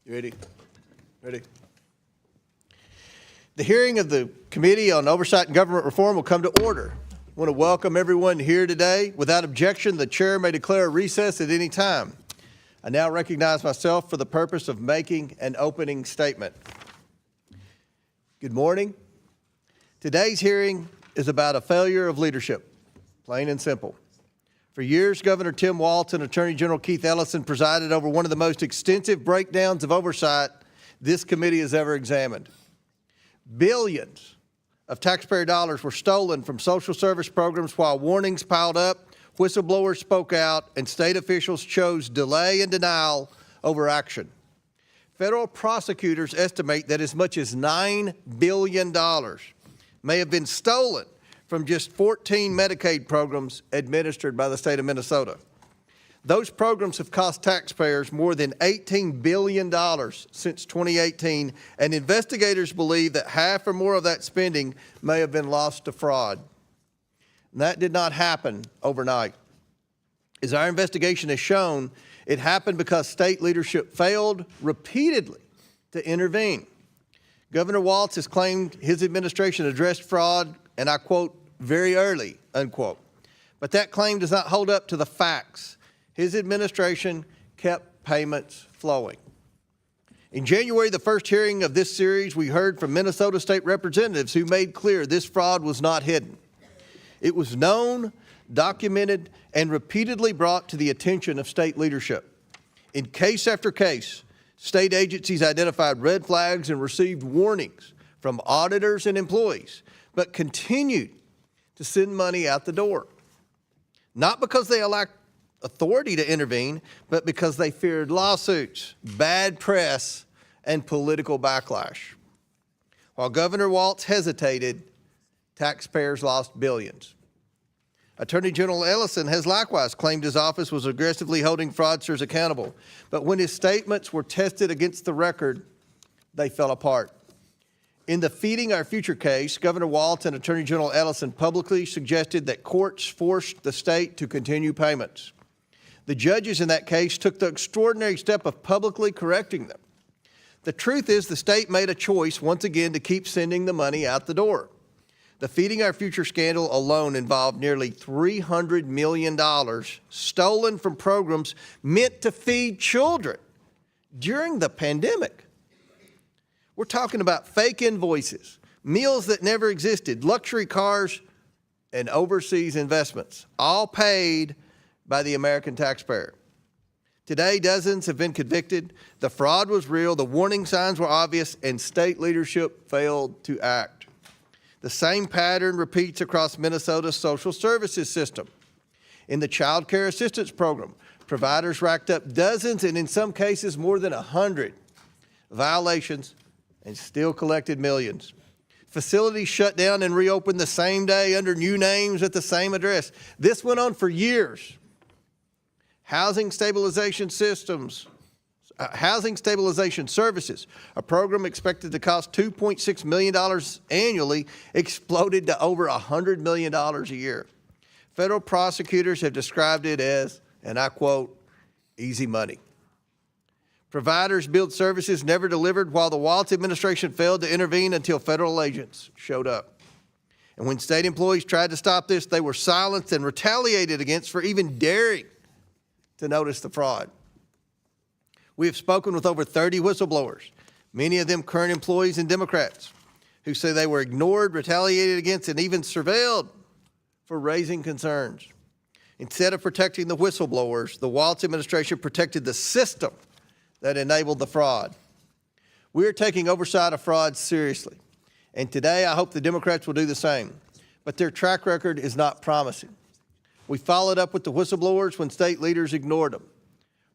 You ready? Ready? The hearing of the Committee on Oversight and Government Reform will come to order. I want to welcome everyone here today. Without objection, the chair may declare a recess at any time. I now recognize myself for the purpose of making an opening statement. Good morning. Today's hearing is about a failure of leadership, plain and simple. For years, Governor Tim Walz and Attorney General Keith Ellison presided over one of the most extensive breakdowns of oversight this committee has ever examined. Billions of taxpayer dollars were stolen from social service programs while warnings piled up, whistleblowers spoke out, and state officials chose delay and denial over action. Federal prosecutors estimate that as much as $9 billion may have been stolen from just 14 Medicaid programs administered by the state of Minnesota. Those programs have cost taxpayers more than $18 billion since 2018, and investigators believe that half or more of that spending may have been lost to fraud. And that did not happen overnight. As our investigation has shown, it happened because state leadership failed repeatedly to intervene. Governor Walz has claimed his administration addressed fraud, and I quote, very early, unquote. But that claim does not hold up to the facts. His administration kept payments flowing. In January, the first hearing of this series, we heard from Minnesota state representatives who made clear this fraud was not hidden. It was known, documented, and repeatedly brought to the attention of state leadership. In case after case, state agencies identified red flags and received warnings from auditors and employees, but continued to send money out the door. Not because they lacked authority to intervene, but because they feared lawsuits, bad press, and political backlash. While Governor Walz hesitated, taxpayers lost billions. Attorney General Ellison has likewise claimed his office was aggressively holding fraudsters accountable, but when his statements were tested against the record, they fell apart. In the Feeding Our Future case, Governor Walz and Attorney General Ellison publicly suggested that courts forced the state to continue payments. The judges in that case took the extraordinary step of publicly correcting them. The truth is the state made a choice once again to keep sending the money out the door. The Feeding Our Future scandal alone involved nearly $300 million stolen from programs meant to feed children during the pandemic. We're talking about fake invoices, meals that never existed, luxury cars, and overseas investments, all paid by the American taxpayer. Today, dozens have been convicted. The fraud was real, the warning signs were obvious, and state leadership failed to act. The same pattern repeats across Minnesota's social services system. In the Child Care Assistance Program, providers racked up dozens and in some cases more than 100 violations and still collected millions. Facilities shut down and reopened the same day under new names at the same address. This went on for years. Housing Stabilization Services, a program expected to cost $2.6 million annually, exploded to over $100 million a year. Federal prosecutors have described it as, and I quote, easy money. Providers billed services never delivered while the Walz administration failed to intervene until federal agents showed up. And when state employees tried to stop this, they were silenced and retaliated against for even daring to notice the fraud. We have spoken with over 30 whistleblowers, many of them current employees and Democrats, who say they were ignored, retaliated against, and even surveilled for raising concerns. Instead of protecting the whistleblowers, the Walz administration protected the system that enabled the fraud. We are taking oversight of fraud seriously, and today I hope the Democrats will do the same, but their track record is not promising. We followed up with the whistleblowers when state leaders ignored them.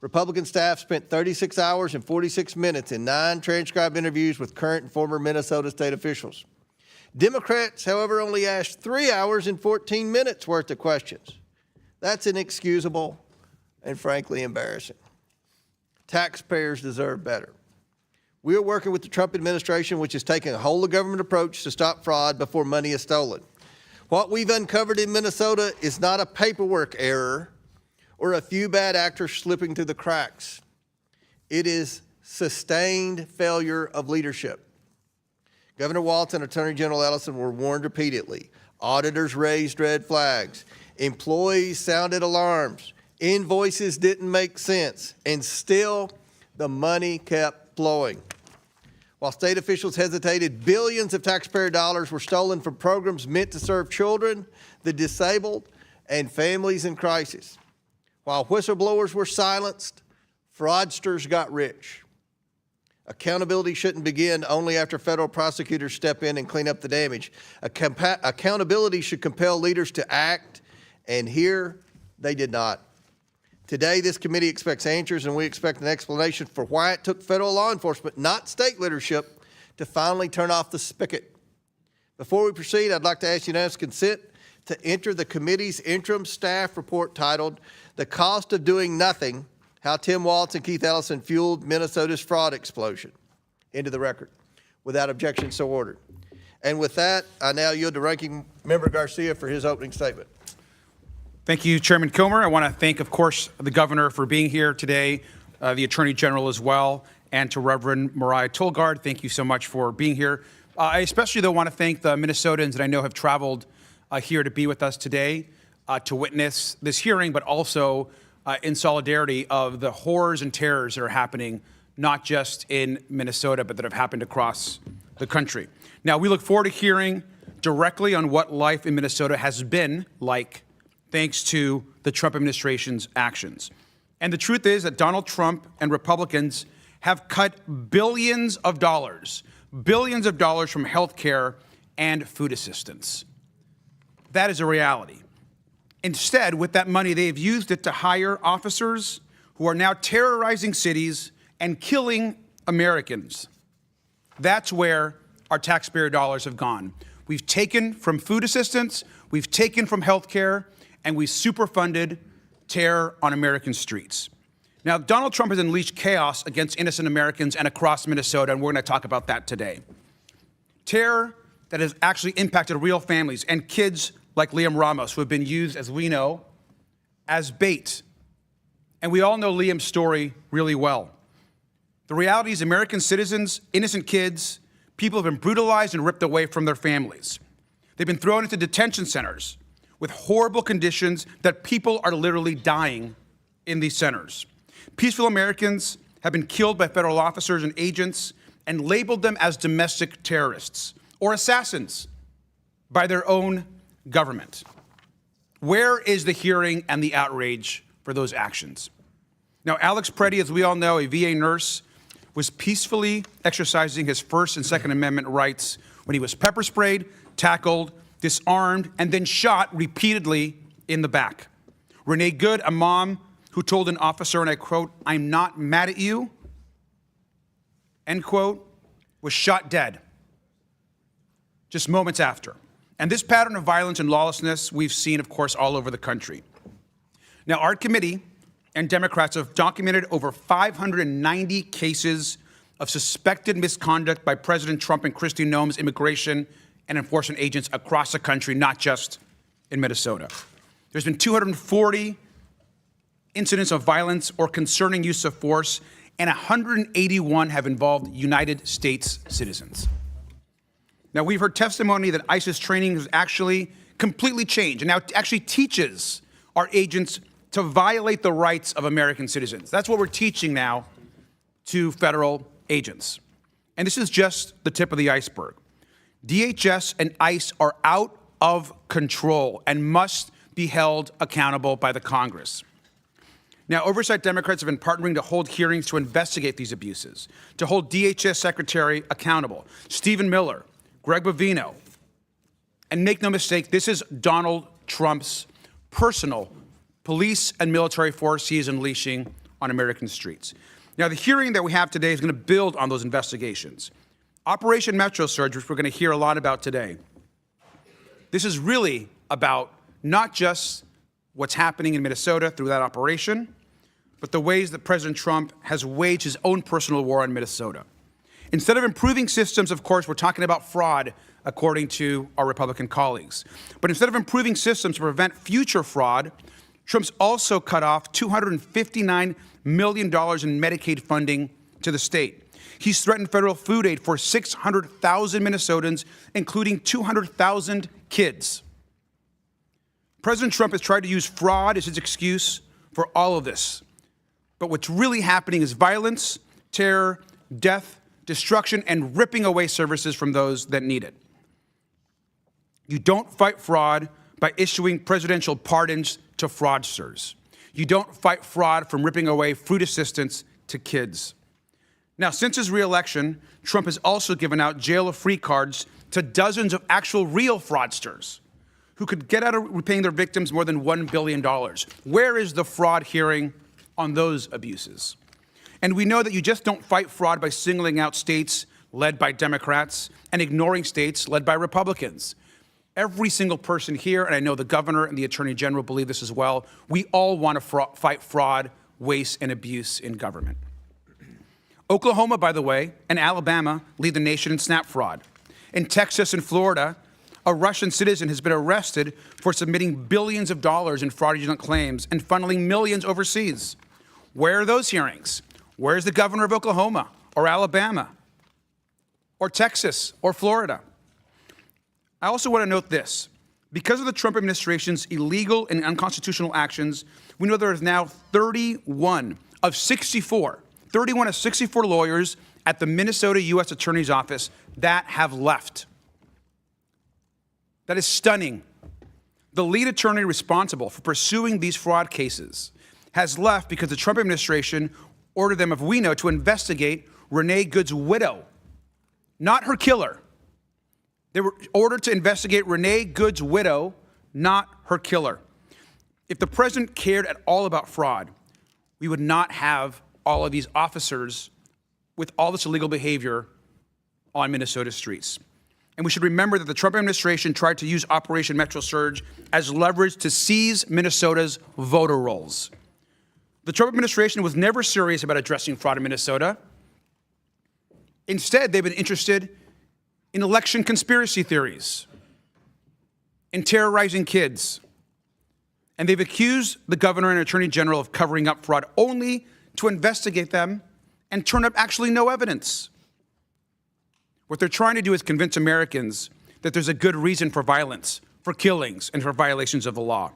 Republican staff spent 36 hours and 46 minutes in 9 transcribed interviews with current and former Minnesota state officials. Democrats, however, only asked 3 hours and 14 minutes worth of questions. That's inexcusable and frankly embarrassing. Taxpayers deserve better. We are working with the Trump administration, which is taking a whole-of-government approach to stop fraud before money is stolen. What we've uncovered in Minnesota is not a paperwork error or a few bad actors slipping through the cracks. It is sustained failure of leadership. Governor Walz and Attorney General Ellison were warned repeatedly. Auditors raised red flags. Employees sounded alarms. Invoices didn't make sense. And still, the money kept flowing. While state officials hesitated, billions of taxpayer dollars were stolen from programs meant to serve children, the disabled, and families in crisis. While whistleblowers were silenced, fraudsters got rich. Accountability shouldn't begin only after federal prosecutors step in and clean up the damage. Accountability should compel leaders to act, and here they did not. Today, this committee expects answers, and we expect an explanation for why it took federal law enforcement, not state leadership, to finally turn off the spigot. Before we proceed, I'd like to ask unanimous consent to enter the committee's interim staff report titled, "The Cost of Doing Nothing, How Tim Walz and Keith Ellison Fueled Minnesota's Fraud Explosion," into the record. Without objection, so ordered. And with that, I now yield to Ranking Member Garcia for his opening statement. Thank you, Chairman Comer. I want to thank, of course, the governor for being here today, the Attorney General as well, and to Reverend Mariah Tolgard. Thank you so much for being here. I especially, though, want to thank the Minnesotans that I know have traveled here to be with us today to witness this hearing, but also in solidarity of the horrors and terrors that are happening, not just in Minnesota, but that have happened across the country. Now, we look forward to hearing directly on what life in Minnesota has been like thanks to the Trump administration's actions. And the truth is that Donald Trump and Republicans have cut billions of dollars from health care and food assistance. That is a reality. Instead, with that money, they've used it to hire officers who are now terrorizing cities and killing Americans. That's where our taxpayer dollars have gone. We've taken from food assistance, we've taken from health care, and we've superfunded terror on American streets. Now, Donald Trump has unleashed chaos against innocent Americans and across Minnesota, and we're going to talk about that today. Terror that has actually impacted real families and kids like Liam Ramos, who have been used, as we know, as bait. And we all know Liam's story really well. The reality is American citizens, innocent kids, people have been brutalized and ripped away from their families. They've been thrown into detention centers with horrible conditions that people are literally dying in these centers. Peaceful Americans have been killed by federal officers and agents and labeled them as domestic terrorists or assassins by their own government. Where is the hearing and the outrage for those actions? Now, Alex Preddy, as we all know, a VA nurse, was peacefully exercising his First and Second Amendment rights when he was pepper sprayed, tackled, disarmed, and then shot repeatedly in the back. Renee Good, a mom who told an officer, and I quote, "I'm not mad at you," end quote, was shot dead just moments after. And this pattern of violence and lawlessness we've seen, of course, all over the country. Now, our committee and Democrats have documented over 590 cases of suspected misconduct by President Trump and Kristi Noem's immigration and enforcement agents across the country, not just in Minnesota. There's been 240 incidents of violence or concerning use of force, and 181 have involved United States citizens. Now, we've heard testimony that ICE's training has actually completely changed and now actually teaches our agents to violate the rights of American citizens. That's what we're teaching now to federal agents. And this is just the tip of the iceberg. DHS and ICE are out of control and must be held accountable by the Congress. Now, Oversight Democrats have been partnering to hold hearings to investigate these abuses, to hold DHS Secretary accountable, Stephen Miller, Greg Bovino. And make no mistake, this is Donald Trump's personal police and military force he is unleashing on American streets. Now, the hearing that we have today is going to build on those investigations. Operation Metro Surge, which we're going to hear a lot about today, this is really about not just what's happening in Minnesota through that operation, but the ways that President Trump has waged his own personal war on Minnesota. Instead of improving systems, of course, we're talking about fraud, according to our Republican colleagues. But instead of improving systems to prevent future fraud, Trump's also cut off $259 million in Medicaid funding to the state. He's threatened federal food aid for 600,000 Minnesotans, including 200,000 kids. President Trump has tried to use fraud as his excuse for all of this. But what's really happening is violence, terror, death, destruction, and ripping away services from those that need it. You don't fight fraud by issuing presidential pardons to fraudsters. You don't fight fraud from ripping away food assistance to kids. Now, since his reelection, Trump has also given out jail-free cards to dozens of actual real fraudsters who could get out of repaying their victims more than $1 billion. Where is the fraud hearing on those abuses? And we know that you just don't fight fraud by singling out states led by Democrats and ignoring states led by Republicans. Every single person here, and I know the governor and the attorney general believe this as well, we all want to fight fraud, waste, and abuse in government. Oklahoma, by the way, and Alabama lead the nation in SNAP fraud. In Texas and Florida, a Russian citizen has been arrested for submitting billions of dollars in fraudulent claims and funneling millions overseas. Where are those hearings? Where's the governor of Oklahoma or Alabama or Texas or Florida? I also want to note this. Because of the Trump administration's illegal and unconstitutional actions, we know there is now 31 of 64 lawyers at the Minnesota U.S. Attorney's Office that have left. That is stunning. The lead attorney responsible for pursuing these fraud cases has left because the Trump administration ordered them, if we know, to investigate Renee Good's widow, not her killer. They were ordered to investigate Renee Good's widow, not her killer. If the president cared at all about fraud, we would not have all of these officers with all this illegal behavior on Minnesota streets. And we should remember that the Trump administration tried to use Operation Metro Surge as leverage to seize Minnesota's voter rolls. The Trump administration was never serious about addressing fraud in Minnesota. Instead, they've been interested in election conspiracy theories, in terrorizing kids. And they've accused the governor and attorney general of covering up fraud only to investigate them and turn up actually no evidence. What they're trying to do is convince Americans that there's a good reason for violence, for killings, and for violations of the law.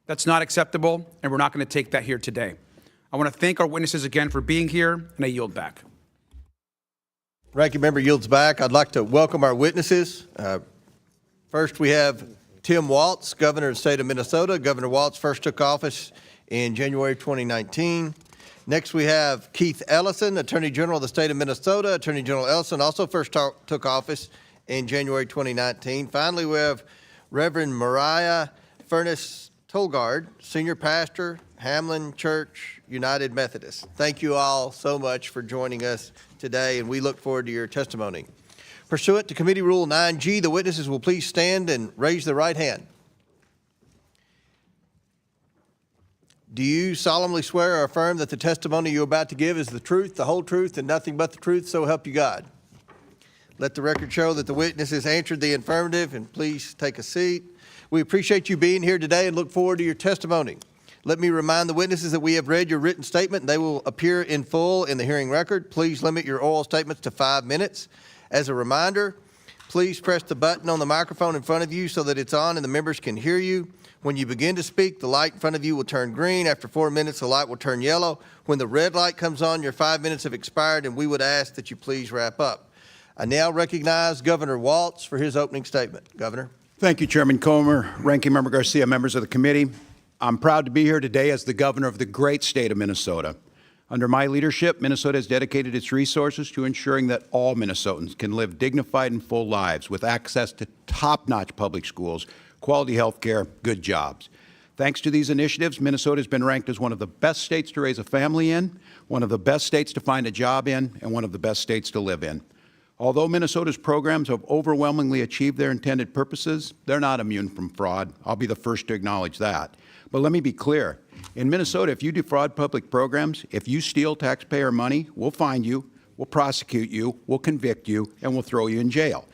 That's not acceptable, and we're not going to take that here today. I want to thank our witnesses again for being here, and I yield back. Ranking member yields back. I'd like to welcome our witnesses. First, we have Tim Walz, governor of the state of Minnesota. Governor Walz first took office in January 2019. Next, we have Keith Ellison, Attorney General of the state of Minnesota. Attorney General Ellison also first took office in January 2019. Finally, we have Reverend Mariah Furnace Tolgard, Senior Pastor, Hamlin Church United Methodist. Thank you all so much for joining us today, and we look forward to your testimony. Pursuant to Committee Rule 9G, the witnesses will please stand and raise their right hand. Do you solemnly swear or affirm that the testimony you're about to give is the truth, the whole truth, and nothing but the truth, so help you God? Let the record show that the witnesses answered the affirmative, and please take a seat. We appreciate you being here today and look forward to your testimony. Let me remind the witnesses that we have read your written statement and they will appear in full in the hearing record. Please limit your oral statements to 5 minutes. As a reminder, please press the button on the microphone in front of you so that it's on and the members can hear you. When you begin to speak, the light in front of you will turn green. After 4 minutes, the light will turn yellow. When the red light comes on, your 5 minutes have expired, and we would ask that you please wrap up. I now recognize Governor Walz for his opening statement. Governor. Thank you, Chairman Comer, Ranking Member Garcia, members of the committee. I'm proud to be here today as the governor of the great state of Minnesota. Under my leadership, Minnesota has dedicated its resources to ensuring that all Minnesotans can live dignified and full lives with access to top-notch public schools, quality health care, good jobs. Thanks to these initiatives, Minnesota has been ranked as one of the best states to raise a family in, one of the best states to find a job in, and one of the best states to live in. Although Minnesota's programs have overwhelmingly achieved their intended purposes, they're not immune from fraud. I'll be the first to acknowledge that. But let me be clear. In Minnesota, if you defraud public programs, if you steal taxpayer money, we'll find you, we'll prosecute you, we'll convict you, and we'll throw you in jail.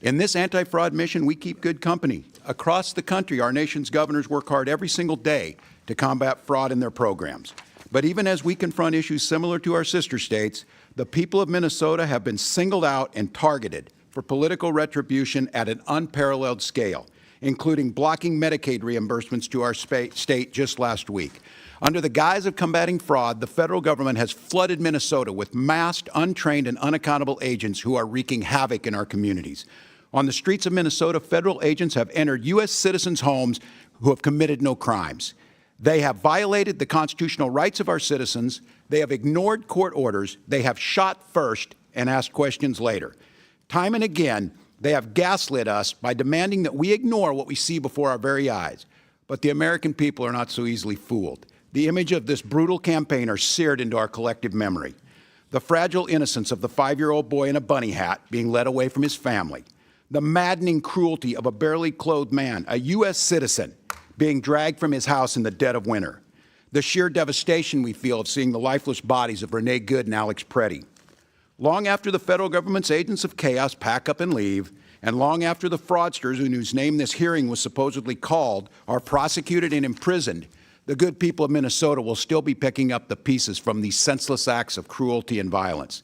In this anti-fraud mission, we keep good company. Across the country, our nation's governors work hard every single day to combat fraud in their programs. But even as we confront issues similar to our sister states, the people of Minnesota have been singled out and targeted for political retribution at an unparalleled scale, including blocking Medicaid reimbursements to our state just last week. Under the guise of combating fraud, the federal government has flooded Minnesota with masked, untrained, and unaccountable agents who are wreaking havoc in our communities. On the streets of Minnesota, federal agents have entered U.S. citizens' homes who have committed no crimes. They have violated the constitutional rights of our citizens. They have ignored court orders. They have shot first and asked questions later. Time and again, they have gaslit us by demanding that we ignore what we see before our very eyes. But the American people are not so easily fooled. The image of this brutal campaigner seared into our collective memory. The fragile innocence of the 5-year-old boy in a bunny hat being led away from his family. The maddening cruelty of a barely clothed man, a U.S. citizen, being dragged from his house in the dead of winter. The sheer devastation we feel of seeing the lifeless bodies of Renee Good and Alex Preddy. Long after the federal government's agents of chaos pack up and leave, and long after the fraudsters whose name this hearing was supposedly called are prosecuted and imprisoned, the good people of Minnesota will still be picking up the pieces from these senseless acts of cruelty and violence.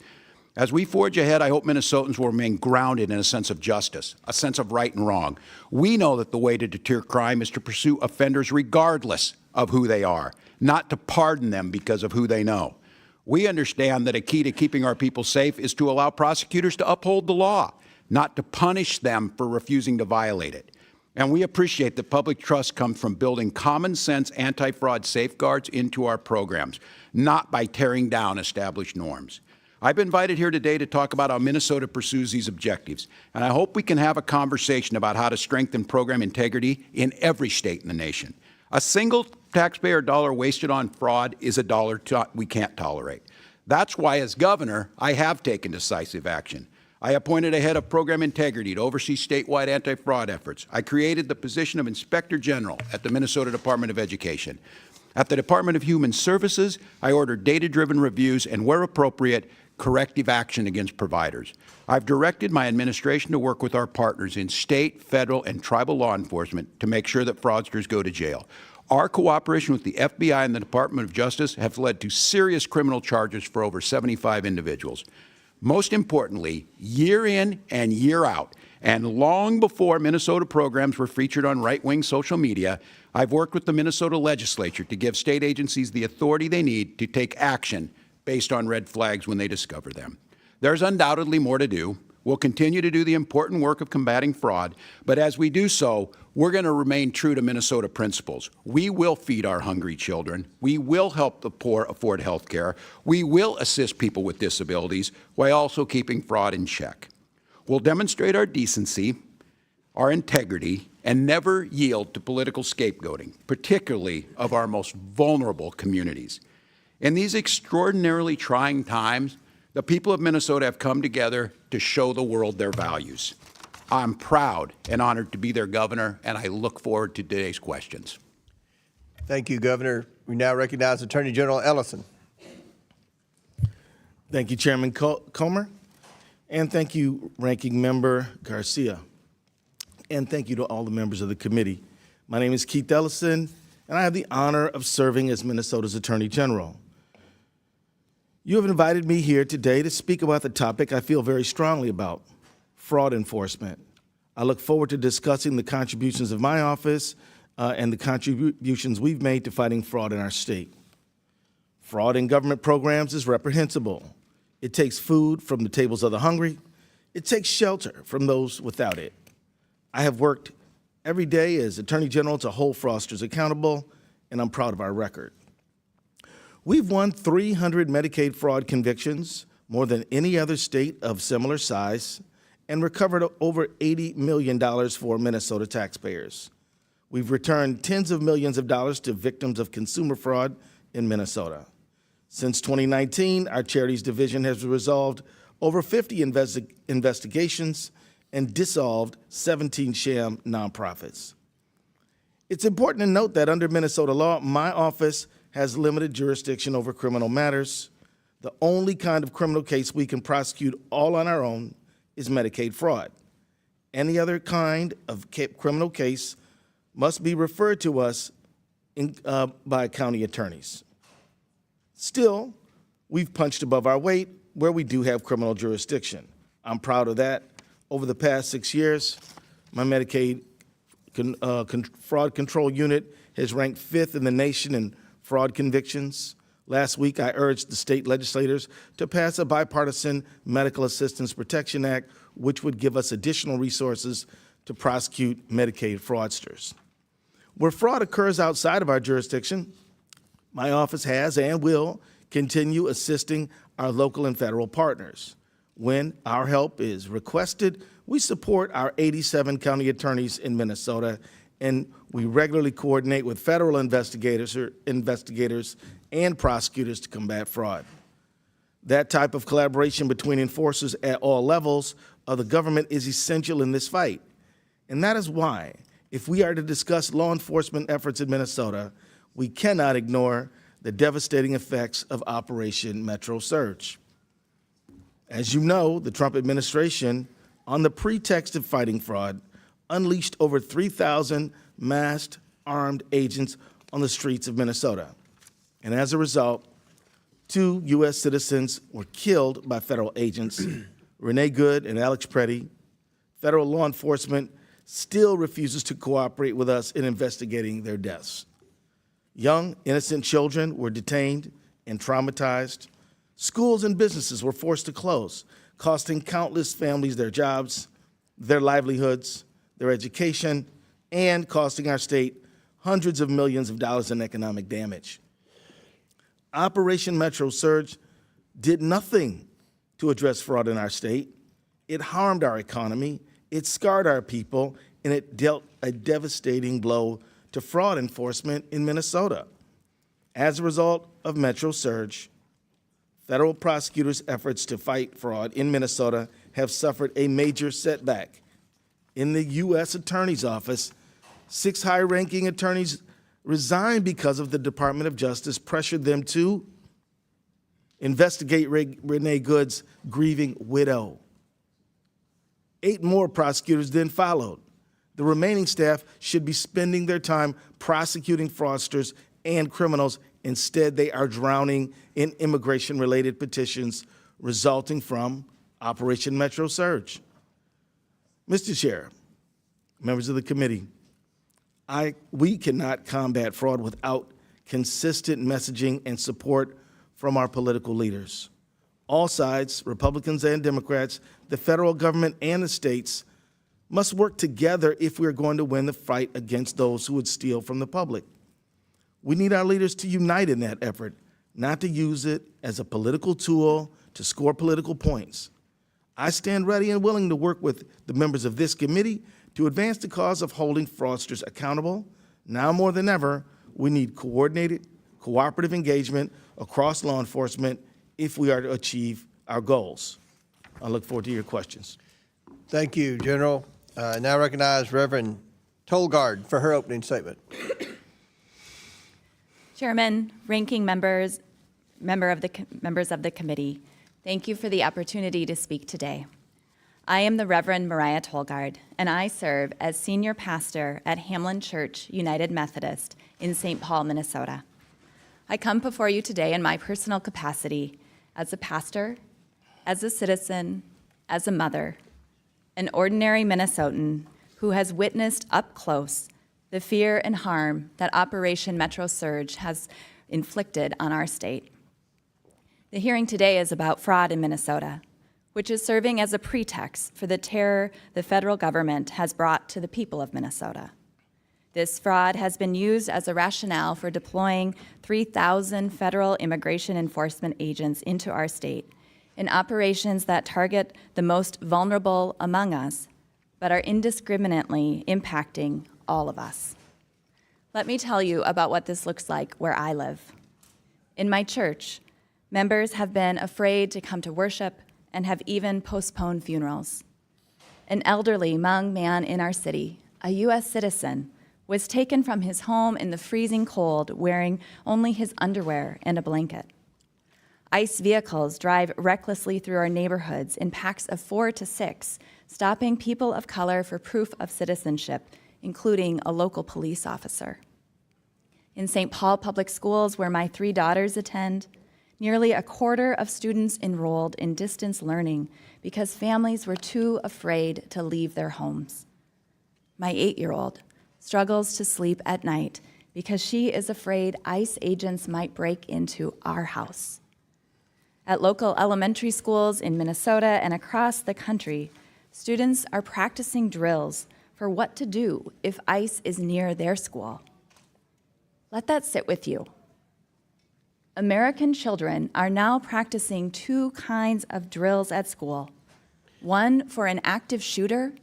As we forge ahead, I hope Minnesotans will remain grounded in a sense of justice, a sense of right and wrong. We know that the way to deter crime is to pursue offenders regardless of who they are, not to pardon them because of who they know. We understand that a key to keeping our people safe is to allow prosecutors to uphold the law, not to punish them for refusing to violate it. And we appreciate that public trust comes from building common sense anti-fraud safeguards into our programs, not by tearing down established norms. I've been invited here today to talk about how Minnesota pursues these objectives, and I hope we can have a conversation about how to strengthen program integrity in every state in the nation. A single taxpayer dollar wasted on fraud is a dollar we can't tolerate. That's why, as governor, I have taken decisive action. I appointed a head of program integrity to oversee statewide anti-fraud efforts. I created the position of Inspector General at the Minnesota Department of Education. At the Department of Human Services, I ordered data-driven reviews and, where appropriate, corrective action against providers. I've directed my administration to work with our partners in state, federal, and tribal law enforcement to make sure that fraudsters go to jail. Our cooperation with the FBI and the Department of Justice have led to serious criminal charges for over 75 individuals. Most importantly, year in and year out, and long before Minnesota programs were featured on right-wing social media, I've worked with the Minnesota legislature to give state agencies the authority they need to take action based on red flags when they discover them. There's undoubtedly more to do. We'll continue to do the important work of combating fraud, but as we do so, we're going to remain true to Minnesota principles. We will feed our hungry children. We will help the poor afford health care. We will assist people with disabilities while also keeping fraud in check. We'll demonstrate our decency, our integrity, and never yield to political scapegoating, particularly of our most vulnerable communities. In these extraordinarily trying times, the people of Minnesota have come together to show the world their values. I'm proud and honored to be their governor, and I look forward to today's questions. Thank you, Governor. We now recognize Attorney General Ellison. Thank you, Chairman Comer, and thank you, Ranking Member Garcia, and thank you to all the members of the committee. My name is Keith Ellison, and I have the honor of serving as Minnesota's Attorney General. You have invited me here today to speak about the topic I feel very strongly about, fraud enforcement. I look forward to discussing the contributions of my office and the contributions we've made to fighting fraud in our state. Fraud in government programs is reprehensible. It takes food from the tables of the hungry. It takes shelter from those without it. I have worked every day as Attorney General to hold fraudsters accountable, and I'm proud of our record. We've won 300 Medicaid fraud convictions, more than any other state of similar size, and recovered over $80 million for Minnesota taxpayers. We've returned tens of millions of dollars to victims of consumer fraud in Minnesota. Since 2019, our Charities Division has resolved over 50 investigations and dissolved 17 sham nonprofits. It's important to note that under Minnesota law, my office has limited jurisdiction over criminal matters. The only kind of criminal case we can prosecute all on our own is Medicaid fraud. Any other kind of criminal case must be referred to us by county attorneys. Still, we've punched above our weight where we do have criminal jurisdiction. I'm proud of that. Over the past 6 years, my Medicaid fraud control unit has ranked 5th in the nation in fraud convictions. Last week, I urged the state legislators to pass a bipartisan Medical Assistance Protection Act, which would give us additional resources to prosecute Medicaid fraudsters. Where fraud occurs outside of our jurisdiction, my office has and will continue assisting our local and federal partners. When our help is requested, we support our 87 county attorneys in Minnesota, and we regularly coordinate with federal investigators and prosecutors to combat fraud. That type of collaboration between enforcers at all levels of the government is essential in this fight. And that is why, if we are to discuss law enforcement efforts in Minnesota, we cannot ignore the devastating effects of Operation Metro Surge. As you know, the Trump administration, on the pretext of fighting fraud, unleashed over 3,000 masked, armed agents on the streets of Minnesota. And as a result, 2 U.S. citizens were killed by federal agents, Renee Good and Alex Preddy. Federal law enforcement still refuses to cooperate with us in investigating their deaths. Young, innocent children were detained and traumatized. Schools and businesses were forced to close, costing countless families their jobs, their livelihoods, their education, and costing our state hundreds of millions of dollars in economic damage. Operation Metro Surge did nothing to address fraud in our state. It harmed our economy, it scarred our people, and it dealt a devastating blow to fraud enforcement in Minnesota. As a result of Metro Surge, federal prosecutors' efforts to fight fraud in Minnesota have suffered a major setback. In the U.S. Attorney's Office, 6 high-ranking attorneys resigned because of the Department of Justice pressured them to investigate Renee Good's grieving widow. 8 more prosecutors then followed. The remaining staff should be spending their time prosecuting fraudsters and criminals. Instead, they are drowning in immigration-related petitions resulting from Operation Metro Surge. Mr. Chair, members of the committee, we cannot combat fraud without consistent messaging and support from our political leaders. All sides, Republicans and Democrats, the federal government and the states, must work together if we are going to win the fight against those who would steal from the public. We need our leaders to unite in that effort, not to use it as a political tool to score political points. I stand ready and willing to work with the members of this committee to advance the cause of holding fraudsters accountable. Now more than ever, we need coordinated, cooperative engagement across law enforcement if we are to achieve our goals. I look forward to your questions. Thank you, General. I now recognize Reverend Tolgard for her opening statement. Chairman, ranking members of the committee, thank you for the opportunity to speak today. I am the Reverend Mariah Tolgard, and I serve as senior pastor at Hamlin Church United Methodist in St. Paul, Minnesota. I come before you today in my personal capacity as a pastor, as a citizen, as a mother, an ordinary Minnesotan who has witnessed up close the fear and harm that Operation Metro Surge has inflicted on our state. The hearing today is about fraud in Minnesota, which is serving as a pretext for the terror the federal government has brought to the people of Minnesota. This fraud has been used as a rationale for deploying 3,000 federal immigration enforcement agents into our state in operations that target the most vulnerable among us, but are indiscriminately impacting all of us. Let me tell you about what this looks like where I live. In my church, members have been afraid to come to worship and have even postponed funerals. An elderly Hmong man in our city, a U.S. citizen, was taken from his home in the freezing cold wearing only his underwear and a blanket. ICE vehicles drive recklessly through our neighborhoods in packs of 4 to 6, stopping people of color for proof of citizenship, including a local police officer. In St. Paul Public Schools, where my 3 daughters attend, Nearly a quarter of students enrolled in distance learning because families were too afraid to leave their homes. My 8-year-old struggles to sleep at night because she is afraid ICE agents might break into our house. At local elementary schools in Minnesota and across the country, students are practicing drills for what to do if ICE is near their school. Let that sit with you. American children are now practicing 2 kinds of drills at school, one for an active shooter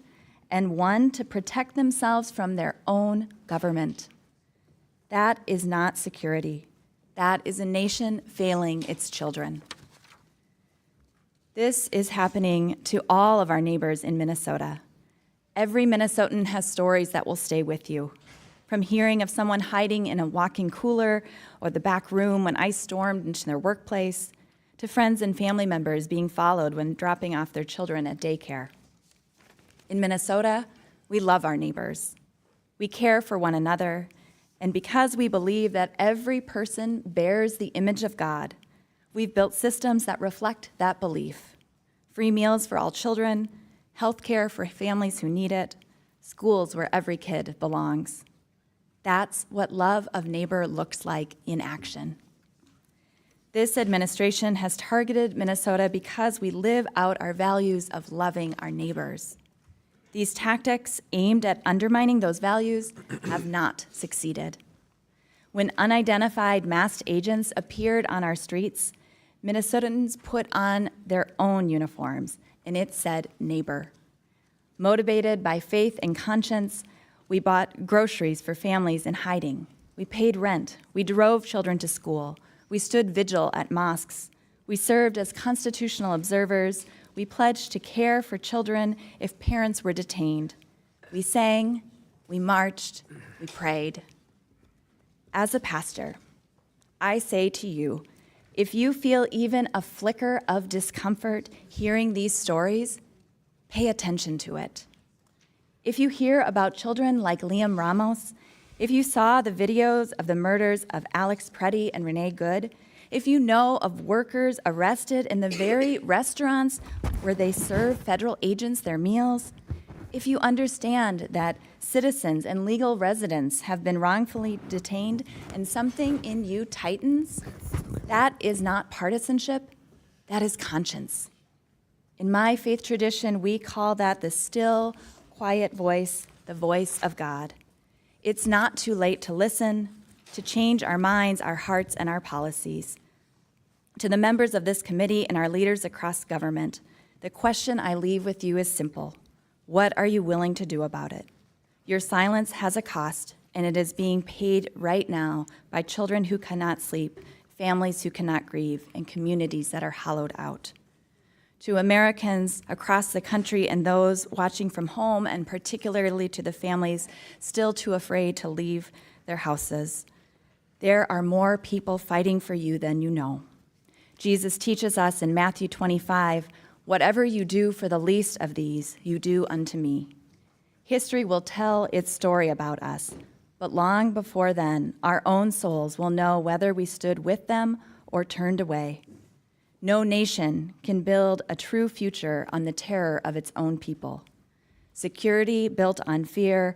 and one to protect themselves from their own government. That is not security. That is a nation failing its children. This is happening to all of our neighbors in Minnesota. Every Minnesotan has stories that will stay with you, from hearing of someone hiding in a walk-in cooler or the back room when ICE stormed into their workplace, to friends and family members being followed when dropping off their children at daycare. In Minnesota, we love our neighbors. We care for one another, and because we believe that every person bears the image of God, we've built systems that reflect that belief. Free meals for all children, health care for families who need it, schools where every kid belongs. That's what love of neighbor looks like in action. This administration has targeted Minnesota because we live out our values of loving our neighbors. These tactics aimed at undermining those values have not succeeded. When unidentified masked agents appeared on our streets, Minnesotans put on their own uniforms, and it said neighbor. Motivated by faith and conscience, we bought groceries for families in hiding. We paid rent. We drove children to school. We stood vigil at mosques. We served as constitutional observers. We pledged to care for children if parents were detained. We sang, we marched, we prayed. As a pastor, I say to you, if you feel even a flicker of discomfort hearing these stories, pay attention to it. If you hear about children like Liam Ramos, if you saw the videos of the murders of Alex Preddy and Renee Good, if you know of workers arrested in the very restaurants where they serve federal agents their meals, if you understand that citizens and legal residents have been wrongfully detained and something in you tightens, that is not partisanship, that is conscience. In my faith tradition, we call that the still, quiet voice, the voice of God. It's not too late to listen, to change our minds, our hearts, and our policies. To the members of this committee and our leaders across government, the question I leave with you is simple. What are you willing to do about it? Your silence has a cost, and it is being paid right now by children who cannot sleep, families who cannot grieve, and communities that are hollowed out. To Americans across the country and those watching from home, and particularly to the families still too afraid to leave their houses, there are more people fighting for you than you know. Jesus teaches us in Matthew 25, whatever you do for the least of these, you do unto me. History will tell its story about us, but long before then, our own souls will know whether we stood with them or turned away. No nation can build a true future on the terror of its own people. Security built on fear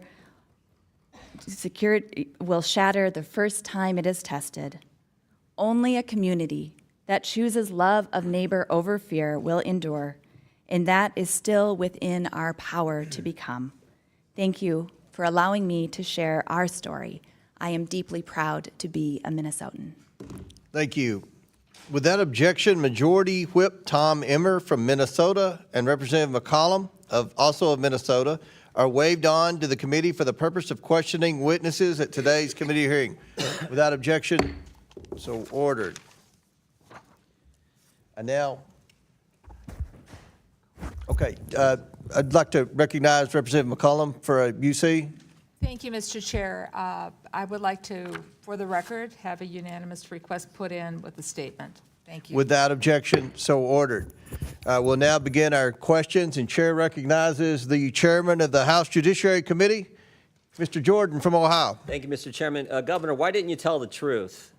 will shatter the first time it is tested. Only a community that chooses love of neighbor over fear will endure, and that is still within our power to become. Thank you for allowing me to share our story. I am deeply proud to be a Minnesotan. Thank you. Without objection, Majority Whip Tom Emmer from Minnesota and Representative McCollum, also of Minnesota, are waived on to the committee for the purpose of questioning witnesses at today's committee hearing. Without objection, so ordered. And now, okay, I'd like to recognize Representative McCollum for a UC. Thank you, Mr. Chair. I would like to, for the record, have a unanimous request put in with the statement. Thank you. Without objection, so ordered. We'll now begin our questions, and Chair recognizes the Chairman of the House Judiciary Committee, Mr. Jordan from Ohio. Thank you, Mr. Chairman. Governor, why didn't you tell the truth?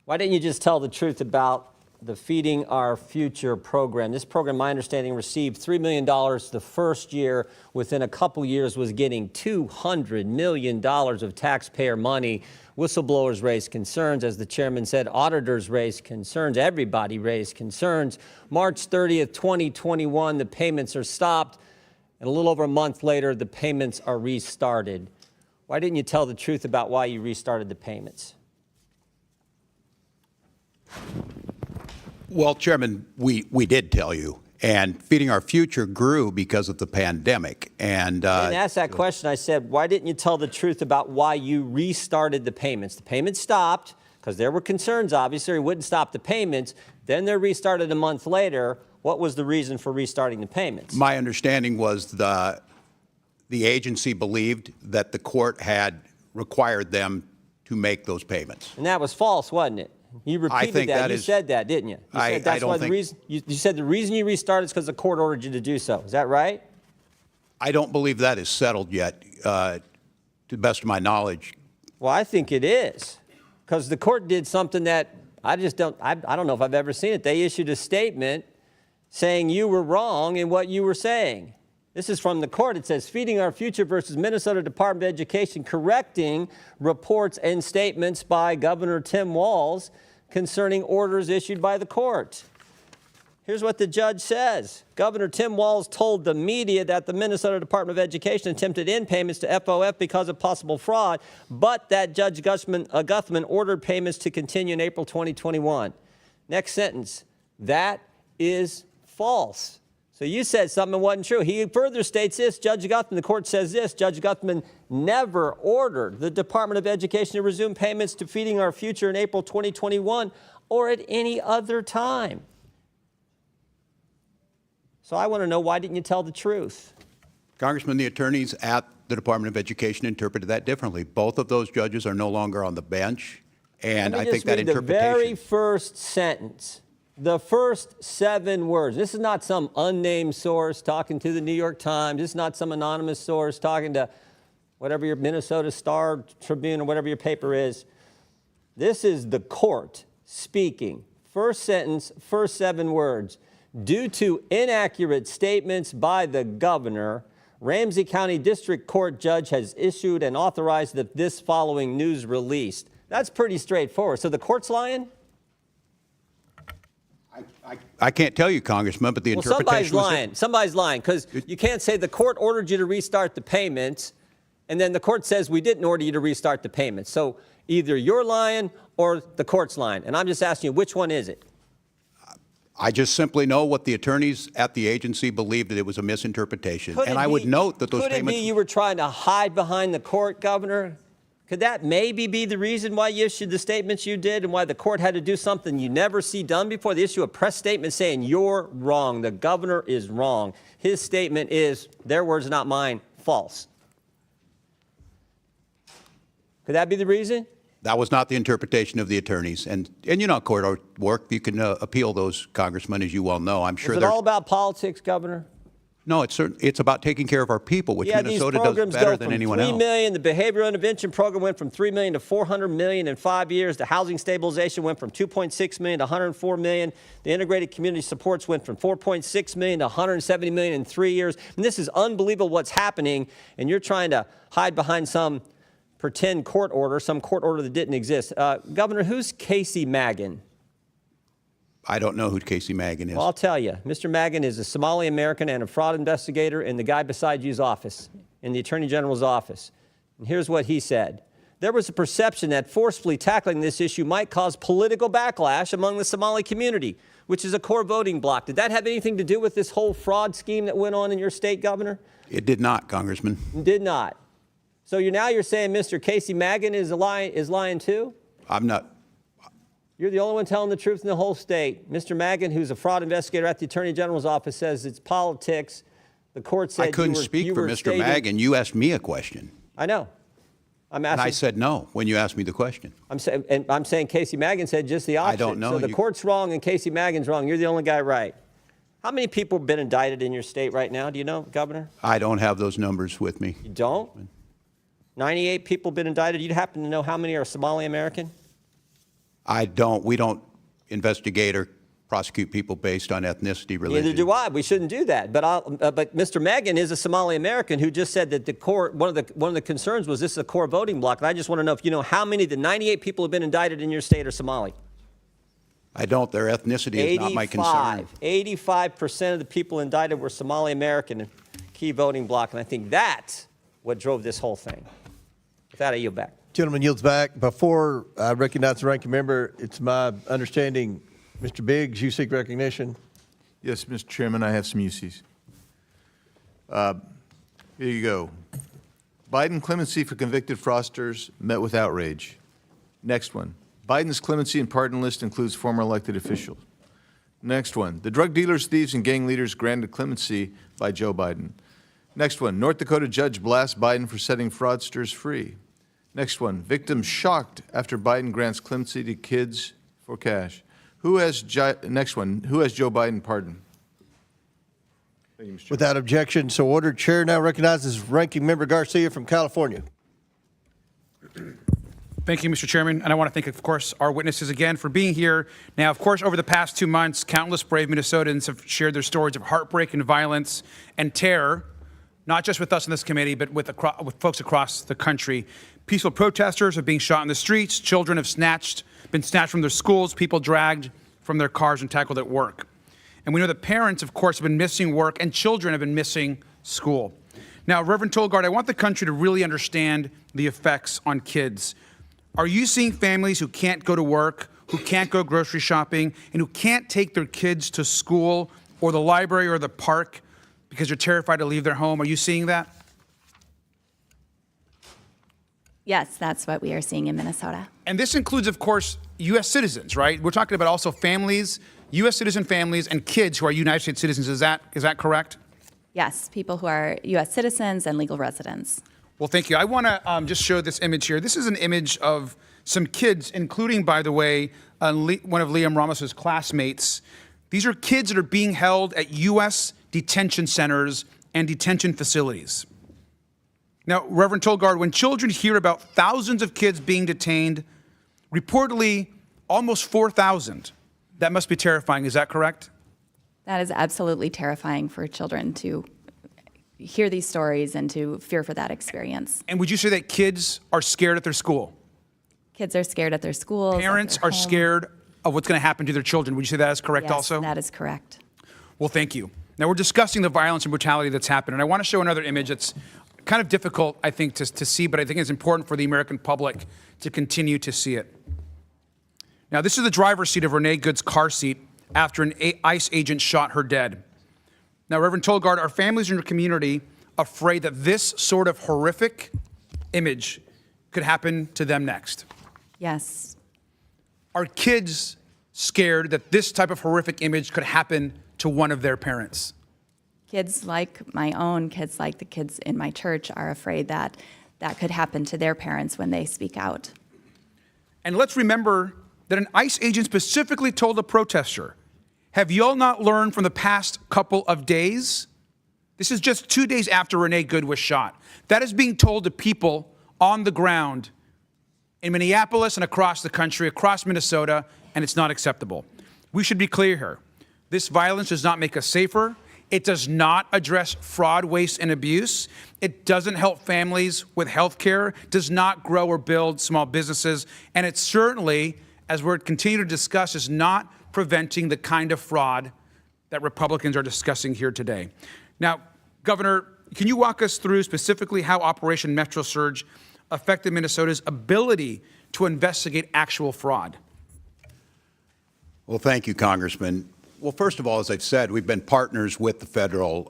Why didn't you just tell the truth about the Feeding Our Future program? This program, my understanding, received $3 million the first year. Within a couple years was getting $200 million of taxpayer money. Whistleblowers raised concerns. As the chairman said, auditors raised concerns. Everybody raised concerns. March 30th, 2021, the payments are stopped. And a little over a month later, the payments are restarted. Why didn't you tell the truth about why you restarted the payments? Well, Chairman, we did tell you. And Feeding Our Future grew because of the pandemic. And I didn't ask that question. I said, why didn't you tell the truth about why you restarted the payments? The payments stopped because there were concerns, obviously. It wouldn't stop the payments. Then they're restarted a month later. What was the reason for restarting the payments? my understanding was the agency believed that the court had required them to make those payments. And that was false, wasn't it? You repeated think that You is- said that, didn't you? You I said that's don't why think- the reason you said the reason you restarted is because the court ordered you to do so. Is that right? I don't believe that is settled yet, to the best of my knowledge. Well, I think it is, because the court did something that I don't know if I've ever seen it. They issued a statement saying you were wrong in what you were saying. This is from the court. It says, Feeding Our Future versus Minnesota Department of Education, correcting reports and statements by Governor Tim Walz concerning orders issued by the court. Here's what the judge says. Governor Tim Walz told the media that the Minnesota Department of Education attempted in payments to FOF because of possible fraud, but that Judge Guthman ordered payments to continue in April 2021. Next sentence. That is false. So you said something that wasn't true. He further states this, Judge Guthman, the court says this, Judge Guthman never ordered the Department of Education to resume payments to Feeding Our Future in April 2021 or at any other time. So I want to know, why didn't you tell the truth? Congressman, the attorneys at the Department of Education interpreted that differently. Both of those judges are no longer on the bench, and Let I me think just that read the interpretation. very first sentence. The first 7 words. This is not some unnamed source talking to the New York Times. This is not some anonymous source talking to whatever your Minnesota Star Tribune or whatever your paper is. This is the court speaking. First sentence, first 7 words. Due to inaccurate statements by the governor, Ramsey County District Court judge has issued and authorized this following news release. That's pretty straightforward. So the court's lying? I can't tell you, Congressman, but the Well, interpretation somebody's was lying. Somebody's lying, because you can't say the court ordered you to restart the payments, and then the court says we didn't order you to restart the payments. So either you're lying or the court's lying. And I'm just asking you, which one is it? I just simply know what the attorneys at the agency believed, that it was a misinterpretation. Could And it I would be- note that those Could it payments. be you were trying to hide behind the court, Governor? Could that maybe be the reason why you issued the statements you did and why the court had to do something you never see done before? They issue a press statement saying you're wrong. The governor is wrong. His statement is, their words, not mine, false. Could that be the reason? That was not the interpretation of the attorneys. And you know, court work, you can appeal those, Congressman, as you well know. I'm sure Is it there's. all about politics, Governor? No, it's about taking care of our people, which Yeah, Minnesota these does programs better go than from anyone $3 else. million. The behavioral intervention program went from $3 million to $400 million in 5 years. The housing stabilization went from $2.6 million to $104 million. The integrated community supports went from $4.6 million to $170 million in 3 years. And this is unbelievable what's happening, and you're trying to hide behind some pretend court order, some court order that didn't exist. Governor, who's Casey Magan? I don't know who Casey Magan is. Well, I'll tell you. Mr. Magan is a Somali American and a fraud investigator in the guy beside you's office, in the Attorney General's office. And here's what he said. There was a perception that forcefully tackling this issue might cause political backlash among the Somali community, which is a core voting bloc. Did that have anything to do with this whole fraud scheme that went on in your state, Governor? It did not, Congressman. Did not. So you're saying Mr. Casey Magan is lying too? I'm not. You're the only one telling the truth in the whole state. Mr. Magan, who's a fraud investigator at the Attorney General's office, says it's politics. The court said I couldn't speak for Mr. Magan. You asked me a question. I know. I'm asking. And I said no when you asked me the question. I'm saying Casey Magan said just the opposite. I don't know. So the court's wrong and Casey Magan's wrong. You're the only guy right. How many people have been indicted in your state right now? Do you know, Governor? I don't have those numbers with me. You don't? 98 people have been indicted. You happen to know how many are Somali American? We don't investigate or prosecute people based on ethnicity, religion. Neither do I. We shouldn't do that. But Mr. Megan is a Somali American who just said that the core one of the concerns was this is a core voting block. And I just want to know if you know how many of the 98 people who have been indicted in your state are Somali. I don't. Their ethnicity is not my concern. 85% of the people indicted were Somali American, key voting block, and I think that's what drove this whole thing. With that, I yield back. Gentleman yields back. Before I recognize the ranking member, it's my understanding, Mr. Biggs, you seek recognition. Yes, Mr. Chairman, I have some uses. Here you go. Biden clemency for convicted fraudsters met with outrage. Next one. Biden's clemency and pardon list includes former elected officials. Next one. The drug dealers, thieves, and gang leaders granted clemency by Joe Biden. Next one. North Dakota judge blasts Biden for setting fraudsters free. Next one. Victims shocked after Biden grants clemency to kids for cash. Next one. Who has Joe Biden pardoned? Thank you, Mr. Chairman. Without objection, so ordered. Chair now recognizes Ranking Member Garcia from California. Thank you, Mr. Chairman. And I want to thank, of course, our witnesses again for being here. Now, of course, over the past 2 months, countless brave Minnesotans have shared their stories of heartbreak and violence and terror, not just with us in this committee, but with folks across the country. Peaceful protesters are being shot in the streets. Children have been snatched from their schools. People dragged from their cars and tackled at work. And we know that parents, of course, have been missing work and children have been missing school. Now, Reverend Tolgard, I want the country to really understand the effects on kids. Are you seeing families who can't go to work, who can't go grocery shopping, and who can't take their kids to school or the library or the park because they're terrified to leave their home? Are you seeing that? Yes, that's what we are seeing in Minnesota. And this includes, of course, U.S. citizens, right? We're talking about also families, U.S. citizen families, and kids who are United States citizens. Is that correct? Yes, people who are U.S. citizens and legal residents. Well, thank you. I want to just show this image here. This is an image of some kids, including, by the way, one of Liam Ramos's classmates. These are kids that are being held at U.S. detention centers and detention facilities. Now, Reverend Tolgard, when children hear about thousands of kids being detained, reportedly almost 4,000, that must be terrifying. Is that correct? That is absolutely terrifying for children to hear these stories and to fear for that experience. And would you say that kids are scared at their school? Kids are scared at their schools. at Parents their are home. scared of what's going to happen to their children. Would you say that is correct Yes, also? that is correct. Well, thank you. Now, we're discussing the violence and brutality that's happened, and I want to show another image that's kind of difficult, I think, to see, but I think it's important for the American public to continue to see it. Now, this is the driver's seat of Renee Good's car seat after an ICE agent shot her dead. Now, Reverend Tolgard, are families in your community afraid that this sort of horrific image could happen to them next? Yes. Are kids scared that this type of horrific image could happen to one of their parents? Kids like my own, kids like the kids in my church are afraid that that could happen to their parents when they speak out. And let's remember that an ICE agent specifically told a protester, have y'all not learned from the past couple of days? This is just 2 days after Renee Good was shot. That is being told to people on the ground in Minneapolis and across the country, across Minnesota, and it's not acceptable. We should be clear here. This violence does not make us safer. It does not address fraud, waste, and abuse. It doesn't help families with health care, does not grow or build small businesses, and it certainly, as we're continuing to discuss, is not preventing the kind of fraud that Republicans are discussing here today. Now, Governor, can you walk us through specifically how Operation Metro Surge affected Minnesota's ability to investigate actual fraud? Well, thank you, Congressman. Well, first of all, as I've said, we've been partners with the federal,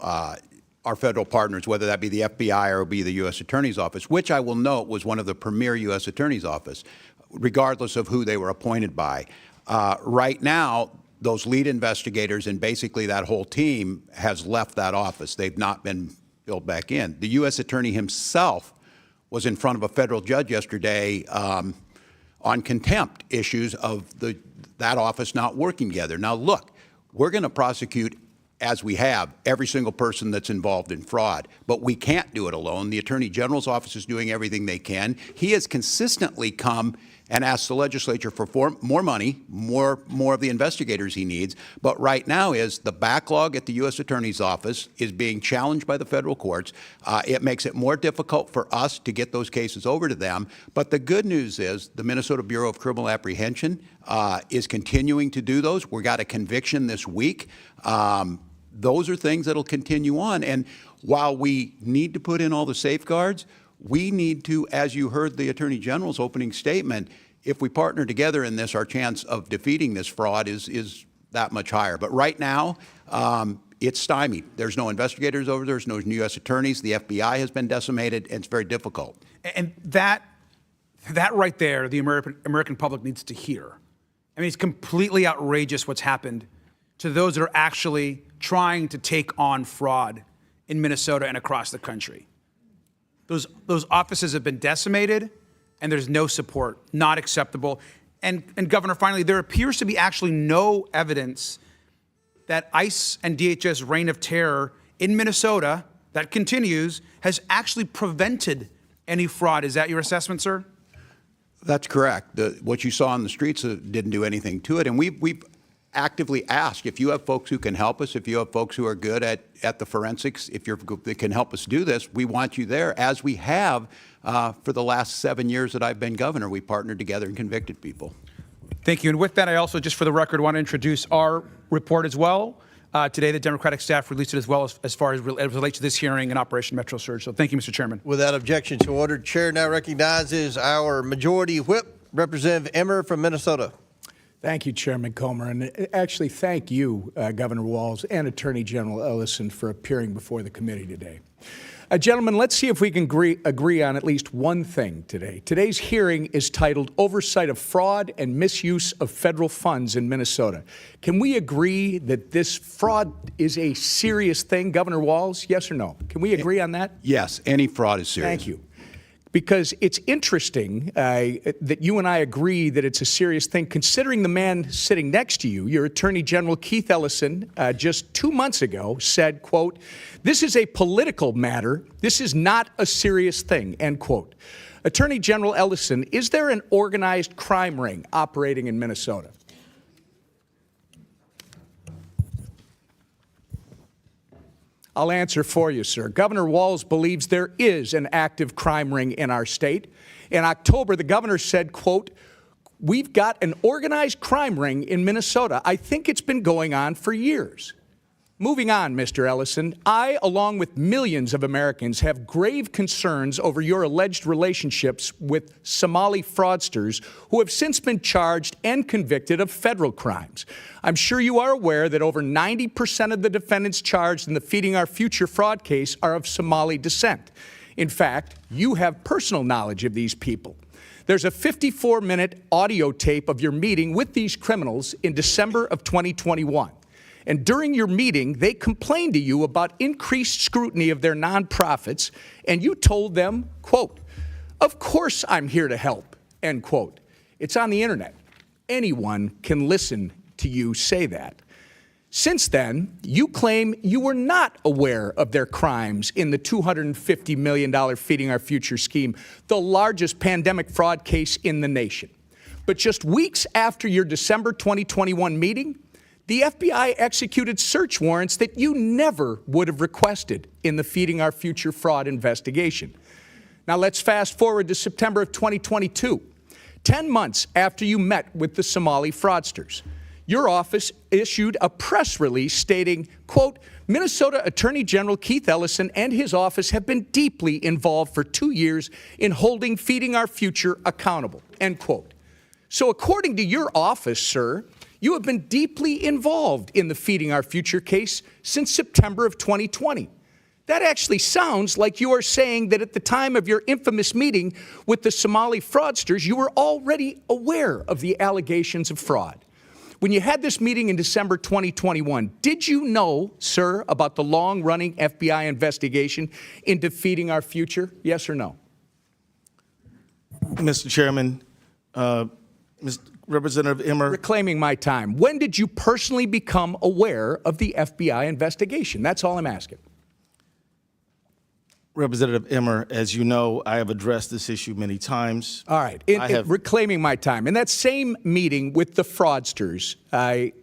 our federal partners, whether that be the FBI or be the U.S. Attorney's Office, which I will note was one of the premier U.S. Attorney's Office, regardless of who they were appointed by. Right now, those lead investigators and basically that whole team has left that office. They've not been filled back in. The U.S. Attorney himself was in front of a federal judge yesterday on contempt issues of that office not working together. Now, look, we're going to prosecute, as we have, every single person that's involved in fraud, but we can't do it alone. The Attorney General's office is doing everything they can. He has consistently come and asks the legislature for more money, more of the investigators he needs. But right now is the backlog at the U.S. Attorney's Office is being challenged by the federal courts. It makes it more difficult for us to get those cases over to them. But the good news is the Minnesota Bureau of Criminal Apprehension is continuing to do those. We got a conviction this week. Those are things that'll continue on. And while we need to put in all the safeguards, we need to, as you heard the Attorney General's opening statement, if we partner together in this, our chance of defeating this fraud is that much higher. But right now, it's stymied. There's no investigators over there. There's no U.S. attorneys. The FBI has been decimated, and it's very difficult. And that right there, the American public needs to hear. I mean, it's completely outrageous what's happened to those that are actually trying to take on fraud in Minnesota and across the country. Those offices have been decimated, and there's no support, not acceptable. And Governor, finally, there appears to be actually no evidence that ICE and DHS reign of terror in Minnesota that continues has actually prevented any fraud. Is that your assessment, sir? That's correct. What you saw on the streets didn't do anything to it. And we've actively asked if you have folks who can help us, if you have folks who are good at the forensics, if they can help us do this, we want you there, as we have for the last 7 years that I've been governor. We partnered together and convicted people. Thank you. And with that, I also, just for the record, want to introduce our report as well. Today, the Democratic staff released it as well as far as it relates to this hearing and Operation Metro Surge. So thank you, Mr. Chairman. Without objection, so ordered. Chair now recognizes our Majority Whip, Representative Emmer from Minnesota. Thank you, Chairman Comer, and actually thank you, Governor Walz and Attorney General Ellison, for appearing before the committee today. Gentlemen, let's see if we can agree on at least one thing today. Today's hearing is titled Oversight of Fraud and Misuse of Federal Funds in Minnesota. Can we agree that this fraud is a serious thing, Governor Walz? Yes or no? Can we agree on that? Yes, any fraud is serious. Thank you. Because it's interesting that you and I agree that it's a serious thing, considering the man sitting next to you, your Attorney General Keith Ellison, just 2 months ago said, quote, "This is a political matter. This is not a serious thing," end quote. Attorney General Ellison, is there an organized crime ring operating in Minnesota? I'll answer for you, sir. Governor Walz believes there is an active crime ring in our state. In October, the governor said, quote, "We've got an organized crime ring in Minnesota. I think it's been going on for years." Moving on, Mr. Ellison, I, along with millions of Americans, have grave concerns over your alleged relationships with Somali fraudsters who have since been charged and convicted of federal crimes. I'm sure you are aware that over 90% of the defendants charged in the Feeding Our Future fraud case are of Somali descent. In fact, you have personal knowledge of these people. There's a 54-minute audio tape of your meeting with these criminals in December of 2021. And during your meeting, they complained to you about increased scrutiny of their nonprofits, and you told them, quote, "Of course I'm here to help," end quote. It's on the internet. Anyone can listen to you say that. Since then, you claim you were not aware of their crimes in the $250 million Feeding Our Future scheme, the largest pandemic fraud case in the nation. But just weeks after your December 2021 meeting, the FBI executed search warrants that you never would have requested in the Feeding Our Future fraud investigation. Now let's fast forward to September of 2022, 10 months after you met with the Somali fraudsters. Your office issued a press release stating, quote, "Minnesota Attorney General Keith Ellison and his office have been deeply involved for 2 years in holding Feeding Our Future accountable," end quote. So according to your office, sir, you have been deeply involved in the Feeding Our Future case since September of 2020. That actually sounds like you are saying that at the time of your infamous meeting with the Somali fraudsters, you were already aware of the allegations of fraud. When you had this meeting in December 2021, did you know, sir, about the long-running FBI investigation into Feeding Our Future? Yes or no? Mr. Chairman, Representative Emmer. Reclaiming my time. When did you personally become aware of the FBI investigation? That's all I'm asking. Representative Emmer, as you know, I have addressed this issue many times. All right, I have- reclaiming my time. In that same meeting with the fraudsters,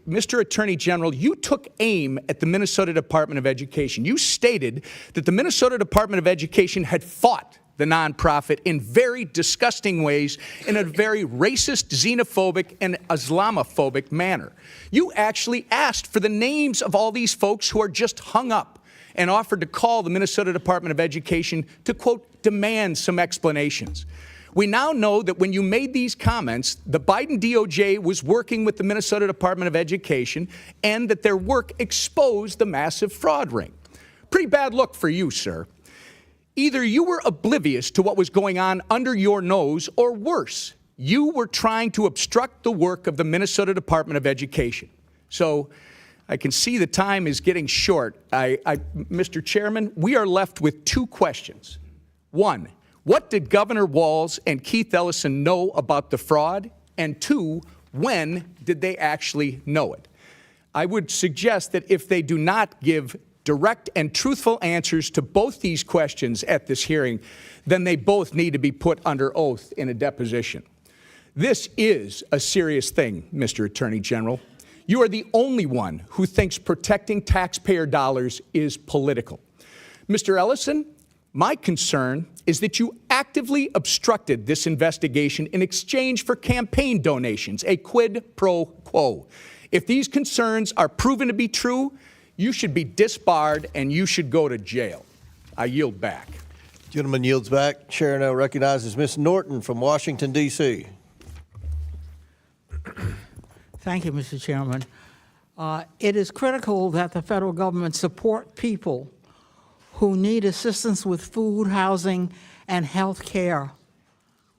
Mr. Attorney General, you took aim at the Minnesota Department of Education. You stated that the Minnesota Department of Education had fought the nonprofit in very disgusting ways, in a very racist, xenophobic, and Islamophobic manner. You actually asked for the names of all these folks who are just hung up and offered to call the Minnesota Department of Education to, quote, demand some explanations. We now know that when you made these comments, the Biden DOJ was working with the Minnesota Department of Education and that their work exposed the massive fraud ring. Pretty bad look for you, sir. Either you were oblivious to what was going on under your nose, or worse, you were trying to obstruct the work of the Minnesota Department of Education. So I can see the time is getting short. Mr. Chairman, we are left with two questions. One, what did Governor Walz and Keith Ellison know about the fraud? And two, when did they actually know it? I would suggest that if they do not give direct and truthful answers to both these questions at this hearing, then they both need to be put under oath in a deposition. This is a serious thing, Mr. Attorney General. You are the only one who thinks protecting taxpayer dollars is political. Mr. Ellison, my concern is that you actively obstructed this investigation in exchange for campaign donations, a quid pro quo. If these concerns are proven to be true, you should be disbarred and you should go to jail. I yield back. Gentleman yields back. Chair now recognizes Ms. Norton from Washington, D.C. Thank you, Mr. Chairman. It is critical that the federal government support people who need assistance with food, housing, and health care.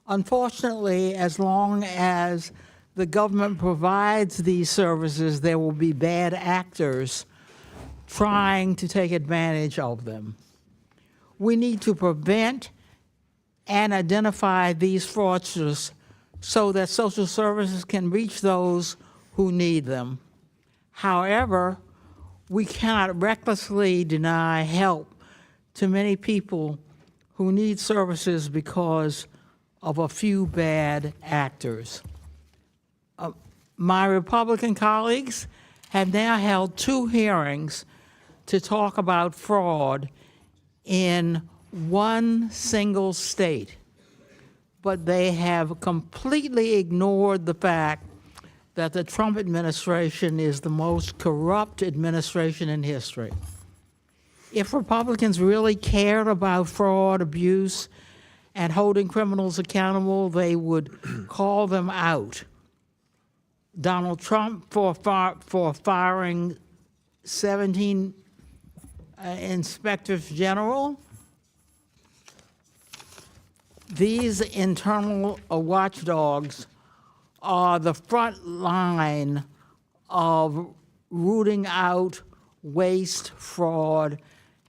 Unfortunately, as long as the government provides these services, there will be bad actors trying to take advantage of them. We need to prevent and identify these fraudsters so that social services can reach those who need them. However, we cannot recklessly deny help to many people who need services because of a few bad actors. My Republican colleagues have now held 2 hearings to talk about fraud in one single state, but they have completely ignored the fact that the Trump administration is the most corrupt administration in history. If Republicans really cared about fraud, abuse, and holding criminals accountable, they would call them out. Donald Trump for firing 17 inspectors general. These internal watchdogs are the front line of rooting out waste, fraud,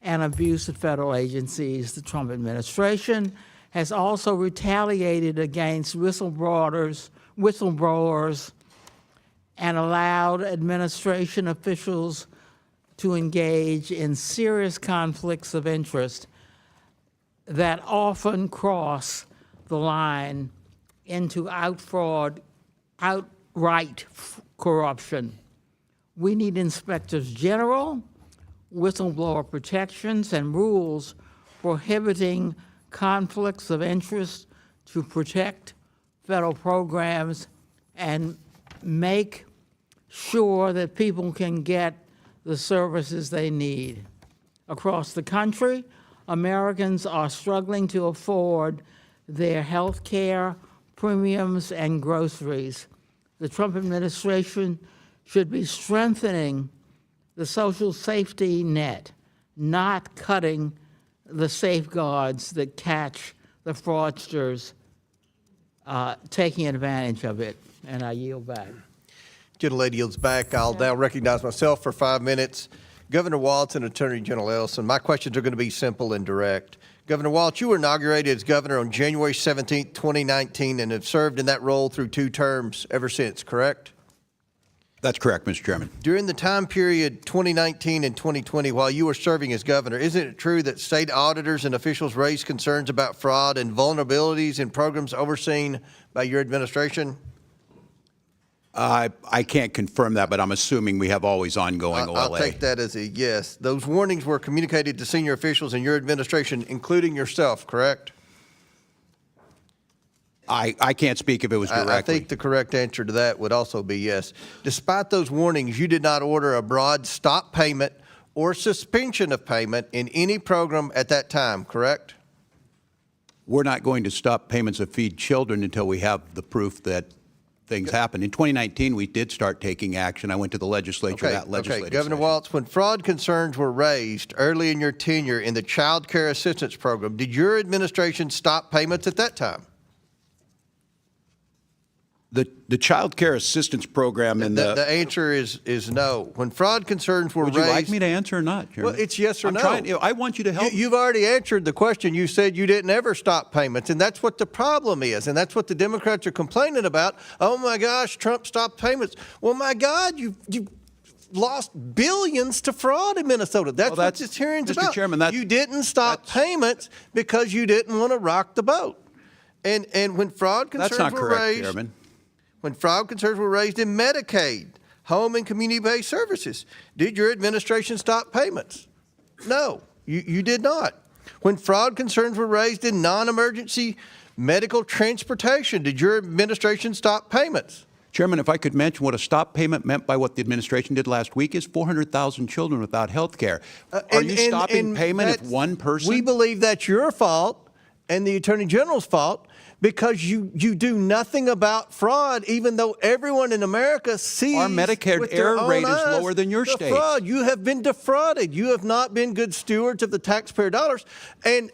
and abuse at federal agencies. The Trump administration has also retaliated against whistleblowers and allowed administration officials to engage in serious conflicts of interest that often cross the line into outright corruption. We need inspectors general, whistleblower protections, and rules prohibiting conflicts of interest to protect federal programs and make sure that people can get the services they need. Across the country, Americans are struggling to afford their health care, premiums, and groceries. The Trump administration should be strengthening the social safety net, not cutting the safeguards that catch the fraudsters taking advantage of it. And I yield back. Gentlelady yields back. I'll now recognize myself for 5 minutes. Governor Walz and Attorney General Ellison, my questions are going to be simple and direct. Governor Walz, you were inaugurated as governor on January 17, 2019, and have served in that role through 2 terms ever since, correct? That's correct, Mr. Chairman. During the time period 2019 and 2020, while you were serving as governor, isn't it true that state auditors and officials raised concerns about fraud and vulnerabilities in programs overseen by your administration? I can't confirm that, but I'm assuming we have always ongoing OLA. I'll take that as a yes. Those warnings were communicated to senior officials in your administration, including yourself, correct? I can't speak if it was directly. I think the correct answer to that would also be yes. Despite those warnings, you did not order a broad stop payment or suspension of payment in any program at that time, correct? We're not going to stop payments of Feed Children until we have the proof that things happen. In 2019, we did start taking action. I went to the legislature, that legislative Governor session. Walz, when fraud concerns were raised early in your tenure in the Child Care Assistance Program, did your administration stop payments at that time? The Child Care Assistance Program and The answer is no. When fraud concerns were Would raised... you like me to answer or not, Chairman? Well, it's yes or no. I want you to help. You've already answered the question. You said you didn't ever stop payments, and that's what the problem is, and that's what the Democrats are complaining about. Oh, my gosh, Trump stopped payments. Well, my God, you lost billions to fraud in Minnesota. That's what this hearing's Mr. about. Chairman, you didn't stop payments because you didn't want to rock the boat. And when fraud concerns That's not were correct, raised... Chairman. When fraud concerns were raised in Medicaid, home and community-based services, did your administration stop payments? No, you did not. When fraud concerns were raised in non-emergency medical transportation, did your administration stop payments? Chairman, if I could mention what a stop payment meant by what the administration did last week is 400,000 children without health care. Are you stopping payment if one person? We believe that's your fault and the Attorney General's fault, because you do nothing about fraud, even though everyone in America sees our Medicare with their error own rate is eyes lower than your the state. Fraud. You have been defrauded. You have not been good stewards of the taxpayer dollars. And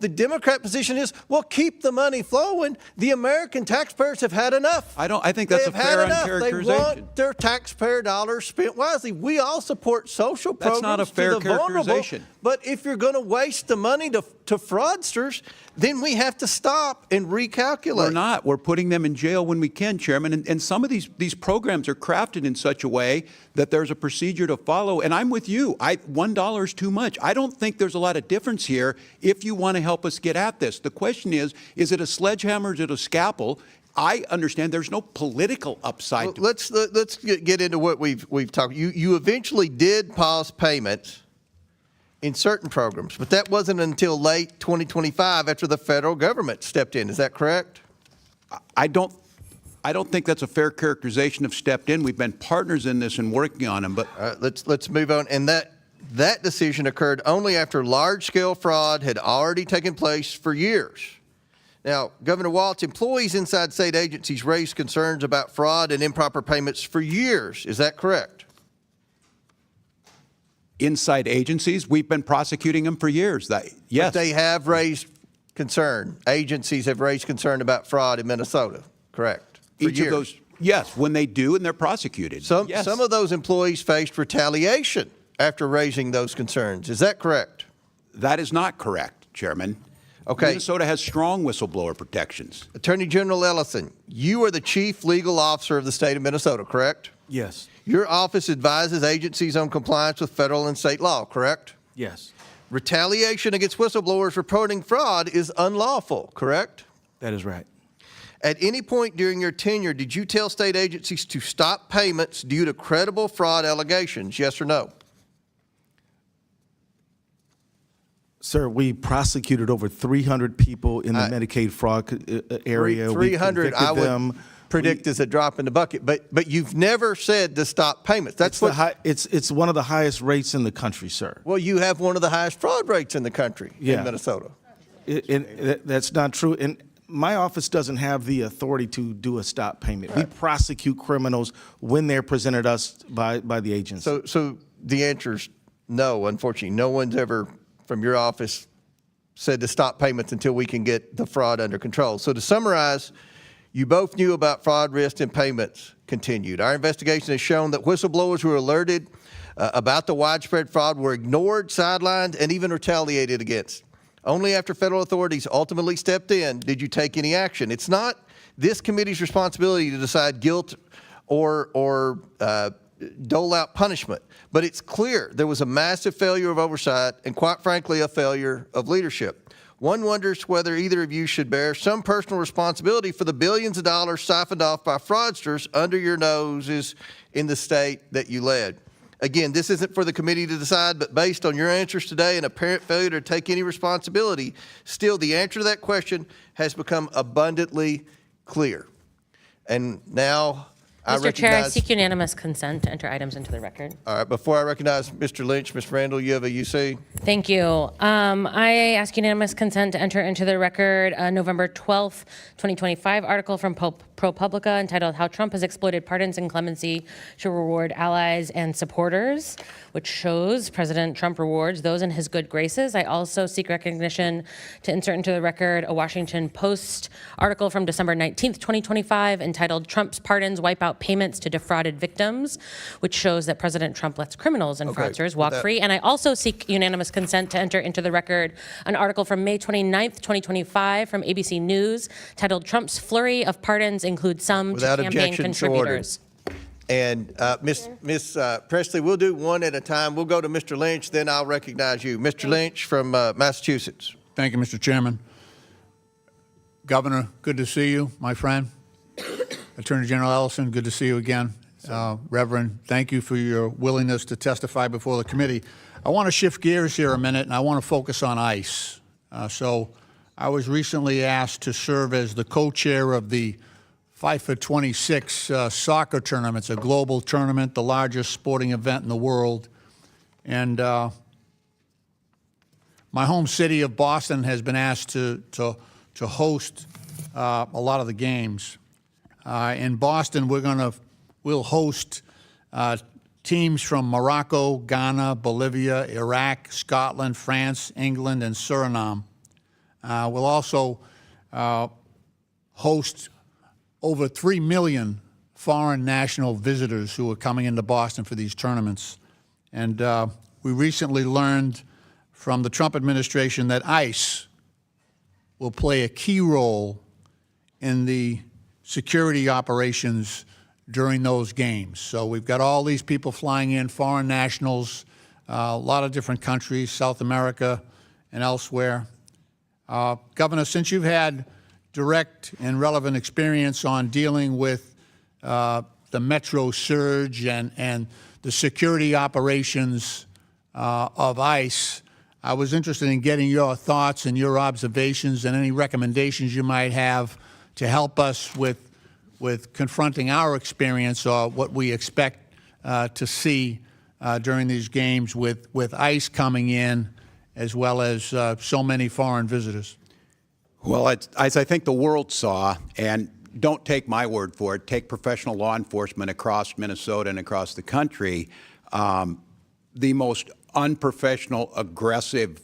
the Democrat position is, well, keep the money flowing. The American taxpayers have had enough. I think that's a fair uncharacterization. They want their taxpayer dollars spent wisely. We all support social programs. That's not a fair to the vulnerable, characterization. but if you're going to waste the money to fraudsters, then we have to stop and recalculate. We're not. We're putting them in jail when we can, Chairman. And some of these programs are crafted in such a way that there's a procedure to follow. And I'm with you. $1 is too much. I don't think there's a lot of difference here if you want to help us get at this. The question is it a sledgehammer? Is it a scalpel? I understand there's no political upside to it. Let's get into what we've talked. You eventually did pause payments in certain programs, but that wasn't until late 2025 after the federal government stepped in. Is that correct? I don't think that's a fair characterization of stepped in. We've been partners in this and working on them. But let's move on. And that decision occurred only after large-scale fraud had already taken place for years. Now, Governor Walz, employees inside state agencies raised concerns about fraud and improper payments for years. Is that correct? inside agencies, we've been prosecuting them for years. Yes. But they have raised concern. Agencies have raised concern about fraud in Minnesota, correct? For Each years. of those, yes, when they do and they're prosecuted. Yes. Some of those employees faced retaliation after raising those concerns. Is that correct? That is not correct, Chairman. Okay. Minnesota has strong whistleblower protections. Attorney General Ellison, you are the chief legal officer of the state of Minnesota, correct? Yes. Your office advises agencies on compliance with federal and state law, correct? Yes. Retaliation against whistleblowers reporting fraud is unlawful, correct? That is right. At any point during your tenure, did you tell state agencies to stop payments due to credible fraud allegations, yes or no? Sir, we prosecuted over 300 people in the Medicaid fraud area. 300, I would predict is a drop in the bucket, but you've never said to stop payments. That's it's one of the highest rates in the country, sir. Well, you have one of the highest fraud rates in the country in Minnesota. That's not true. And my office doesn't have the authority to do a stop payment. Right. We prosecute criminals when they're presented us by the agency. So the answer is no, unfortunately. No one's ever from your office said to stop payments until we can get the fraud under control. So to summarize, you both knew about fraud risk and payments continued. Our investigation has shown that whistleblowers who were alerted about the widespread fraud were ignored, sidelined, and even retaliated against. Only after federal authorities ultimately stepped in did you take any action. It's not this committee's responsibility to decide guilt or dole out punishment. But it's clear there was a massive failure of oversight and, quite frankly, a failure of leadership. One wonders whether either of you should bear some personal responsibility for the billions of dollars siphoned off by fraudsters under your noses in the state that you led. Again, this isn't for the committee to decide, but based on your answers today and apparent failure to take any responsibility, still the answer to that question has become abundantly clear. And now Mr. Chair, I seek unanimous consent to enter items into the record. All right, before I recognize Mr. Lynch, Ms. Randall, you have a UC? Thank you. I ask unanimous consent to enter into the record a November 12th, 2025 article from ProPublica entitled How Trump Has Exploited Pardons and Clemency to Reward Allies and Supporters, which shows President Trump rewards those in his good graces. I also seek recognition to insert into the record a Washington Post article from December 19th, 2025 entitled Trump's Pardons Wipe Out Payments to Defrauded Victims, which shows that President Trump lets criminals and fraudsters walk free. And I also seek unanimous consent to enter into the record an article from May 29th, 2025 from ABC News titled Trump's Flurry of Pardons Include Some to Campaign Contributors. And Ms. Presley, we'll do one at a time. We'll go to Mr. Lynch, then I'll recognize you. Mr. Lynch from Massachusetts. Thank you, Mr. Chairman. Governor, good to see you, my friend. Attorney General Ellison, good to see you again. Reverend, thank you for your willingness to testify before the committee. I want to shift gears here a minute, and I want to focus on ICE. So I was recently asked to serve as the co-chair of the Fight for 26 soccer tournament. It's a global tournament, the largest sporting event in the world. And my home city of Boston has been asked to host a lot of the games. In Boston, we'll host teams from Morocco, Ghana, Bolivia, Iraq, Scotland, France, England, and Suriname. We'll also host over 3 million foreign national visitors who are coming into Boston for these tournaments. And we recently learned from the Trump administration that ICE will play a key role in the security operations during those games. So we've got all these people flying in, foreign nationals, a lot of different countries, South America and elsewhere. Governor, since you've had direct and relevant experience on dealing with the Metro surge and the security operations of ICE, I was interested in getting your thoughts and your observations and any recommendations you might have to help us with confronting our experience or what we expect to see during these games with ICE coming in as well as so many foreign visitors. Well, as I think the world saw, and don't take my word for it, take professional law enforcement across Minnesota and across the country, the most unprofessional, aggressive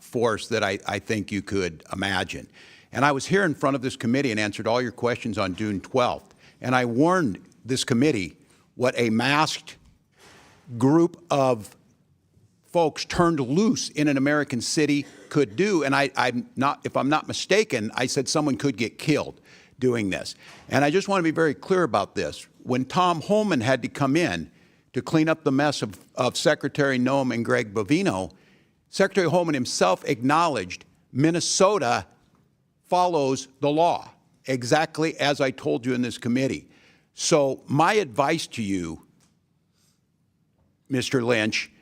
force that I think you could imagine. And I was here in front of this committee and answered all your questions on June 12th. And I warned this committee what a masked group of folks turned loose in an American city could do. And if I'm not mistaken, I said someone could get killed doing this. And I just want to be very clear about this. When Tom Homan had to come in to clean up the mess of Secretary Noem and Greg Bovino, Secretary Homan himself acknowledged Minnesota follows the law, exactly as I told you in this committee. So my advice to you, Mr. Lynch,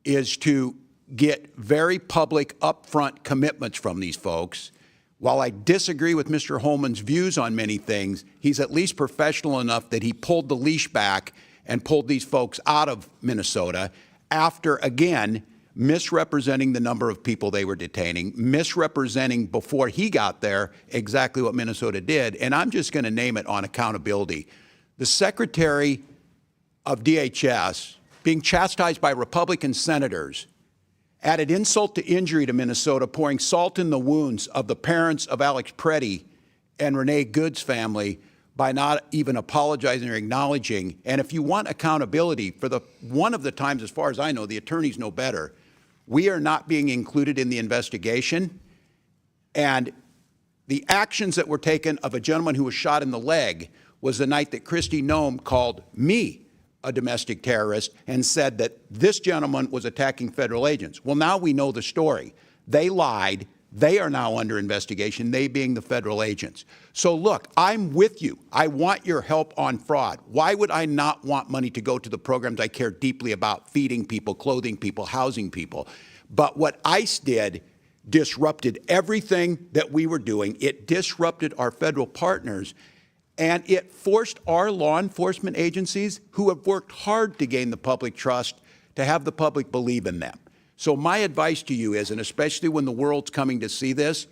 is to get very public, upfront commitments from these folks. While I disagree with Mr. Holman's views on many things, he's at least professional enough that he pulled the leash back and pulled these folks out of Minnesota after, again, misrepresenting the number of people they were detaining, misrepresenting before he got there exactly what Minnesota did. And I'm just going to name it on accountability. The Secretary of DHS, being chastised by Republican senators, added insult to injury to Minnesota, pouring salt in the wounds of the parents of Alex Preddy and Renee Good's family by not even apologizing or acknowledging. And if you want accountability, for one of the times, as far as I know, the attorneys know better, we are not being included in the investigation. And the actions that were taken of a gentleman who was shot in the leg was the night that Kristi Noem called me a domestic terrorist and said that this gentleman was attacking federal agents. Well, now we know the story. They lied. They are now under investigation, they being the federal agents. So look, I'm with you. I want your help on fraud. Why would I not want money to go to the programs I care deeply about, feeding people, clothing people, housing people? But what ICE did disrupted everything that we were doing. It disrupted our federal partners, and it forced our law enforcement agencies, who have worked hard to gain the public trust, to have the public believe in them. So my advice to you is, and especially when the world's coming to see this,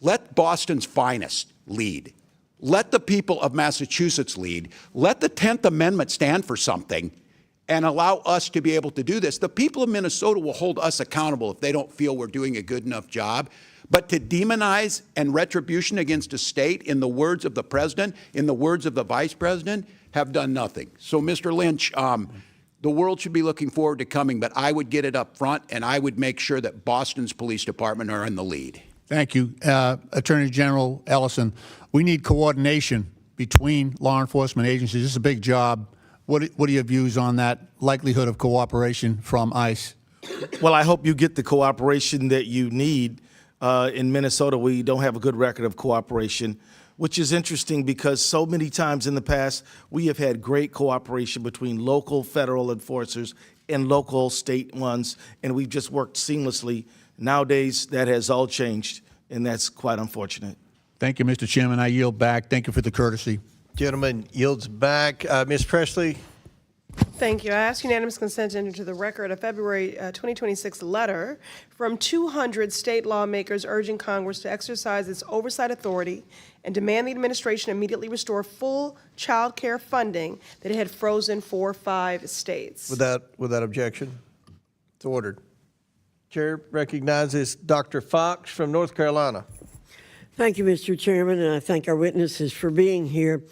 let Boston's finest lead. Let the people of Massachusetts lead. Let the 10th Amendment stand for something and allow us to be able to do this. The people of Minnesota will hold us accountable if they don't feel we're doing a good enough job. But to demonize and retribution against a state, in the words of the president, in the words of the vice president, have done nothing. So, Mr. Lynch, the world should be looking forward to coming, but I would get it up front, and I would make sure that Boston's police department are in the lead. Thank you. Attorney General Ellison, we need coordination between law enforcement agencies. This is a big job. What are your views on that likelihood of cooperation from ICE? Well, I hope you get the cooperation that you need. In Minnesota, we don't have a good record of cooperation, which is interesting because so many times in the past, we have had great cooperation between local federal enforcers and local state ones, and we've just worked seamlessly. Nowadays, that has all changed, and that's quite unfortunate. Thank you, Mr. Chairman. I yield back. Thank you for the courtesy. Gentleman yields back. Ms. Presley. Thank you. I ask unanimous consent to enter into the record a February 2026 letter from 200 state lawmakers urging Congress to exercise its oversight authority and demand the administration immediately restore full child care funding that it had frozen for 5 states. Without objection, it's ordered. Chair recognizes Dr. Fox from North Carolina. Thank you, Mr. Chairman, and I thank our witnesses for being here.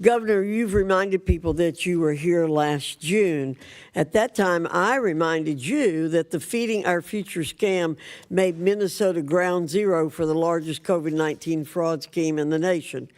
Governor, you've reminded people that you were here last June. At that time, I reminded you that the Feeding Our Future scam made Minnesota ground zero for the largest COVID-19 fraud scheme in the nation.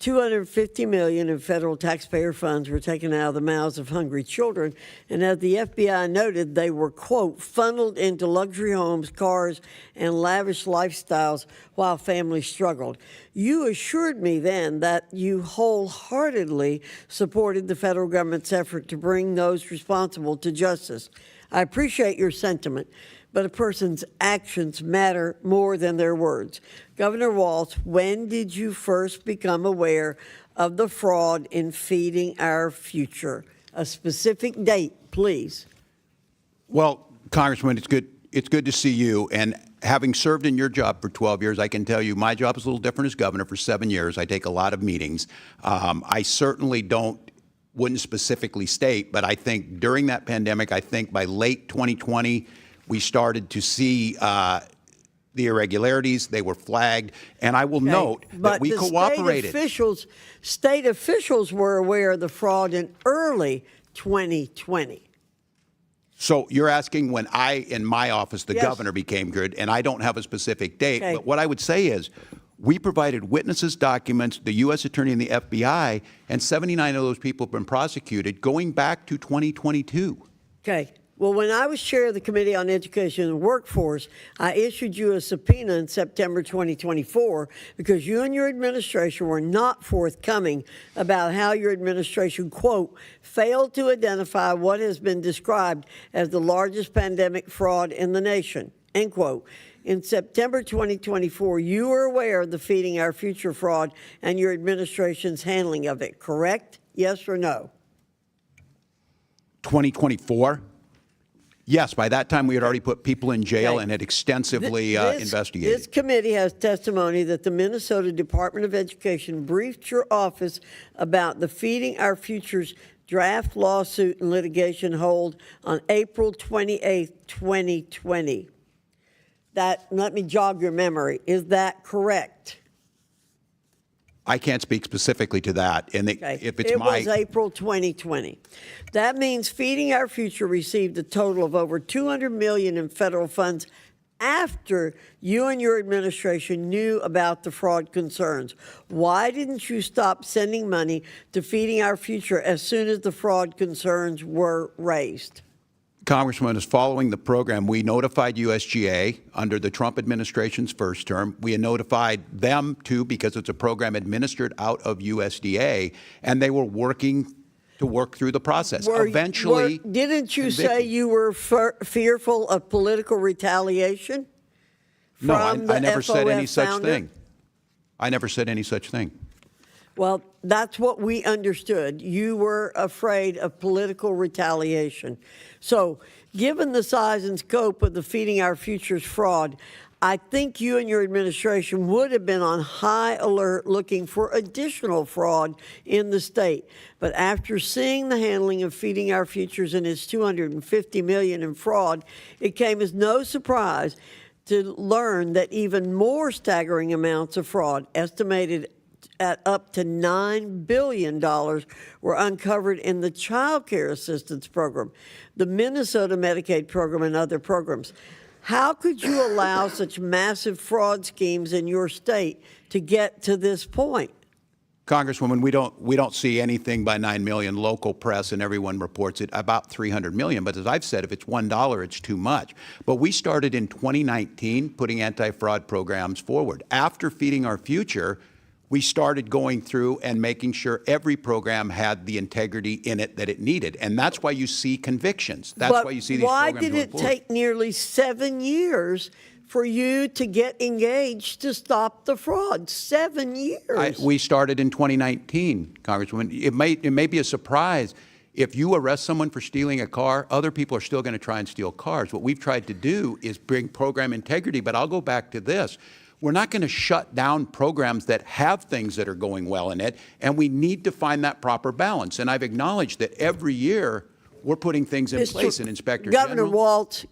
$250 million in federal taxpayer funds were taken out of the mouths of hungry children, and as the FBI noted, they were, quote, funneled into luxury homes, cars, and lavish lifestyles while families struggled. You assured me then that you wholeheartedly supported the federal government's effort to bring those responsible to justice. I appreciate your sentiment, but a person's actions matter more than their words. Governor Walz, when did you first become aware of the fraud in Feeding Our Future? A specific date, please. Well, Congressman, it's good to see you. And having served in your job for 12 years, I can tell you my job is a little different as governor. For 7 years, I take a lot of meetings. I certainly wouldn't specifically state, but I think during that pandemic, I think by late 2020, we started to see the irregularities. They were flagged. And I will note that we cooperated. State officials were aware of the fraud in early 2020. So you're asking when I, in my office, the governor became good, and I don't have a specific date. But what I would say is we provided witnesses, documents, the U.S. Attorney and the FBI, and 79 of those people have been prosecuted going back to 2022. Okay. Well, when I was chair of the Committee on Education and Workforce, I issued you a subpoena in September 2024 because you and your administration were not forthcoming about how your administration, quote, failed to identify what has been described as the largest pandemic fraud in the nation, end quote. In September 2024, you were aware of the Feeding Our Future fraud and your administration's handling of it, correct? Yes or no? 2024? Yes, by that time we had already put people in jail and had extensively investigated. This committee has testimony that the Minnesota Department of Education briefed your office about the Feeding Our Future's draft lawsuit and litigation hold on April 28, 2020. Let me jog your memory. Is that correct? I can't speak specifically to that. And if it's it was April 2020. That means Feeding Our Future received a total of over $200 million in federal funds after you and your administration knew about the fraud concerns. Why didn't you stop sending money to Feeding Our Future as soon as the fraud concerns were raised? Congressman, as following the program, we notified USGA under the Trump administration's first term. We notified them, too, because it's a program administered out of USDA, and they were working to work through the process. Didn't you say you were fearful of political retaliation? No, I from the never said any FOF such founder? thing. I never said any such thing. Well, that's what we understood. You were afraid of political retaliation. So, given the size and scope of the Feeding Our Futures fraud, I think you and your administration would have been on high alert looking for additional fraud in the state. But after seeing the handling of Feeding Our Futures and its $250 million in fraud, it came as no surprise to learn that even more staggering amounts of fraud, estimated at up to $9 billion, were uncovered in the Child Care Assistance Program, the Minnesota Medicaid program, and other programs. How could you allow such massive fraud schemes in your state to get to this point? Congresswoman, we don't see anything by 9 million. Local press and everyone reports it about 300 million. But as I've said, if it's $1, it's too much. But we started in 2019 putting anti-fraud programs forward. After Feeding Our Future, we started going through and making sure every program had the integrity in it that it needed. And that's why you see convictions. That's why you see these programs Why did going it forward. take nearly 7 years for you to get engaged to stop the fraud? 7 years. We started in 2019, Congresswoman. It may be a surprise. If you arrest someone for stealing a car, other people are still going to try and steal cars. What we've tried to do is bring program integrity, but I'll go back to this. We're not going to shut down programs that have things that are going well in it, and we need to find that proper balance. And I've acknowledged that every year we're putting things in place. And Inspector General.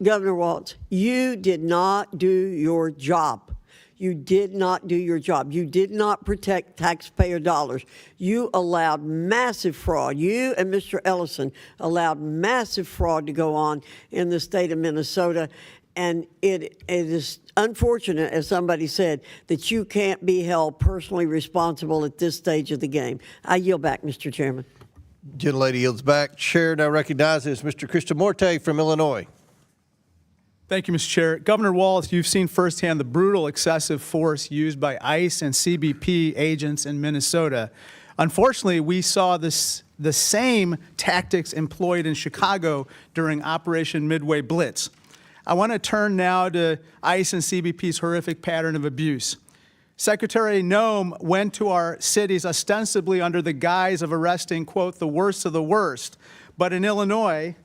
Governor Walz, you did not do your job. You did not do your job. You did not protect taxpayer dollars. You allowed massive fraud. You and Mr. Ellison allowed massive fraud to go on in the state of Minnesota. And it is unfortunate, as somebody said, that you can't be held personally responsible at this stage of the game. I yield back, Mr. Chairman. Gentlelady yields back. Chair now recognizes Mr. Krishnamurti from Illinois. Thank you, Mr. Chair. Governor Walz, you've seen firsthand the brutal excessive force used by ICE and CBP agents in Minnesota. Unfortunately, we saw the same tactics employed in Chicago during Operation Midway Blitz. I want to turn now to ICE and CBP's horrific pattern of abuse. Secretary Noem went to our cities ostensibly under the guise of arresting, quote, the worst of the worst. But in Illinois,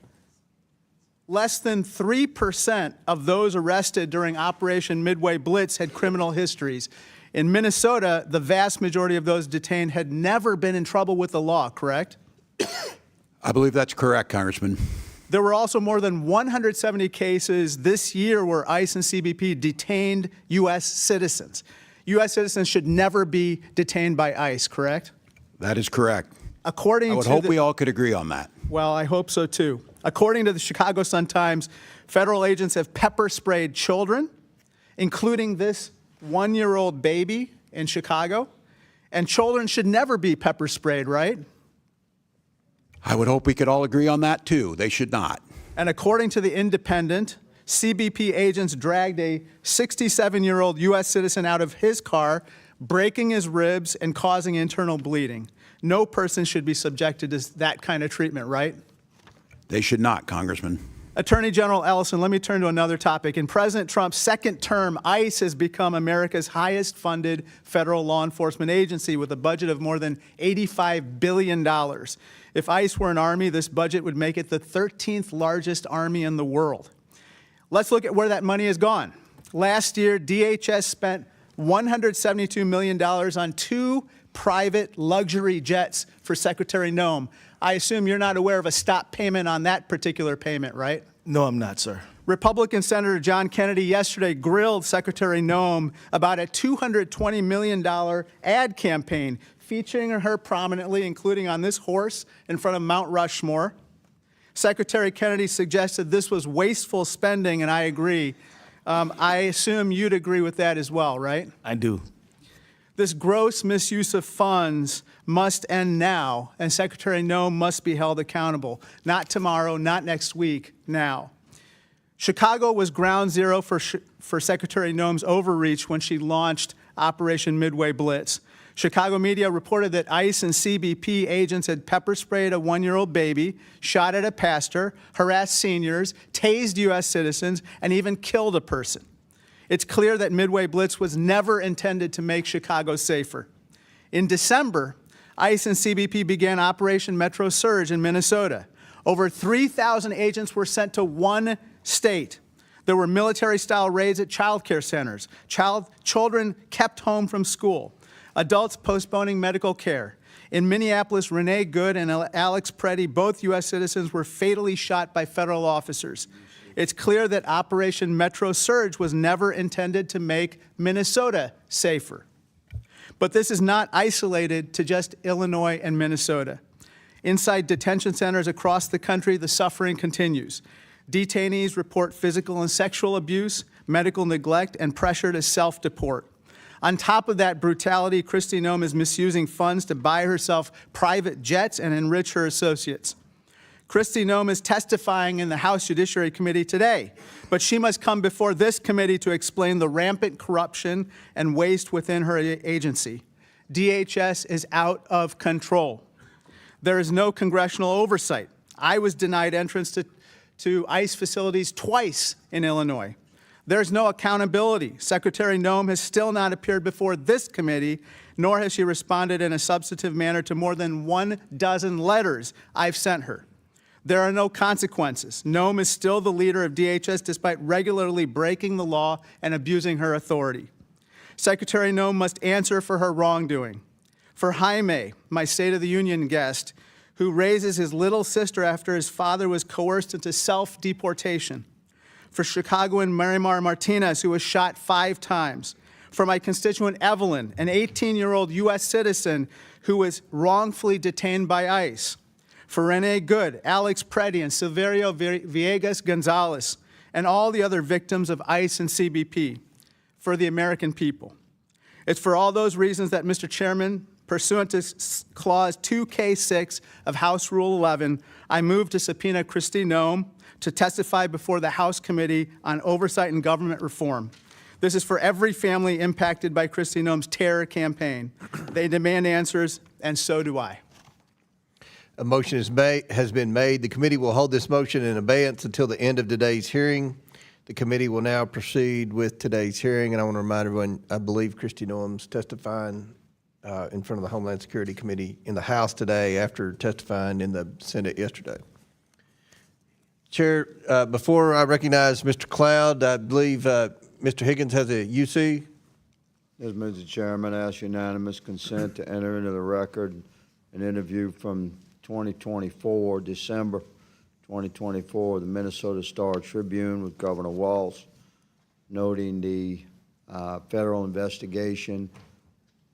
less than 3% of those arrested during Operation Midway Blitz had criminal histories. In Minnesota, the vast majority of those detained had never been in trouble with the law, correct? I believe that's correct, Congressman. There were also more than 170 cases this year where ICE and CBP detained U.S. citizens. U.S. citizens should never be detained by ICE, correct? That is correct. According I would to hope we all could agree on that. Well, I hope so too. According to the Chicago Sun-Times, federal agents have pepper sprayed children, including this 1-year-old baby in Chicago. And children should never be pepper sprayed, right? I would hope we could all agree on that too. They should not. And according to The Independent, CBP agents dragged a 67-year-old U.S. citizen out of his car, breaking his ribs and causing internal bleeding. No person should be subjected to that kind of treatment, right? They should not, Congressman. Attorney General Ellison, let me turn to another topic. In President Trump's second term, ICE has become America's highest funded federal law enforcement agency with a budget of more than $85 billion. If ICE were an army, this budget would make it the 13th largest army in the world. Let's look at where that money has gone. Last year, DHS spent $172 million on 2 private luxury jets for Secretary Noem. I assume you're not aware of a stop payment on that particular payment, right? No, I'm not, sir. Republican Senator John Kennedy yesterday grilled Secretary Noem about a $220 million ad campaign featuring her prominently, including on this horse in front of Mount Rushmore. Secretary Kennedy suggested this was wasteful spending, and I agree. I assume you'd agree with that as well, right? I do. This gross misuse of funds must end now, and Secretary Noem must be held accountable. Not tomorrow, not next week, now. Chicago was ground zero for Secretary Noem's overreach when she launched Operation Midway Blitz. Chicago media reported that ICE and CBP agents had pepper sprayed a 1-year-old baby, shot at a pastor, harassed seniors, tased U.S. citizens, and even killed a person. It's clear that Midway Blitz was never intended to make Chicago safer. In December, ICE and CBP began Operation Metro Surge in Minnesota. Over 3,000 agents were sent to one state. There were military-style raids at child care centers. Children kept home from school. Adults postponing medical care. In Minneapolis, Renee Good and Alex Preddy, both U.S. citizens, were fatally shot by federal officers. It's clear that Operation Metro Surge was never intended to make Minnesota safer. But this is not isolated to just Illinois and Minnesota. Inside detention centers across the country, the suffering continues. Detainees report physical and sexual abuse, medical neglect, and pressure to self-deport. On top of that brutality, Kristi Noem is misusing funds to buy herself private jets and enrich her associates. Kristi Noem is testifying in the House Judiciary Committee today, but she must come before this committee to explain the rampant corruption and waste within her agency. DHS is out of control. There is no congressional oversight. I was denied entrance to ICE facilities twice in Illinois. There's no accountability. Secretary Noem has still not appeared before this committee, nor has she responded in a substantive manner to more than 12 letters I've sent her. There are no consequences. Noem is still the leader of DHS despite regularly breaking the law and abusing her authority. Secretary Noem must answer for her wrongdoing. For Jaime, my State of the Union guest, who raises his little sister after his father was coerced into self-deportation. For Chicagoan Marimar Martinez, who was shot 5 times. For my constituent Evelyn, an 18-year-old U.S. citizen who was wrongfully detained by ICE. For Renee Good, Alex Preddy, and Silverio Villegas Gonzalez, and all the other victims of ICE and CBP. For the American people. It's for all those reasons that, Mr. Chairman, pursuant to Clause 2K6 of House Rule 11, I move to subpoena Kristi Noem to testify before the House Committee on Oversight and Government Reform. This is for every family impacted by Kristi Noem's terror campaign. They demand answers, and so do I. A motion has been made. The committee will hold this motion in abeyance until the end of today's hearing. The committee will now proceed with today's hearing, and I want to remind everyone, I believe Kristi Noem's testifying in front of the Homeland Security Committee in the House today after testifying in the Senate yesterday. Chair, before I recognize Mr. Cloud, I believe Mr. Higgins has a UC. Yes, Mr. Chairman, I ask unanimous consent to enter into the record an interview from 2024, December 2024, the Minnesota Star Tribune with Governor Walz, noting the federal investigation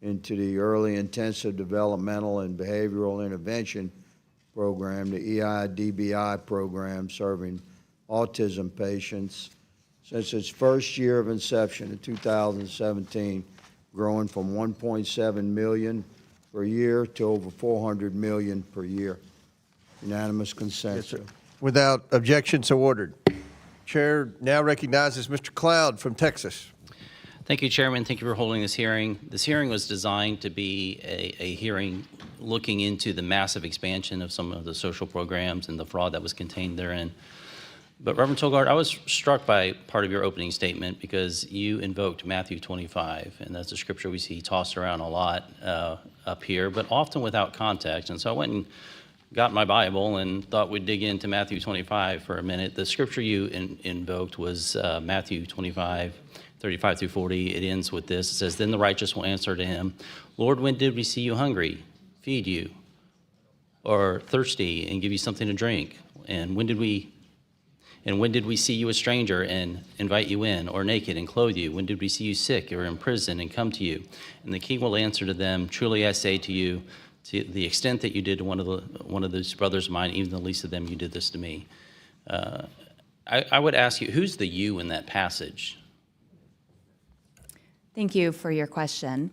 into the Early Intensive Developmental and Behavioral Intervention Program, the EIDBI program, serving autism patients since its first year of inception in 2017, growing from 1.7 million per year to over 400 million per year. Unanimous consent. Yes, sir. Without objection, so ordered. Chair now recognizes Mr. Cloud from Texas. Thank you, Chairman. Thank you for holding this hearing. This hearing was designed to be a hearing looking into the massive expansion of some of the social programs and the fraud that was contained therein. But Reverend Tolgard, I was struck by part of your opening statement because you invoked Matthew 25, and that's a scripture we see tossed around a lot up here, but often without context. And so I went and got my Bible and thought we'd dig into Matthew 25 for a minute. The scripture you invoked was Matthew 25, 35 through 40. It ends with this. It says, "Then the righteous will answer to him, Lord, when did we see you hungry, feed you, or thirsty and give you something to drink? And when did we see you a stranger and invite you in, or naked and clothe you? When did we see you sick or in prison and come to you?" And the king will answer to them, "Truly I say to you, to the extent that you did to one of those brothers of mine, even the least of them, you did this to me." I would ask you, who's the you in that passage? Thank you for your question.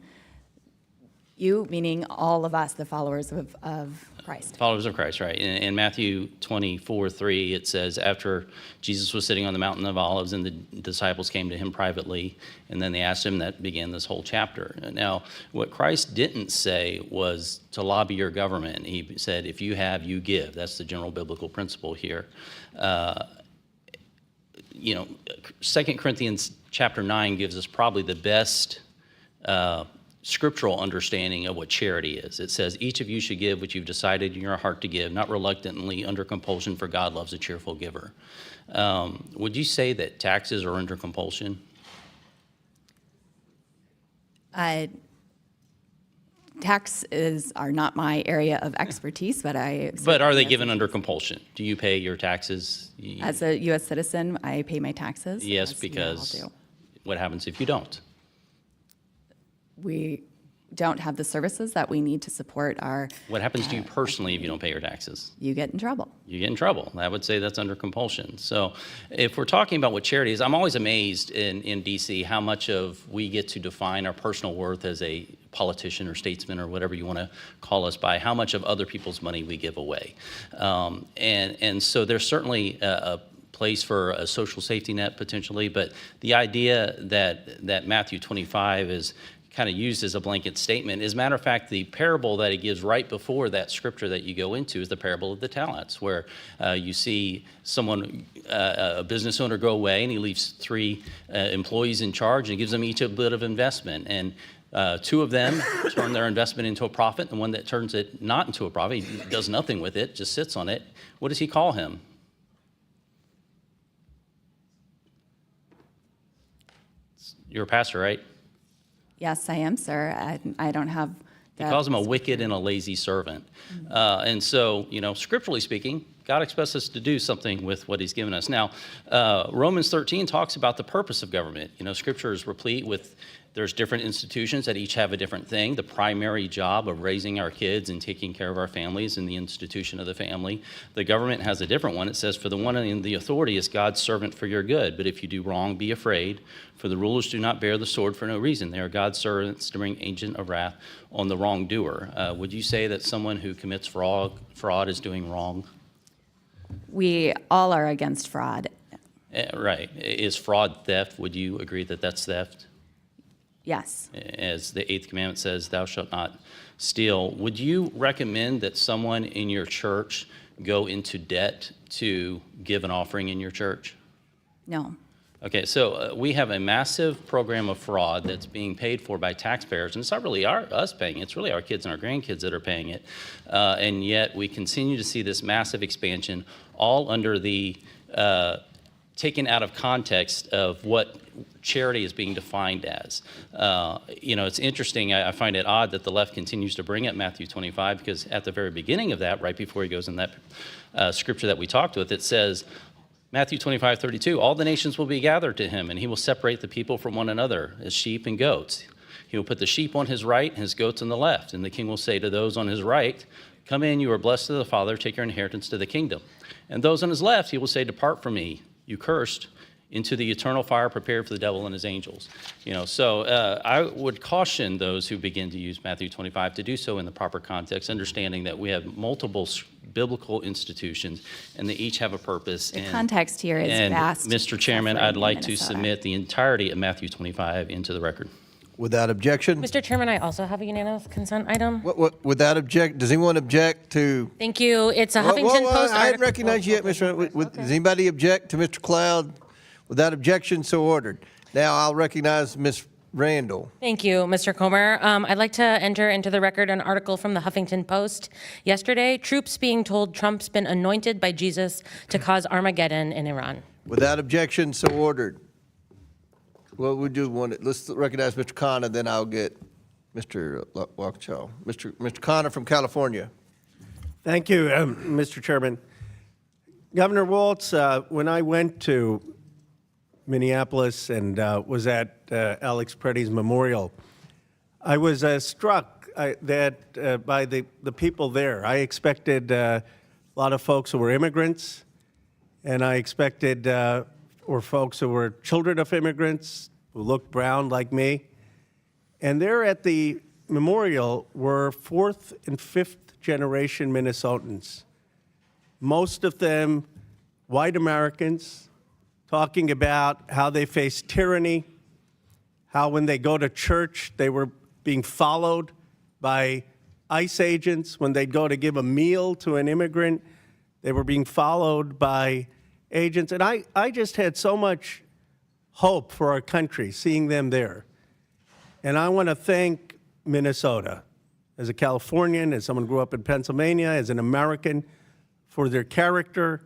You, meaning all of us, the followers of Christ. Followers of Christ, right. In Matthew 24:3, it says, after Jesus was sitting on the Mountain of Olives and the disciples came to him privately, and then they asked him, that began this whole chapter. Now, what Christ didn't say was to lobby your government. He said, if you have, you give. That's the general biblical principle here. 2 Corinthians chapter 9 gives us probably the best scriptural understanding of what charity is. It says, each of you should give what you've decided in your heart to give, not reluctantly, under compulsion, for God loves a cheerful giver. Would you say that taxes are under compulsion? Taxes are not my area of expertise, but But are they given under compulsion? Do you pay your taxes? As a U.S. citizen, I pay my taxes. Yes, as we all because do. what happens if you don't? We don't have the services that we need to support our. What happens to you personally if you don't pay your taxes? You get in trouble. You get in trouble. I would say that's under compulsion. So if we're talking about what charity is, I'm always amazed in D.C. how much of we get to define our personal worth as a politician or statesman or whatever you want to call us by how much of other people's money we give away. And so there's certainly a place for a social safety net potentially, but the idea that Matthew 25 is kind of used as a blanket statement. As a matter of fact, the parable that he gives right before that scripture that you go into is the parable of the talents, where you see someone, a business owner, go away and he leaves 3 employees in charge and gives them each a bit of investment. And 2 of them turn their investment into a profit, and one that turns it not into a profit, he does nothing with it, just sits on it. What does he call him? You're a pastor, right? Yes, I am, sir. I don't have. He calls him a wicked and a lazy servant. And so, scripturally speaking, God expects us to do something with what he's given us. Now, Romans 13 talks about the purpose of government. Scripture is replete with, there's different institutions that each have a different thing. The primary job of raising our kids and taking care of our families in the institution of the family. The government has a different one. It says, for the one in the authority is God's servant for your good. But if you do wrong, be afraid. For the rulers do not bear the sword for no reason. They are God's servants to bring agent of wrath on the wrongdoer. Would you say that someone who commits fraud is doing wrong? We all are against fraud. Right. Is fraud theft? Would you agree that that's theft? Yes. As the 8th commandment says, thou shalt not steal. Would you recommend that someone in your church go into debt to give an offering in your church? No. Okay, so we have a massive program of fraud that's being paid for by taxpayers, and it's not really us paying it, it's really our kids and our grandkids that are paying it. And yet we continue to see this massive expansion, all under the taken out of context of what charity is being defined as. It's interesting, I find it odd that the left continues to bring up Matthew 25, because at the very beginning of that, right before he goes in that scripture that we talked with, it says, Matthew 25:32, all the nations will be gathered to him, and he will separate the people from one another as sheep and goats. He will put the sheep on his right and his goats on the left. And the king will say to those on his right, come in, you are blessed of the Father, take your inheritance to the kingdom. And those on his left, he will say, depart from me, you cursed, into the eternal fire prepared for the devil and his angels. So I would caution those who begin to use Matthew 25 to do so in the proper context, understanding that we have multiple biblical institutions and they each have a purpose. The context here is vast. Mr. Chairman, I'd like to submit the entirety of Matthew 25 into the record. Without objection? Mr. Chairman, I also have a unanimous consent item. Without object, does anyone object to? Thank you. It's a Huffington Post I hadn't article. recognized you yet, Mr. Does anybody object to Mr. Cloud? Without objection, so ordered. Now I'll recognize Ms. Randall. Thank you, Mr. Comer. I'd like to enter into the record an article from the Huffington Post yesterday. Troops being told Trump's been anointed by Jesus to cause Armageddon in Iran. Without objection, so ordered. Well, we do want it. Let's recognize Mr. Connor, then I'll get Mr. Waukesha. Mr. Connor from California. Thank you, Mr. Chairman. Governor Walz, when I went to Minneapolis and was at Alex Preddy's memorial, I was struck that by the people there. I expected a lot of folks who were immigrants and I expected or folks who were children of immigrants who looked brown like me. And there at the memorial were fourth and fifth generation Minnesotans, most of them white Americans, talking about how they faced tyranny, how when they go to church, they were being followed by ICE agents. When they'd go to give a meal to an immigrant, they were being followed by agents. And I just had so much hope for our country seeing them there. And I want to thank Minnesota, as a Californian, as someone who grew up in Pennsylvania, as an American, for their character,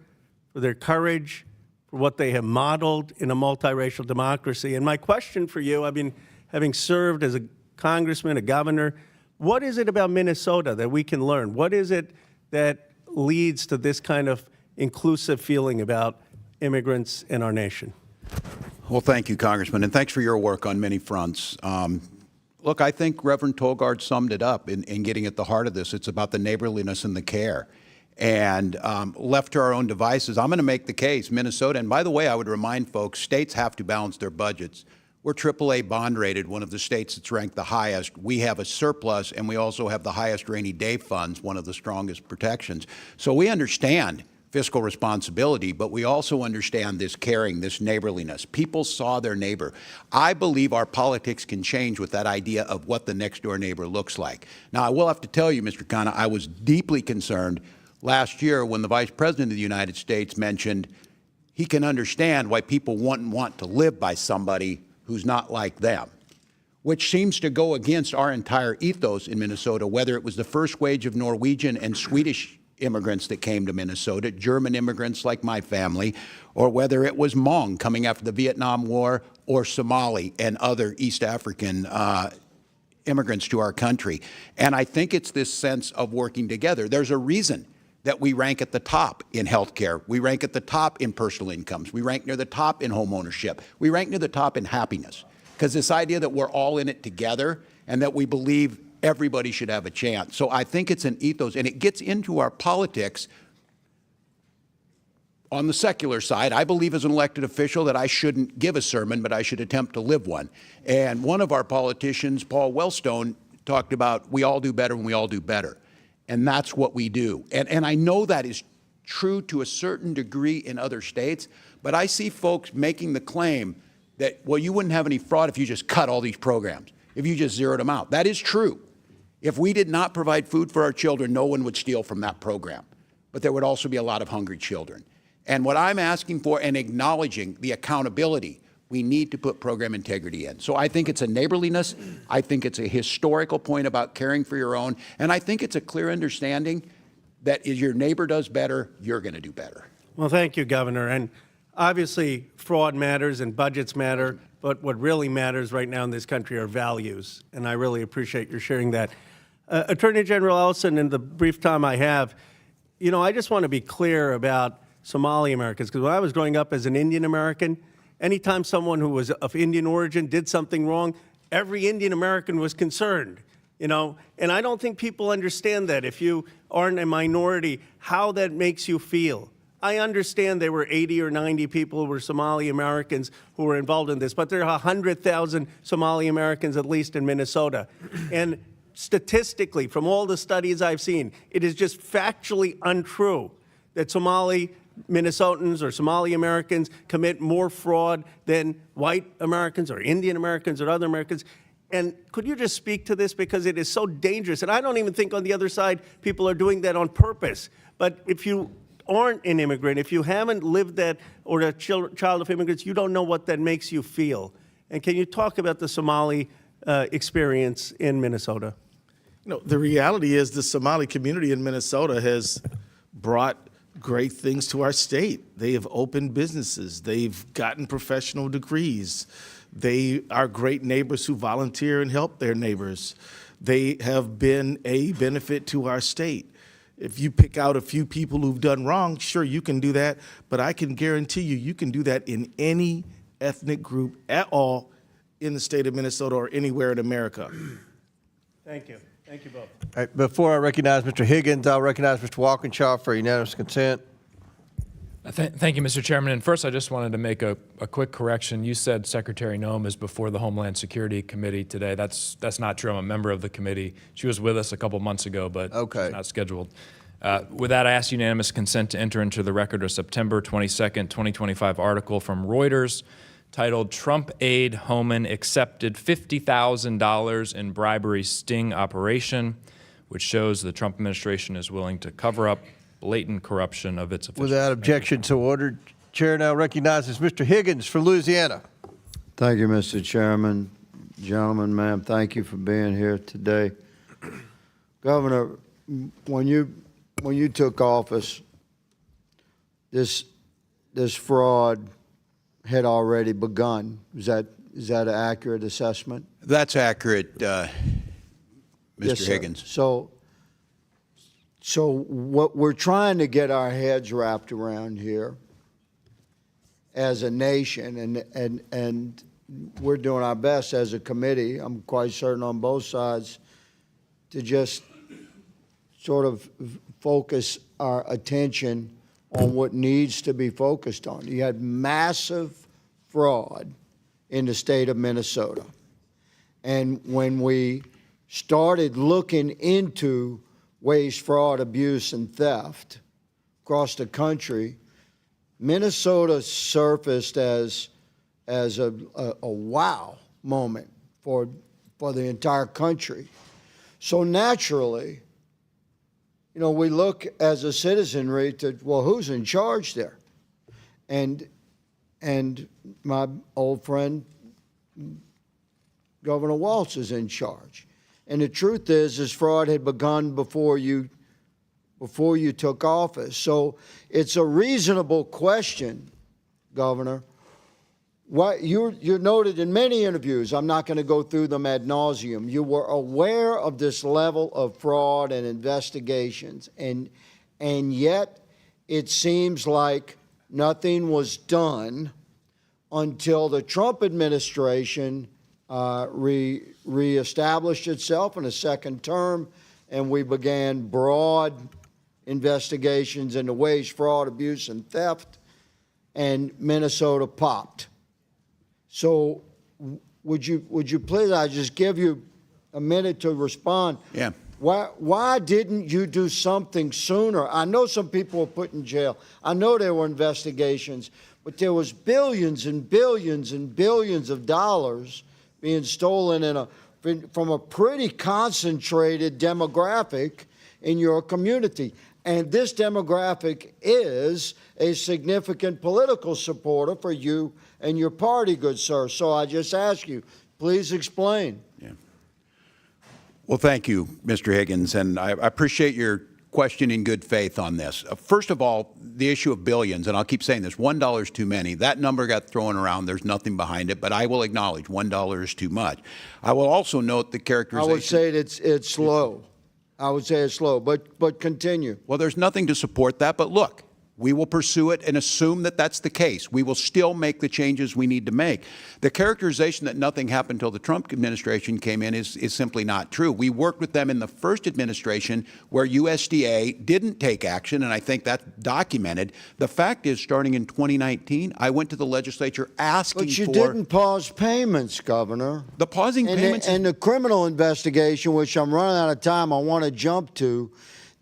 for their courage, for what they have modeled in a multiracial democracy. And my question for you, I mean, having served as a congressman, a governor, what is it about Minnesota that we can learn? What is it that leads to this kind of inclusive feeling about immigrants in our nation? Well, thank you, Congressman, and thanks for your work on many fronts. Look, I think Reverend Tolgard summed it up in getting at the heart of this. It's about the neighborliness and the care. And left to our own devices, I'm going to make the case, Minnesota, and by the way, I would remind folks, states have to balance their budgets. We're AAA bond rated, one of the states that's ranked the highest. We have a surplus, and we also have the highest rainy day funds, one of the strongest protections. So we understand fiscal responsibility, but we also understand this caring, this neighborliness. People saw their neighbor. I believe our politics can change with that idea of what the next door neighbor looks like. Now, I will have to tell you, Mr. Khanna, I was deeply concerned last year when the Vice President of the United States mentioned he can understand why people wouldn't want to live by somebody who's not like them, which seems to go against our entire ethos in Minnesota, whether it was the first wave of Norwegian and Swedish immigrants that came to Minnesota, German immigrants like my family, or whether it was Hmong coming after the Vietnam War, or Somali and other East African immigrants to our country. And I think it's this sense of working together. There's a reason that we rank at the top in healthcare. We rank at the top in personal incomes. We rank near the top in home ownership. We rank near the top in happiness. Because this idea that we're all in it together and that we believe everybody should have a chance. So I think it's an ethos, and it gets into our politics. On the secular side, I believe as an elected official that I shouldn't give a sermon, but I should attempt to live one. And one of our politicians, Paul Wellstone, talked about we all do better when we all do better. And that's what we do. And I know that is true to a certain degree in other states, but I see folks making the claim that, well, you wouldn't have any fraud if you just cut all these programs, if you just zeroed them out. That is true. If we did not provide food for our children, no one would steal from that program. But there would also be a lot of hungry children. And what I'm asking for and acknowledging the accountability, we need to put program integrity in. So I think it's a neighborliness. I think it's a historical point about caring for your own. And I think it's a clear understanding that if your neighbor does better, you're going to do better. Well, thank you, Governor. And obviously, fraud matters and budgets matter, but what really matters right now in this country are values. And I really appreciate your sharing that. Attorney General Ellison, in the brief time I have, you know, I just want to be clear about Somali Americans, because when I was growing up as an Indian American, anytime someone who was of Indian origin did something wrong, every Indian American was concerned, you know, and I don't think people understand that. If you aren't a minority, how that makes you feel. I understand there were 80 or 90 people who were Somali Americans who were involved in this, but there are 100,000 Somali Americans at least in Minnesota. And statistically, from all the studies I've seen, it is just factually untrue that Somali Minnesotans or Somali Americans commit more fraud than white Americans or Indian Americans or other Americans. And could you just speak to this, because it is so dangerous? And I don't even think on the other side people are doing that on purpose. But if you aren't an immigrant, if you haven't lived that or a child of immigrants, you don't know what that makes you feel. And can you talk about the Somali experience in Minnesota? You know, the reality is the Somali community in Minnesota has brought great things to our state. They have opened businesses. They've gotten professional degrees. They are great neighbors who volunteer and help their neighbors. They have been a benefit to our state. If you pick out a few people who've done wrong, sure, you can do that, but I can guarantee you, you can do that in any ethnic group at all in the state of Minnesota or anywhere in America. Thank you. Thank you both. All right, before I recognize Mr. Higgins, I'll recognize Mr. Walkinshaw for unanimous consent. Thank you, Mr. Chairman. And first, I just wanted to make a quick correction. You said Secretary Noem is before the Homeland Security Committee today. That's not true. I'm a member of the committee. She was with us a couple months ago, but she's not scheduled. With that, I ask unanimous consent to enter into the record a September 22nd, 2025 article from Reuters titled "Trump Aide Homan Accepted $50,000 in Bribery Sting Operation," which shows the Trump administration is willing to cover up blatant corruption of its officials. Without objection, so ordered. Chair now recognizes Mr. Higgins for Louisiana. Thank you, Mr. Chairman. Gentlemen, ma'am, thank you for being here today. Governor, when you took office, this fraud had already begun. Is that an accurate assessment? That's accurate, Mr. Yes, sir. Higgins. So what we're trying to get our heads wrapped around here as a nation, and we're doing our best as a committee, I'm quite certain on both sides, to just sort of focus our attention on what needs to be focused on. You had massive fraud in the state of Minnesota. And when we started looking into waste, fraud, abuse, and theft across the country, Minnesota surfaced as a wow moment for the entire country. So naturally, you know, we look as a citizenry to, well, who's in charge there? And my old friend, Governor Walz, is in charge. And the truth is, this fraud had begun before you took office. So it's a reasonable question, Governor. What you're noted in many interviews, I'm not going to go through them ad nauseum. You were aware of this level of fraud and investigations, and yet it seems like nothing was done until the Trump administration reestablished itself in a second term, and we began broad investigations into waste, fraud, abuse, and theft, and Minnesota popped. So would you please, I just give you a minute to respond. Yeah. Why didn't you do something sooner? I know some people were put in jail. I know there were investigations, but there was billions and billions and billions of dollars being stolen from a pretty concentrated demographic in your community. And this demographic is a significant political supporter for you and your party, good sir. So I just ask you, please explain. Yeah. Well, thank you, Mr. Higgins, and I appreciate your question in good faith on this. First of all, the issue of billions, and I'll keep saying this, $1 is too many. That number got thrown around. There's nothing behind it, but I will acknowledge $1 is too much. I will also note the characterization. I would say it's low. I would say it's low, but continue. Well, there's nothing to support that, but look, we will pursue it and assume that that's the case. We will still make the changes we need to make. The characterization that nothing happened until the Trump administration came in is simply not true. We worked with them in the first administration where USDA didn't take action, and I think that's documented. The fact is, starting in 2019, I went to the legislature asking for— But you didn't pause payments, Governor. The pausing payments— And the criminal investigation, which I'm running out of time, I want to jump to.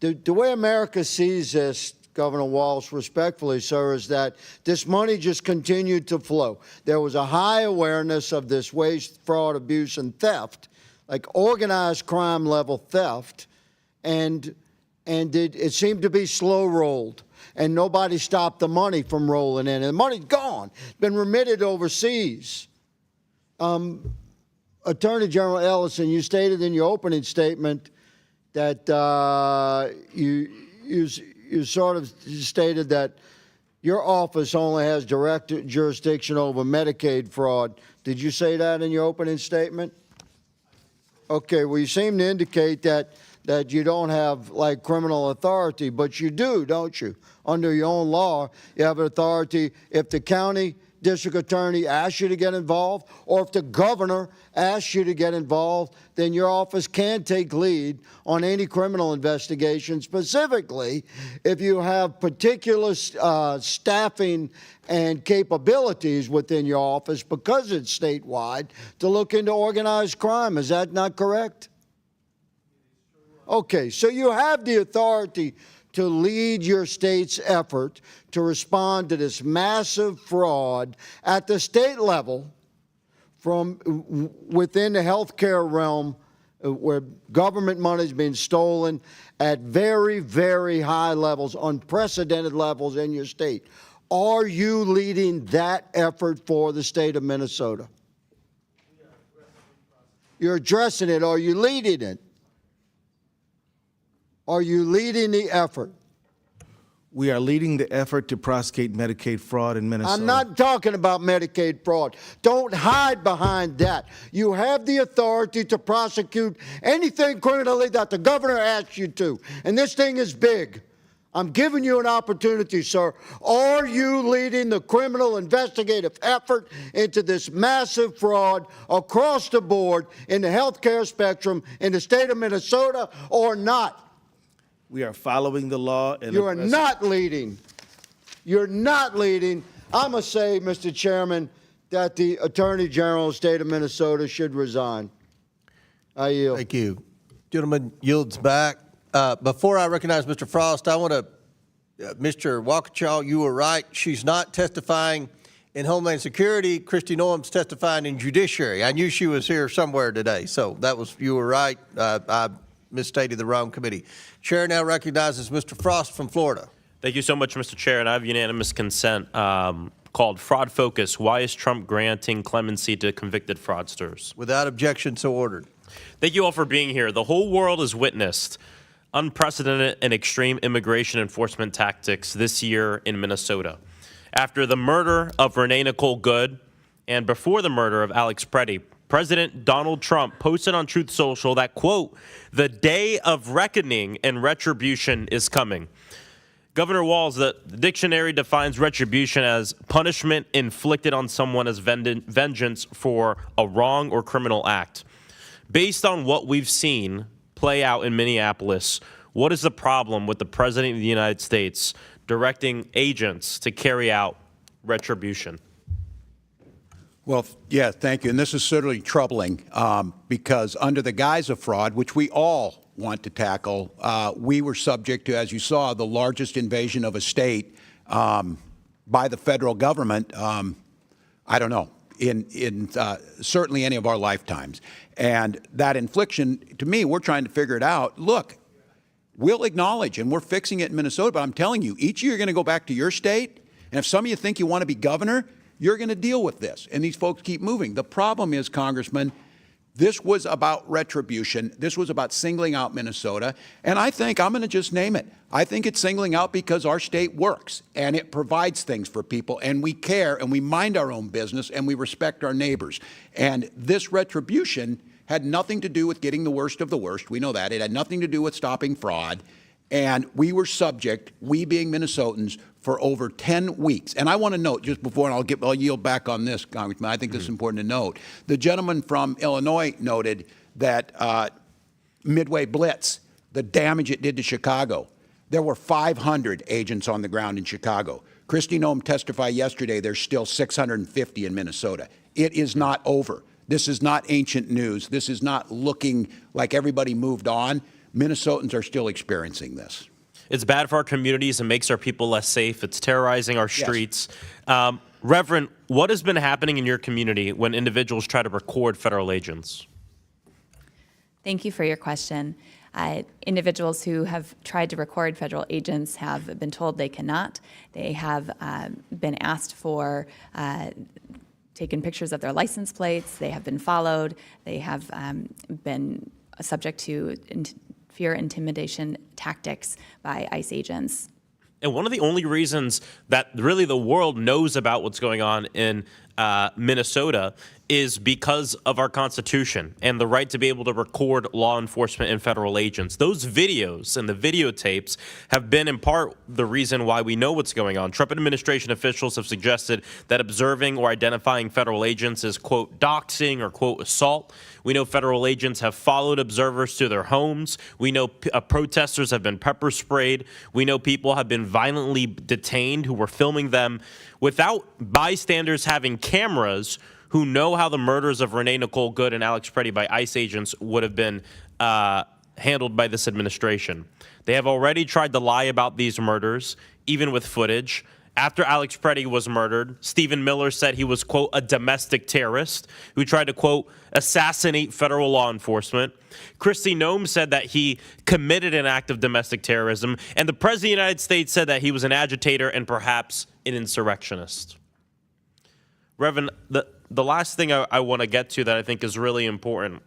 The way America sees this, Governor Walz, respectfully, sir, is that this money just continued to flow. There was a high awareness of this waste, fraud, abuse, and theft, like organized crime level theft, and it seemed to be slow rolled, and nobody stopped the money from rolling in. And the money's gone, been remitted overseas. Attorney General Ellison, you stated in your opening statement that you sort of stated that your office only has direct jurisdiction over Medicaid fraud. Did you say that in your opening statement? Okay, well, you seem to indicate that you don't have, like, criminal authority, but you do, don't you? Under your own law, you have authority if the county district attorney asks you to get involved, or if the governor asks you to get involved, then your office can take lead on any criminal investigation, specifically if you have particular staffing and capabilities within your office, because it's statewide, to look into organized crime. Is that not correct? Okay, so you have the authority to lead your state's effort to respond to this massive fraud at the state level from within the healthcare realm, where government money is being stolen at very, very high levels, unprecedented levels in your state. Are you leading that effort for the state of Minnesota? You're addressing it. Are you leading it? Are you leading the effort? We are leading the effort to prosecute Medicaid fraud in Minnesota. I'm not talking about Medicaid fraud. Don't hide behind that. You have the authority to prosecute anything criminally that the governor asks you to. And this thing is big. I'm giving you an opportunity, sir. Are you leading the criminal investigative effort into this massive fraud across the board in the healthcare spectrum in the state of Minnesota or not? We are following the law. And you are not leading. You're not leading. I'm going to say, Mr. Chairman, that the Attorney General of the state of Minnesota should resign. I yield. Thank you. Gentleman yields back. Before I recognize Mr. Frost, I want to, Mr. Waukesha, you were right. She's not testifying in Homeland Security. Kristi Noem's testifying in Judiciary. I knew she was here somewhere today, so you were right. I misstated the wrong committee. Chair now recognizes Mr. Frost from Florida. Thank you so much, Mr. Chair, and I have unanimous consent called Fraud Focus. Why is Trump granting clemency to convicted fraudsters? Without objection, so ordered. Thank you all for being here. The whole world has witnessed unprecedented and extreme immigration enforcement tactics this year in Minnesota. After the murder of Renee Nicole Good and before the murder of Alex Preddy, President Donald Trump posted on Truth Social that, quote, "The day of reckoning and retribution is coming." Governor Walz, the dictionary defines retribution as punishment inflicted on someone as vengeance for a wrong or criminal act. Based on what we've seen play out in Minneapolis, what is the problem with the President of the United States directing agents to carry out retribution? Well, yeah, thank you. And this is certainly troubling because under the guise of fraud, which we all want to tackle, we were subject to, as you saw, the largest invasion of a state by the federal government, I don't know, in certainly any of our lifetimes. And that infliction, to me, we're trying to figure it out. Look, we'll acknowledge, and we're fixing it in Minnesota, but I'm telling you, each year you're going to go back to your state, and if some of you think you want to be governor, you're going to deal with this, and these folks keep moving. The problem is, Congressman, this was about retribution. This was about singling out Minnesota, and I think, I'm going to just name it, I think it's singling out because our state works, and it provides things for people, and we care, and we mind our own business, and we respect our neighbors. And this retribution had nothing to do with getting the worst of the worst. We know that. It had nothing to do with stopping fraud. And we were subject, we being Minnesotans, for over 10 weeks. And I want to note, just before, and I'll yield back on this, Congressman, I think this is important to note. The gentleman from Illinois noted that Midway Blitz, the damage it did to Chicago. There were 500 agents on the ground in Chicago. Kristi Noem testified yesterday there's still 650 in Minnesota. It is not over. This is not ancient news. This is not looking like everybody moved on. Minnesotans are still experiencing this. It's bad for our communities and makes our people less safe. It's terrorizing our streets. Yes. Reverend, what has been happening in your community when individuals try to record federal agents? Thank you for your question. Individuals who have tried to record federal agents have been told they cannot. They have been asked for taken pictures of their license plates. They have been followed. They have been subject to fear intimidation tactics by ICE agents. And one of the only reasons that really the world knows about what's going on in Minnesota is because of our Constitution and the right to be able to record law enforcement and federal agents. Those videos and the videotapes have been in part the reason why we know what's going on. Trump administration officials have suggested that observing or identifying federal agents is, quote, doxing or, quote, assault. We know federal agents have followed observers to their homes. We know protesters have been pepper sprayed. We know people have been violently detained who were filming them without bystanders having cameras who know how the murders of Renee Nicole Good and Alex Preddy by ICE agents would have been handled by this administration. They have already tried to lie about these murders, even with footage. After Alex Preddy was murdered, Stephen Miller said he was, quote, a domestic terrorist who tried to, quote, assassinate federal law enforcement. Kristi Noem said that he committed an act of domestic terrorism, and the President of the United States said that he was an agitator and perhaps an insurrectionist. Reverend, the last thing I want to get to that I think is really important.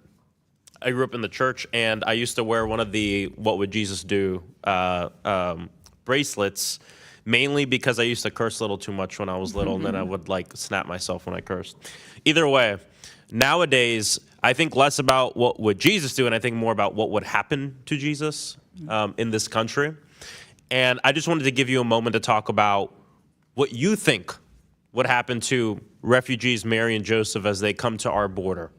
I grew up in the church, and I used to wear one of the "What Would Jesus Do" bracelets, mainly because I used to curse a little too much when I was little, and then I would like snap myself when I cursed. Either way, nowadays I think less about what would Jesus do, and I think more about what would happen to Jesus in this country. And I just wanted to give you a moment to talk about what you think would happen to refugees Mary and Joseph as they come to our border.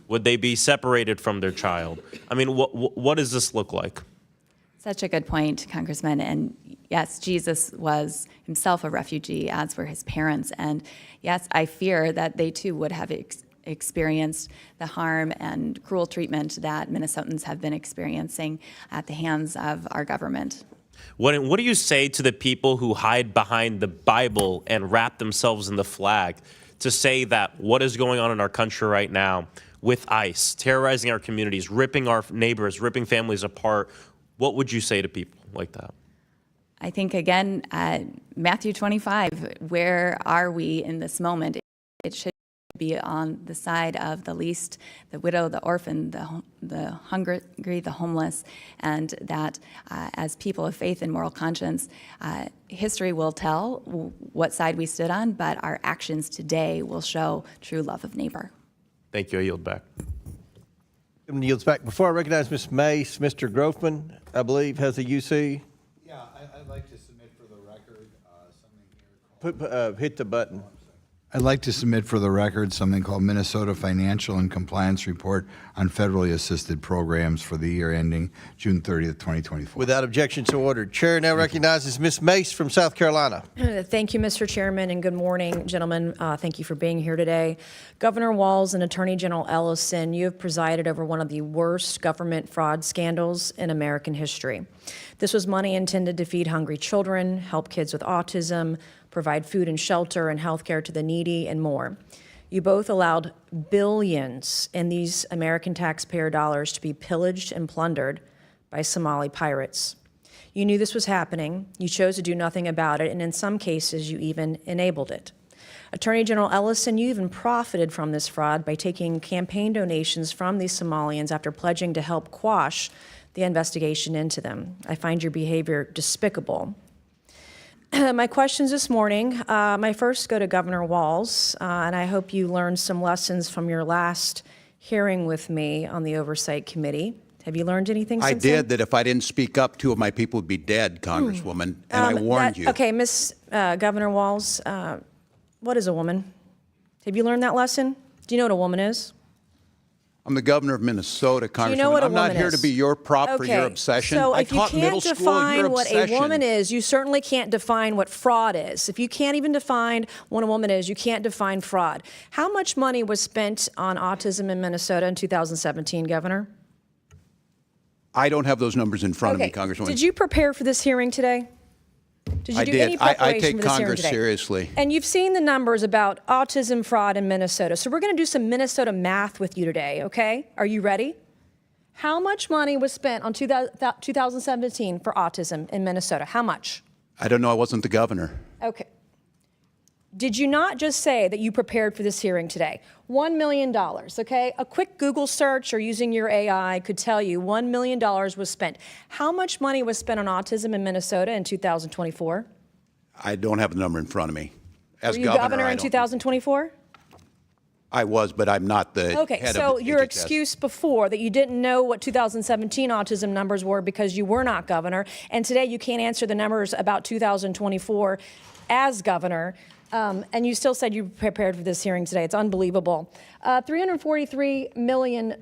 Would they be separated from their child? I mean, what does this look like? Such a good point, Congressman. And yes, Jesus was himself a refugee, as were his parents. And yes, I fear that they too would have experienced the harm and cruel treatment that Minnesotans have been experiencing at the hands of our government. What do you say to the people who hide behind the Bible and wrap themselves in the flag to say that what is going on in our country right now with ICE, terrorizing our communities, ripping our neighbors, ripping families apart? What would you say to people like that? I think, again, Matthew 25, where are we in this moment? It should be on the side of the least, the widow, the orphan, the hungry, the homeless, and that as people of faith and moral conscience, history will tell what side we stood on, but our actions today will show true love of neighbor. Thank you. I yield back. Yields back. Before I recognize Ms. Mace, Mr. Grofman, I believe, has a UC. Yeah, I'd like to submit for the record something here. Hit the button. I'd like to submit for the record something called Minnesota Financial and Compliance Report on Federally Assisted Programs for the year ending June 30th, 2024. Without objection, so ordered. Chair now recognizes Ms. Mace from South Carolina. Thank you, Mr. Chairman, and good morning, gentlemen. Thank you for being here today. Governor Walz and Attorney General Ellison, you have presided over one of the worst government fraud scandals in American history. This was money intended to feed hungry children, help kids with autism, provide food and shelter and health care to the needy, and more. You both allowed billions in these American taxpayer dollars to be pillaged and plundered by Somali pirates. You knew this was happening, you chose to do nothing about it, and in some cases, you even enabled it. Attorney General Ellison, you even profited from this fraud by taking campaign donations from these Somalians after pledging to help quash the investigation into them. I find your behavior despicable. My questions this morning, my first go to Governor Walz, and I hope you learned some lessons from your last hearing with me on the Oversight Committee. Have you learned anything since then? I did, that if I didn't speak up, 2 of my people would be dead, Congresswoman, and I warned you. Okay, Governor Walz, what is a woman? Have you learned that lesson? Do you know what a woman is? I'm the governor of Minnesota, Congresswoman. Do you know what a I'm not woman here is? to be your prop for your obsession. So I if you taught middle can't school your define what a obsession. woman is, you certainly can't define what fraud is. If you can't even define what a woman is, you can't define fraud. How much money was spent on autism in Minnesota in 2017, Governor? I don't have those numbers in front of me, Congresswoman. Did you prepare for this hearing today? Did you I do did. any preparation I take for this hearing Congress today? seriously. And you've seen the numbers about autism fraud in Minnesota. So we're going to do some Minnesota math with you today, okay? Are you ready? How much money was spent on 2017 for autism in Minnesota? How much? I don't know. I wasn't the governor. Okay. Did you not just say that you prepared for this hearing today? $1 million, okay? A quick Google search or using your AI could tell you $1 million was spent. How much money was spent on autism in Minnesota in 2024? I don't have the number in front of me. As Were you governor, governor I in don't. 2024? I was, but I'm not the Okay, head so of your HHS. excuse before that you didn't know what 2017 autism numbers were because you were not governor, and today you can't answer the numbers about 2024 as governor, and you still said you prepared for this hearing today. It's unbelievable. $343 million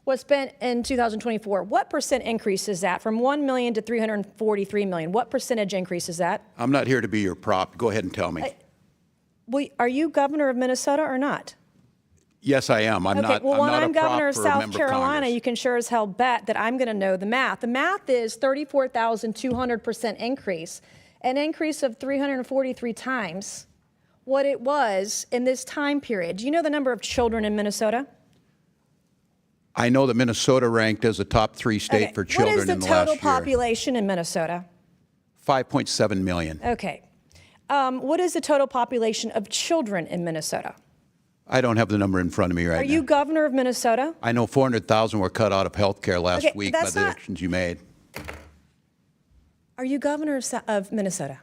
was spent in 2024. What percent increase is that from 1 million to 343 million? What percentage increase is that? I'm not here to be your prop. Go ahead and tell me. Well, are you governor of Minnesota or not? Yes, I am. I'm Okay, not. well, I'm when not I'm a prop governor of for a South member of Carolina, Congress. you can sure as hell bet that I'm going to know the math. The math is 34,200% increase, an increase of 343 times what it was in this time period. Do you know the number of children in Minnesota? I know that Minnesota ranked as a top 3 state for children in the last year. What is the total population in Minnesota? 5.7 million. Okay. What is the total population of children in Minnesota? I don't have the number in front of me right Are now. you governor of Minnesota? I know 400,000 were cut out of health care last Okay, week by that's the not- actions you made. Are you governor of Minnesota?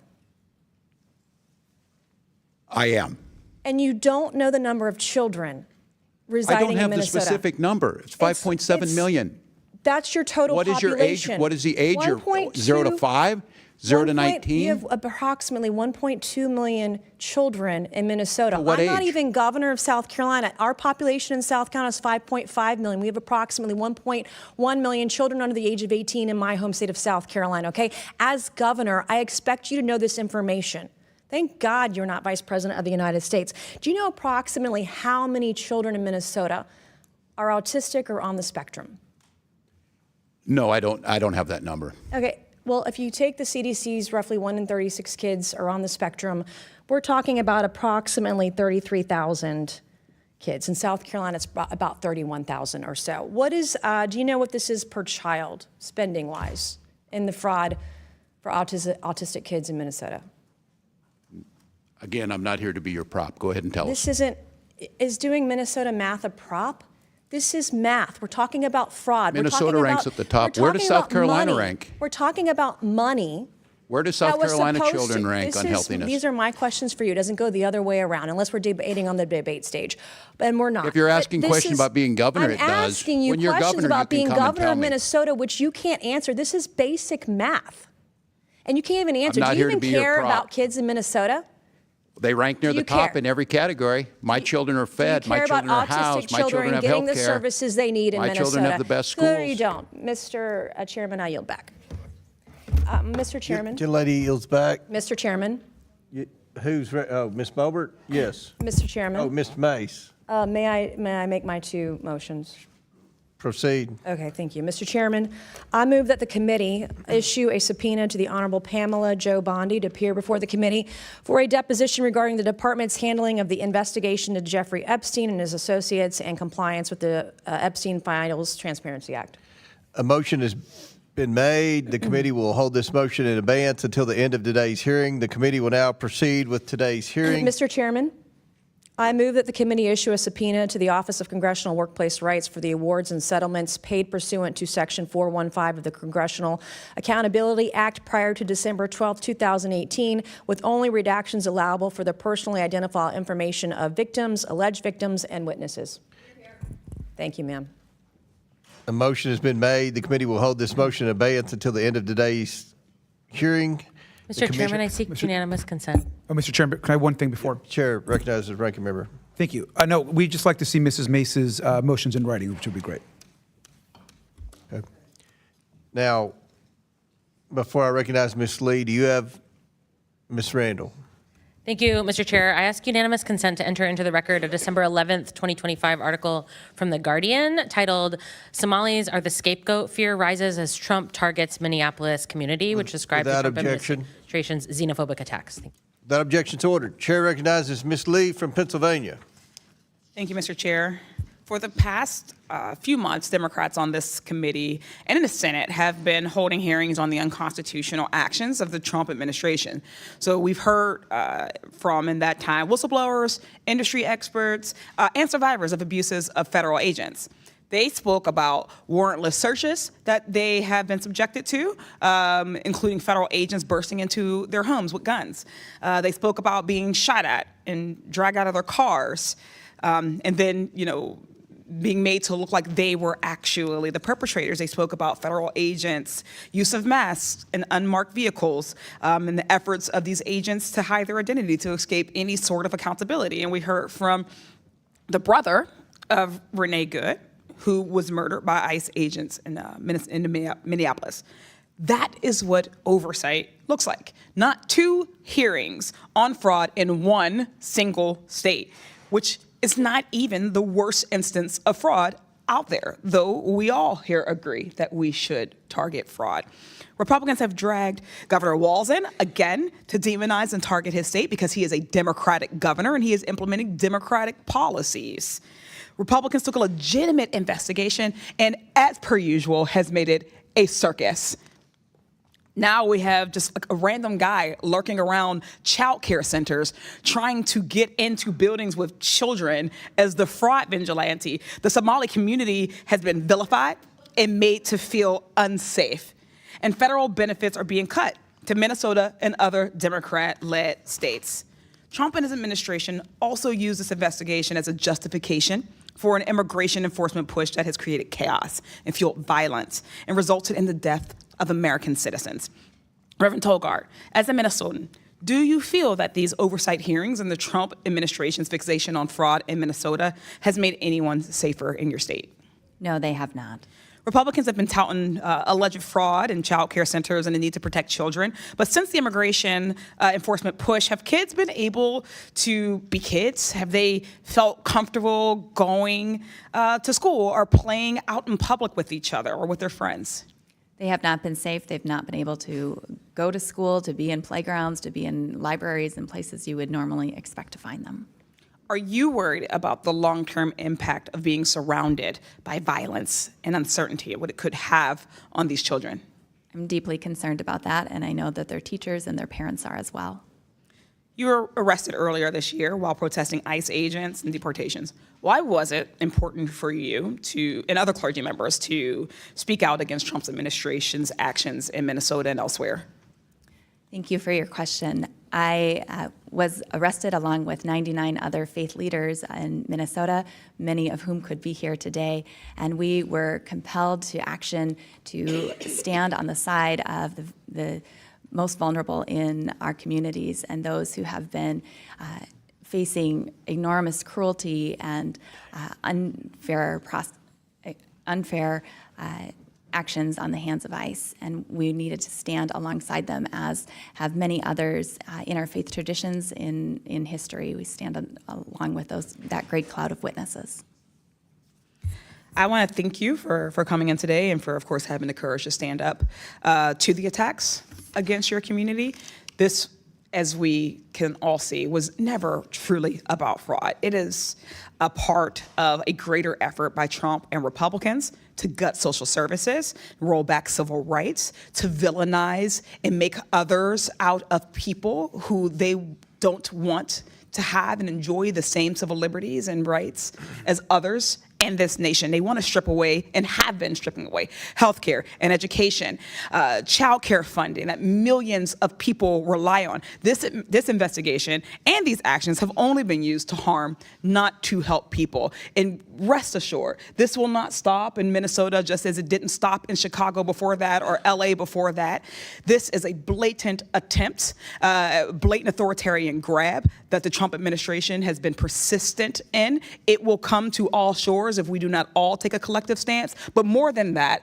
I am. And you don't know the number of children I residing don't have in the Minnesota? specific number. It's 5.7 million. That's your total What is your population. age? What is the age? 1.2 0 to 5? 0 to 1 19? You have approximately 1.2 million children in Minnesota. What I'm not age? even governor of South Carolina. Our population in South Carolina is 5.5 million. We have approximately 1.1 million children under the age of 18 in my home state of South Carolina, okay? As governor, I expect you to know this information. Thank God you're not Vice President of the United States. Do you know approximately how many children in Minnesota are autistic or on the spectrum? No, I don't have that number. Okay, well, if you take the CDC's roughly 1 in 36 kids are on the spectrum, we're talking about approximately 33,000 kids. In South Carolina, it's about 31,000 or so. What is, do you know what this is per child, spending-wise, in the fraud for autistic kids in Minnesota? Again, I'm not here to be your prop. Go ahead and tell us. This isn't, is doing Minnesota math a prop? This is math. We're talking about fraud. Minnesota ranks at the top. Where does South Carolina rank? We're talking about money. Where do South Carolina children rank on healthiness? These are my questions for you. It doesn't go the other way around unless we're debating on the debate stage. And we're not. If you're asking But this questions is- about being governor, it does. I'm asking you When you're questions governor, you about can being come and governor tell of me. Minnesota, which you can't answer. This is basic math. And you can't even answer. not Do you here to even be your care prop. about kids in Minnesota? They rank near Do the you top care? in every category. My children are fed. Do you My care children about are housed. autistic My children children have getting health the care. services they need in My Minnesota? children have the best No, schools. you don't. Mr. Chairman, I yield back. Mr. Chairman. Gentlelady yields back. Mr. Chairman. Oh, Ms. Bobert? Yes. Mr. Chairman. Oh, Mr. Mace. May I make my 2 motions? Proceed. Okay, thank you. Mr. Chairman, I move that the committee issue a subpoena to the Honorable Pamela Jo Bondi to appear before the committee for a deposition regarding the department's handling of the investigation into Jeffrey Epstein and his associates and compliance with the Epstein Files Transparency Act. A motion has been made. The committee will hold this motion in abeyance until the end of today's hearing. The committee will now proceed with today's hearing. Mr. Chairman, I move that the committee issue a subpoena to the Office of Congressional Workplace Rights for the awards and settlements paid pursuant to Section 415 of the Congressional Accountability Act prior to December 12, 2018, with only redactions allowable for the personally identifiable information of victims, alleged victims, and witnesses. Thank you, ma'am. A motion has been made. The committee will hold this motion in abeyance until the end of today's hearing. Mr. Chairman, I seek unanimous consent. Oh, Mr. Chairman, can I have one thing before? Chair recognizes the ranking member. Thank you. No, we'd just like to see Mrs. Mace's motions in writing, which would be great. Okay. Now, before I recognize Ms. Lee, do you have Ms. Randall? Thank you, Mr. Chair. I ask unanimous consent to enter into the record a December 11th, 2025 article from The Guardian titled, "Somalis Are the Scapegoat. Fear Rises as Trump Targets Minneapolis Community," which describes the Without Trump objection. administration's xenophobic attacks. Thank you. Without objection to order. Chair recognizes Ms. Lee from Pennsylvania. Thank you, Mr. Chair. For the past few months, Democrats on this committee and in the Senate have been holding hearings on the unconstitutional actions of the Trump administration. So we've heard from, in that time, whistleblowers, industry experts, and survivors of abuses of federal agents. They spoke about warrantless searches that they have been subjected to, including federal agents bursting into their homes with guns. They spoke about being shot at and dragged out of their cars. and then, being made to look like they were actually the perpetrators. They spoke about federal agents, use of masks in unmarked vehicles, and the efforts of these agents to hide their identity to escape any sort of accountability. And we heard from the brother of Renee Good, who was murdered by ICE agents in Minneapolis. That is what oversight looks like. Not 2 hearings on fraud in one single state, which is not even the worst instance of fraud out there, though we all here agree that we should target fraud. Republicans have dragged Governor Walz in again to demonize and target his state because he is a Democratic governor and he is implementing Democratic policies. Republicans took a legitimate investigation and, as per usual, has made it a circus. Now we have just a random guy lurking around child care centers trying to get into buildings with children as the fraud vigilante. The Somali community has been vilified and made to feel unsafe. And federal benefits are being cut to Minnesota and other Democrat-led states. Trump and his administration also used this investigation as a justification for an immigration enforcement push that has created chaos and fueled violence and resulted in the death of American citizens. Reverend Tolgard, as a Minnesotan, do you feel that these oversight hearings and the Trump administration's fixation on fraud in Minnesota has made anyone safer in your state? No, they have not. Republicans have been touting alleged fraud in child care centers and the need to protect children. But since the immigration enforcement push, have kids been able to be kids? Have they felt comfortable going to school or playing out in public with each other or with their friends? They have not been safe. They've not been able to go to school, to be in playgrounds, to be in libraries and places you would normally expect to find them. Are you worried about the long-term impact of being surrounded by violence and uncertainty and what it could have on these children? I'm deeply concerned about that, and I know that their teachers and their parents are as well. You were arrested earlier this year while protesting ICE agents and deportations. Why was it important for you and other clergy members to speak out against Trump's administration's actions in Minnesota and elsewhere? Thank you for your question. I was arrested along with 99 other faith leaders in Minnesota, many of whom could be here today, and we were compelled to action to stand on the side of the most vulnerable in our communities and those who have been facing enormous cruelty and unfair actions on the hands of ICE, and we needed to stand alongside them, as have many others in our faith traditions in history. We stand along with that great cloud of witnesses. I want to thank you for coming in today and for, of course, having the courage to stand up to the attacks against your community. This, as we can all see, was never truly about fraud. It is a part of a greater effort by Trump and Republicans to gut social services, roll back civil rights, to villainize and make others out of people who they don't want to have and enjoy the same civil liberties and rights as others in this nation. They want to strip away and have been stripping away healthcare and education, child care funding that millions of people rely on. This investigation and these actions have only been used to harm, not to help people. And rest assured, this will not stop in Minnesota just as it didn't stop in Chicago before that or LA before that. This is a blatant attempt, blatant authoritarian grab that the Trump administration has been persistent in. It will come to all shores if we do not all take a collective stance. But more than that,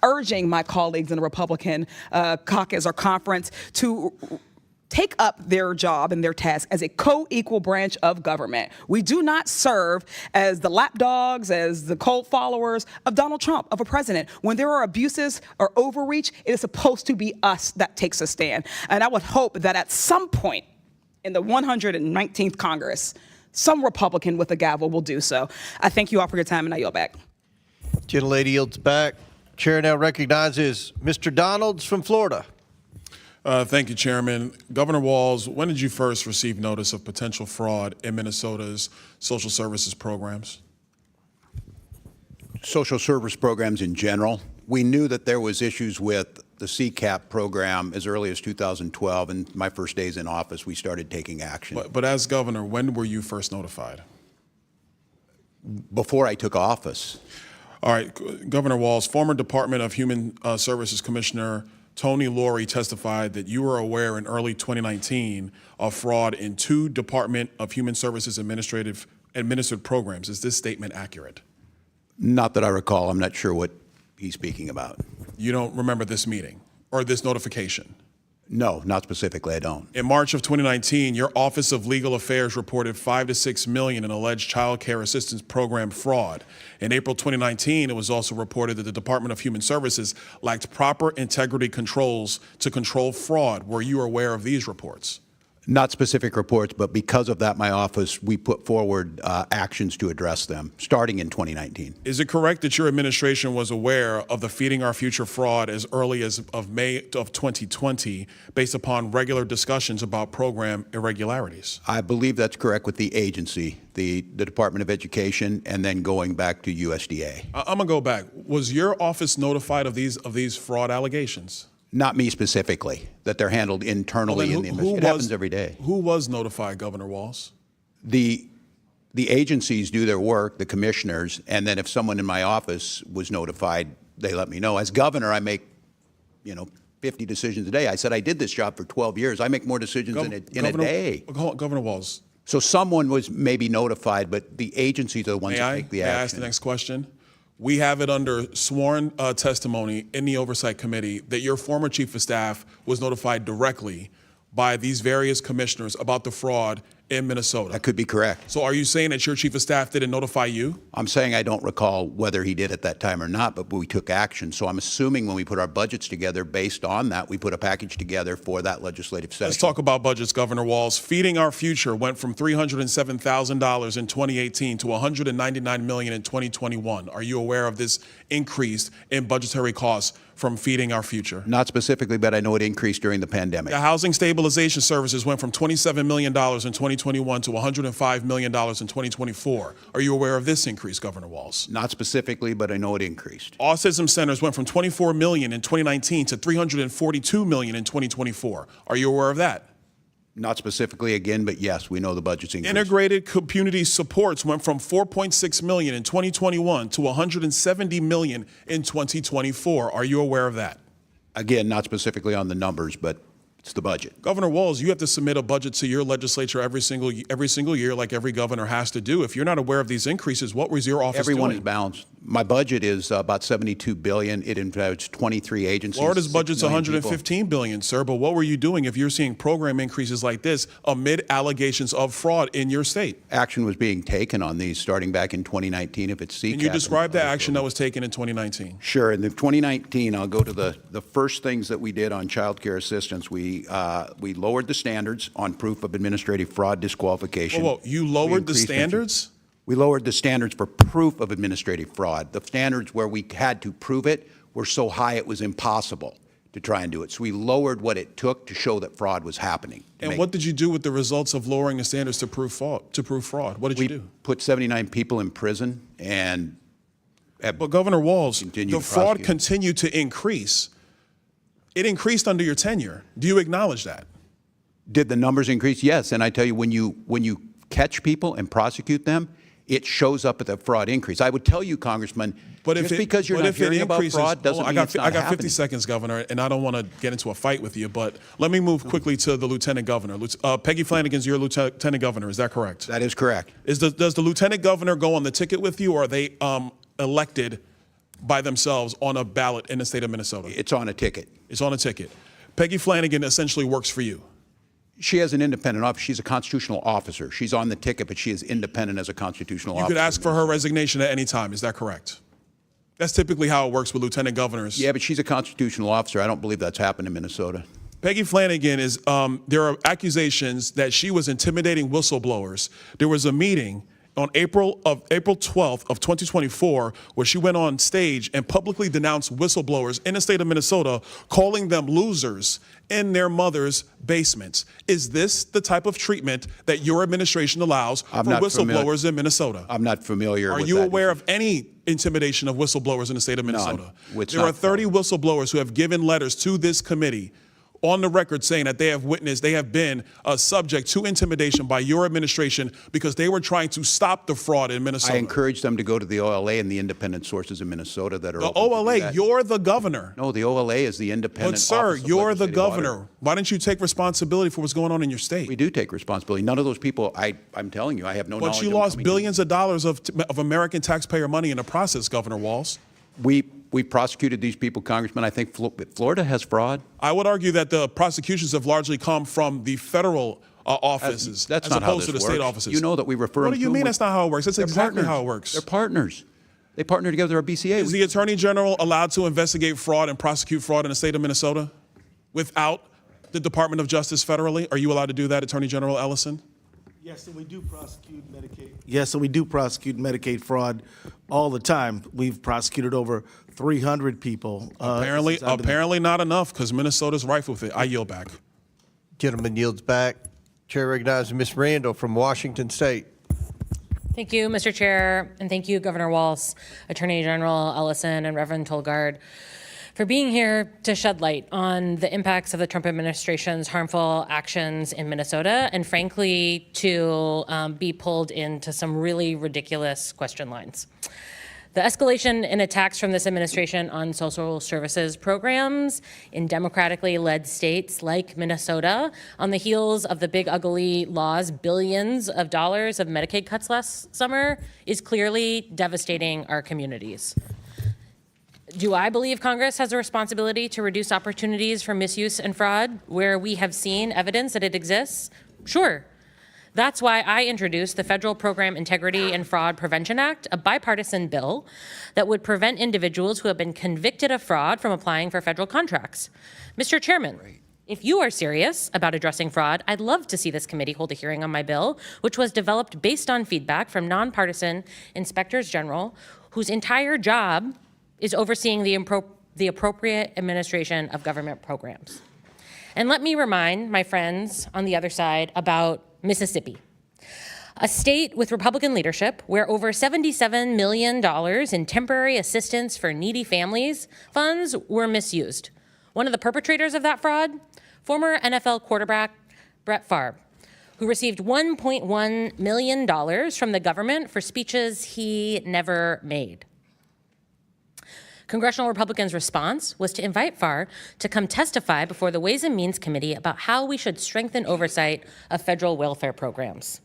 urging my colleagues in the Republican caucus or conference to take up their job and their task as a co-equal branch of government. We do not serve as the lapdogs, as the cult followers of Donald Trump, of a president. When there are abuses or overreach, it is supposed to be us that takes a stand. And I would hope that at some point in the 119th Congress, some Republican with a gavel will do so. I thank you all for your time, and I yield back. Gentlelady yields back. Chair now recognizes Mr. Donalds from Florida. Thank you, Chairman. Governor Walz, when did you first receive notice of potential fraud in Minnesota's social services programs? Social service programs in general. We knew that there was issues with the CCAP program as early as 2012, and my first days in office, we started taking action. But as governor, when were you first notified? before I took office. All right, Governor Walz, former Department of Human Services Commissioner Tony Laurie testified that you were aware in early 2019 of fraud in 2 Department of Human Services administered programs. Is this statement accurate? Not that I recall. I'm not sure what he's speaking about. You don't remember this meeting or this notification? No, not specifically. I don't. In March of 2019, your Office of Legal Affairs reported $5 to $6 million in alleged child care assistance program fraud. In April 2019, it was also reported that the Department of Human Services lacked proper integrity controls to control fraud. Were you aware of these reports? Not specific reports, but because of that, my office, we put forward actions to address them, starting in 2019. Is it correct that your administration was aware of the Feeding Our Future fraud as early as of May of 2020, based upon regular discussions about program irregularities? I believe that's correct with the agency, the Department of Education, and then going back to USDA. I'm gonna go back. Was your office notified of these fraud allegations? Not me specifically, that they're handled internally in the administration. It happens every day. Who was notified, Governor Walz? The agencies do their work, the commissioners, and then if someone in my office was notified, they let me know. As governor, I make, 50 decisions a day. I said I did this job for 12 years. I make more decisions in a day. Governor Walz. So someone was maybe notified, but the agencies are the ones that take the action. May I ask the next question? We have it under sworn testimony in the Oversight Committee that your former chief of staff was notified directly by these various commissioners about the fraud in Minnesota. That could be correct. So are you saying that your chief of staff didn't notify you? I'm saying I don't recall whether he did at that time or not, but we took action. So I'm assuming when we put our budgets together, based on that, we put a package together for that legislative session. Let's talk about budgets, Governor Walz. Feeding Our Future went from $307,000 in 2018 to $199 million in 2021. Are you aware of this increase in budgetary costs from Feeding Our Future? Not specifically, but I know it increased during the pandemic. The Housing Stabilization Services went from $27 million in 2021 to $105 million in 2024. Are you aware of this increase, Governor Walz? Not specifically, but I know it increased. Autism centers went from $24 million in 2019 to $342 million in 2024. Are you aware of that? Not specifically again, but yes, we know the budget's increased. Integrated community supports went from $4.6 million in 2021 to $170 million in 2024. Are you aware of that? Again, not specifically on the numbers, but it's the budget. Governor Walz, you have to submit a budget to your legislature every single year, like every governor has to do. If you're not aware of these increases, what was your office Everyone doing? is balanced. My budget is about $72 billion. It includes 23 agencies. Florida's budget's $115 $115 billion, sir. But what were you doing if you're seeing program increases like this amid allegations of fraud in your state? Action was being taken on these starting back in 2019. If it's CCAP. Can you describe the action that was taken in 2019? Sure. In 2019, I'll go to the first things that we did on child care assistance. We lowered the standards on proof of administrative fraud disqualification. Whoa, you lowered the standards? We lowered the standards for proof of administrative fraud. The standards where we had to prove it were so high it was impossible to try and do it. So we lowered what it took to show that fraud was happening. And what did you do with the results of lowering the standards to prove fraud? What did you do? We put 79 people in prison and. But Governor Walz, the fraud prosecute. continued to increase. It increased under your tenure. Do you acknowledge that? Did the numbers increase? Yes. And I tell you, when you catch people and prosecute them, it shows up at the fraud increase. I would tell you, Congressman, because you're not hearing about fraud doesn't mean it's not I got 50 happening. seconds, Governor, and I don't want to get into a fight with you, but let me move quickly to the Lieutenant Governor. Peggy Flanagan's your Lieutenant Governor, is that correct? That is correct. Does the Lieutenant Governor go on the ticket with you, or are they elected by themselves on a ballot in the state of Minnesota? It's on a ticket. It's on a ticket. Peggy Flanagan essentially works for you. She has an independent office. She's a constitutional officer. She's on the ticket, but she is independent as a constitutional officer. You could ask for her resignation at any time. Is that correct? That's typically how it works with lieutenant governors. Yeah, but she's a constitutional officer. I don't believe that's happened in Minnesota. Peggy Flanagan is, there are accusations that she was intimidating whistleblowers. There was a meeting on April 12th of 2024, where she went on stage and publicly denounced whistleblowers in the state of Minnesota, calling them losers in their mother's basements. Is this the type of treatment that your administration allows for whistleblowers in Minnesota? I'm not familiar with that. Are you aware of any intimidation of whistleblowers in the state of Minnesota? No, there are 30 whistleblowers who have given letters to this committee on the record saying that they have been subject to intimidation by your administration because they were trying to stop the fraud in Minnesota. I encourage them to go to the OLA and the independent sources in Minnesota that are the open to do OLA, that. you're the governor. No, the OLA is the independent. But sir, Office of you're the Legislative governor. Audit. Why don't you take responsibility for what's going on in your state? We do take responsibility. None of those people, I'm telling you, I have no knowledge. But you of them lost coming billions of dollars of American taxpayer money in the process, Governor Walz. We prosecuted these people, Congressman. I think Florida has fraud. I would argue that the prosecutions have largely come from the federal offices That's as not how opposed to the this state works. offices. You know that we refer What them do to you them mean with- that's not how it works? That's They're exactly partners. how it works. They're partners. They partner together. Our BCA. Is the Attorney General allowed to investigate fraud and prosecute fraud in the state of Minnesota without the Department of Justice federally? Are you allowed to do that, Attorney General Ellison? Yes, and we do prosecute Medicaid. Yes, and we do prosecute Medicaid fraud all the time. We've prosecuted over 300 people. Apparently not enough, because Minnesota's rife with it. I yield back. Gentleman yields back. Chair recognizes Ms. Randall from Washington State. Thank you, Mr. Chair, and thank you, Governor Walz, Attorney General Ellison, and Reverend Tolgard, for being here to shed light on the impacts of the Trump administration's harmful actions in Minnesota, and frankly, to be pulled into some really ridiculous question lines. The escalation in attacks from this administration on social services programs in democratically led states like Minnesota, on the heels of the big ugly law's billions of dollars of Medicaid cuts last summer, is clearly devastating our communities. Do I believe Congress has a responsibility to reduce opportunities for misuse and fraud where we have seen evidence that it exists? Sure. That's why I introduced the Federal Program Integrity and Fraud Prevention Act, a bipartisan bill that would prevent individuals who have been convicted of fraud from applying for federal contracts. Mr. Chairman, if you are serious about addressing fraud, I'd love to see this committee hold a hearing on my bill, which was developed based on feedback from nonpartisan inspectors general whose entire job is overseeing the appropriate administration of government programs. And let me remind my friends on the other side about Mississippi, a state with Republican leadership where over $77 million in temporary assistance for needy families funds were misused. One of the perpetrators of that fraud, former NFL quarterback Brett Favre, who received $1.1 million from the government for speeches he never made. Congressional Republicans' response was to invite Favre to come testify before the Ways and Means Committee about how we should strengthen oversight of federal welfare programs.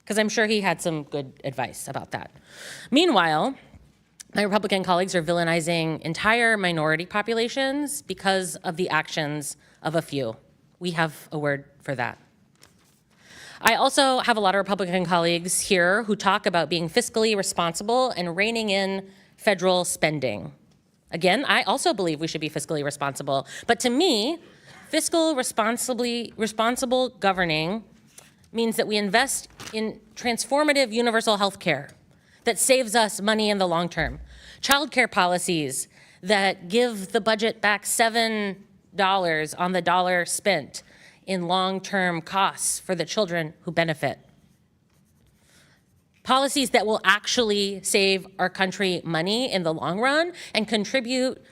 Because I'm sure he had some good advice about that. Meanwhile, my Republican colleagues are villainizing entire minority populations because of the actions of a few. We have a word for that. I also have a lot of Republican colleagues here who talk about being fiscally responsible and reining in federal spending. Again, I also believe we should be fiscally responsible, but to me, responsible governing means that we invest in transformative universal health care that saves us money in the long term, childcare policies that give the budget back $7 on the dollar spent in long-term costs for the children who benefit. Policies that will actually save our country money in the long run and contribute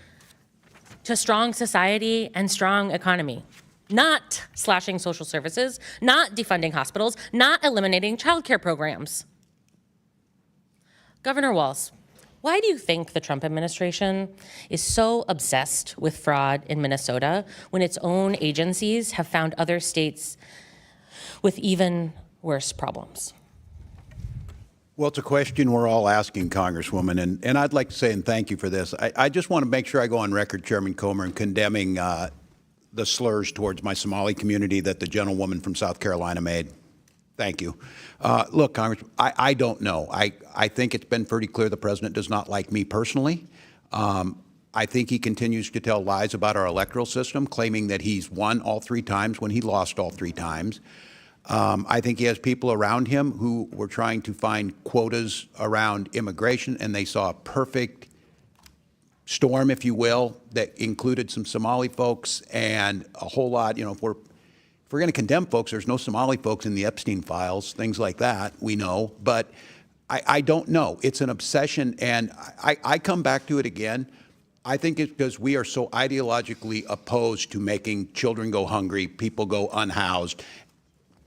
to strong society and strong economy. Not slashing social services, not defunding hospitals, not eliminating childcare programs. Governor Walz, why do you think the Trump administration is so obsessed with fraud in Minnesota when its own agencies have found other states with even worse problems? Well, it's a question we're all asking, Congresswoman, and I'd like to say, and thank you for this, I just want to make sure I go on record, Chairman Comer, in condemning the slurs towards my Somali community that the gentlewoman from South Carolina made. Thank you. Look, Congress, I don't know. I think it's been pretty clear the president does not like me personally. I think he continues to tell lies about our electoral system, claiming that he's won all 3 times when he lost all 3 times. I think he has people around him who were trying to find quotas around immigration, and they saw a perfect storm, if you will, that included some Somali folks and a whole lot, if we're going to condemn folks, there's no Somali folks in the Epstein files, things like that, we know. But I don't know. It's an obsession, and I come back to it again. I think it's because we are so ideologically opposed to making children go hungry, people go unhoused.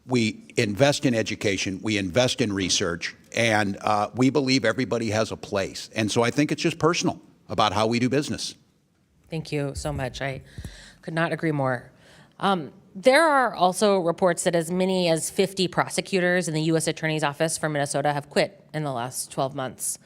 We invest in education, we invest in research, and we believe everybody has a place. And so I think it's just personal about how we do business. Thank you so much. I could not agree more. There are also reports that as many as 50 prosecutors in the U.S. Attorney's Office for Minnesota have quit in the last 12 months.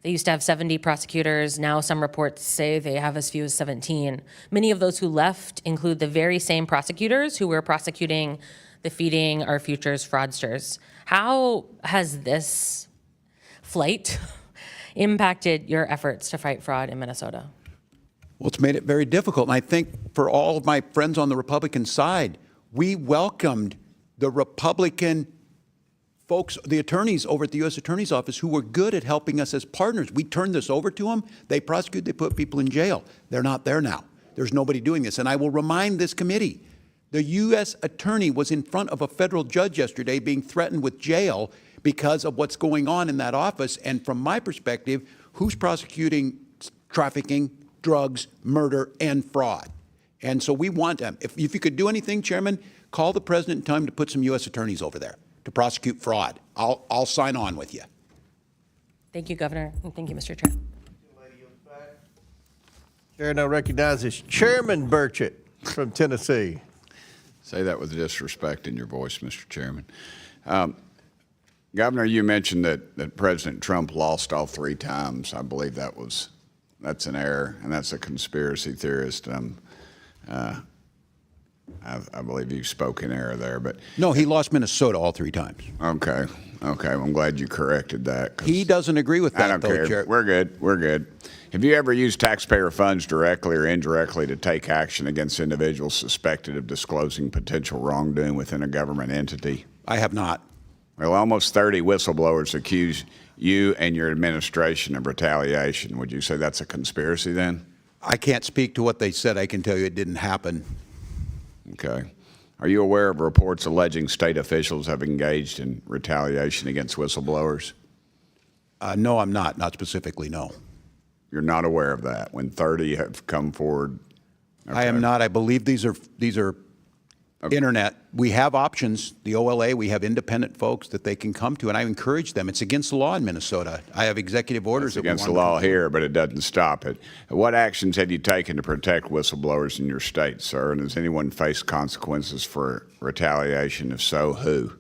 They used to have 70 prosecutors. Now some reports say they have as few as 17. Many of those who left include the very same prosecutors who were prosecuting the Feeding Our Futures fraudsters. How has this flight impacted your efforts to fight fraud in Minnesota? Well, it's made it very difficult. And I think for all of my friends on the Republican side, we welcomed the Republican folks, the attorneys over at the U.S. Attorney's Office who were good at helping us as partners. We turned this over to them. They prosecute, they put people in jail. They're not there now. There's nobody doing this. And I will remind this committee, the U.S. attorney was in front of a federal judge yesterday being threatened with jail because of what's going on in that office. And from my perspective, who's prosecuting trafficking, drugs, murder, and fraud? And so we want them. If you could do anything, Chairman, call the president and tell him to put some U.S. attorneys over there to prosecute fraud. I'll sign on with you. Thank you, Governor, and thank you, Mr. Chair. Chair now recognizes Chairman Burchett from Tennessee. Say that with disrespect in your voice, Mr. Chairman. Governor, you mentioned that President Trump lost all 3 times. I believe that's an error, and that's a conspiracy theorist. I believe you spoke in error there, but no, he lost Minnesota all 3 times. Okay. Well, I'm glad you corrected that. He doesn't agree with that, I don't though, care. Chair. We're good. Have you ever used taxpayer funds directly or indirectly to take action against individuals suspected of disclosing potential wrongdoing within a government entity? I have not. Well, almost 30 whistleblowers accuse you and your administration of retaliation. Would you say that's a conspiracy then? I can't speak to what they said. I can tell you it didn't happen. Okay. Are you aware of reports alleging state officials have engaged in retaliation against whistleblowers? No, I'm not. Not specifically, no. You're not aware of that when 30 have come forward? Okay. I am not. I believe these are okay. Internet. We have options. The OLA, we have independent folks that they can come to, and I encourage them. It's against the law in Minnesota. I have executive orders. It's against the law here, but it doesn't stop it. What actions have you taken to protect whistleblowers in your state, sir? And has anyone faced consequences for retaliation? If so, who?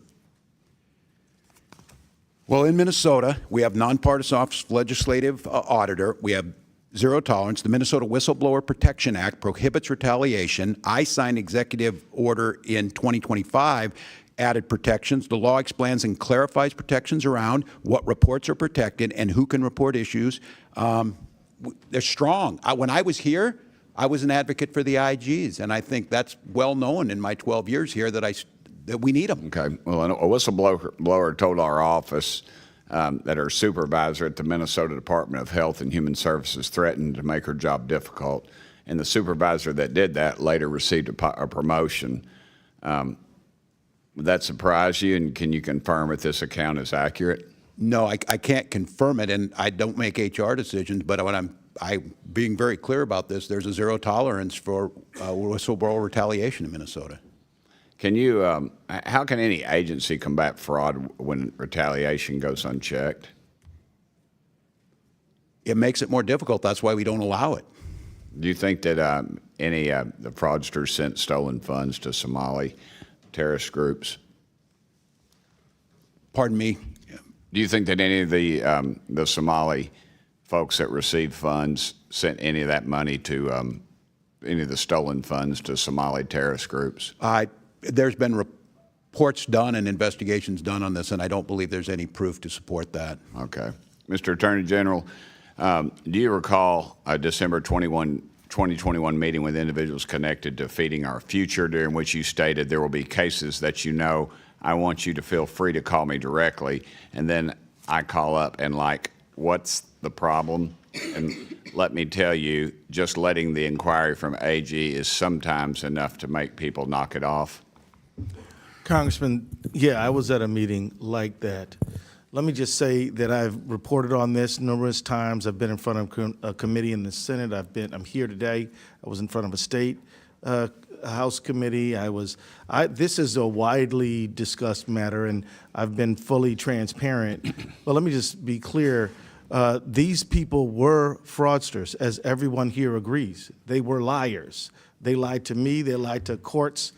Well, in Minnesota, we have nonpartisan office of legislative auditor. We have zero tolerance. The Minnesota Whistleblower Protection Act prohibits retaliation. I signed executive order in 2025, added protections. The law explains and clarifies protections around what reports are protected and who can report issues. They're strong. When I was here, I was an advocate for the IGs, and I think that's well known in my 12 years here that we need them. Okay. Well, a whistleblower told our office that her supervisor at the Minnesota Department of Health and Human Services threatened to make her job difficult. And the supervisor that did that later received a promotion. Would that surprise you? And can you confirm if this account is accurate? No, I can't confirm it, and I don't make HR decisions, but when I'm being very clear about this, there's a zero tolerance for whistleblower retaliation in Minnesota. Can you, how can any agency combat fraud when retaliation goes unchecked? It makes it more difficult. That's why we don't allow it. Do you think that any the fraudsters sent stolen funds to Somali terrorist groups? Pardon me? Do you think that any of the Somali folks that received funds sent any of that money to any of the stolen funds to Somali terrorist groups? There's been reports done and investigations done on this, and I don't believe there's any proof to support that. Okay. Mr. Attorney General, do you recall a December 2021 meeting with individuals connected to Feeding Our Future, during which you stated there will be cases that you know, I want you to feel free to call me directly, and then I call up and what's the problem? And let me tell you, just letting the inquiry from AG is sometimes enough to make people knock it off. Congressman, yeah, I was at a meeting like that Let me just say that I've reported on this numerous times. I've been in front of a committee in the Senate. I'm here today. I was in front of a state House committee. This is a widely discussed matter, and I've been fully transparent. But let me just be clear. These people were fraudsters, as everyone here agrees. They were liars. They lied to me. They lied to courts.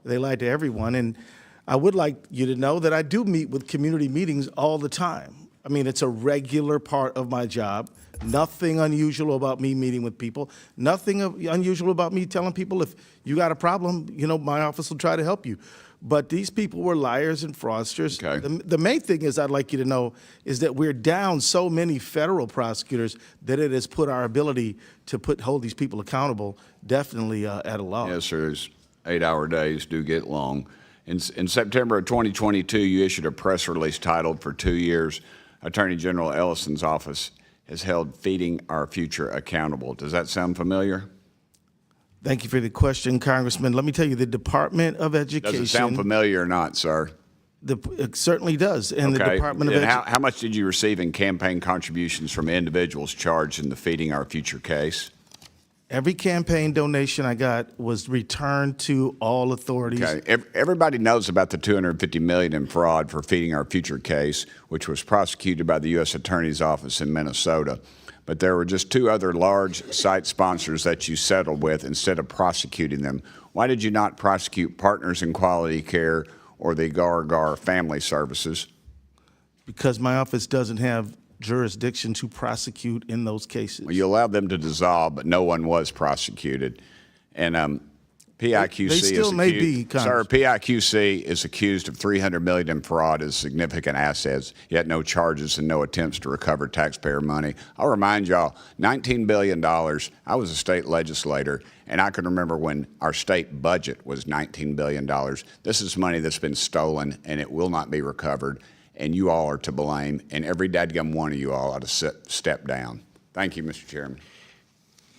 They lied to everyone. And I would like you to know that I do meet with community meetings all the time. I mean, it's a regular part of my job. Nothing unusual about me meeting with people. Nothing unusual about me telling people, if you got a problem, my office will try to help you. But these people were liars and fraudsters. Okay. The main thing is I'd like you to know is that we're down so many federal prosecutors that it has put our ability to hold these people accountable definitely at a loss. Yes, sir. 8-hour days do get long. In September of 2022, you issued a press release titled, "For 2 years, Attorney General Ellison's office has held Feeding Our Future accountable." Does that sound familiar? Thank you for the question, Congressman. Let me tell you, the Department of Education. Does it sound familiar or not, sir? It certainly does. And okay. the Department of Education. How much did you receive in campaign contributions from individuals charged in the Feeding Our Future case? Every campaign donation I got was returned to all authorities. Okay. Everybody knows about the $250 million in fraud for Feeding Our Future case, which was prosecuted by the U.S. Attorney's Office in Minnesota. But there were just 2 other large site sponsors that you settled with instead of prosecuting them. Why did you not prosecute Partners in Quality Care or the Gar Family Services? Because my office doesn't have jurisdiction to prosecute in those cases. Well, you allowed them to dissolve, but no one was prosecuted. And PIQC they still is may accused, be, sir, PIQC is accused of $300 million in fraud as significant assets, yet no charges and no attempts to recover taxpayer money. I'll remind y'all, $19 billion. I was a state legislator, and I can remember when our state budget was $19 billion. This is money that's been stolen, and it will not be recovered. And you all are to blame, and every dadgum one of you all ought to step down. Thank you, Mr. Chairman.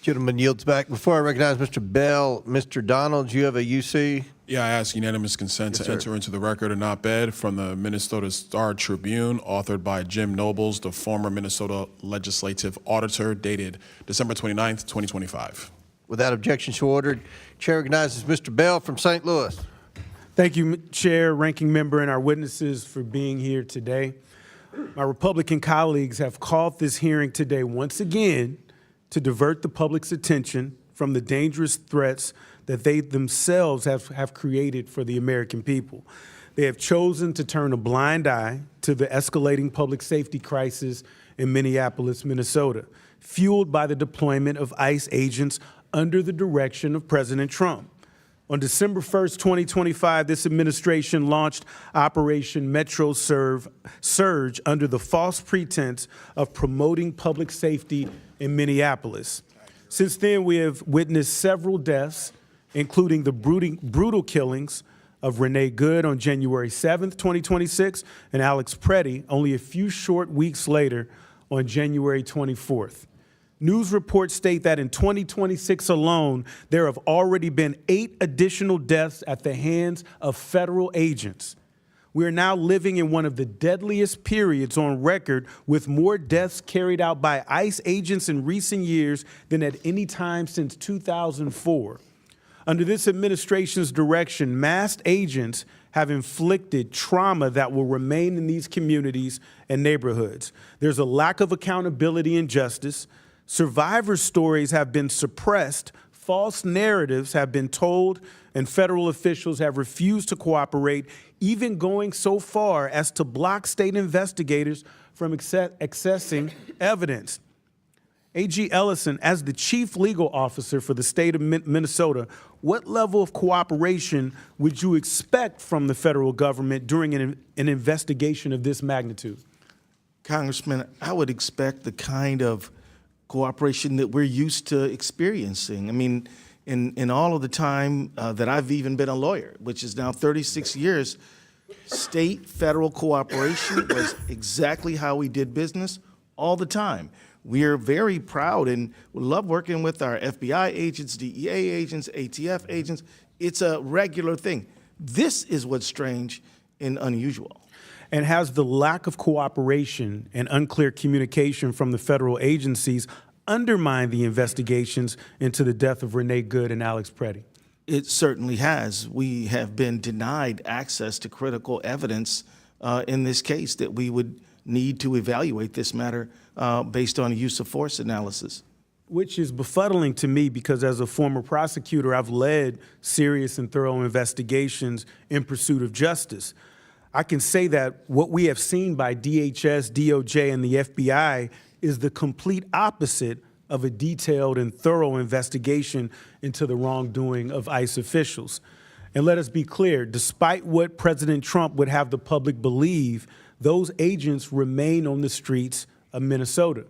Gentleman yields back. Before I recognize Mr. Bell, Mr. Donald, you have a UC? Yeah, I ask unanimous consent to enter into the record an op-ed from the Minnesota Star Tribune, authored by Jim Nobles, the former Minnesota legislative auditor, dated December 29th, 2025. Without objection, so ordered. Chair recognizes Mr. Bell from St. Louis. Thank you, Chair, Ranking Member, and our witnesses for being here today. My Republican colleagues have called this hearing today once again to divert the public's attention from the dangerous threats that they themselves have created for the American people. They have chosen to turn a blind eye to the escalating public safety crisis in Minneapolis, Minnesota, fueled by the deployment of ICE agents under the direction of President Trump. On December 1st, 2025, this administration launched Operation Metro Surge under the false pretense of promoting public safety in Minneapolis. Since then, we have witnessed several deaths, including the brutal killings of Renee Good on January 7th, 2026, and Alex Preddy only a few short weeks later on January 24th. News reports state that in 2026 alone, there have already been 8 additional deaths at the hands of federal agents. We are now living in one of the deadliest periods on record, with more deaths carried out by ICE agents in recent years than at any time since 2004. Under this administration's direction, masked agents have inflicted trauma that will remain in these communities and neighborhoods. There's a lack of accountability and justice. Survivor stories have been suppressed, false narratives have been told, and federal officials have refused to cooperate, even going so far as to block state investigators from accessing evidence. A.G. Ellison, as the chief legal officer for the state of Minnesota, what level of cooperation would you expect from the federal government during an investigation of this magnitude? Congressman, I would expect the kind of cooperation that we're used to experiencing. I mean, in all of the time that I've even been a lawyer, which is now 36 years, state-federal cooperation was exactly how we did business all the time. We are very proud and we love working with our FBI agents, DEA agents, ATF agents. It's a regular thing. This is what's strange and unusual. And has the lack of cooperation and unclear communication from the federal agencies undermined the investigations into the death of Renee Good and Alex Preddy? It certainly has. We have been denied access to critical evidence in this case that we would need to evaluate this matter based on a use of force analysis. Which is befuddling to me because as a former prosecutor, I've led serious and thorough investigations in pursuit of justice. I can say that what we have seen by DHS, DOJ, and the FBI is the complete opposite of a detailed and thorough investigation into the wrongdoing of ICE officials. And let us be clear, despite what President Trump would have the public believe, those agents remain on the streets of Minnesota.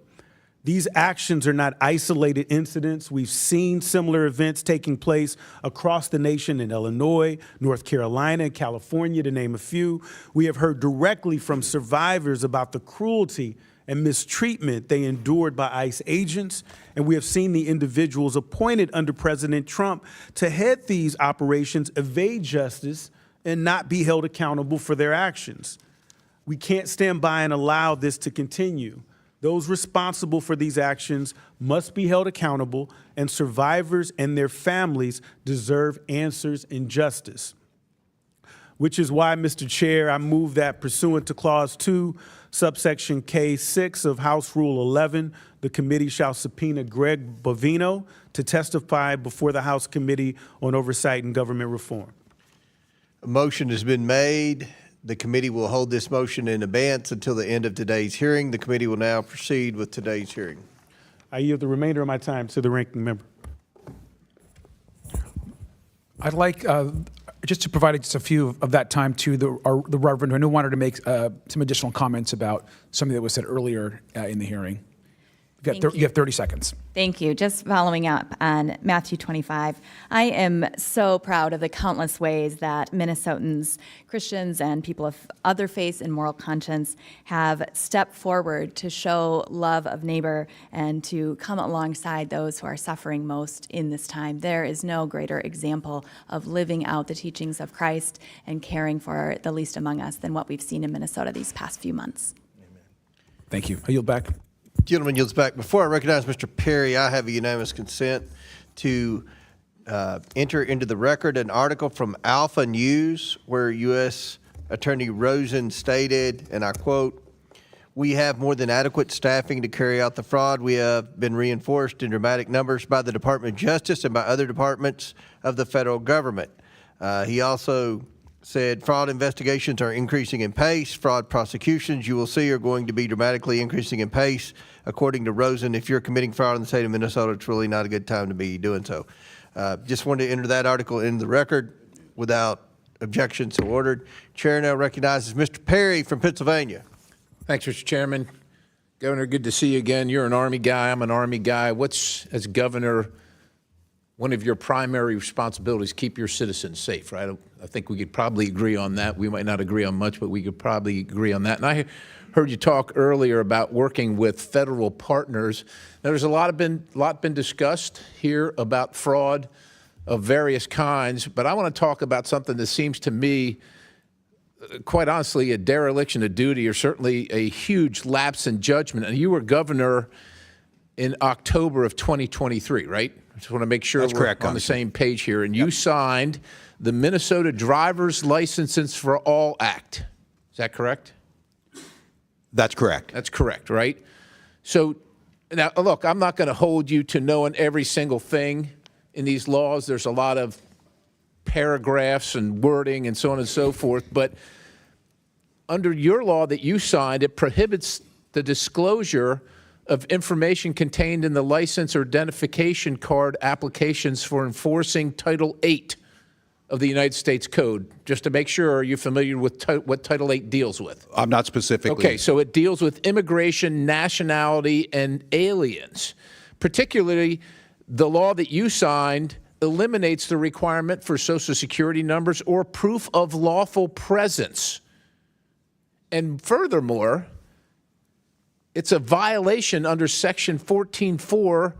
These actions are not isolated incidents. We've seen similar events taking place across the nation in Illinois, North Carolina, California, to name a few. We have heard directly from survivors about the cruelty and mistreatment they endured by ICE agents, and we have seen the individuals appointed under President Trump to head these operations evade justice and not be held accountable for their actions. We can't stand by and allow this to continue. Those responsible for these actions must be held accountable, and survivors and their families deserve answers and justice. Which is why, Mr. Chair, I move that pursuant to Clause 2, subsection K6 of House Rule 11, the committee shall subpoena Greg Bovino to testify before the House Committee on Oversight and Government Reform. A motion has been made. The committee will hold this motion in abeyance until the end of today's hearing. The committee will now proceed with today's hearing. I yield the remainder of my time to the ranking member. I'd like just to provide just a few of that time to the Reverend, who I wanted to make some additional comments about something that was said earlier in the hearing. You have 30 seconds. Thank you. Just following up on Matthew 25, I am so proud of the countless ways that Minnesotans, Christians, and people of other faiths and moral conscience have stepped forward to show love of neighbor and to come alongside those who are suffering most in this time. There is no greater example of living out the teachings of Christ and caring for the least among us than what we've seen in Minnesota these past few months. Thank you. I yield back. Gentleman yields back. Before I recognize Mr. Perry, I have a unanimous consent to enter into the record an article from Alpha News where U.S. Attorney Rosen stated, and I quote, "We have more than adequate staffing to carry out the fraud. We have been reinforced in dramatic numbers by the Department of Justice and by other departments of the federal government." He also said fraud investigations are increasing in pace. Fraud prosecutions, you will see, are going to be dramatically increasing in pace. According to Rosen, if you're committing fraud in the state of Minnesota, it's really not a good time to be doing so. Just wanted to enter that article in the record without objection, so ordered. Chair now recognizes Mr. Perry from Pennsylvania. Thanks, Mr. Chairman. Governor, good to see you again. You're an Army guy. I'm an Army guy. What's, as governor, one of your primary responsibilities? Keep your citizens safe, right? I think we could probably agree on that. We might not agree on much, but we could probably agree on that. And I heard you talk earlier about working with federal partners. Now, there's a lot been discussed here about fraud of various kinds, but I want to talk about something that seems to me, quite honestly, a dereliction of duty, or certainly a huge lapse in judgment. And you were governor in October of 2023, right? I just want to make sure That's we're correct, on the same page here. And you signed the Minnesota Driver's Licenses for All Act. Is that correct? That's correct. That's correct, right? So now, look, I'm not going to hold you to knowing every single thing in these laws. There's a lot of paragraphs and wording and so on and so forth. But under your law that you signed, it prohibits the disclosure of information contained in the license or identification card applications for enforcing Title VIII of the United States Code. Just to make sure, are you familiar with what Title VIII deals with? I'm not specifically. Okay, so it deals with immigration, nationality, and aliens. Particularly, the law that you signed eliminates the requirement for Social Security numbers or proof of lawful presence. And furthermore, it's a violation under Section 14.4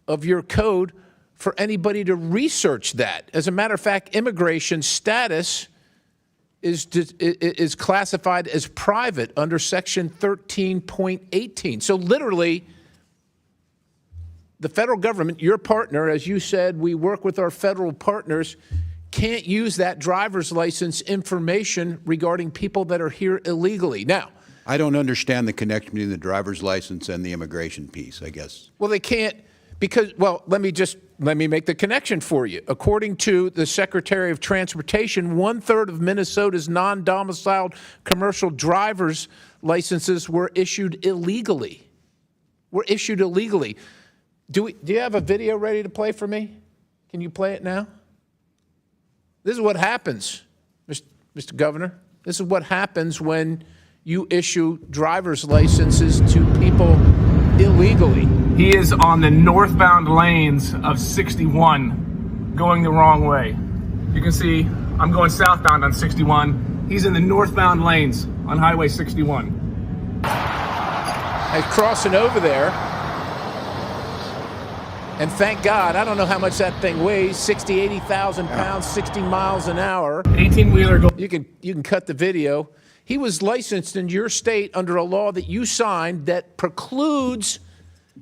of your code for anybody to research that. As a matter of fact, immigration status is classified as private under Section 13.18. So literally, the federal government, your partner, as you said, we work with our federal partners, can't use that driver's license information regarding people that are here illegally. Now, I don't understand the connection between the driver's license and the immigration piece, I guess. well, they can't because, well, let me make the connection for you. According to the Secretary of Transportation, 1/3 of Minnesota's non-domiciled commercial driver's licenses were issued illegally. Do you have a video ready to play for me? Can you play it now? This is what happens, Mr. Governor. This is what happens when you issue driver's licenses to people illegally. He is on the northbound lanes of 61, going the wrong way. You can see I'm going southbound on 61. He's in the northbound lanes on Highway 61. He's crossing over there. And thank God, I don't know how much that thing weighs, 60, 80,000 pounds, 60 miles an hour. 18-wheeler. You can cut the video. He was licensed in your state under a law that you signed that precludes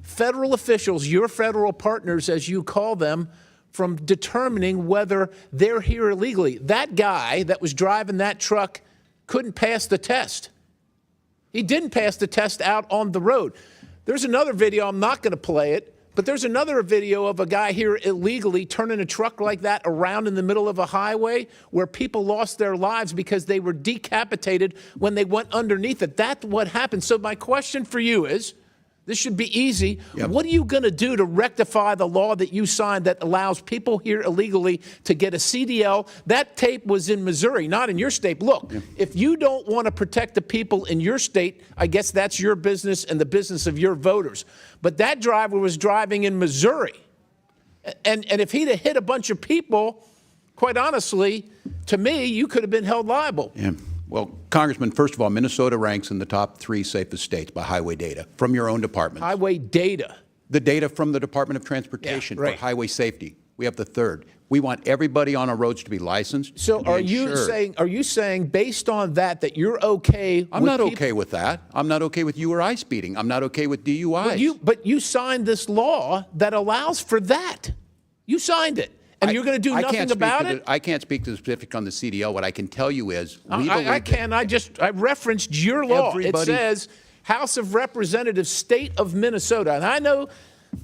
federal officials, your federal partners, as you call them, from determining whether they're here illegally. That guy that was driving that truck couldn't pass the test. He didn't pass the test out on the road. There's another video, I'm not going to play it, but there's another video of a guy here illegally turning a truck like that around in the middle of a highway where people lost their lives because they were decapitated when they went underneath it. That's what happened. So my question for you is, this should be easy. Yep. What are you going to do to rectify the law that you signed that allows people here illegally to get a CDL? That tape was in Missouri, not in your state. Look, if you don't want to protect the people in your state, I guess that's your business and the business of your voters. But that driver was driving in Missouri. And if he'd have hit a bunch of people, quite honestly, to me, you could have been held liable. Yeah. Well, Congressman, first of all, Minnesota ranks in the top 3 safest states by highway data from your own department. Highway data? The data from the Department of Transportation for highway safety. We have the 3rd. We want everybody on our roads to be licensed. So are you saying based on that you're okay? I'm not okay with that. I'm not okay with you or I speeding. I'm not okay with DUIs. But you signed this law that allows for that. You signed it. And you're going to do nothing about it? I can't speak to the specific on the CDL. What I can tell you is I can. I referenced your law. It says House of Representatives, State of Minnesota. And I know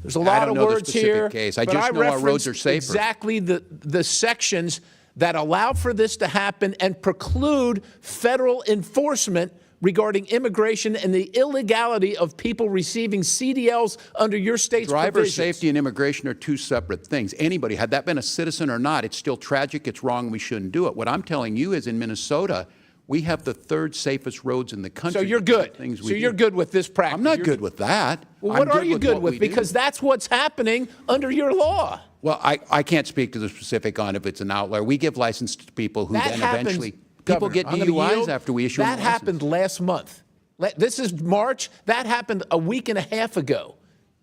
there's a lot of words here. Case. I just know our roads are safer. Exactly the sections that allow for this to happen and preclude federal enforcement regarding immigration and the illegality of people receiving CDLs under your state's Driver provisions. safety and immigration are 2 separate things. Anybody, had that been a citizen or not, it's still tragic, it's wrong, we shouldn't do it. What I'm telling you is in Minnesota, we have the 3rd safest roads in the country. So you're good. You're good with this practice. I'm not good with that. Well, what are you good with? Because that's what's happening under your law. Well, I can't speak to the specific on if it's an outlier. We give license to people who then eventually... People get DUIs after we issue a license. That happened last month. This is March. That happened a week and a half ago.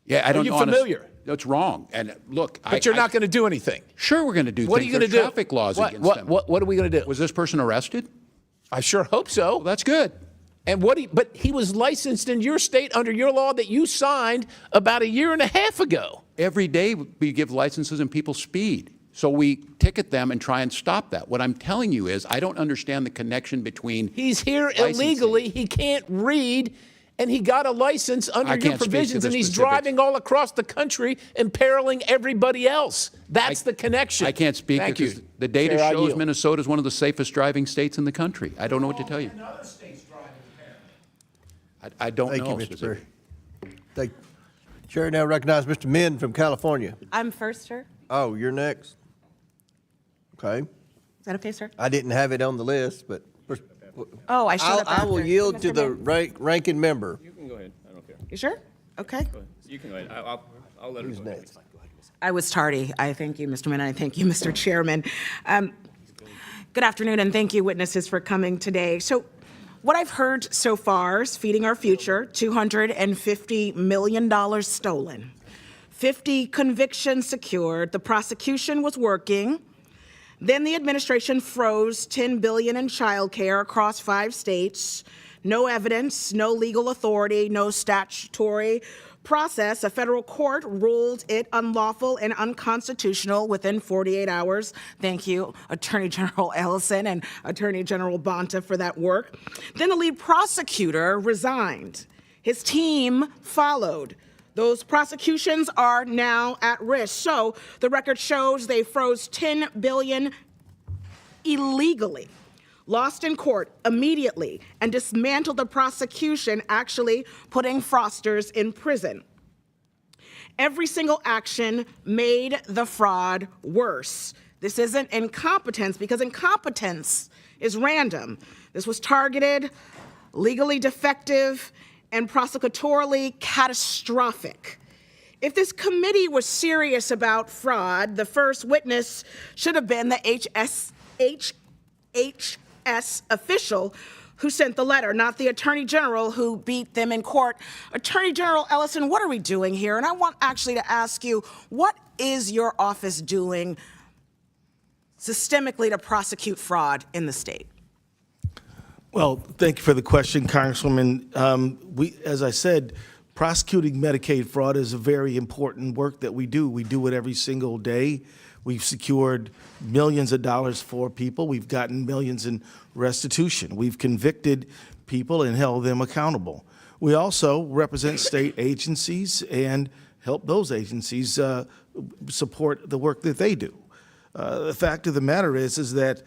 Yeah, I don't know. Are you familiar? That's wrong. And look, but you're not going to do anything. Sure, we're going to do things. What are you going to do? Traffic laws against them. What are we going to do? Was this person arrested? I sure hope so. Well, that's good. And but he was licensed in your state under your law that you signed about a year and a half ago. Every day we give licenses and people speed. So we ticket them and try and stop that. What I'm telling you is I don't understand the connection between He's here illegally. He can't read, and he got a license under your provisions, and he's driving all across the country, imperiling everybody else. That's the connection. I can't speak because the data shows Minnesota is one of the safest driving states in the country. I don't know what to tell you. I don't know. Thank you, Mr. Perry. Thank you. Chair now recognize Mr. Min from California. I'm first, sir. Oh, you're next. Okay. Is that okay, sir? I didn't have it on the list, but Oh, I should have. I will yield to the ranking member. You can go ahead. I don't care. You sure? Okay. You can go ahead. I'll let her go. Next. I was tardy. I thank you, Mr. Minna. I thank you, Mr. Chairman. Good afternoon, and thank you, witnesses, for coming today. So what I've heard so far is feeding our future, $250 million stolen, 50 convictions secured, the prosecution was working, Then the administration froze $10 billion in child care across 5 states. No evidence, no legal authority, no statutory process. A federal court ruled it unlawful and unconstitutional within 48 hours. Thank you, Attorney General Ellison and Attorney General Bonta, for that work. Then the lead prosecutor resigned. His team followed. Those prosecutions are now at risk. So the record shows they froze $10 billion illegally, lost in court immediately, and dismantled the prosecution, actually putting fraudsters in prison. Every single action made the fraud worse. This isn't incompetence, because incompetence is random. This was targeted, legally defective, and prosecutorially catastrophic. If this committee was serious about fraud, the first witness should have been the HHS official who sent the letter, not the Attorney General who beat them in court. Attorney General Ellison, what are we doing here? And I want actually to ask you, what is your office doing systemically to prosecute fraud in the state? Well, thank you for the question, Congresswoman. As I said, prosecuting Medicaid fraud is a very important work that we do. We do it every single day. We've secured millions of dollars for people. We've gotten millions in restitution. We've convicted people and held them accountable. We also represent state agencies and help those agencies support the work that they do. The fact of the matter is that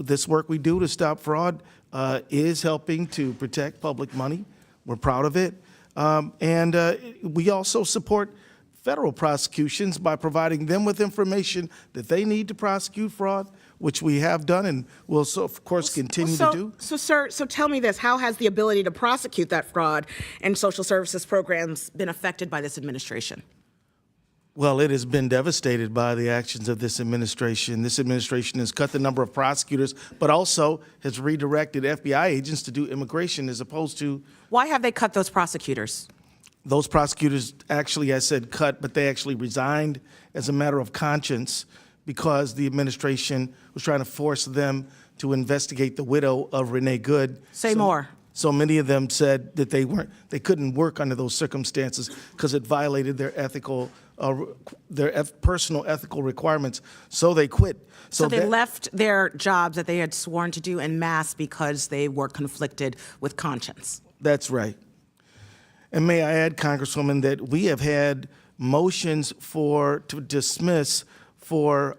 this work we do to stop fraud is helping to protect public money. We're proud of it. And we also support federal prosecutions by providing them with information that they need to prosecute fraud, which we have done and will, of course, continue to do. So tell me this, how has the ability to prosecute that fraud and social services programs been affected by this administration? Well, it has been devastated by the actions of this administration. This administration has cut the number of prosecutors, but also has redirected FBI agents to do immigration as opposed to... Why have they cut those prosecutors? Those prosecutors actually, I said cut, but they actually resigned as a matter of conscience because the administration was trying to force them to investigate the widow of Renee Good. Say more. So many of them said that they couldn't work under those circumstances because it violated their personal ethical requirements. So they quit. So they left their jobs that they had sworn to do en masse because they were conflicted with conscience. That's right. And may I add, Congresswoman, that we have had motions to dismiss for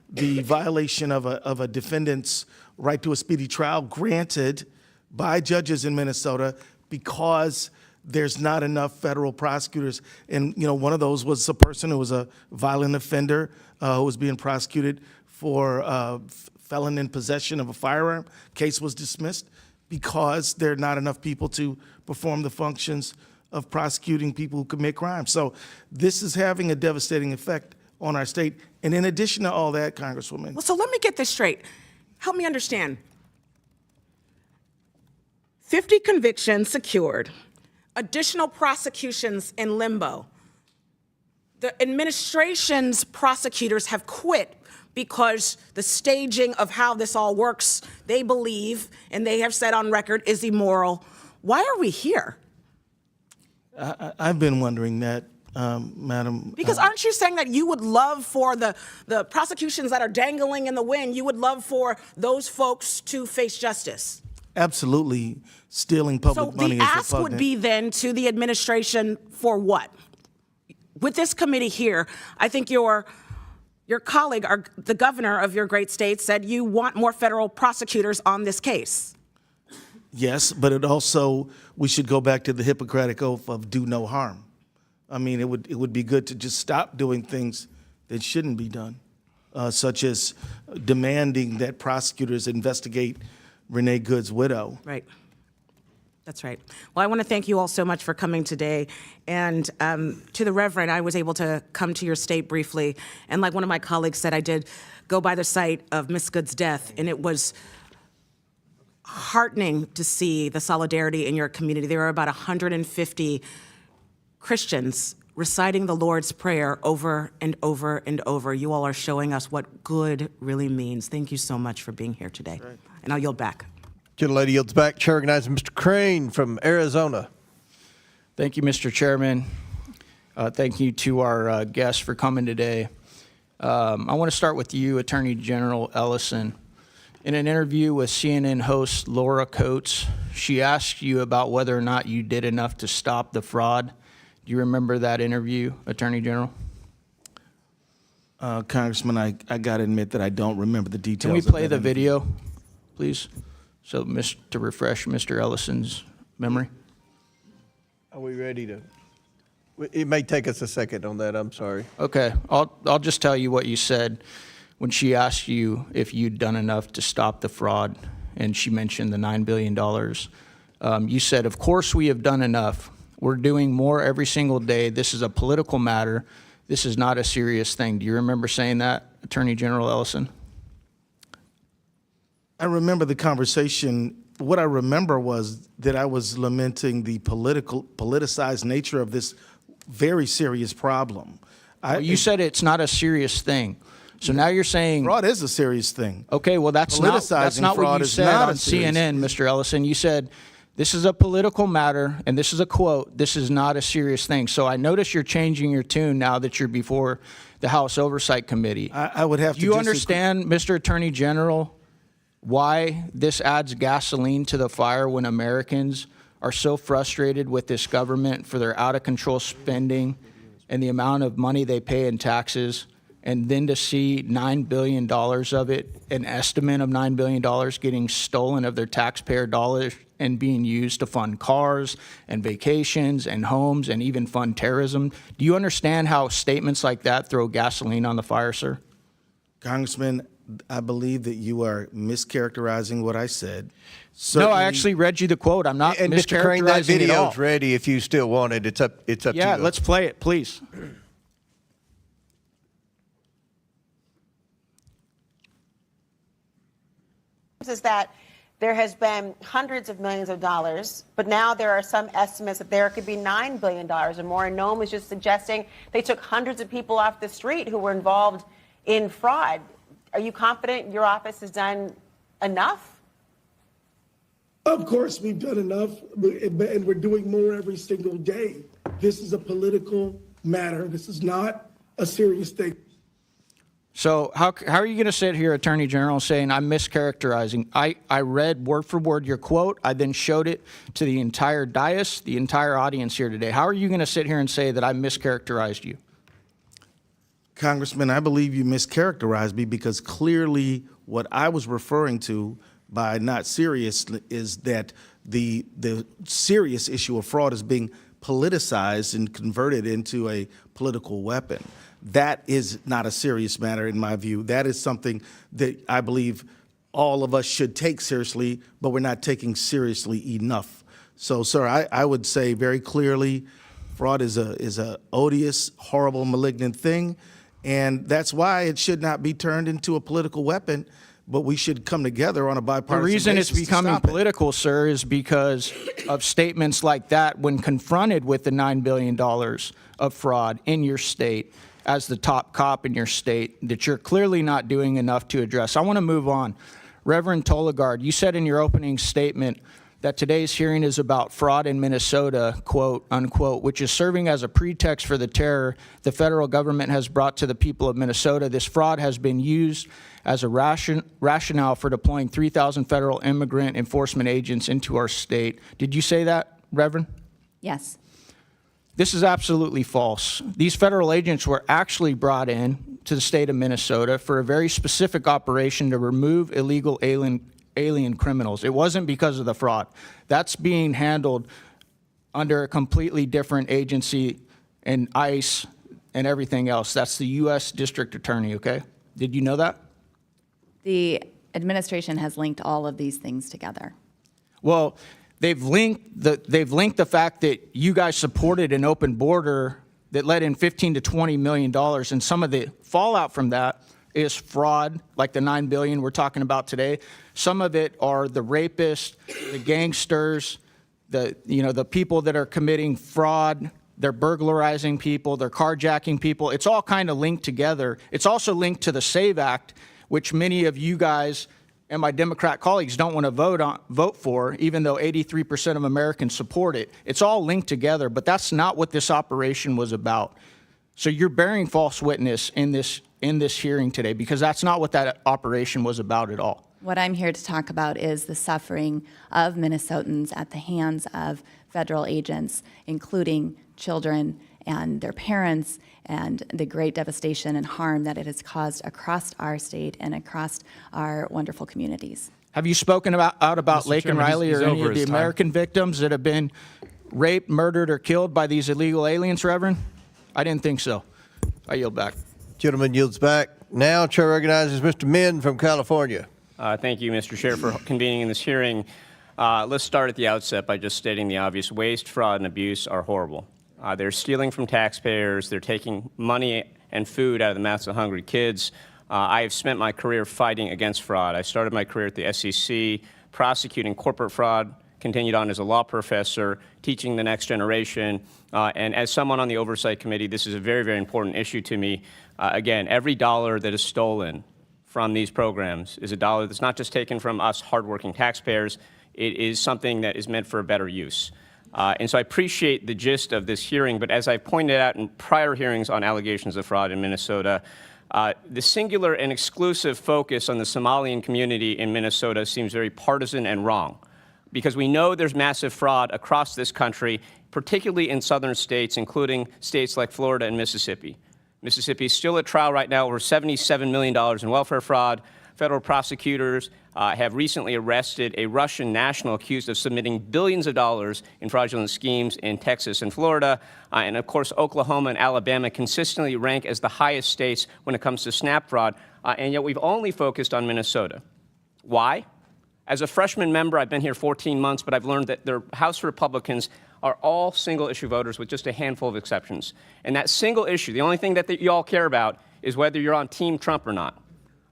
the violation of a defendant's right to a speedy trial granted by judges in Minnesota because there's not enough federal prosecutors. And, one of those was a person who was a violent offender who was being prosecuted for felon in possession of a firearm. Case was dismissed because there are not enough people to perform the functions of prosecuting people who commit crimes. So this is having a devastating effect on our state. And in addition to all that, Congresswoman. Well, so let me get this straight. Help me understand. 50 convictions secured, additional prosecutions in limbo. The administration's prosecutors have quit because the staging of how this all works, they believe, and they have said on record, is immoral. Why are we here? I've been wondering that, Madam. Because aren't you saying that you would love for the prosecutions that are dangling in the wind, you would love for those folks to face justice? Absolutely. Stealing public money is repugnant. So the ask would be then to the administration for what? With this committee here, I think your colleague, the governor of your great state, said you want more federal prosecutors on this case. Yes, but we should go back to the Hippocratic Oath of do no harm. I mean, it would be good to just stop doing things that shouldn't be done, such as demanding that prosecutors investigate Renee Good's widow. Right. That's right. Well, I want to thank you all so much for coming today. And to the Reverend, I was able to come to your state briefly. And like one of my colleagues said, I did go by the site of Miss Good's death, and it was heartening to see the solidarity in your community. There were about 150 Christians reciting the Lord's Prayer over and over and over. You all are showing us what good really means. Thank you so much for being here today. And I'll yield back. Gentlelady yields back. Chair recognizes Mr. Crane from Arizona. Thank you, Mr. Chairman. Thank you to our guests for coming today. I want to start with you, Attorney General Ellison. In an interview with CNN host Laura Coates, she asked you about whether or not you did enough to stop the fraud. Do you remember that interview, Attorney General? Congressman, I got to admit that I don't remember the details. Can we of play that the interview. video, please? So, to refresh Mr. Ellison's memory. Are we ready to? It may take us a second on that. I'm sorry. Okay, I'll just tell you what you said when she asked you if you'd done enough to stop the fraud, and she mentioned the $9 billion. You said, "Of course we have done enough. We're doing more every single day. This is a political matter. This is not a serious thing." Do you remember saying that, Attorney General Ellison? I remember the conversation. What I remember was that I was lamenting the politicized nature of this very serious problem. You said it's not a serious thing. So now you're saying fraud is a serious thing. Okay, well that's not Politicizing what fraud you is said not on a serious CNN, Mr. Ellison. You said this is a political matter, and this is a quote. This is not a serious thing. So I notice you're changing your tune now that you're before the House Oversight Committee. I would have to. Do you understand, Mr. Attorney General, why this adds gasoline to the fire when Americans are so frustrated with this government for their out-of-control spending and the amount of money they pay in taxes, and then to see $9 billion of it, an estimate of $9 billion getting stolen of their taxpayer dollars and being used to fund cars and vacations and homes and even fund terrorism? Do you understand how statements like that throw gasoline on the fire, sir? Congressman, I believe that you are mischaracterizing what I said. No, I actually read you the quote. I'm not And Mr. Crane, that mischaracterizing it at all. video's ready if you still want it. It's up to you. Yeah, let's play it, please. Is that there has been hundreds of millions of dollars, but now there are some estimates that there could be $9 billion or more. And Noam was just suggesting they took hundreds of people off the street who were involved in fraud. Are you confident your office has done enough? Of course, we've done enough, and we're doing more every single day. This is a political matter. This is not a serious thing. So how are you going to sit here, Attorney General, saying I'm mischaracterizing? I read word for word your quote. I then showed it to the entire dais, the entire audience here today. How are you going to sit here and say that I mischaracterized you? Congressman, I believe you mischaracterized me because clearly what I was referring to by not serious is that the serious issue of fraud is being politicized and converted into a political weapon. That is not a serious matter in my view. That is something that I believe all of us should take seriously, but we're not taking seriously enough. So, sir, I would say very clearly fraud is a odious, horrible, malignant thing. And that's why it should not be turned into a political weapon, but we should come together on a bipartisan basis. The reason it's becoming political, sir, is because of statements like that when confronted with the $9 billion of fraud in your state as the top cop in your state that you're clearly not doing enough to address. I want to move on. Reverend Tolgard, you said in your opening statement that today's hearing is about fraud in Minnesota, quote, unquote, which is serving as a pretext for the terror the federal government has brought to the people of Minnesota. This fraud has been used as a rationale for deploying 3,000 federal immigrant enforcement agents into our state. Did you say that, Reverend? Yes. This is absolutely false. These federal agents were actually brought in to the state of Minnesota for a very specific operation to remove illegal alien criminals. It wasn't because of the fraud. That's being handled under a completely different agency and ICE and everything else. That's the U.S. District Attorney, okay? Did you know that? The administration has linked all of these things together. Well, they've linked the fact that you guys supported an open border that let in $15 to $20 million, and some of the fallout from that is fraud, like the $9 billion we're talking about today. Some of it are the rapists, the gangsters, the people that are committing fraud, They're burglarizing people. They're carjacking people. It's all kind of linked together. It's also linked to the SAVE Act, which many of you guys and my Democrat colleagues don't want to vote for, even though 83% of Americans support it. It's all linked together, but that's not what this operation was about. So you're bearing false witness in this hearing today, because that's not what that operation was about at all. What I'm here to talk about is the suffering of Minnesotans at the hands of federal agents, including children and their parents, and the great devastation and harm that it has caused across our state and across our wonderful communities. Have you spoken out about Mr. Lake and Chairman, Riley he's or any over of the his time. American victims that have been raped, murdered, or killed by these illegal aliens, Reverend? I didn't think so. I yield back. Gentleman yields back. Now, Chair recognizes Mr. Min from California. Thank you, Mr. Chair, for convening in this hearing. Let's start at the outset by just stating the obvious. Waste, fraud, and abuse are horrible. They're stealing from taxpayers. They're taking money and food out of the mouths of hungry kids. I have spent my career fighting against fraud. I started my career at the SEC, prosecuting corporate fraud, continued on as a law professor, teaching the next generation. And as someone on the Oversight Committee, this is a very, very important issue to me. Again, every dollar that is stolen from these programs is a dollar that's not just taken from us hardworking taxpayers. It is something that is meant for a better use. And so I appreciate the gist of this hearing, but as I pointed out in prior hearings on allegations of fraud in Minnesota, the singular and exclusive focus on the Somalian community in Minnesota seems very partisan and wrong, because we know there's massive fraud across this country, particularly in southern states, including states like Florida and Mississippi. Mississippi is still at trial right now, over $77 million in welfare fraud. Federal prosecutors have recently arrested a Russian national accused of submitting billions of dollars in fraudulent schemes in Texas and Florida. And of course, Oklahoma and Alabama consistently rank as the highest states when it comes to SNAP fraud. And yet we've only focused on Minnesota. Why? As a freshman member, I've been here 14 months, but I've learned that their House Republicans are all single-issue voters with just a handful of exceptions. And that single issue, the only thing that you all care about is whether you're on Team Trump or not.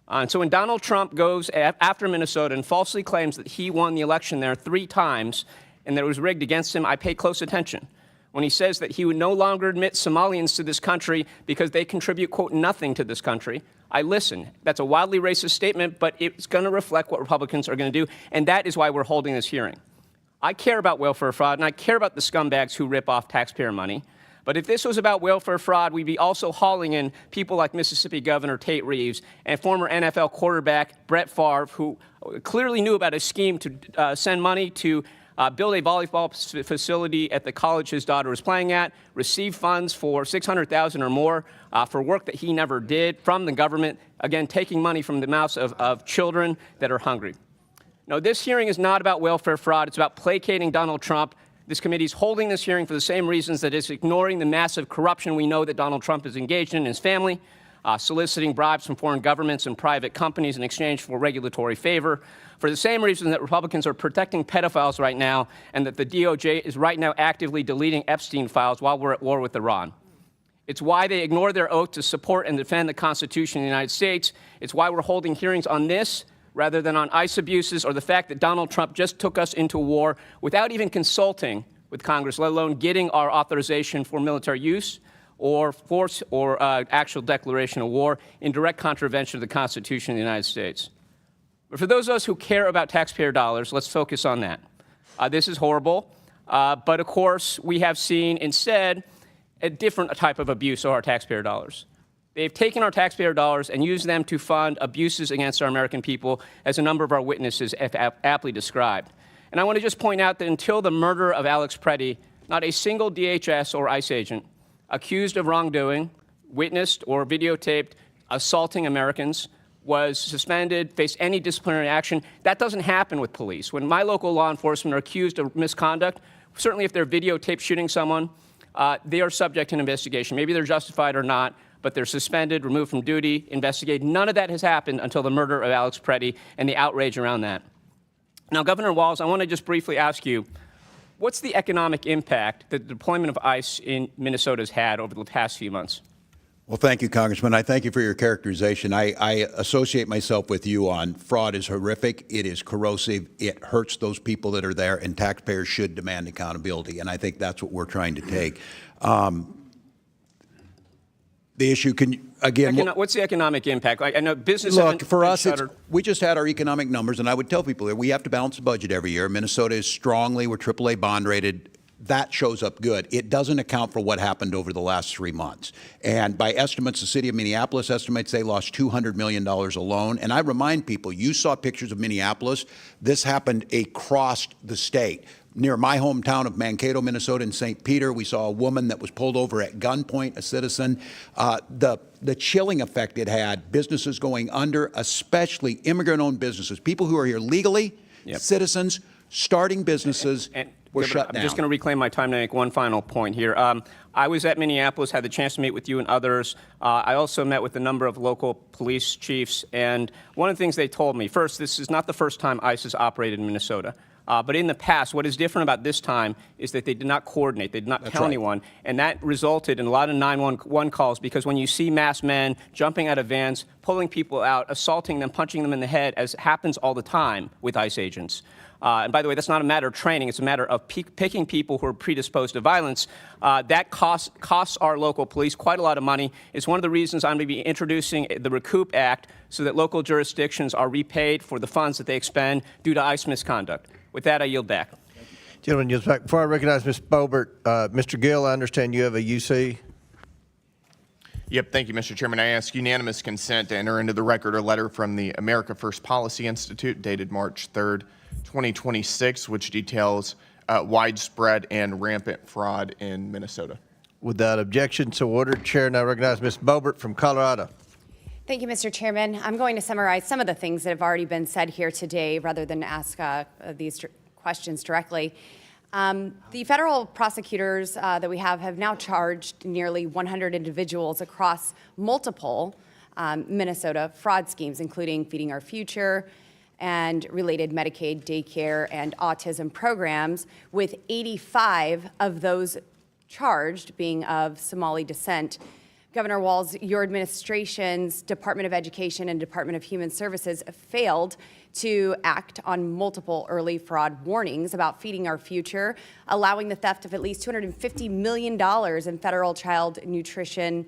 And so when Donald Trump goes after Minnesota and falsely claims that he won the election there 3 times and that it was rigged against him, I pay close attention. When he says that he would no longer admit Somalians to this country because they contribute, quote, nothing to this country, I listen. That's a wildly racist statement, but it's going to reflect what Republicans are going to do, and that is why we're holding this hearing. I care about welfare fraud, and I care about the scumbags who rip off taxpayer money. But if this was about welfare fraud, we'd be also hauling in people like Mississippi Governor Tate Reeves and former NFL quarterback Brett Favre, who clearly knew about a scheme to send money to build a volleyball facility at the college his daughter was playing at, receive funds for $600,000 or more for work that he never did from the government, again, taking money from the mouths of children that are hungry. No, this hearing is not about welfare fraud. It's about placating Donald Trump. This committee is holding this hearing for the same reasons that it's ignoring the massive corruption we know that Donald Trump is engaged in his family, soliciting bribes from foreign governments and private companies in exchange for regulatory favor, for the same reason that Republicans are protecting pedophiles right now and that the DOJ is right now actively deleting Epstein files while we're at war with Iran. It's why they ignore their oath to support and defend the Constitution of the United States. It's why we're holding hearings on this rather than on ICE abuses or the fact that Donald Trump just took us into war without even consulting with Congress, let alone getting our authorization for military use or force or actual declaration of war in direct contravention of the Constitution of the United States. But for those of us who care about taxpayer dollars, let's focus on that. This is horrible, but of course we have seen instead a different type of abuse of our taxpayer dollars. They've taken our taxpayer dollars and used them to fund abuses against our American people, as a number of our witnesses have aptly described. And I want to just point out that until the murder of Alex Preddy, not a single DHS or ICE agent accused of wrongdoing, witnessed or videotaped assaulting Americans was suspended, faced any disciplinary action. That doesn't happen with police. When my local law enforcement are accused of misconduct, certainly if they're videotaped shooting someone, they are subject to an investigation. Maybe they're justified or not, but they're suspended, removed from duty, investigated. None of that has happened until the murder of Alex Preddy and the outrage around that. Now, Governor Walz, I want to just briefly ask you, what's the economic impact that the deployment of ICE in Minnesota has had over the past few months? Well, thank you, Congressman. I thank you for your characterization. I associate myself with you on fraud is horrific. It is corrosive. It hurts those people that are there, and taxpayers should demand accountability. And I think that's what we're trying to take. The issue can, again... What's the economic impact? I know business... Look, for us, we just had our economic numbers, and I would tell people that we have to balance the budget every year. Minnesota is strongly, we're AAA bond rated. That shows up good. It doesn't account for what happened over the last 3 months. And by estimates, the city of Minneapolis estimates they lost $200 million alone. And I remind people, you saw pictures of Minneapolis. This happened across the state. Near my hometown of Mankato, Minnesota, in St. Peter, we saw a woman that was pulled over at gunpoint, a citizen. The chilling effect it had, businesses going under, especially immigrant-owned businesses, people who are here legally, citizens, starting businesses, were shut down. I'm just going to reclaim my time to make one final point here. I was at Minneapolis, had the chance to meet with you and others. I also met with a number of local police chiefs, and one of the things they told me, first, this is not the first time ICE has operated in Minnesota. But in the past, what is different about this time is that they did not coordinate. They did not tell anyone. And that resulted in a lot of 911 calls, because when you see masked men jumping out of vans, pulling people out, assaulting them, punching them in the head, as happens all the time with ICE agents. And by the way, that's not a matter of training. It's a matter of picking people who are predisposed to violence. That costs our local police quite a lot of money. It's one of the reasons I'm going to be introducing the Recoup Act so that local jurisdictions are repaid for the funds that they expend due to ICE misconduct. With that, I yield back. Gentlemen, yields back. Before I recognize Ms. Boebert, Mr. Gill, I understand you have a UC. Yep, thank you, Mr. Chairman. I ask unanimous consent to enter into the record a letter from the America First Policy Institute dated March 3rd, 2026, which details widespread and rampant fraud in Minnesota. Without objection, so ordered. Chair now recognize Ms. Boebert from Colorado. Thank you, Mr. Chairman. I'm going to summarize some of the things that have already been said here today rather than ask these questions directly. The federal prosecutors that we have now charged nearly 100 individuals across multiple Minnesota fraud schemes, including Feeding Our Future and related Medicaid, daycare, and autism programs, with 85 of those charged being of Somali descent. Governor Walz, your administration's Department of Education and Department of Human Services failed to act on multiple early fraud warnings about Feeding Our Future, allowing the theft of at least $250 million in federal child nutrition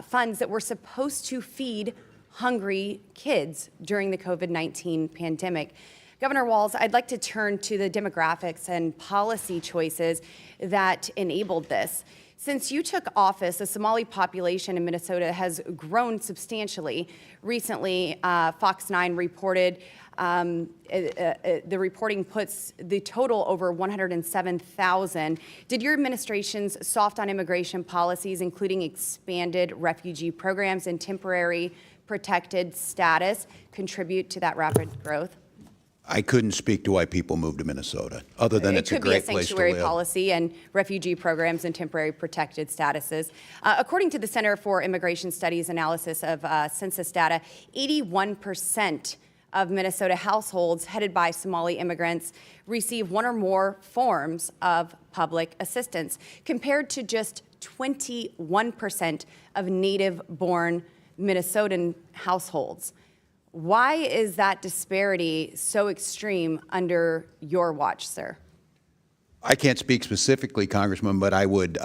funds that were supposed to feed hungry kids during the COVID-19 pandemic. Governor Walz, I'd like to turn to the demographics and policy choices that enabled this. Since you took office, the Somali population in Minnesota has grown substantially. Recently, Fox 9 reported, the reporting puts the total over 107,000. Did your administration's soft on immigration policies, including expanded refugee programs and temporary protected status, contribute to that rapid growth? I couldn't speak to why people moved to Minnesota, other than it's a great place to live. It could be a sanctuary policy and refugee programs and temporary protected statuses. According to the Center for Immigration Studies analysis of census data, 81% of Minnesota households headed by Somali immigrants receive one or more forms of public assistance, compared to just 21% of native-born Minnesotan households. Why is that disparity so extreme under your watch, sir? I can't speak specifically, Congressman, but I would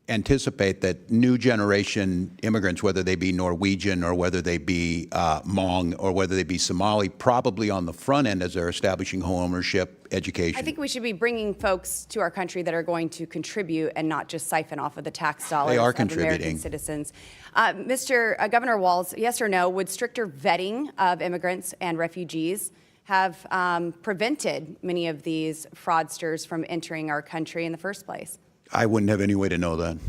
anticipate that new generation immigrants, whether they be Norwegian or whether they be Hmong or whether they be Somali, probably on the front end as they're establishing home ownership, education. I think we should be bringing folks to our country that are going to contribute and not just siphon off of the tax dollars of American citizens. Mr. Governor Walz, yes or no, would stricter vetting of immigrants and refugees have prevented many of these fraudsters from entering our country in the first place? I wouldn't have any way to know that.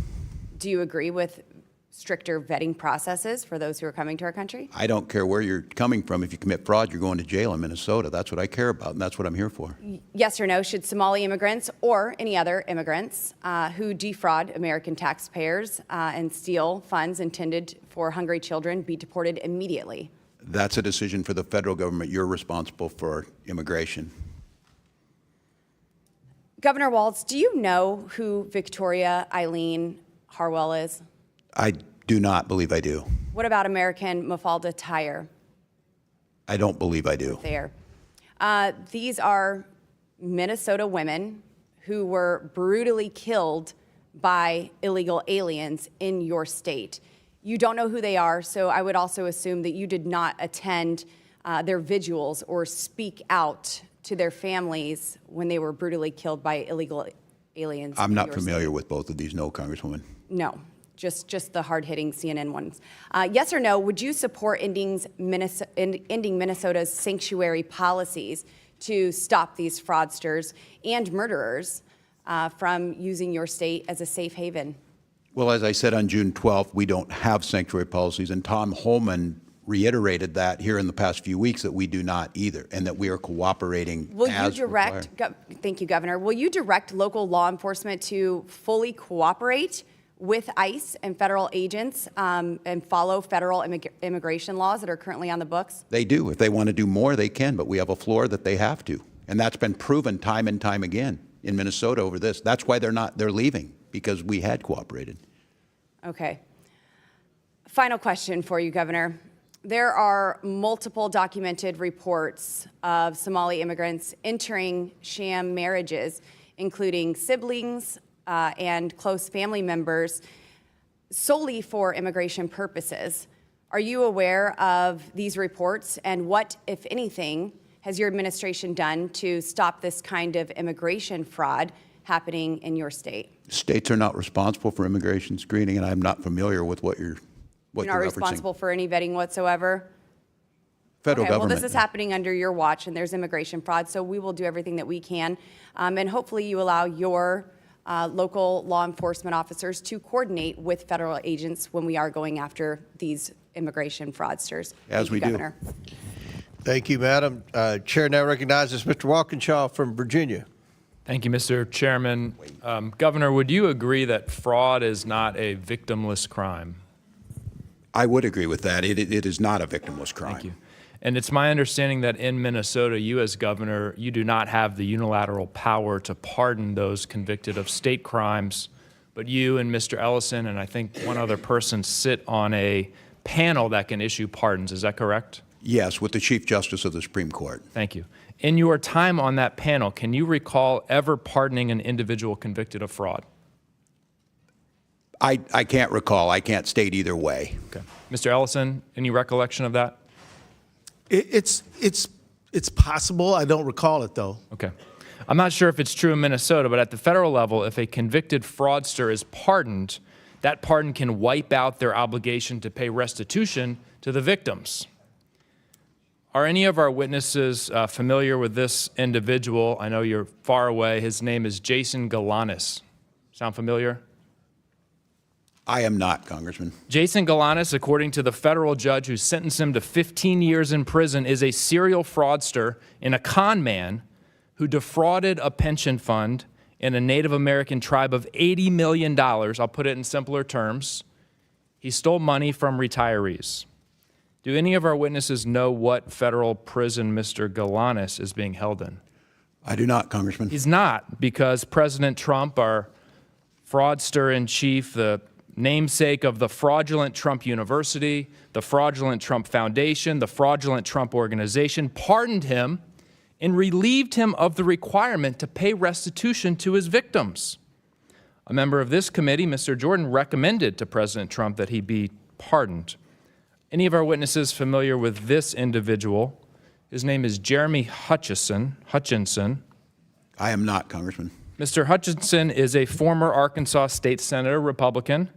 Do you agree with stricter vetting processes for those who are coming to our country? I don't care where you're coming from. If you commit fraud, you're going to jail in Minnesota. That's what I care about, and that's what I'm here for. Yes or no, should Somali immigrants or any other immigrants who defraud American taxpayers and steal funds intended for hungry children be deported immediately? That's a decision for the federal government. You're responsible for immigration. Governor Walz, do you know who Victoria Eileen Harwell is? I Do not believe I do. What about American Mafalda Tire? I don't believe I do. There. These are Minnesota women who were brutally killed by illegal aliens in your state. You don't know who they are, so I would also assume that you did not attend their vigils or speak out to their families when they were brutally killed by illegal aliens. I'm in not your familiar state. with both of these, no, Congresswoman. No, just the hard-hitting CNN ones. Yes or no, would you support ending Minnesota's sanctuary policies to stop these fraudsters and murderers from using your state as a safe haven? Well, as I said on June 12th, we don't have sanctuary policies, and Tom Holman reiterated that here in the past few weeks that we do not either, and that we are cooperating Will you as direct, thank you, Governor, will you direct local law enforcement to fully cooperate with ICE and federal agents and follow federal immigration laws that are currently on the books? They do. If they want to do more, they can, but we have a floor that they have to. And that's been proven time and time again in Minnesota over this. That's why they're leaving, because we had cooperated. Okay. Final question for you, Governor. There are multiple documented reports of Somali immigrants entering sham marriages, including siblings and close family members, solely for immigration purposes. Are you aware of these reports, and what, if anything, has your administration done to stop this kind of immigration fraud happening in your state? States are not responsible for immigration screening, and I'm not familiar with what you're You're not responsible for any vetting whatsoever? Federal Okay, government. well, this is happening under your watch, and there's immigration fraud, so we will do everything that we can. And hopefully you allow your local law enforcement officers to coordinate with federal agents when we are going after these immigration fraudsters. As we do. Governor. Thank you, Madam. Chair now recognizes Mr. Walkinshaw from Virginia. Thank you, Mr. Chairman. Governor, would you agree that fraud is not a victimless crime? I would agree with that. It is not a victimless crime. Thank you. And it's my understanding that in Minnesota, you as governor, you do not have the unilateral power to pardon those convicted of state crimes, but you and Mr. Ellison and I think one other person sit on a panel that can issue pardons. Is that correct? Yes, with the Chief Justice of the Supreme Court. Thank you. In your time on that panel, can you recall ever pardoning an individual convicted of fraud? I can't recall. I can't state either way. Okay. Mr. Ellison, any recollection of that? It's possible. I don't recall it, though. Okay. I'm not sure if it's true in Minnesota, but at the federal level, if a convicted fraudster is pardoned, that pardon can wipe out their obligation to pay restitution to the victims. Are any of our witnesses familiar with this individual? I know you're far away. His name is Jason Galanis. Sound familiar? I am not, Congressman. Jason Galanis, according to the federal judge who sentenced him to 15 years in prison, is a serial fraudster and a con man who defrauded a pension fund in a Native American tribe of $80 million. I'll put it in simpler terms. He stole money from retirees. Do any of our witnesses know what federal prison Mr. Galanis is being held in? I do not, Congressman. He's not, because President Trump, our fraudster in chief, the namesake of the fraudulent Trump University, the fraudulent Trump Foundation, the fraudulent Trump Organization, pardoned him and relieved him of the requirement to pay restitution to his victims. A member of this committee, Mr. Jordan, recommended to President Trump that he be pardoned. Any of our witnesses familiar with this individual? His name is Jeremy Hutchinson. I am not, Congressman. Mr. Hutchinson is a former Arkansas state senator, Republican,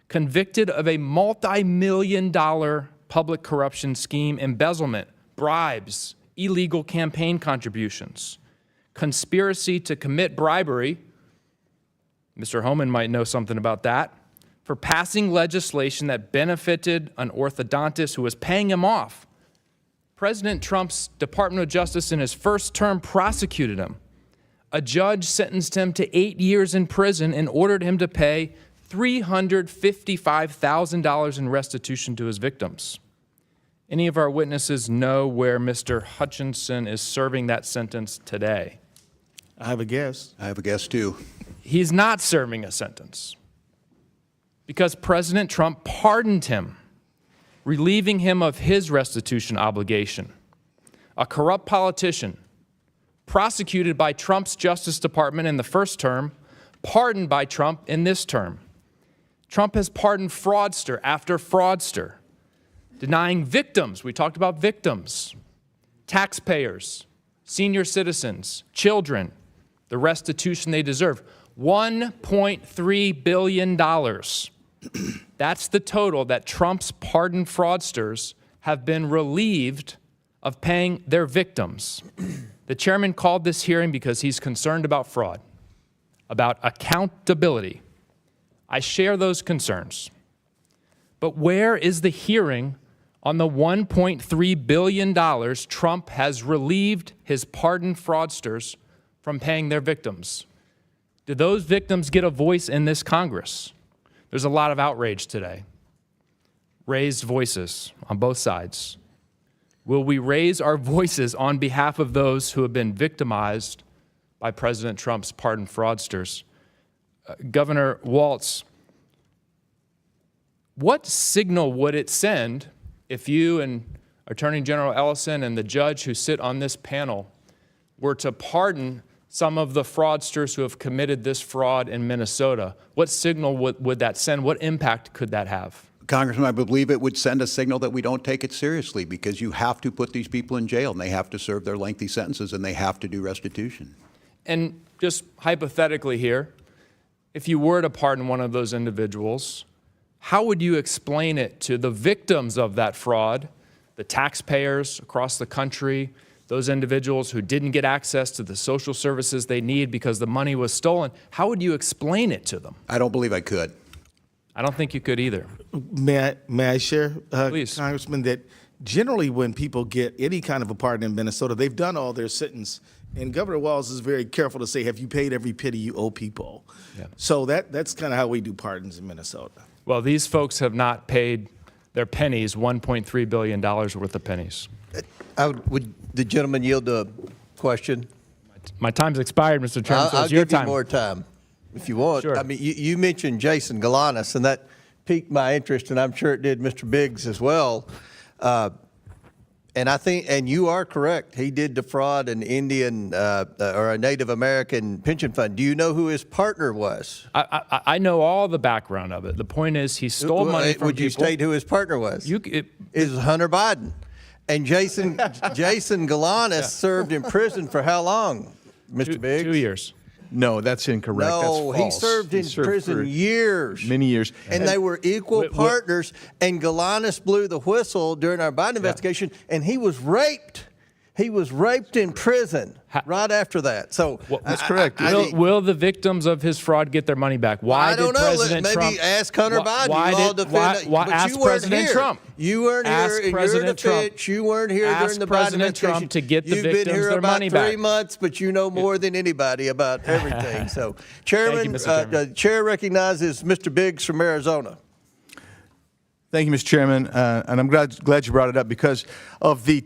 convicted of a multi-million-dollar public corruption scheme, embezzlement, bribes, illegal campaign contributions, conspiracy to commit bribery. Mr. Homan might know something about that, for passing legislation that benefited an orthodontist who was paying him off. President Trump's Department of Justice in his first term prosecuted him. A judge sentenced him to 8 years in prison and ordered him to pay $355,000 in restitution to his victims. Any of our witnesses know where Mr. Hutchinson is serving that sentence today? I have a guess. I have a guess, too. He's not serving a sentence because President Trump pardoned him, relieving him of his restitution obligation. A corrupt politician, prosecuted by Trump's Justice Department in the first term, pardoned by Trump in this term. Trump has pardoned fraudster after fraudster, denying victims, we talked about victims, taxpayers, senior citizens, children, the restitution they deserve. $1.3 billion. That's the total that Trump's pardoned fraudsters have been relieved of paying their victims. The chairman called this hearing because he's concerned about fraud, about accountability. I share those concerns. But where is the hearing on the $1.3 billion Trump has relieved his pardoned fraudsters from paying their victims? Did those victims get a voice in this Congress? There's a lot of outrage today. Raised voices on both sides. Will we raise our voices on behalf of those who have been victimized by President Trump's pardoned fraudsters? Governor Walz, what signal would it send if you and Attorney General Ellison and the judge who sit on this panel were to pardon some of the fraudsters who have committed this fraud in Minnesota? What signal would that send? What impact could that have? Congressman, I believe it would send a signal that we don't take it seriously, because you have to put these people in jail and they have to serve their lengthy sentences and they have to do restitution. And just hypothetically here, if you were to pardon one of those individuals, how would you explain it to the victims of that fraud, the taxpayers across the country, those individuals who didn't get access to the social services they need because the money was stolen? How would you explain it to them? I don't believe I could. I don't think you could either. May I share, Please. Congressman, that generally when people get any kind of a pardon in Minnesota, they've done all their sentence. And Governor Walz is very careful to say, have you paid every penny you owe people? Yeah. So that's kind of how we do pardons in Minnesota. Well, these folks have not paid their pennies, $1.3 billion worth of pennies. Would the gentleman yield a question? My time's expired, Mr. Chairman, so I'll it's your give you time. more time if you want. Sure. I mean, you mentioned Jason Galanis, and that piqued my interest, and I'm sure it did Mr. Biggs as well. And I think, and you are correct, he did defraud an Indian or a Native American pension fund. Do you know who his partner was? I know all the background of it. The point is he stole money from Would you people. state who his partner was? It is Hunter Biden. And Jason Galanis served in prison for how long, Mr. Biggs? 2 years. No, that's incorrect. No, that's he false. served in prison for years. Many years. And they were equal partners, and Galanis blew the whistle during our Biden investigation, and he was raped. He was raped in prison right after that. So that's correct. Will the victims of his fraud get their money back? Why I don't did know. President Maybe Trump? ask Hunter Biden. Why You all did? defend Why it. But ask you weren't President here. Trump? You weren't Ask here in President your Trump. defense. You weren't here Ask during the Biden President investigation. Trump to get the You've been victims here their about money 3 back. months, but you know more than anybody about everything. So, Chairman, Mr. Chairman. the chair recognizes Mr. Biggs from Arizona. Thank you, Mr. Chairman, and I'm glad you brought it up, because of the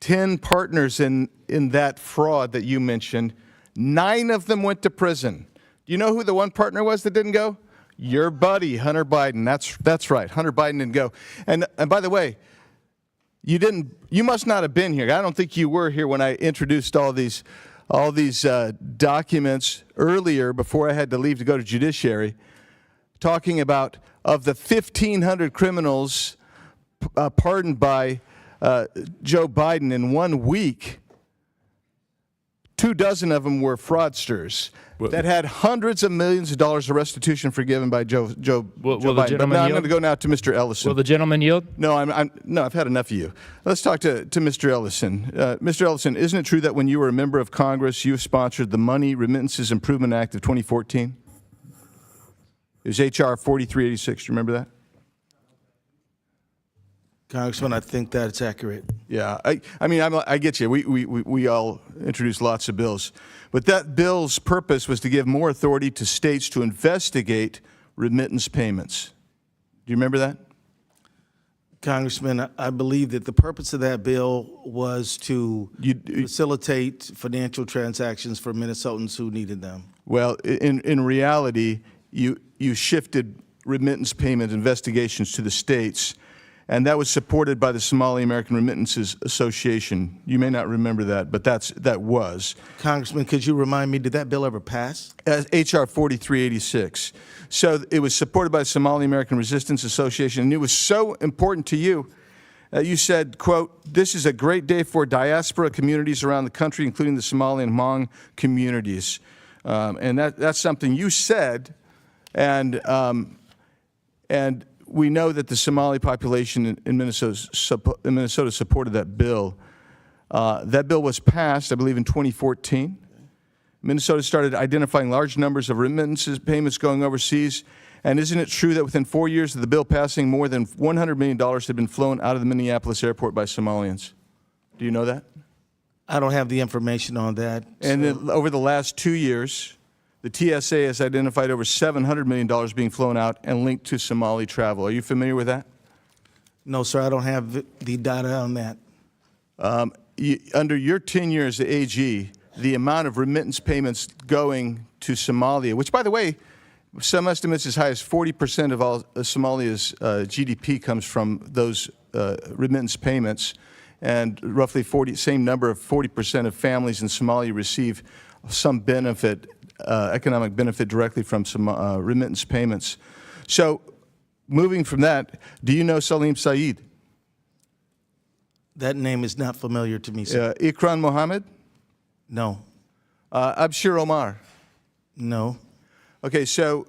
10 partners in that fraud that you mentioned, 9 of them went to prison. Do you know who the one partner was that didn't go? Your buddy, Hunter Biden. That's right. Hunter Biden didn't go. And by the way, you must not have been here. I don't think you were here when I introduced all these documents earlier before I had to leave to go to judiciary, talking about of the 1,500 criminals pardoned by Joe Biden in 1 week, 24 of them were fraudsters that had hundreds of millions of dollars of restitution forgiven by Joe Biden. But now I'm going to go now to Mr. Ellison. Will the gentleman yield? No, no, I've had enough of you. Let's talk to Mr. Ellison. Mr. Ellison, isn't it true that when you were a member of Congress, you sponsored the Money Remittances Improvement Act of 2014? It was H.R. 4386. Do you remember that? Congressman, I think that's accurate. Yeah, I mean, I get you. We all introduced lots of bills. But that bill's purpose was to give more authority to states to investigate remittance payments. Do you remember that? Congressman, I believe that the purpose of that bill was to facilitate financial transactions for Minnesotans who needed them. Well, in reality, you shifted remittance payment investigations to the states, and that was supported by the Somali American Remittances Association. You may not remember that, but that was. Congressman, could you remind me, did that bill ever pass? H.R. 4386. So it was supported by the Somali American Resistance Association, and it was so important to you. You said, quote, "This is a great day for diaspora communities around the country, including the Somali and Hmong communities." And that's something you said, and we know that the Somali population in Minnesota supported that bill. That bill was passed, I believe, in 2014. Minnesota started identifying large numbers of remittances payments going overseas. And isn't it true that within 4 years of the bill passing, more than $100 million had been flown out of the Minneapolis airport by Somalians? Do you know that? I don't have the information on that. And then over the last 2 years, the TSA has identified over $700 million being flown out and linked to Somali travel. Are you familiar with that? No, sir, I don't have the data on that. Under your tenure as the AG, the amount of remittance payments going to Somalia, which, by the way, some estimates as high as 40% of all Somalia's GDP comes from those remittance payments, and roughly 40% of families in Somalia receive some benefit, economic benefit directly from some remittance payments. So, moving from that, do you know Salim Saeed? That name is not familiar to me, sir. Ikram Mohammed? No. Abshir Omar? No. Okay, so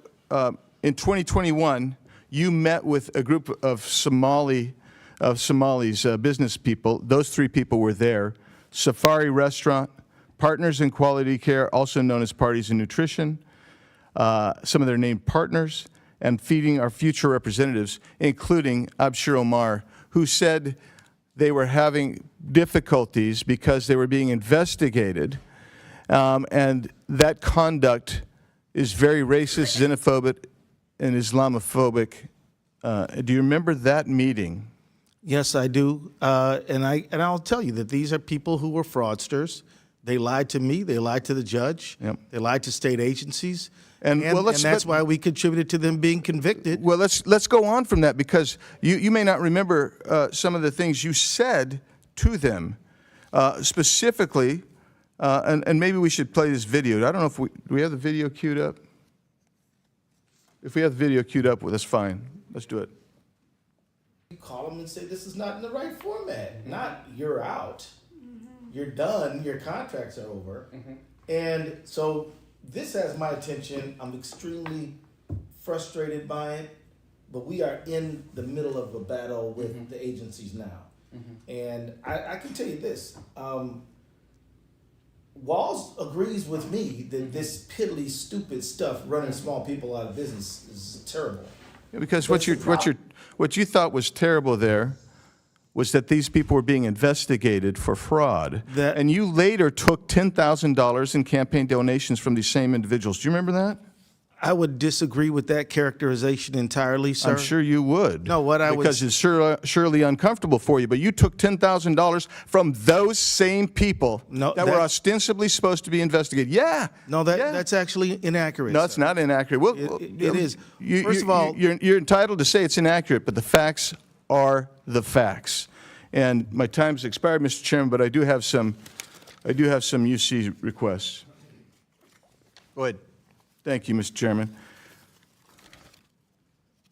in 2021, you met with a group of Somalis, business people. Those three people were there. Safari Restaurant, Partners in Quality Care, also known as Parties in Nutrition, some of their named partners, and Feeding Our Future representatives, including Abshir Omar, who said they were having difficulties because they were being investigated, and that conduct is very racist, xenophobic, and Islamophobic. Do you remember that meeting? Yes, I do, and I'll tell you that these are people who were fraudsters. They lied to me. They lied to the judge. Yep. They lied to state agencies, and that's why we contributed to them being convicted. Well, let's go on from that, because you may not remember some of the things you said to them, specifically. And maybe we should play this video. I don't know if do we have the video queued up? If we have the video queued up, well, that's fine. Let's do it. You call them and say, this is not in the right format. Not you're out. You're done. Your contracts are over. And so this has my attention. I'm extremely frustrated by it. But we are in the middle of a battle with the agencies now. And I can tell you this. Walz agrees with me that this piddly, stupid stuff running small people out of business is terrible. Yeah, because what you thought was terrible there was that these people were being investigated for fraud, and you later took $10,000 in campaign donations from these same individuals. Do you remember that? I would disagree with that characterization entirely, sir. I'm sure you would. No, because it's surely uncomfortable for you. But you took $10,000 from those same people that were ostensibly supposed to be investigated. Yeah. No, that's actually inaccurate. No, it's not inaccurate. Well, it is. First of all, you're entitled to say it's inaccurate, but the facts are the facts. And my time's expired, Mr. Chairman, but I do have some UC requests. Go ahead. Thank you, Mr. Chairman.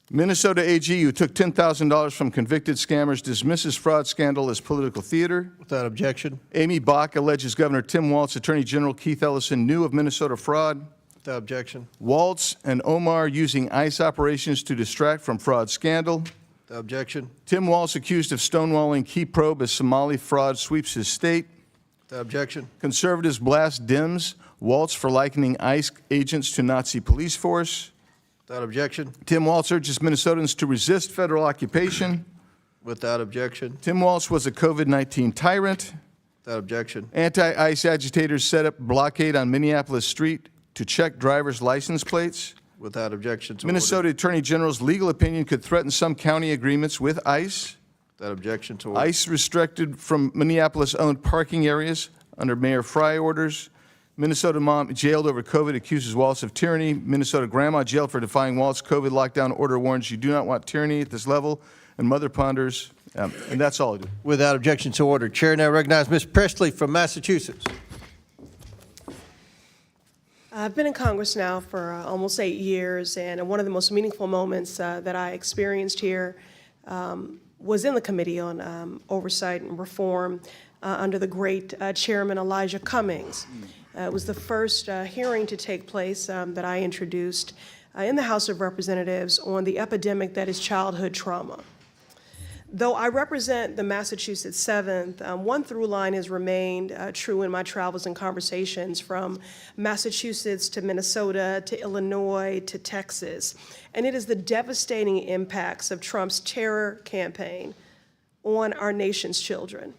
Minnesota AG, who took $10,000 from convicted scammers, dismisses fraud scandal as political theater. Without objection. Amy Bach alleges Governor Tim Walz, Attorney General Keith Ellison knew of Minnesota fraud. Without objection. Walz and Omar using ICE operations to distract from fraud scandal. Without objection. Tim Walz accused of stonewalling key probe as Somali fraud sweeps his state. Without objection. Conservatives blast Dems. Walz for likening ICE agents to Nazi police force. Without objection. Tim Walz urges Minnesotans to resist federal occupation. Without objection. Tim Walz was a COVID-19 tyrant. Without objection. Anti-ICE agitators set up blockade on Minneapolis Street to check driver's license plates. Without objection. Minnesota Attorney General's legal opinion could threaten some county agreements with ICE. Without objection to order. ICE restricted from Minneapolis-owned parking areas under Mayor Fry orders. Minnesota mom jailed over COVID accuses Walz of tyranny. Minnesota grandma jailed for defying Walz COVID lockdown order warns you do not want tyranny at this level. And mother ponders, and that's all I do. Without objection, so ordered. Chair now recognizes Ms. Presley from Massachusetts. I've been in Congress now for almost 8 years, and one of the most meaningful moments that I experienced here was in the Committee on Oversight and Reform under the great Chairman Elijah Cummings. It was the first hearing to take place that I introduced in the House of Representatives on the epidemic that is childhood trauma. Though I represent the Massachusetts 7th, one through line has remained true in my travels and conversations from Massachusetts to Minnesota to Illinois to Texas, and it is the devastating impacts of Trump's terror campaign on our nation's children.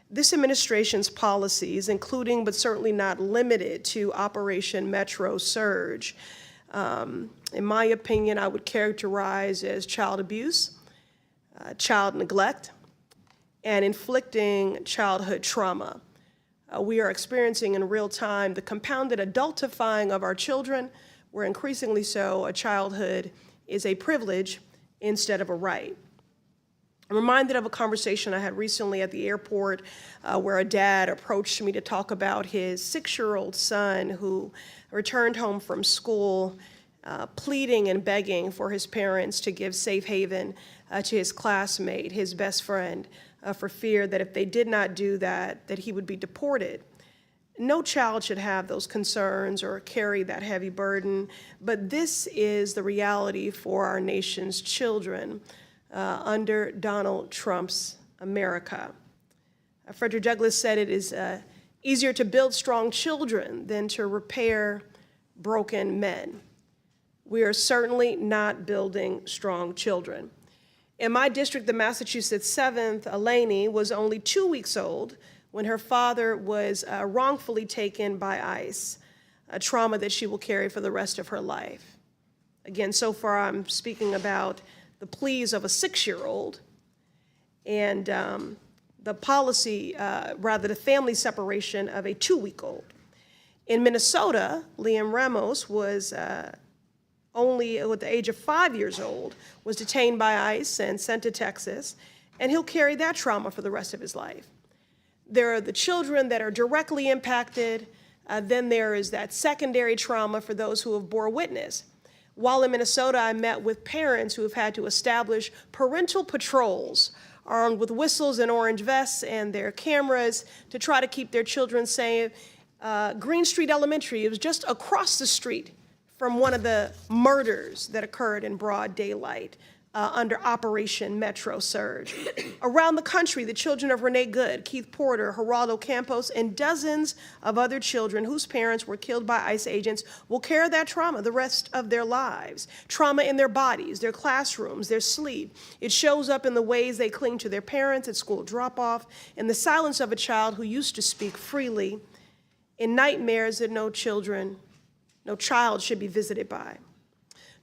This administration's policies, including but certainly not limited to Operation Metro Surge, in my opinion, I would characterize as child abuse, child neglect, and inflicting childhood trauma. We are experiencing in real time the compounded adultifying of our children, where increasingly so a childhood is a privilege instead of a right. I'm reminded of a conversation I had recently at the airport where a dad approached me to talk about his 6-year-old son who returned home from school pleading and begging for his parents to give safe haven to his classmate, his best friend, for fear that if they did not do that, that he would be deported. No child should have those concerns or carry that heavy burden, but this is the reality for our nation's children under Donald Trump's America. Frederick Douglass said it is easier to build strong children than to repair broken men. We are certainly not building strong children. In my district, the Massachusetts 7th, Eleni was only 2 weeks old when her father was wrongfully taken by ICE, a trauma that she will carry for the rest of her life. Again, so far I'm speaking about the pleas of a 6-year-old and the policy, rather the family separation of a 2-week-old. In Minnesota, Liam Ramos was only at the age of 5 years old, was detained by ICE and sent to Texas, and he'll carry that trauma for the rest of his life. There are the children that are directly impacted, then there is that secondary trauma for those who have bore witness. While in Minnesota, I met with parents who have had to establish parental patrols armed with whistles and orange vests and their cameras to try to keep their children safe. Green Street Elementary, it was just across the street from one of the murders that occurred in broad daylight under Operation Metro Surge. Around the country, the children of Renee Good, Keith Porter, Geraldo Campos, and dozens of other children whose parents were killed by ICE agents will carry that trauma the rest of their lives. Trauma in their bodies, their classrooms, their sleep. It shows up in the ways they cling to their parents at school drop-off, in the silence of a child who used to speak freely, in nightmares that no child should be visited by.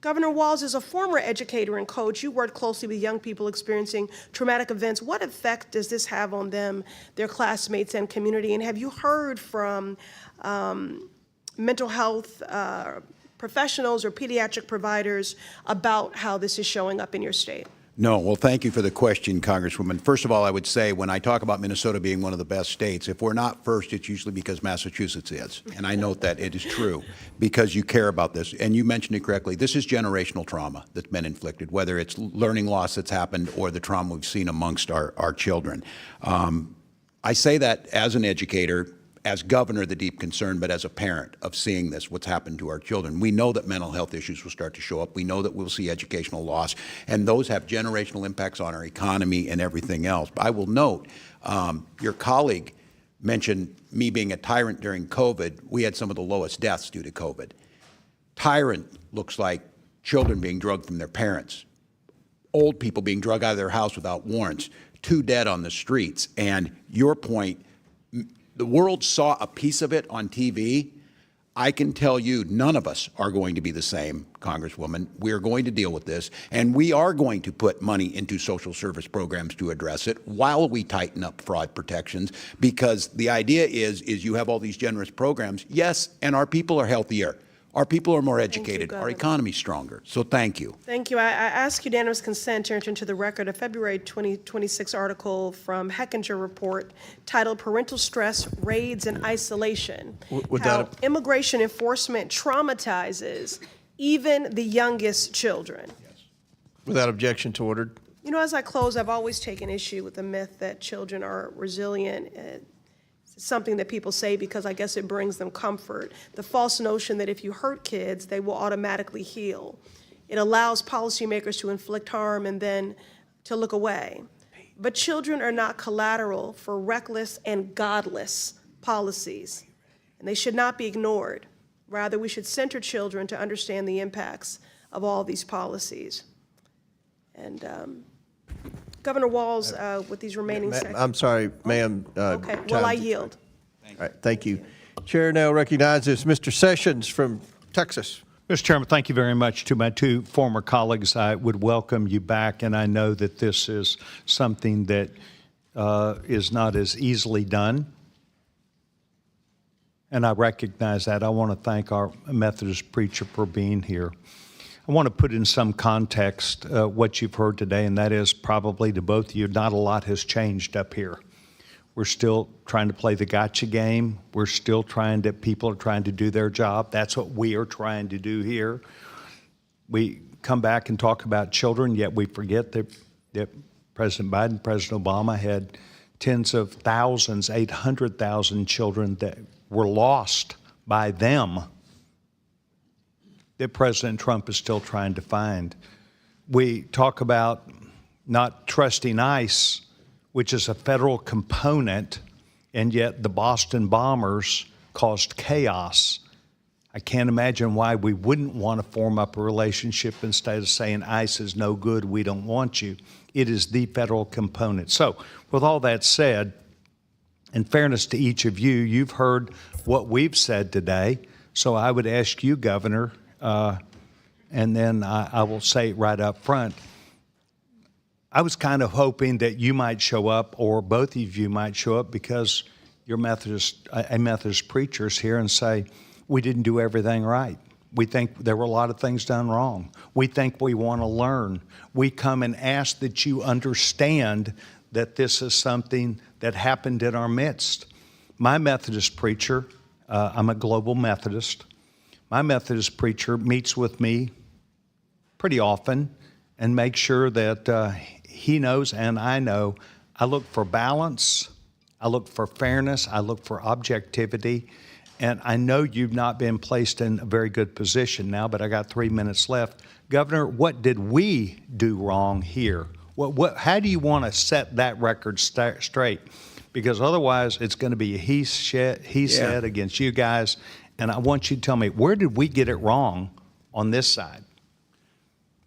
Governor Walz, as a former educator and coach, you worked closely with young people experiencing traumatic events. What effect does this have on them, their classmates, and community? And have you heard from mental health professionals or pediatric providers about how this is showing up in your state? No. Well, thank you for the question, Congresswoman. First of all, I would say when I talk about Minnesota being one of the best states, if we're not first, it's usually because Massachusetts is. And I note that it is true because you care about this. And you mentioned it correctly. This is generational trauma that's been inflicted, whether it's learning loss that's happened or the trauma we've seen amongst our children. I say that as an educator, as governor, the deep concern, but as a parent of seeing this, what's happened to our children. We know that mental health issues will start to show up. We know that we'll see educational loss, and those have generational impacts on our economy and everything else. But I will note, your colleague mentioned me being a tyrant during COVID. We had some of the lowest deaths due to COVID. Tyrant looks like children being drugged from their parents, old people being drugged out of their house without warrants, 2 dead on the streets. And your point, the world saw a piece of it on TV. I can tell you none of us are going to be the same, Congresswoman. We are going to deal with this, and we are going to put money into social service programs to address it while we tighten up fraud protections, because the idea is you have all these generous programs, yes, and our people are healthier. Our people are more educated. Our economy's stronger. So thank you. Thank you. I ask unanimous consent to enter into the record a February 2026 article from Hechinger Report titled Parental Stress, Raids, and Isolation, How Immigration Enforcement Traumatizes Even the Youngest Children. Without objection to ordered. You know, as I close, I've always taken issue with the myth that children are resilient. It's something that people say because I guess it brings them comfort. The false notion that if you hurt kids, they will automatically heal. It allows policymakers to inflict harm and then to look away. But children are not collateral for reckless and godless policies, and they should not be ignored. Rather, we should center children to understand the impacts of all these policies. And Governor Walz, with these remaining seconds. I'm sorry, ma'am. Okay, well, I yield. All right, thank you. Chair now recognizes Mr. Sessions from Texas. Mr. Chairman, thank you very much. To my two former colleagues, I would welcome you back, and I know that this is something that is not as easily done, and I recognize that. I want to thank our Methodist preacher for being here. I want to put in some context what you've heard today, and that is probably to both of you, not a lot has changed up here. We're still trying to play the gotcha game. We're still people are trying to do their job. That's what we are trying to do here. We come back and talk about children, yet we forget that President Biden, President Obama had tens of thousands, 800,000 children that were lost by them that President Trump is still trying to find. We talk about not trusting ICE, which is a federal component, and yet the Boston bombers caused chaos. I can't imagine why we wouldn't want to form up a relationship instead of saying ICE is no good, we don't want you. It is the federal component. So with all that said, in fairness to each of you, you've heard what we've said today. So I would ask you, Governor, and then I will say it right up front. I was kind of hoping that you might show up, or both of you might show up, because you're a Methodist preachers here, and say, we didn't do everything right. We think there were a lot of things done wrong. We think we want to learn. We come and ask that you understand that this is something that happened in our midst. My Methodist preacher, I'm a global Methodist, my Methodist preacher meets with me pretty often and makes sure that he knows and I know I look for balance, I look for fairness, I look for objectivity, and I know you've not been placed in a very good position now, but I got 3 minutes left. Governor, what did we do wrong here? How do you want to set that record straight? Because otherwise it's going to be a he said against you guys. And I want you to tell me, where did we get it wrong on this side?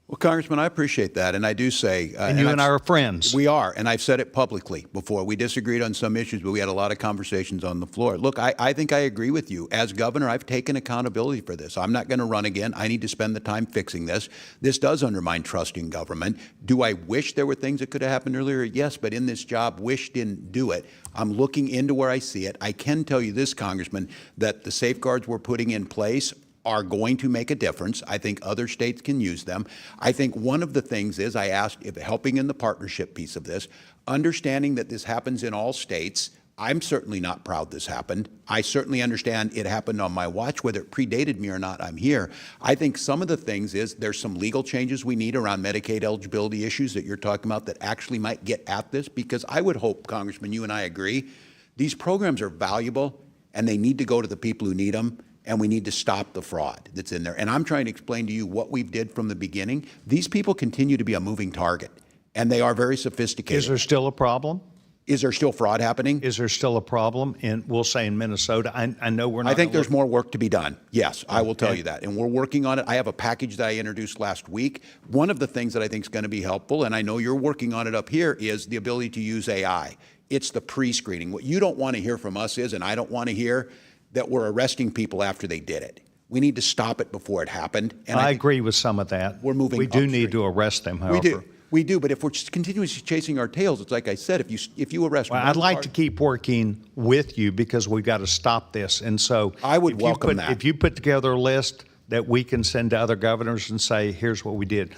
Well, Congressman, I appreciate that, and I do say... and you and I are friends. We are, and I've said it publicly before. We disagreed on some issues, but we had a lot of conversations on the floor. Look, I think I agree with you. As governor, I've taken accountability for this. I'm not going to run again. I need to spend the time fixing this. This does undermine trust in government. Do I wish there were things that could have happened earlier? Yes, but in this job, wish didn't do it. I'm looking into where I see it. I can tell you this, Congressman, that the safeguards we're putting in place are going to make a difference. I think other states can use them. I think one of the things is, I asked if helping in the partnership piece of this, understanding that this happens in all states. I'm certainly not proud this happened. I certainly understand it happened on my watch. Whether it predated me or not, I'm here. I think some of the things is there's some legal changes we need around Medicaid eligibility issues that you're talking about that actually might get at this, because I would hope, Congressman, you and I agree, these programs are valuable and they need to go to the people who need them. And we need to stop the fraud that's in there. And I'm trying to explain to you what we did from the beginning. These people continue to be a moving target, and they are very sophisticated. Is there still a problem? Is there still fraud happening? Is there still a problem we'll say in Minnesota? I know we're not. I think there's more work to be done. Yes, I will tell you that. And we're working on it. I have a package that I introduced last week. One of the things that I think is going to be helpful, and I know you're working on it up here, is the ability to use AI. It's the pre-screening. What you don't want to hear from us is, and I don't want to hear, that we're arresting people after they did it. We need to stop it before it happened. And I think agree with some of that. We're moving We do upstream. need to arrest them, however. We do, but if we're just continuously chasing our tails, it's like I said, if you arrest Well, one I'd like party- to keep working with you because we've got to stop this. And so I would if you welcome put- that. If you put together a list that we can send to other governors and say, here's what we did.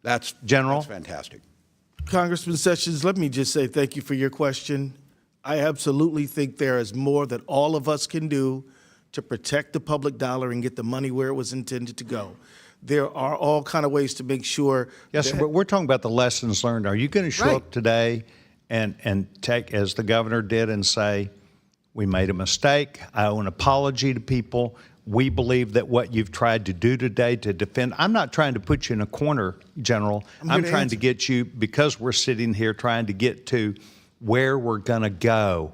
That's General? That's fantastic. Congressman Sessions, let me just say thank you for your question. I absolutely think there is more that all of us can do to protect the public dollar and get the money where it was intended to go. There are all kind of ways to make sure. Yes, that- but we're talking about the lessons learned. Are you going to show Right. up today and take, as the governor did, and say, we made a mistake, I owe an apology to people, we believe that what you've tried to do today to defend, I'm not trying to put you in a corner, General. I'm here to trying answer. to get you, because we're sitting here trying to get to where we're going to go.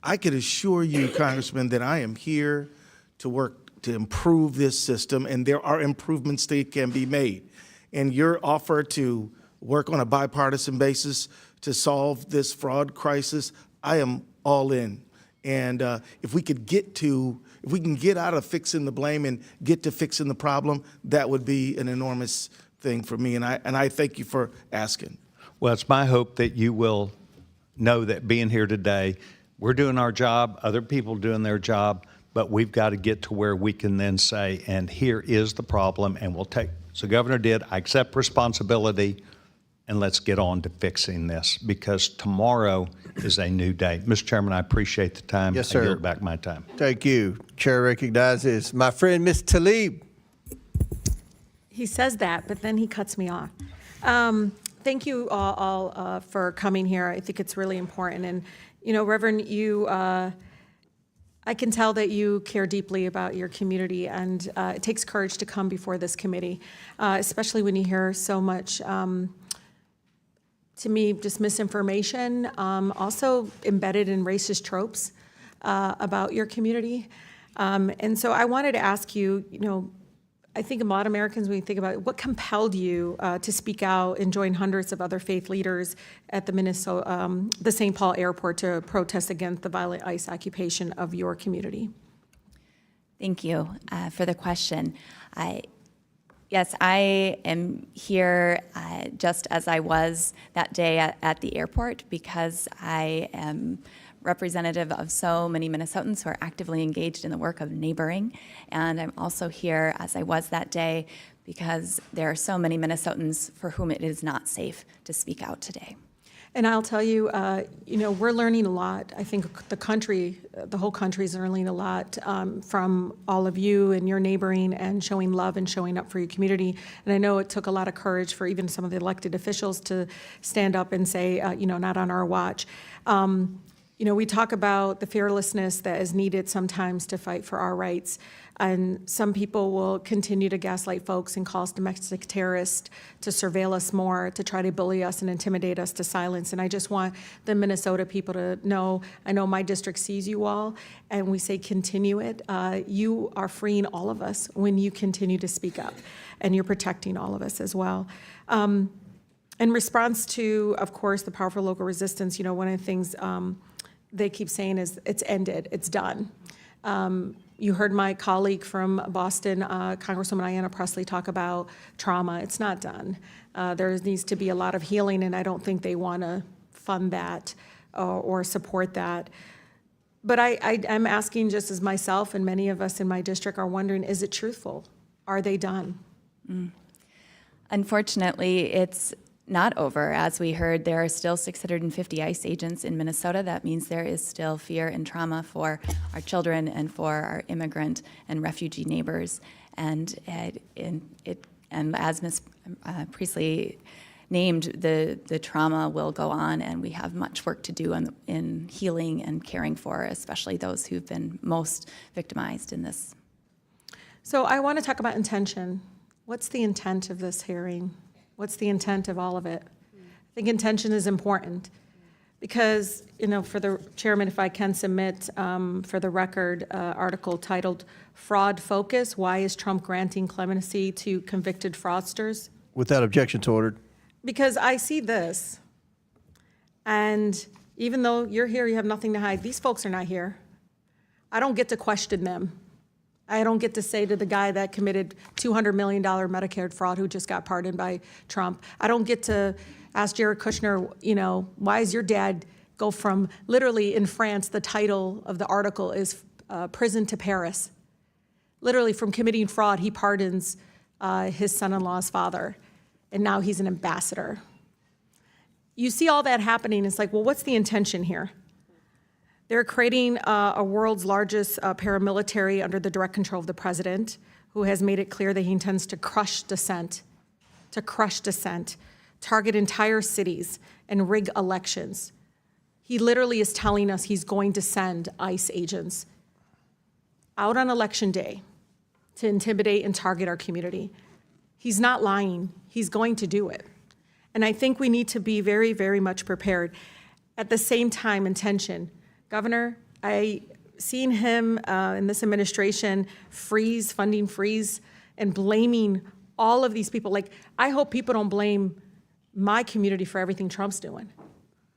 I can assure you, Congressman, that I am here to work to improve this system, and there are improvements that can be made. And your offer to work on a bipartisan basis to solve this fraud crisis, I am all in. And if we can get out of fixing the blame and get to fixing the problem, that would be an enormous thing for me. And I thank you for asking. Well, it's my hope that you will know that being here today, we're doing our job, other people doing their job, but we've got to get to where we can then say, and here is the problem, and we'll take, so Governor did, I accept responsibility, and let's get on to fixing this, because tomorrow is a new day. Mr. Chairman, I appreciate the time. Yes, sir. I yield back my time. Thank you. Chair recognizes my friend, Ms. Tlaib. He says that, but then he cuts me off. Thank you all for coming here. I think it's really important. And, you know, Reverend, I can tell that you care deeply about your community, and it takes courage to come before this committee, especially when you hear so much, to me, just misinformation, also embedded in racist tropes about your community. And so I wanted to ask you, you know, I think a lot of Americans, when you think about it, what compelled you to speak out and join hundreds of other faith leaders at the St. Paul airport to protest against the violent ICE occupation of your community? Thank you for the question. Yes, I am here just as I was that day at the airport, because I am representative of so many Minnesotans who are actively engaged in the work of neighboring. And I'm also here, as I was that day, because there are so many Minnesotans for whom it is not safe to speak out today. And I'll tell you, you know, we're learning a lot. I think the country, the whole country is learning a lot from all of you and your neighboring and showing love and showing up for your community. And I know it took a lot of courage for even some of the elected officials to stand up and say, you know, not on our watch. You know, we talk about the fearlessness that is needed sometimes to fight for our rights. And some people will continue to gaslight folks and call us domestic terrorists, to surveil us more, to try to bully us and intimidate us to silence. And I just want the Minnesota people to know, I know my district sees you all, and we say continue it. You are freeing all of us when you continue to speak up, and you're protecting all of us as well. In response to, of course, the powerful local resistance, you know, one of the things they keep saying is it's ended, it's done. You heard my colleague from Boston, Congresswoman Ayanna Pressley, talk about trauma. It's not done. There needs to be a lot of healing, and I don't think they want to fund that or support that. But I'm asking, just as myself and many of us in my district are wondering, is it truthful? Are they done? Unfortunately, it's not over. As we heard, there are still 650 ICE agents in Minnesota. That means there is still fear and trauma for our children and for our immigrant and refugee neighbors. And as Ms. Priestley named, the trauma will go on, and we have much work to do in healing and caring for, especially those who've been most victimized in this. So I want to talk about intention. What's the intent of this hearing? What's the intent of all of it? I think intention is important because, you know, for the chairman, if I can submit for the record article titled Fraud Focus, Why is Trump Granting Clemency to Convicted Fraudsters? Without objection to ordered. Because I see this, and even though you're here, you have nothing to hide. These folks are not here. I don't get to question them. I don't get to say to the guy that committed $200 million Medicare fraud who just got pardoned by Trump. I don't get to ask Jared Kushner, why is your dad go from, literally in France, the title of the article is Prison to Paris. Literally from committing fraud, he pardons his son-in-law's father, and now he's an ambassador. You see all that happening, it's like, well, what's the intention here? They're creating a world's largest paramilitary under the direct control of the president, who has made it clear that he intends to crush dissent, target entire cities, and rig elections. He literally is telling us he's going to send ICE agents out on election day to intimidate and target our community. He's not lying. He's going to do it. And I think we need to be very, very much prepared. At the same time, intention. Governor, I seen him in this administration funding freeze, and blaming all of these people. Like, I hope people don't blame my community for everything Trump's doing.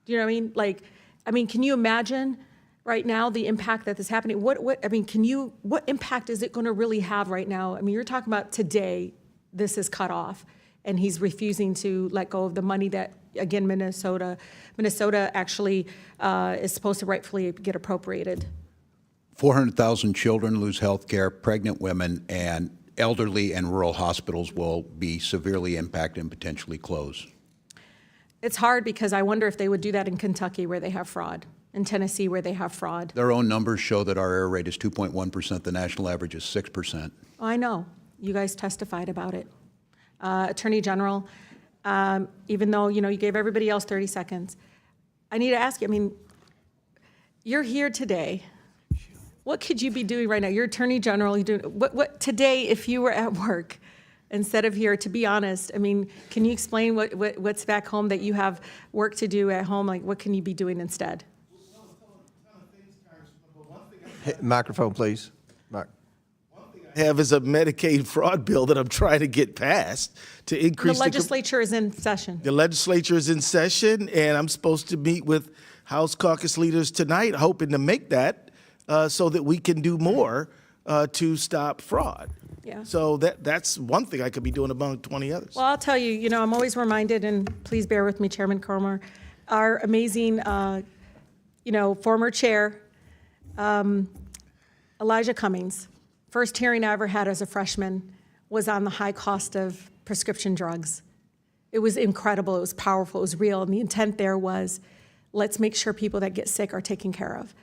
Do you know what I mean? Can you imagine right now the impact that is happening? What impact is it going to really have right now? I mean, you're talking about today, this is cut off, and he's refusing to let go of the money that, again, Minnesota actually is supposed to rightfully get appropriated. 400,000 children lose health care, pregnant women, and elderly and rural hospitals will be severely impacted and potentially close. It's hard because I wonder if they would do that in Kentucky where they have fraud, in Tennessee where they have fraud. Their own numbers show that our error rate is 2.1%. The national average is 6%. Oh, I know. You guys testified about it. Attorney General, even though, you gave everybody else 30 seconds, I need to ask you, you're here today. What could you be doing right now? You're Attorney General. You're doing what today if you were at work instead of here? To be honest, can you explain what's back home that you have work to do at home? Like, what can you be doing instead? Hey, microphone, please. Have is a Medicaid fraud bill that I'm trying to get passed to increase The legislature is in session. The legislature is in session, and I'm supposed to meet with House caucus leaders tonight, hoping to make that so that we can do more to stop fraud. Yeah. So that's one thing I could be doing among 20 others. Well, I'll tell you, I'm always reminded, and please bear with me, Chairman Comer, our amazing, former chair, Elijah Cummings. First hearing I ever had as a freshman was on the high cost of prescription drugs. It was incredible, it was powerful, it was real, and the intent there was, let's make sure people that get sick are taken care of.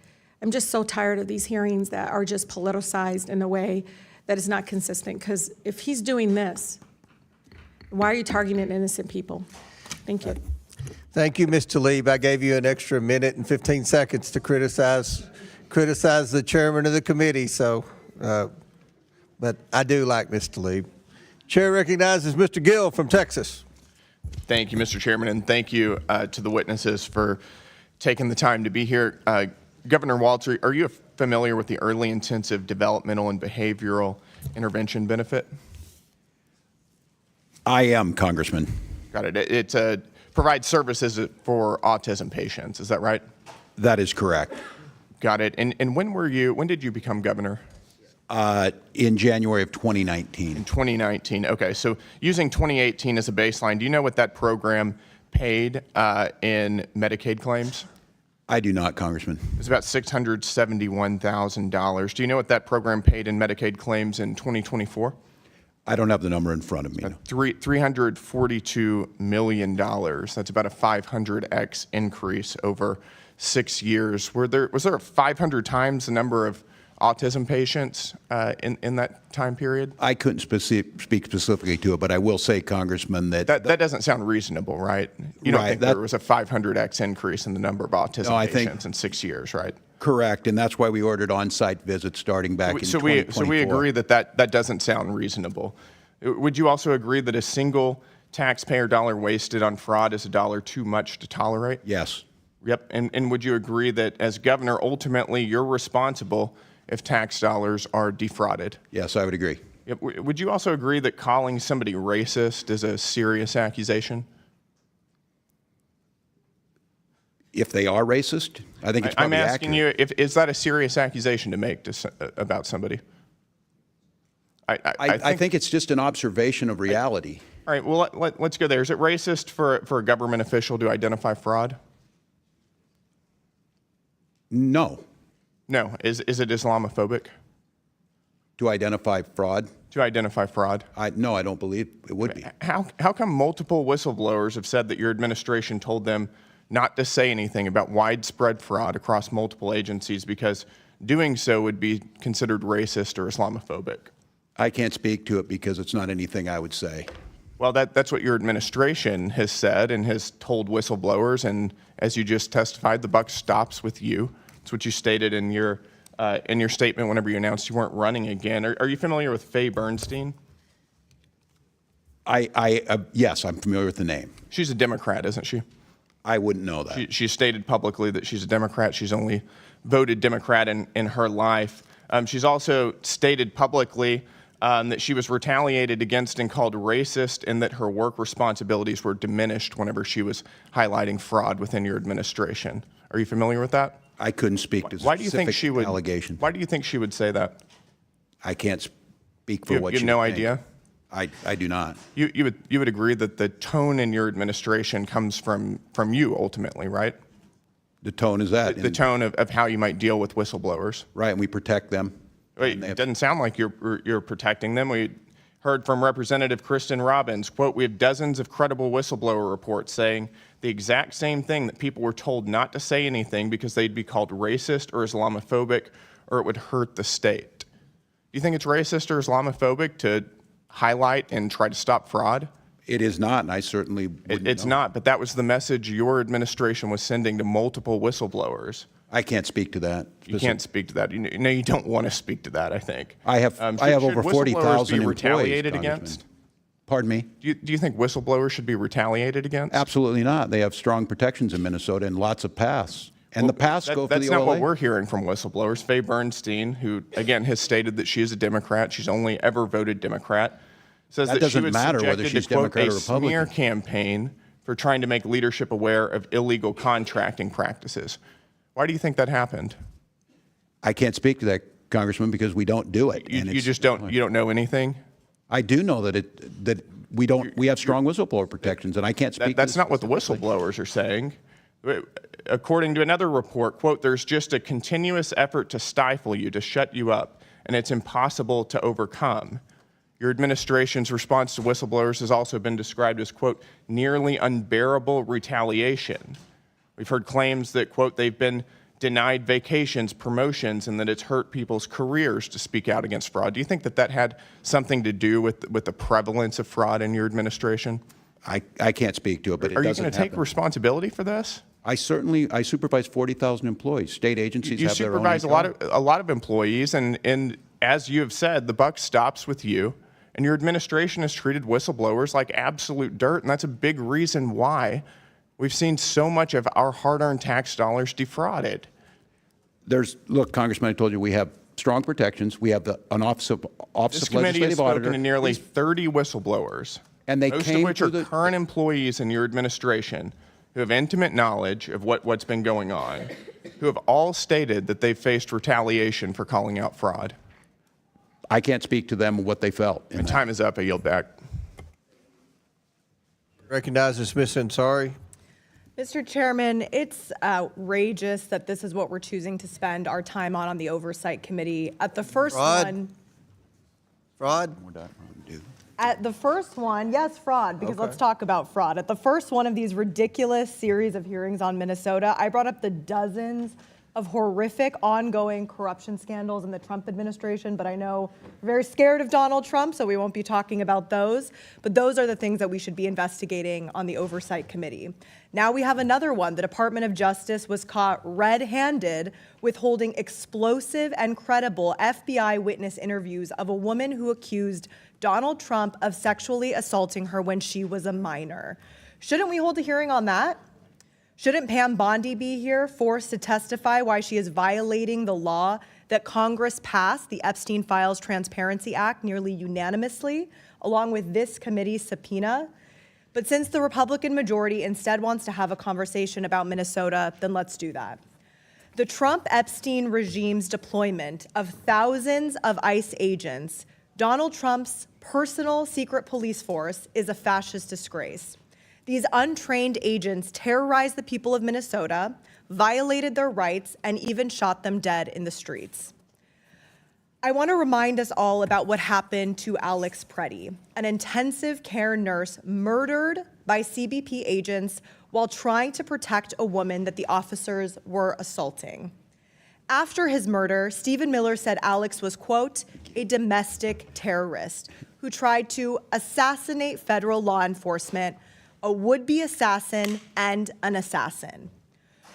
I'm just so tired of these hearings that are just politicized in a way that is not consistent, because if he's doing this, why are you targeting innocent people? Thank you. Thank you, Ms. Tlaib. I gave you an extra minute and 15 seconds to criticize the chairman of the committee, but I do like Ms. Tlaib. Chair recognizes Mr. Gill from Texas. Thank you, Mr. Chairman, and thank you to the witnesses for taking the time to be here. Governor Walz, are you familiar with the Early Intensive Developmental and Behavioral Intervention benefit? I am, Congressman. Got it. It provides services for autism patients. Is that right? That is correct. Got it. And when did you become governor? In January of 2019. In 2019. Okay. So using 2018 as a baseline, do you know what that program paid in Medicaid claims? I do not, Congressman. It's about $671,000. Do you know what that program paid in Medicaid claims in 2024? I don't have the number in front of me. $342 million. That's about a 500x increase over 6 years. Was there 500 times the number of autism patients in that time period? I couldn't speak specifically to it, but I will say, Congressman, that doesn't sound reasonable, right? You don't think there was a 500x increase in the number of autism patients in 6 years, right? Correct, and that's why we ordered on-site visits starting back in 2024. So we agree that doesn't sound reasonable. Would you also agree that a single taxpayer dollar wasted on fraud is a dollar too much to tolerate? Yes. Yep, and would you agree that as governor, ultimately you're responsible if tax dollars are defrauded? Yes, I would agree. Yep. Would you also agree that calling somebody racist is a serious accusation? If they are racist, I think it's I'm probably asking accurate. you, is that a serious accusation to make about somebody? I think it's just an observation of reality. All right, well, let's go there. Is it racist for a government official to identify fraud? No. No. Is it Islamophobic? To identify fraud? To identify fraud? No, I don't believe it would be. How come multiple whistleblowers have said that your administration told them not to say anything about widespread fraud across multiple agencies because doing so would be considered racist or Islamophobic? I can't speak to it because it's not anything I would say. Well, that's what your administration has said and has told whistleblowers, and as you just testified, the buck stops with you. That's what you stated in your statement whenever you announced you weren't running again. Are you familiar with Faye Bernstein? Yes, I'm familiar with the name. She's a Democrat, isn't she? I wouldn't know that. She stated publicly that she's a Democrat. She's only voted Democrat in her life. She's also stated publicly that she was retaliated against and called racist, and that her work responsibilities were diminished whenever she was highlighting fraud within your administration. Are you familiar with that? I couldn't speak to Why do you think she would? Allegation. Why do you think she would say that? I can't speak for what you she have no would think. idea? I do not. You would agree that the tone in your administration comes from you ultimately, right? The tone is that. The tone of how you might deal with whistleblowers. Right, and we protect them. Wait, it doesn't sound like you're protecting them. We heard from Representative Kristen Robbins, quote, "We have dozens of credible whistleblower reports saying the exact same thing, that people were told not to say anything because they'd be called racist or Islamophobic or it would hurt the state." Do you think it's racist or Islamophobic to highlight and try to stop fraud? It is not, and I certainly wouldn't It's know. not, but that was the message your administration was sending to multiple whistleblowers. I can't speak to that. You can't speak to that. You don't want to speak to that, I think. I have over 40,000 be employees. retaliated Congressman. against? Pardon me? Do you think whistleblowers should be retaliated against? Absolutely not. They have strong protections in Minnesota and lots of paths. And the paths go for the That's not OLA. what we're hearing from whistleblowers. Faye Bernstein, who, again, has stated that she is a Democrat, she's only ever voted Democrat, says That that, doesn't she was matter whether subjected she's to, quote, Democrat or a smear Republican. campaign for trying to make leadership aware of illegal contracting practices. Why do you think that happened? I can't speak to that, Congressman, because we don't do it. You just don't know anything? I do know that we have strong whistleblower protections, and I can't speak. That's not what the whistleblowers are saying. According to another report, quote, "There's just a continuous effort to stifle you, to shut you up, and it's impossible to overcome." Your administration's response to whistleblowers has also been described as, quote, "nearly unbearable retaliation." We've heard claims that, quote, they've been denied vacations, promotions, and that it's hurt people's careers to speak out against fraud. Do you think that had something to do with the prevalence of fraud in your administration? I can't speak to it, but it Are you doesn't going to take happen. responsibility for this? I supervise 40,000 employees. State agencies You have their own. supervise a lot of employees, and as you have said, the buck stops with you. And your administration has treated whistleblowers like absolute dirt, and that's a big reason why we've seen so much of our hard-earned tax dollars defrauded. Look, Congressman, I told you we have strong protections. We have an Office of This committee has Legislative spoken Auditor. to nearly 30 whistleblowers, And they most came of which to are the- current employees in your administration who have intimate knowledge of what's been going on, who have all stated that they've faced retaliation for calling out fraud. I can't speak to them what they felt. My time is up. I yield back. Recognizes Ms. Ansari. Mr. Chairman, it's outrageous that this is what we're choosing to spend our time on the Oversight Committee. At the first one, at the first one, yes, fraud, because let's talk about fraud. At the first one of these ridiculous series of hearings on Minnesota, I brought up the dozens of horrific ongoing corruption scandals in the Trump administration, but I know we're very scared of Donald Trump, so we won't be talking about those. But those are the things that we should be investigating on the Oversight Committee. Now we have another one. The Department of Justice was caught red-handed withholding explosive and credible FBI witness interviews of a woman who accused Donald Trump of sexually assaulting her when she was a minor. Shouldn't we hold a hearing on that? Shouldn't Pam Bondi be here, forced to testify why she is violating the law that Congress passed, the Epstein Files Transparency Act, nearly unanimously, along with this committee's subpoena? But since the Republican majority instead wants to have a conversation about Minnesota, then let's do that. The Trump-Epstein regime's deployment of thousands of ICE agents, Donald Trump's personal secret police force, is a fascist disgrace. These untrained agents terrorized the people of Minnesota, violated their rights, and even shot them dead in the streets. I want to remind us all about what happened to Alex Preddy, an intensive care nurse murdered by CBP agents while trying to protect a woman that the officers were assaulting. After his murder, Stephen Miller said Alex was, quote, a domestic terrorist who tried to assassinate federal law enforcement, a would-be assassin, and an assassin.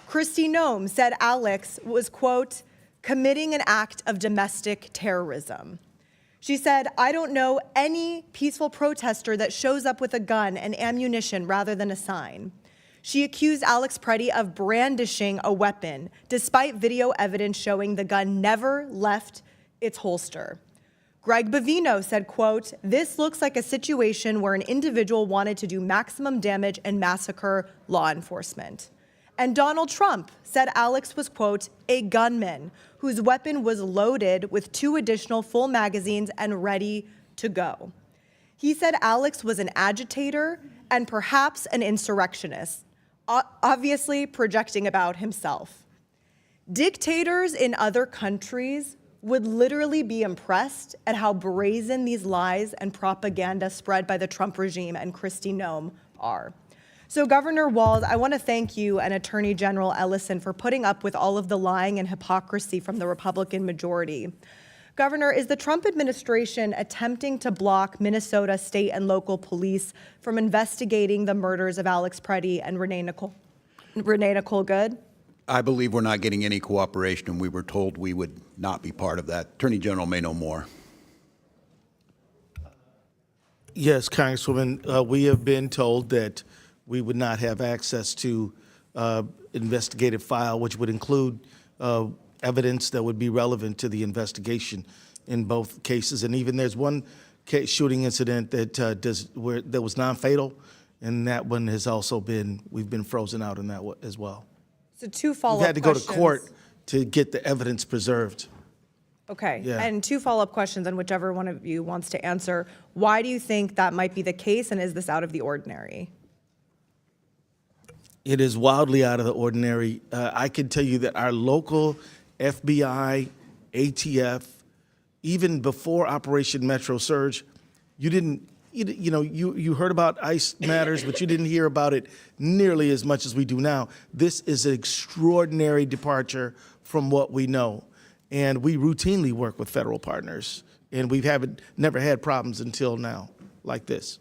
Kristi Noem said Alex was, quote, committing an act of domestic terrorism. She said, I don't know any peaceful protester that shows up with a gun and ammunition rather than a sign. She accused Alex Preddy of brandishing a weapon, despite video evidence showing the gun never left its holster. Greg Bovino said, quote, this looks like a situation where an individual wanted to do maximum damage and massacre law enforcement. And Donald Trump said Alex was, quote, a gunman whose weapon was loaded with 2 additional full magazines and ready to go. He said Alex was an agitator and perhaps an insurrectionist, obviously projecting about himself. Dictators in other countries would literally be impressed at how brazen these lies and propaganda spread by the Trump regime and Kristi Noem are. So Governor Walz, I want to thank you and Attorney General Ellison for putting up with all of the lying and hypocrisy from the Republican majority. Governor, is the Trump administration attempting to block Minnesota state and local police from investigating the murders of Alex Preddy and Renee Nicole Good? I believe we're not getting any cooperation, and we were told we would not be part of that. Attorney General may know more. Yes, Congresswoman, we have been told that we would not have access to investigative file, which would include evidence that would be relevant to the investigation in both cases. And even there's one case, shooting incident that that was non-fatal, and that one has also we've been frozen out in that as well. So 2 follow-up We've had to go to questions. court to get the evidence preserved. Okay, Yeah. and 2 follow-up questions, and whichever one of you wants to answer. Why do you think that might be the case, and is this out of the ordinary? It is wildly out of the ordinary. I can tell you that our local FBI, ATF, even before Operation Metro Surge, you heard about ICE matters, but you didn't hear about it nearly as much as we do now. This is an extraordinary departure from what we know. And we routinely work with federal partners, and we never had problems until now like this.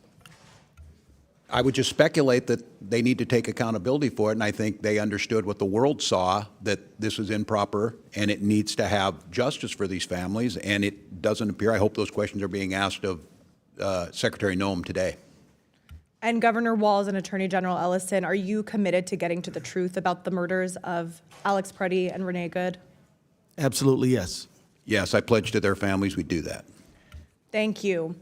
I would just speculate that they need to take accountability for it, and I think they understood what the world saw, that this was improper, and it needs to have justice for these families, and it doesn't appear, I hope those questions are being asked of Secretary Noem today. And Governor Walz and Attorney General Ellison, are you committed to getting to the truth about the murders of Alex Preddy and Renee Good? Absolutely, yes. Yes, I pledge to their families we do that. Thank you.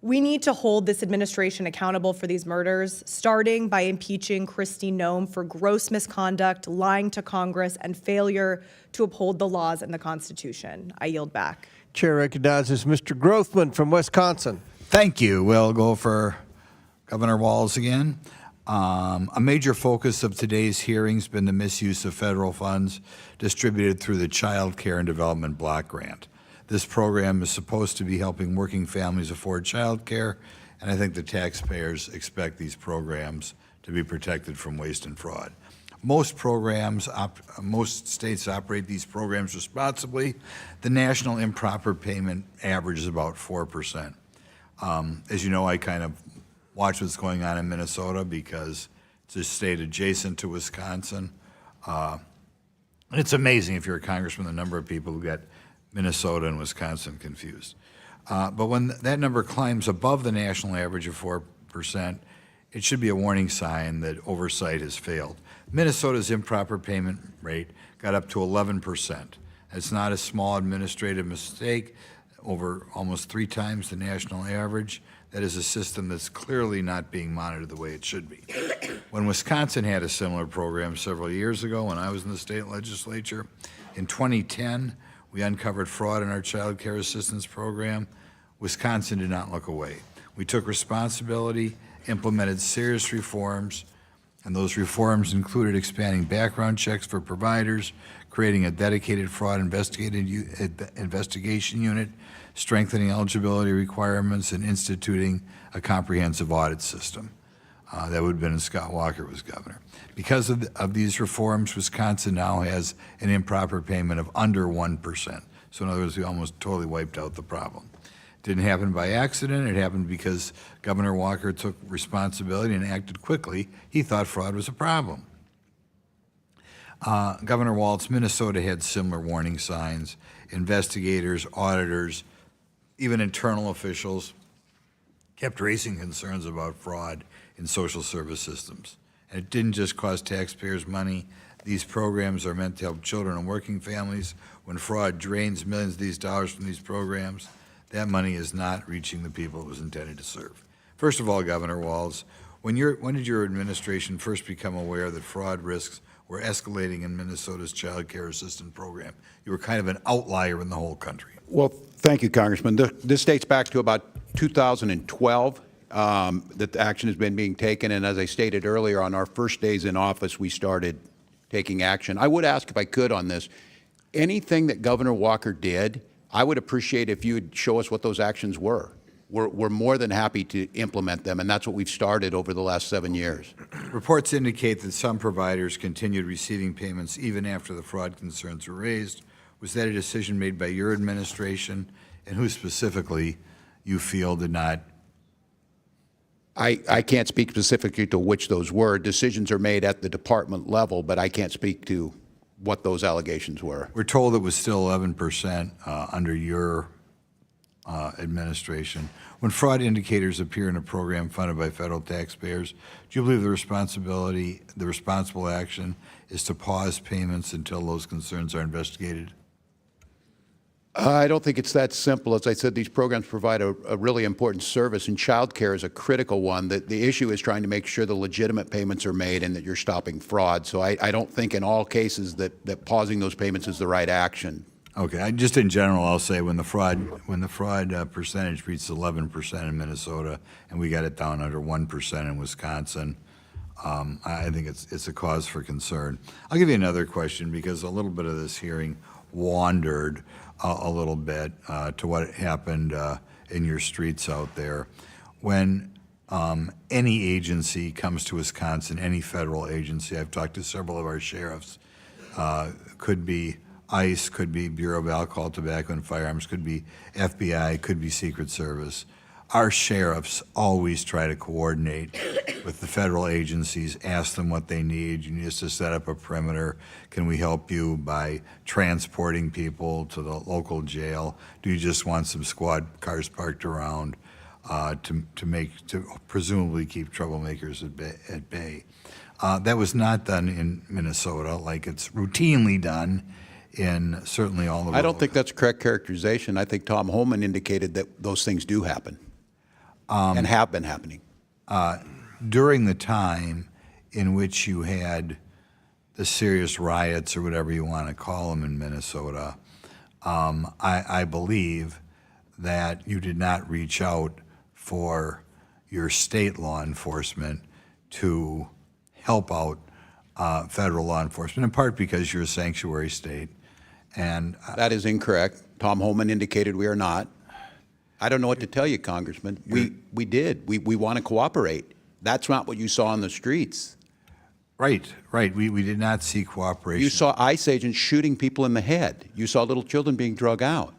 We need to hold this administration accountable for these murders, starting by impeaching Kristi Noem for gross misconduct, lying to Congress, and failure to uphold the laws and the Constitution. I yield back. Chair recognizes Mr. Grothman from Wisconsin. Thank you. We'll go for Governor Walz again. A major focus of today's hearing has been the misuse of federal funds distributed through the Child Care and Development Block Grant. This program is supposed to be helping working families afford child care, and I think the taxpayers expect these programs to be protected from waste and fraud. Most states operate these programs responsibly. The national improper payment average is about 4%. As you know, I kind of watch what's going on in Minnesota because it's a state adjacent to Wisconsin. It's amazing, if you're a congressman, the number of people who get Minnesota and Wisconsin confused. But when that number climbs above the national average of 4%, it should be a warning sign that oversight has failed. Minnesota's improper payment rate got up to 11%. It's not a small administrative mistake, over almost 3 times the national average. That is a system that's clearly not being monitored the way it should be. When Wisconsin had a similar program several years ago, when I was in the state legislature, in 2010, we uncovered fraud in our child care assistance program. Wisconsin did not look away. We took responsibility, implemented serious reforms, and those reforms included expanding background checks for providers, creating a dedicated fraud investigation unit, strengthening eligibility requirements, and instituting a comprehensive audit system. That would have been when Scott Walker was governor. Because of these reforms, Wisconsin now has an improper payment of under 1%. So in other words, we almost totally wiped out the problem. It didn't happen by accident. It happened because Governor Walker took responsibility and acted quickly. He thought fraud was a problem. Governor Walz, Minnesota had similar warning signs. Investigators, auditors, even internal officials kept raising concerns about fraud in social service systems. And it didn't just cost taxpayers money. These programs are meant to help children and working families. When fraud drains millions of these dollars from these programs, that money is not reaching the people it was intended to serve. First of all, Governor Walz, when did your administration first become aware that fraud risks were escalating in Minnesota's child care assistance program? You were kind of an outlier in the whole country. Well, thank you, Congressman. This dates back to about 2012 that the action has been being taken. And as I stated earlier, on our first days in office, we started taking action. I would ask, if I could, on this, anything that Governor Walker did, I would appreciate if you would show us what those actions were. We're more than happy to implement them, and that's what we've started over the last 7 years. Reports indicate that some providers continued receiving payments even after the fraud concerns were raised. Was that a decision made by your administration, and who specifically you feel did not? I can't speak specifically to which those were. Decisions are made at the department level, but I can't speak to what those allegations were. We're told it was still 11% under your administration. When fraud indicators appear in a program funded by federal taxpayers, do you believe the responsible action is to pause payments until those concerns are investigated? I don't think it's that simple. As I said, these programs provide a really important service, and child care is a critical one. The issue is trying to make sure the legitimate payments are made and that you're stopping fraud. So I don't think in all cases that pausing those payments is the right action. Okay, just in general, I'll say when the fraud percentage reaches 11% in Minnesota, and we got it down under 1% in Wisconsin, I think it's a cause for concern. I'll give you another question, because a little bit of this hearing wandered a little bit to what happened in your streets out there. When any agency comes to Wisconsin, any federal agency, I've talked to several of our sheriffs, could be ICE, could be Bureau of Alcohol, Tobacco, and Firearms, could be FBI, could be Secret Service. Our sheriffs always try to coordinate with the federal agencies, ask them what they need. You need us to set up a perimeter. Can we help you by transporting people to the local jail? Do you just want some squad cars parked around to presumably keep troublemakers at bay? That was not done in Minnesota like it's routinely done in certainly all of I don't think that's a correct characterization. I think Tom Holman indicated that those things do happen and have been happening. During the time in which you had the serious riots, or whatever you want to call them, in Minnesota, I believe that you did not reach out for your state law enforcement to help out federal law enforcement, in part because you're a sanctuary state. And that is incorrect. Tom Holman indicated we are not. I don't know what to tell you, Congressman. We did. We want to cooperate. That's not what you saw on the streets. Right. We did not see cooperation. You saw ICE agents shooting people in the head. You saw little children being drug out.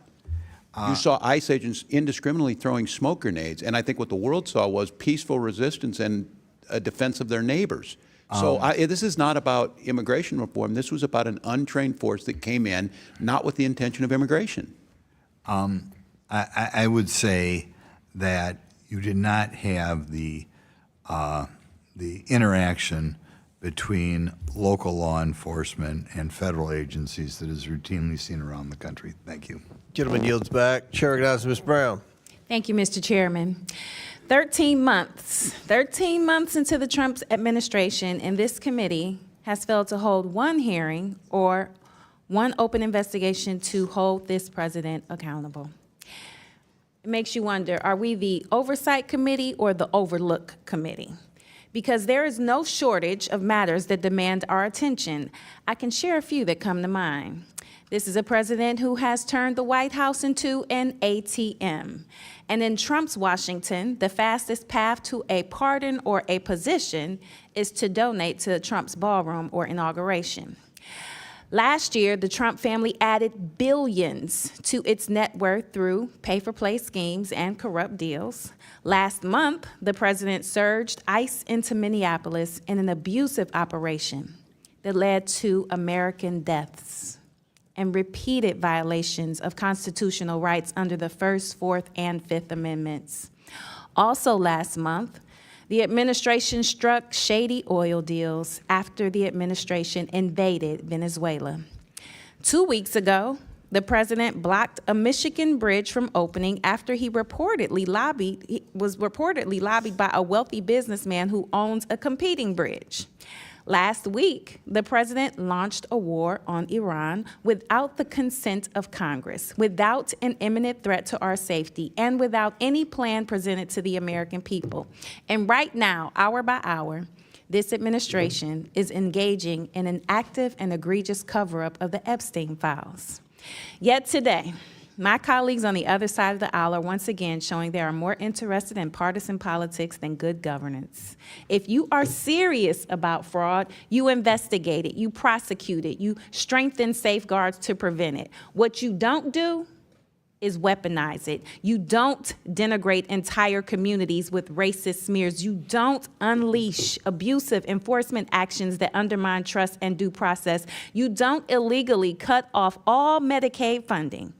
You saw ICE agents indiscriminately throwing smoke grenades. And I think what the world saw was peaceful resistance and a defense of their neighbors. So this is not about immigration reform. This was about an untrained force that came in, not with the intention of immigration. I would say that you did not have the interaction between local law enforcement and federal agencies that is routinely seen around the country. Thank you. Gentleman yields back. Chair recognizes Ms. Brown. Thank you, Mr. Chairman. 13 months into the Trump administration, and this committee has failed to hold one hearing or one open investigation to hold this president accountable. It makes you wonder, are we the Oversight Committee or the Overlook Committee? Because there is no shortage of matters that demand our attention. I can share a few that come to mind. This is a president who has turned the White House into an ATM. And in Trump's Washington, the fastest path to a pardon or a position is to donate to Trump's ballroom or inauguration. Last year, the Trump family added billions to its net worth through pay-for-play schemes and corrupt deals. Last month, the president surged ICE into Minneapolis in an abusive operation that led to American deaths and repeated violations of constitutional rights under the First, Fourth, and Fifth Amendments. Also last month, the administration struck shady oil deals after the administration invaded Venezuela. 2 weeks ago, the president blocked a Michigan bridge from opening after he was reportedly lobbied by a wealthy businessman who owns a competing bridge. Last week, the president launched a war on Iran without the consent of Congress, without an imminent threat to our safety, and without any plan presented to the American people. And right now, hour by hour, this administration is engaging in an active and egregious cover-up of the Epstein files. Yet today, my colleagues on the other side of the aisle are once again showing they are more interested in partisan politics than good governance. If you are serious about fraud, you investigate it, you prosecute it, you strengthen safeguards to prevent it. What you don't do is weaponize it. You don't denigrate entire communities with racist smears. You don't unleash abusive enforcement actions that undermine trust and due process. You don't illegally cut off all Medicaid funding,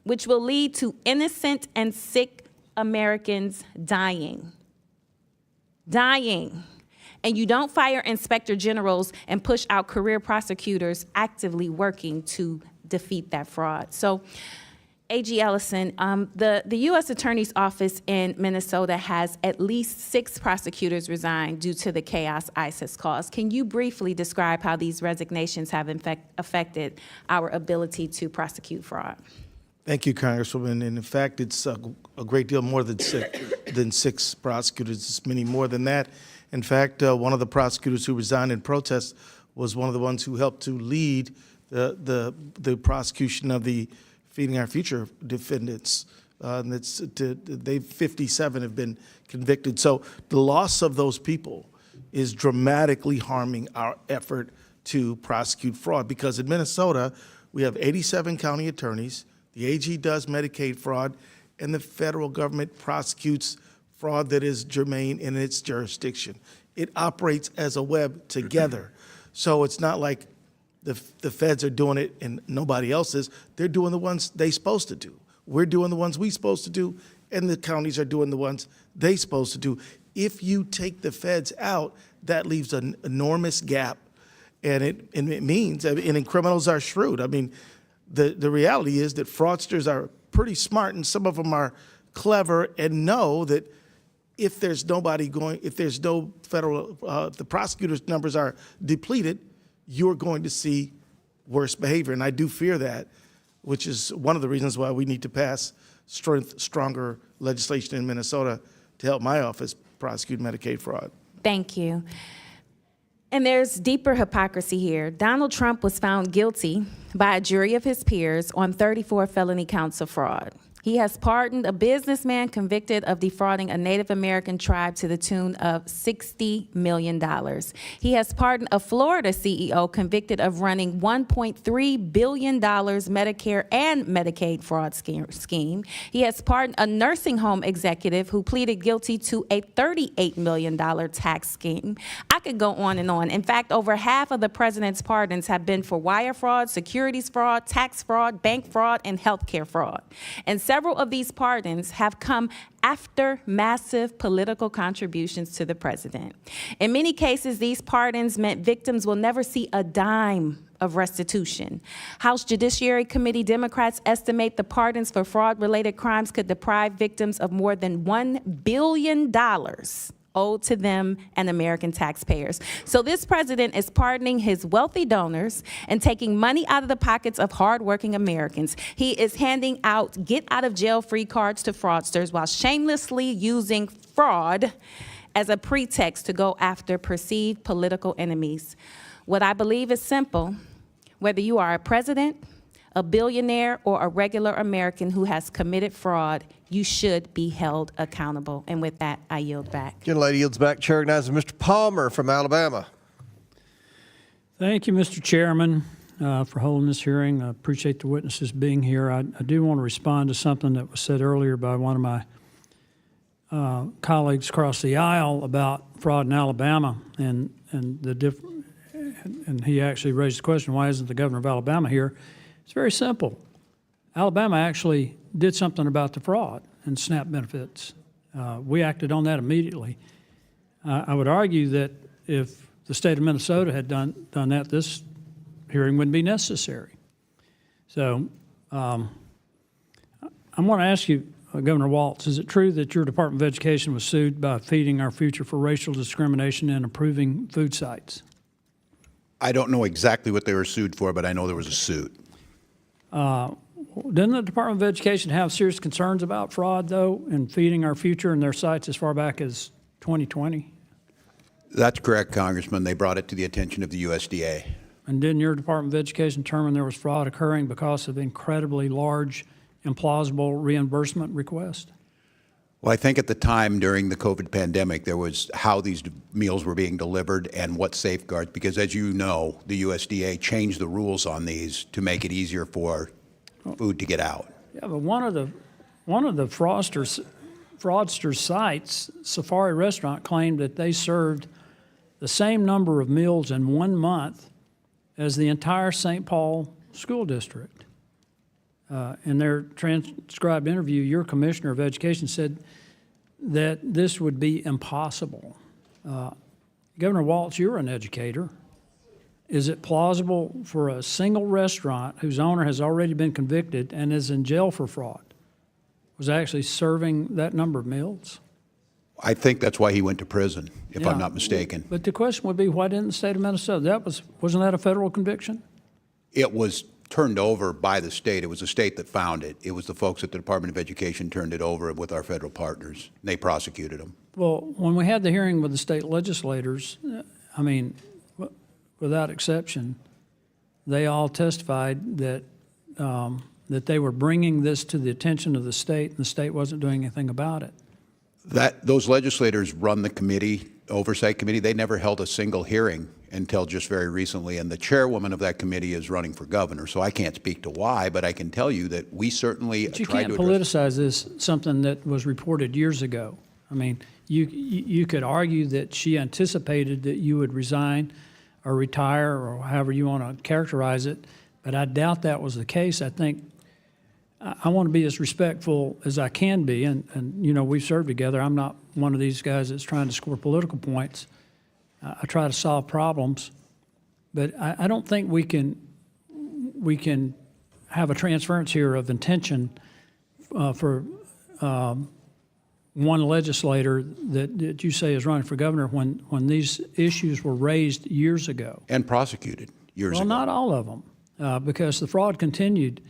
which will lead to innocent and sick Americans dying. And you don't fire inspector generals and push out career prosecutors actively working to defeat that fraud. So, AG Ellison, the U.S. Attorney's Office in Minnesota has at least 6 prosecutors resigned due to the chaos ICE has caused. Can you briefly describe how these resignations have affected our ability to prosecute fraud? Thank you, Congresswoman. And in fact, it's a great deal more than 6 prosecutors. It's many more than that. In fact, one of the prosecutors who resigned in protest was one of the ones who helped to lead the prosecution of the Feeding Our Future defendants. 57 have been convicted. So the loss of those people is dramatically harming our effort to prosecute fraud, because in Minnesota, we have 87 county attorneys. The AG does Medicaid fraud, and the federal government prosecutes fraud that is germane in its jurisdiction. It operates as a web together. So it's not like the feds are doing it and nobody else is. They're doing the ones they're supposed to do. We're doing the ones we're supposed to do, and the counties are doing the ones they're supposed to do. If you take the feds out, that leaves an enormous gap, and it means, and criminals are shrewd. I mean, the reality is that fraudsters are pretty smart, and some of them are clever and know that if there's no federal, the prosecutors' numbers are depleted, you're going to see worse behavior. And I do fear that, which is one of the reasons why we need to pass stronger legislation in Minnesota to help my office prosecute Medicaid fraud. Thank you. And there's deeper hypocrisy here. Donald Trump was found guilty by a jury of his peers on 34 felony counts of fraud. He has pardoned a businessman convicted of defrauding a Native American tribe to the tune of $60 million. He has pardoned a Florida CEO convicted of running $1.3 billion Medicare and Medicaid fraud scheme. He has pardoned a nursing home executive who pleaded guilty to a $38 million tax scheme. I could go on and on. In fact, over half of the president's pardons have been for wire fraud, securities fraud, tax fraud, bank fraud, and healthcare fraud. And several of these pardons have come after massive political contributions to the president. In many cases, these pardons meant victims will never see a dime of restitution. House Judiciary Committee Democrats estimate the pardons for fraud-related crimes could deprive victims of more than $1 billion owed to them and American taxpayers. So this president is pardoning his wealthy donors and taking money out of the pockets of hardworking Americans. He is handing out get-out-of-jail-free cards to fraudsters while shamelessly using fraud as a pretext to go after perceived political enemies. What I believe is simple. Whether you are a president, a billionaire, or a regular American who has committed fraud, you should be held accountable. And with that, I yield back. Gentlelady yields back. Chair recognizes Mr. Palmer from Alabama. Thank you, Mr. Chairman, for holding this hearing. I appreciate the witnesses being here. I do want to respond to something that was said earlier by one of my colleagues across the aisle about fraud in Alabama, and he actually raised the question, why isn't the governor of Alabama here? It's very simple. Alabama actually did something about the fraud and SNAP benefits. We acted on that immediately. I would argue that if the state of Minnesota had done that, this hearing wouldn't be necessary. So I want to ask you, Governor Walz, is it true that your Department of Education was sued by Feeding Our Future for racial discrimination and approving food sites? I don't know exactly what they were sued for, but I know there was a suit. Didn't the Department of Education have serious concerns about fraud, though, in Feeding Our Future and their sites as far back as 2020? That's correct, Congressman. They brought it to the attention of the USDA. And didn't your Department of Education determine there was fraud occurring because of incredibly large, implausible reimbursement requests? Well, I think at the time during the COVID pandemic, there was how these meals were being delivered and what safeguards, because as you know, the USDA changed the rules on these to make it easier for food to get out. Yeah, but one of the fraudsters' sites, Safari Restaurant, claimed that they served the same number of meals in 1 month as the entire St. Paul school district. In their transcribed interview, your Commissioner of Education said that this would be impossible. Governor Walz, you're an educator. Is it plausible for a single restaurant whose owner has already been convicted and is in jail for fraud was actually serving that number of meals? I think that's why he went to prison, if I'm not mistaken. But the question would be, why didn't the state of Minnesota? Wasn't that a federal conviction? It was turned over by the state. It was the state that found it. It was the folks at the Department of Education turned it over with our federal partners. They prosecuted them. Well, when we had the hearing with the state legislators, I mean, without exception, they all testified that that they were bringing this to the attention of the state, and the state wasn't doing anything about it. Those legislators run the committee, Oversight Committee. They never held a single hearing until just very recently, and the chairwoman of that committee is running for governor, so I can't speak to why, but I can tell you that we certainly But you tried can't to address. politicize this, something that was reported years ago. I mean, you could argue that she anticipated that you would resign or retire or however you want to characterize it, but I doubt that was the case. I think I want to be as respectful as I can be, and you know, we've served together. I'm not one of these guys that's trying to score political points. I try to solve problems, but I don't think we can have a transference here of intention for one legislator that you say is running for governor when these issues were raised years ago. And prosecuted years ago. Well, not all of them, because the fraud continued,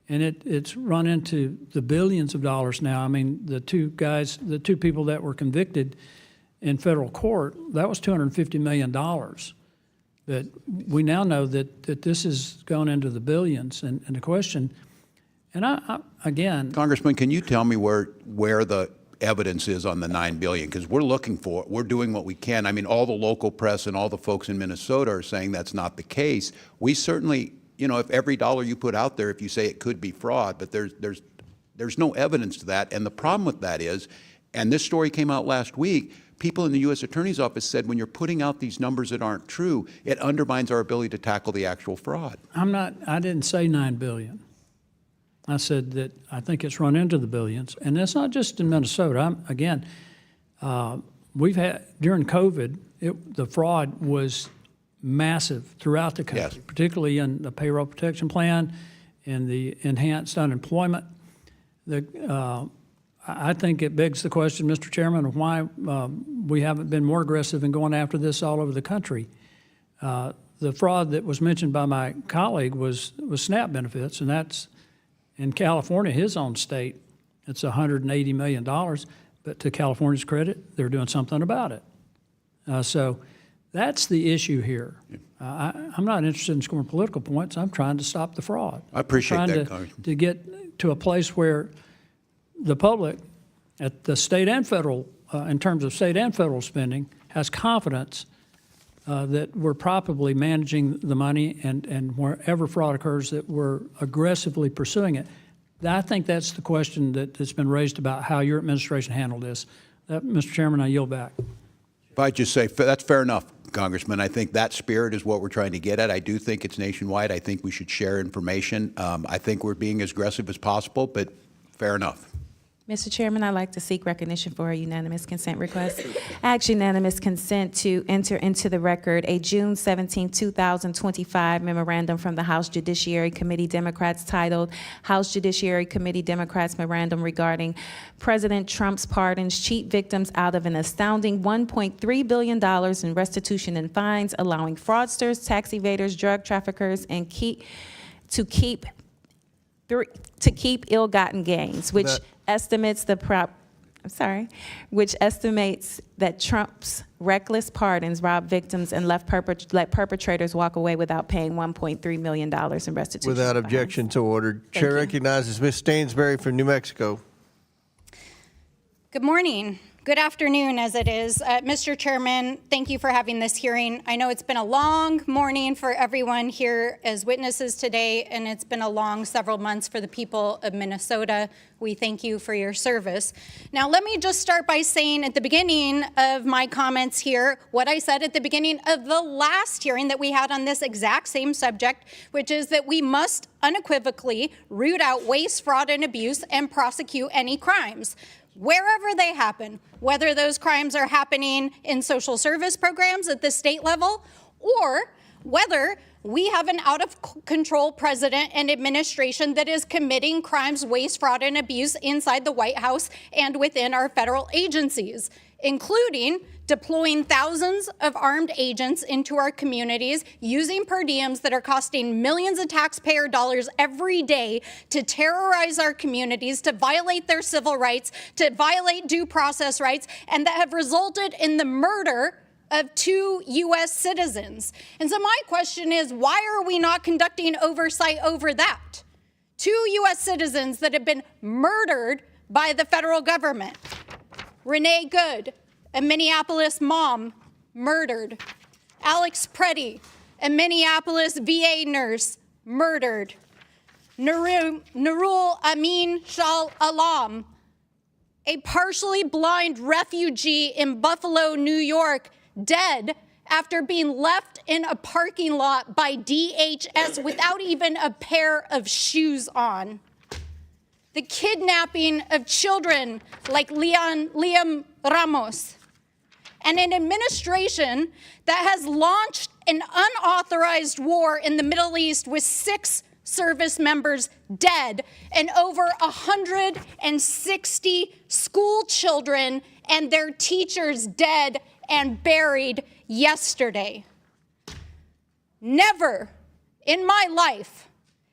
and it's run into the billions of dollars now. I mean, the two people that were convicted in federal court, that was $250 million. But we now know that this has gone into the billions, and the question, and I again, Congressman, can you tell me where the evidence is on the $9 billion? Because we're doing what we can. I mean, all the local press and all the folks in Minnesota are saying that's not the case. We certainly, you know, if every dollar you put out there, if you say it could be fraud, but there's no evidence to that. And the problem with that is, and this story came out last week, people in the U.S. Attorney's Office said when you're putting out these numbers that aren't true, it undermines our ability to tackle the actual fraud. I didn't say $9 billion. I said that I think it's run into the billions, and that's not just in Minnesota. We've had, during COVID, the fraud was massive throughout the country, particularly in the payroll protection plan and the enhanced unemployment. I think it begs the question, Mr. Chairman, of why we haven't been more aggressive in going after this all over the country. The fraud that was mentioned by my colleague was SNAP benefits, and that's in California, his own state. It's $180 million, but to California's credit, they're doing something about it. So that's the issue here. I'm not interested in scoring political points. I'm trying to stop the fraud. I appreciate I'm trying that, Congressman. to get to a place where the public at the state and federal, in terms of state and federal spending, has confidence that we're properly managing the money, and wherever fraud occurs, that we're aggressively pursuing it. I think that's the question that's been raised about how your administration handled this. Mr. Chairman, I yield back. If I just say, that's fair enough, Congressman. I think that spirit is what we're trying to get at. I do think it's nationwide. I think we should share information. I think we're being as aggressive as possible, but fair enough. Mr. Chairman, I'd like to seek recognition for a unanimous consent request. I ask unanimous consent to enter into the record a June 17, 2025 memorandum from the House Judiciary Committee Democrats titled House Judiciary Committee Democrats Memorandum regarding President Trump's pardons cheat victims out of an astounding $1.3 billion in restitution and fines, allowing fraudsters, tax evaders, drug traffickers, and keep ill-gotten gains, which estimates that Trump's reckless pardons rob victims and let perpetrators walk away without paying $1.3 million in restitution. Without objection to order. Chair recognizes Ms. Stansbury from New Mexico. Good morning. Good afternoon, as it is. Mr. Chairman, thank you for having this hearing. I know it's been a long morning for everyone here as witnesses today, and it's been a long several months for the people of Minnesota. We thank you for your service. Now, let me just start by saying at the beginning of my comments here what I said at the beginning of the last hearing that we had on this exact same subject, which is that we must unequivocally root out waste, fraud, and abuse and prosecute any crimes, wherever they happen, whether those crimes are happening in social service programs at the state level, or whether we have an out-of-control president and administration that is committing crimes, waste, fraud, and abuse inside the White House and within our federal agencies, including deploying thousands of armed agents into our communities, using per diems that are costing millions of taxpayer dollars every day to terrorize our communities, to violate their civil rights, to violate due process rights, and that have resulted in the murder of 2 U.S. citizens. And so my question is, why are we not conducting oversight over that? 2 U.S. citizens that have been murdered by the federal government. Renee Good, a Minneapolis mom, murdered. Alex Preddy, a Minneapolis VA nurse, murdered. Nurul Amin Shah Alam, a partially blind refugee in Buffalo, New York, dead after being left in a parking lot by DHS without even a pair of shoes on. The kidnapping of children like Liam Ramos, and an administration that has launched an unauthorized war in the Middle East with 6 service members dead and over 160 school children and their teachers dead and buried yesterday. Never in my life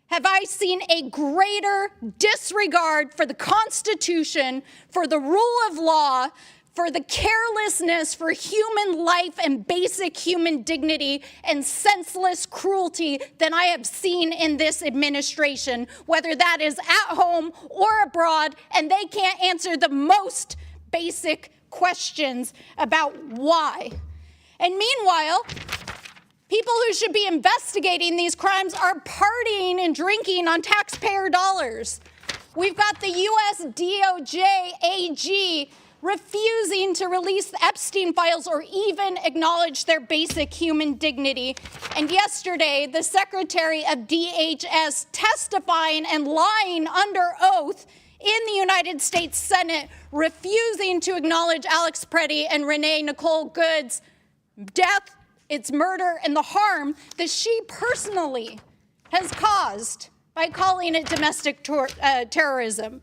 have I seen a greater disregard for the Constitution, for the rule of law, for the carelessness for human life and basic human dignity and senseless cruelty than I have seen in this administration, whether that is at home or abroad, and they can't answer the most basic questions about why. And meanwhile, people who should be investigating these crimes are partying and drinking on taxpayer dollars. We've got the U.S. DOJ AG refusing to release the Epstein files or even acknowledge their basic human dignity. And yesterday, the Secretary of DHS testifying and lying under oath in the United States Senate, refusing to acknowledge Alex Preddy and Renee Nicole Good's death its murder and the harm that she personally has caused by calling it domestic terrorism.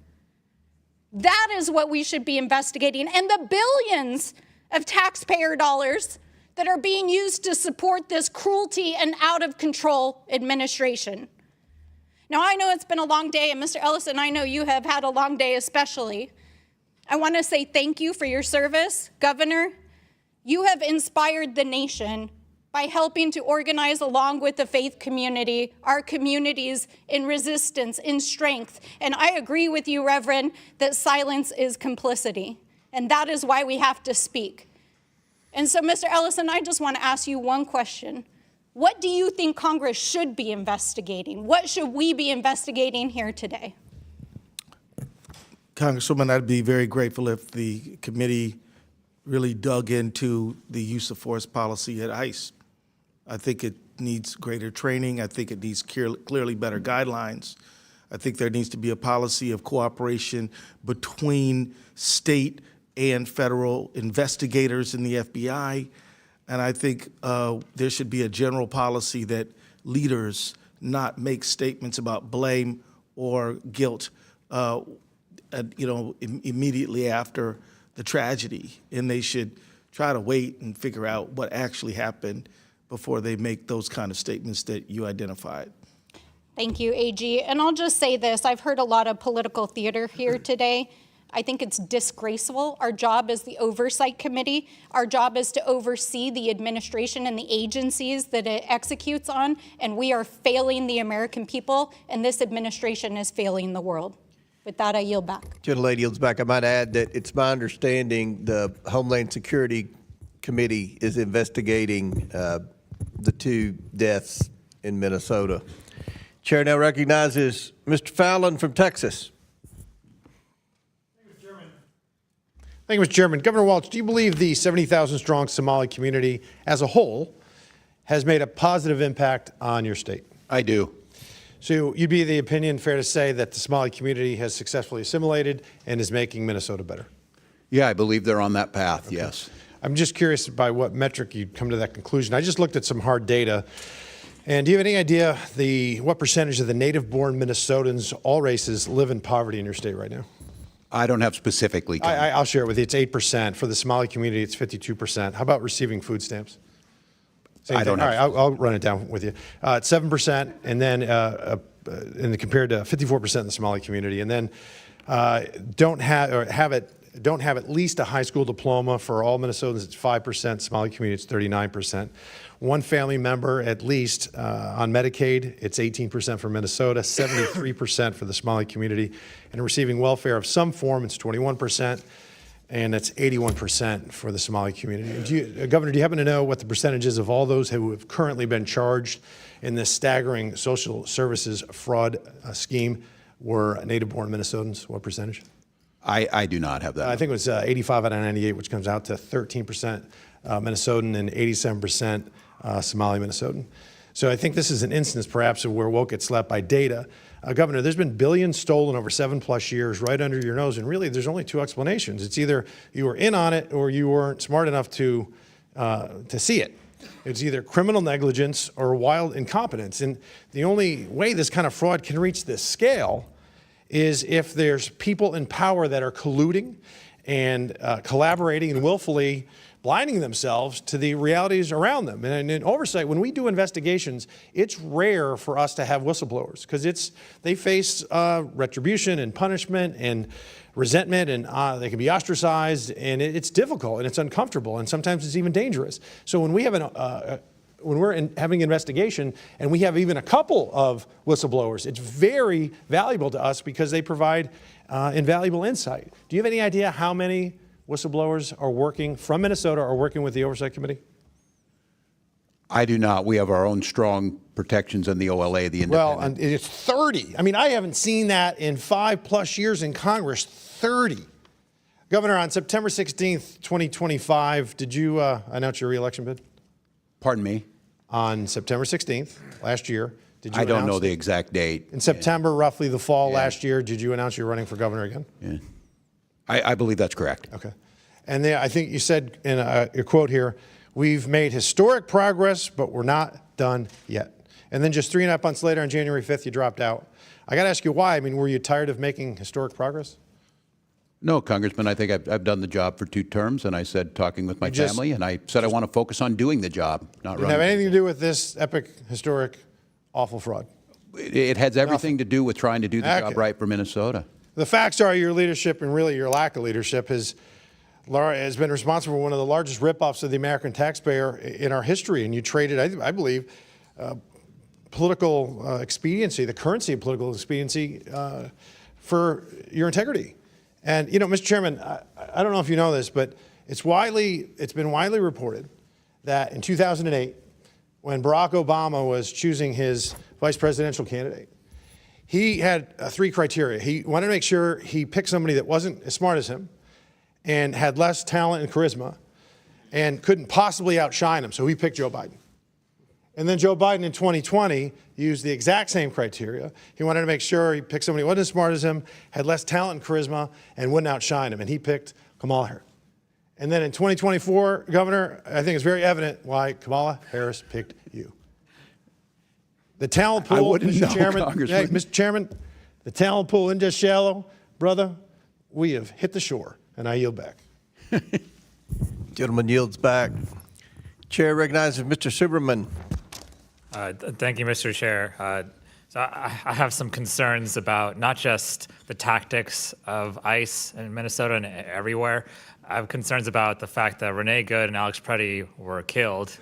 That is what we should be investigating. And the billions of taxpayer dollars that are being used to support this cruelty and out of control administration. Now, I know it's been a long day, and Mr. Ellison, I know you have had a long day especially. I want to say thank you for your service, Governor. You have inspired the nation by helping to organize along with the faith community, our communities in resistance, in strength. And I agree with you, Reverend, that silence is complicity. And that is why we have to speak. And so, Mr. Ellison, I just want to ask you one question. What do you think Congress should be investigating? What should we be investigating here today? Congresswoman, I'd be very grateful if the committee really dug into the use of force policy at ICE. I think it needs greater training. I think it needs clearly better guidelines. I think there needs to be a policy of cooperation between state and federal investigators in the FBI. And I think there should be a general policy that leaders not make statements about blame or guilt immediately after the tragedy. And they should try to wait and figure out what actually happened before they make those kind of statements that you identified. Thank you, AG. And I'll just say this, I've heard a lot of political theater here today. I think it's disgraceful. Our job as the Oversight Committee, our job is to oversee the administration and the agencies that it executes on, and we are failing the American people, and this administration is failing the world. With that, I yield back. Gentlelady yields back. I might add that it's my understanding the Homeland Security Committee is investigating the 2 deaths in Minnesota. Chair now recognizes Mr. Fallon from Texas. Thank you, Mr. Chairman. Governor Walz, do you believe the 70,000-strong Somali community as a whole has made a positive impact on your state? I do. So you'd be of the opinion, fair to say, that the Somali community has successfully assimilated and is making Minnesota better? Yeah, I believe they're on that path, yes. I'm just curious by what metric you'd come to that conclusion. I just looked at some hard data. And do you have any idea what percentage of the native-born Minnesotans, all races, live in poverty in your state right now? I don't have specifically. I'll share it with you. It's 8%. For the Somali community, it's 52%. How about receiving food stamps? I don't know. All right, I'll run it down with you. It's 7%, and then compared to 54% in the Somali community, and then don't have at least a high school diploma for all Minnesotans. It's 5%. Somali community, it's 39%. One family member at least on Medicaid, it's 18% for Minnesota, 73% for the Somali community, and receiving welfare of some form, it's 21%, and it's 81% for the Somali community. Governor, do you happen to know what the percentage is of all those who have currently been charged in this staggering social services fraud scheme were native-born Minnesotans? What percentage? I do not have that. I think it was 85 out of 98, which comes out to 13% Minnesotan and 87% Somali Minnesotan. So I think this is an instance perhaps of where woke gets slapped by data. Governor, there's been billions stolen over 7+ years right under your nose, and really there's only 2 explanations. It's either you were in on it or you weren't smart enough to see it. It's either criminal negligence or wild incompetence. And the only way this kind of fraud can reach this scale is if there's people in power that are colluding and collaborating and willfully blinding themselves to the realities around them. And in oversight, when we do investigations, it's rare for us to have whistleblowers because they face retribution and punishment and resentment, and they can be ostracized, and it's difficult and it's uncomfortable, and sometimes it's even dangerous. So when we have when we're having an investigation and we have even a couple of whistleblowers, it's very valuable to us because they provide invaluable insight. Do you have any idea how many whistleblowers are working from Minnesota or working with the Oversight Committee? I do not. We have our own strong protections in the OLA, the independent. Well, it's 30. I mean, I haven't seen that in 5+ years in Congress, 30. Governor, on September 16th, 2025, did you announce your re-election bid? Pardon me? On September 16th, last year, did you I don't announce know the it? exact date. In September, roughly the fall last year, did you announce you were running for governor again? Yeah. I believe that's correct. Okay. And then I think you said in your quote here, We've made historic progress, but we're not done yet. And then just 3.5 months later, on January 5th, you dropped out. I got to ask you why. I mean, were you tired of making historic progress? No, Congressman, I think I've done the job for 2 terms, and I said talking with my family, and I said I want to focus on doing the job, not Didn't running. have anything to do with this epic, historic, awful fraud. It has everything to do with trying to do the job right for Minnesota. The facts are your leadership, and really your lack of leadership, has been responsible for one of the largest ripoffs of the American taxpayer in our history. And you traded, I believe, political expediency, the currency of political expediency, for your integrity. And, you know, Mr. Chairman, I don't know if you know this, but it's been widely reported that in 2008, when Barack Obama was choosing his vice presidential candidate, he had 3 criteria. He wanted to make sure he picked somebody that wasn't as smart as him and had less talent and charisma and couldn't possibly outshine him, so he picked Joe Biden. And then Joe Biden in 2020 used the exact same criteria. He wanted to make sure he picked somebody who wasn't as smart as him, had less talent and charisma, and wouldn't outshine him, and he picked Kamala Harris. And then in 2024, Governor, I think it's very evident why Kamala Harris picked you. The talent pool, I wouldn't know, Mr. Chairman, Congressman. hey, Mr. Chairman, the talent pool isn't just shallow, brother. We have hit the shore, and I yield back. Gentleman yields back. Chair recognizes Mr. Superman. Thank you, Mr. Chair. So I have some concerns about not just the tactics of ICE in Minnesota and everywhere. I have concerns about the fact that Renee Good and Alex Preddy were killed,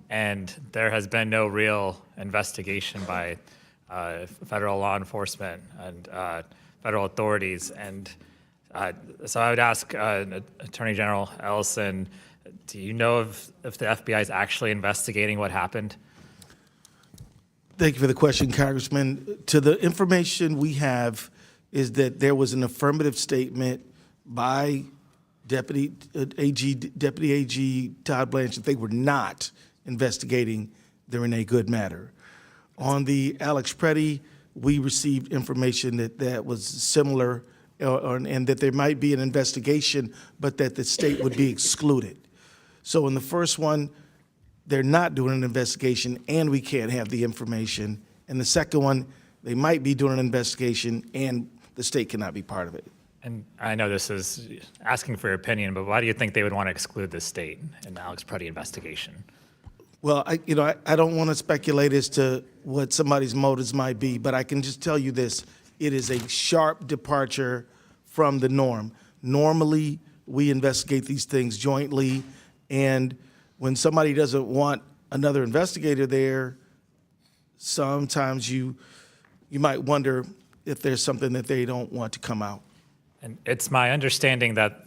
and there has been no real investigation by federal law enforcement and federal authorities. And so I would ask Attorney General Ellison, do you know if the FBI is actually investigating what happened? Thank you for the question, Congressman. To the information we have is that there was an affirmative statement by Deputy AG Todd Blanche that they were not investigating the Renee Good matter. On the Alex Preddy, we received information that that was similar and that there might be an investigation, but that the state would be excluded. So in the first one, they're not doing an investigation and we can't have the information. And the second one, they might be doing an investigation and the state cannot be part of it. And I know this is asking for your opinion, but why do you think they would want to exclude the state in the Alex Preddy investigation? Well, I don't want to speculate as to what somebody's motives might be, but I can just tell you this. It is a sharp departure from the norm. Normally, we investigate these things jointly, and when somebody doesn't want another investigator there, sometimes you might wonder if there's something that they don't want to come out. And it's my understanding that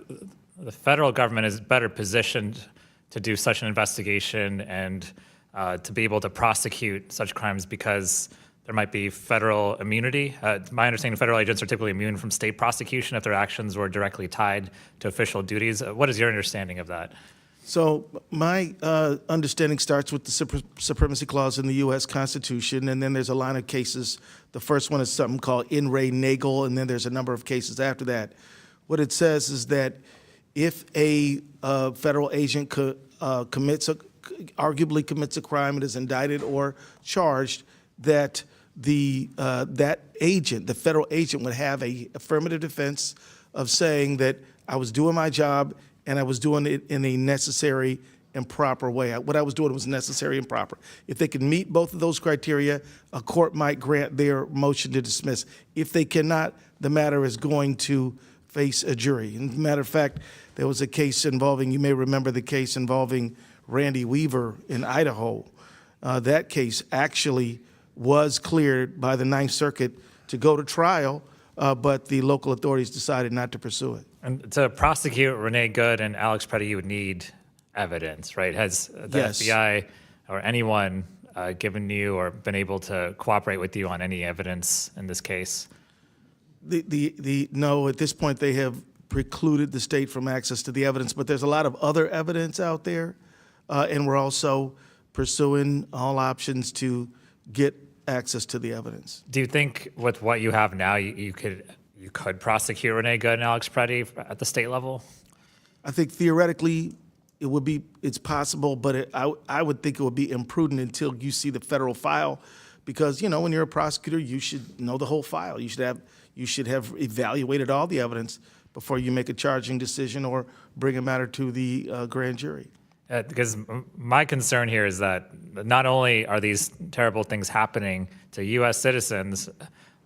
the federal government is better positioned to do such an investigation and to be able to prosecute such crimes because there might be federal immunity. My understanding, federal agents are typically immune from state prosecution if their actions were directly tied to official duties. What is your understanding of that? So my understanding starts with the Supremacy Clause in the U.S. Constitution, and then there's a line of cases. The first one is something called In re Nagel, and then there's a number of cases after that. What it says is that if a federal agent arguably commits a crime and is indicted or charged, that that agent, the federal agent, would have a affirmative defense of saying that I was doing my job and I was doing it in a necessary and proper way. What I was doing was necessary and proper. If they can meet both of those criteria, a court might grant their motion to dismiss. If they cannot, the matter is going to face a jury. And matter of fact, there was a case involving, you may remember the case involving Randy Weaver in Idaho. That case actually was cleared by the Ninth Circuit to go to trial, but the local authorities decided not to pursue it. And to prosecute Renee Good and Alex Preddy, you would need evidence, right? Has the FBI or anyone given you or been able to cooperate with you on any evidence in this case? No, at this point they have precluded the state from access to the evidence, but there's a lot of other evidence out there, and we're also pursuing all options to get access to the evidence. Do you think with what you have now, you could prosecute Renee Good and Alex Preddy at the state level? I think theoretically it's possible, but I would think it would be imprudent until you see the federal file, because, when you're a prosecutor, you should know the whole file. You should have evaluated all the evidence before you make a charging decision or bring a matter to the grand jury. Because my concern here is that not only are these terrible things happening to U.S. citizens,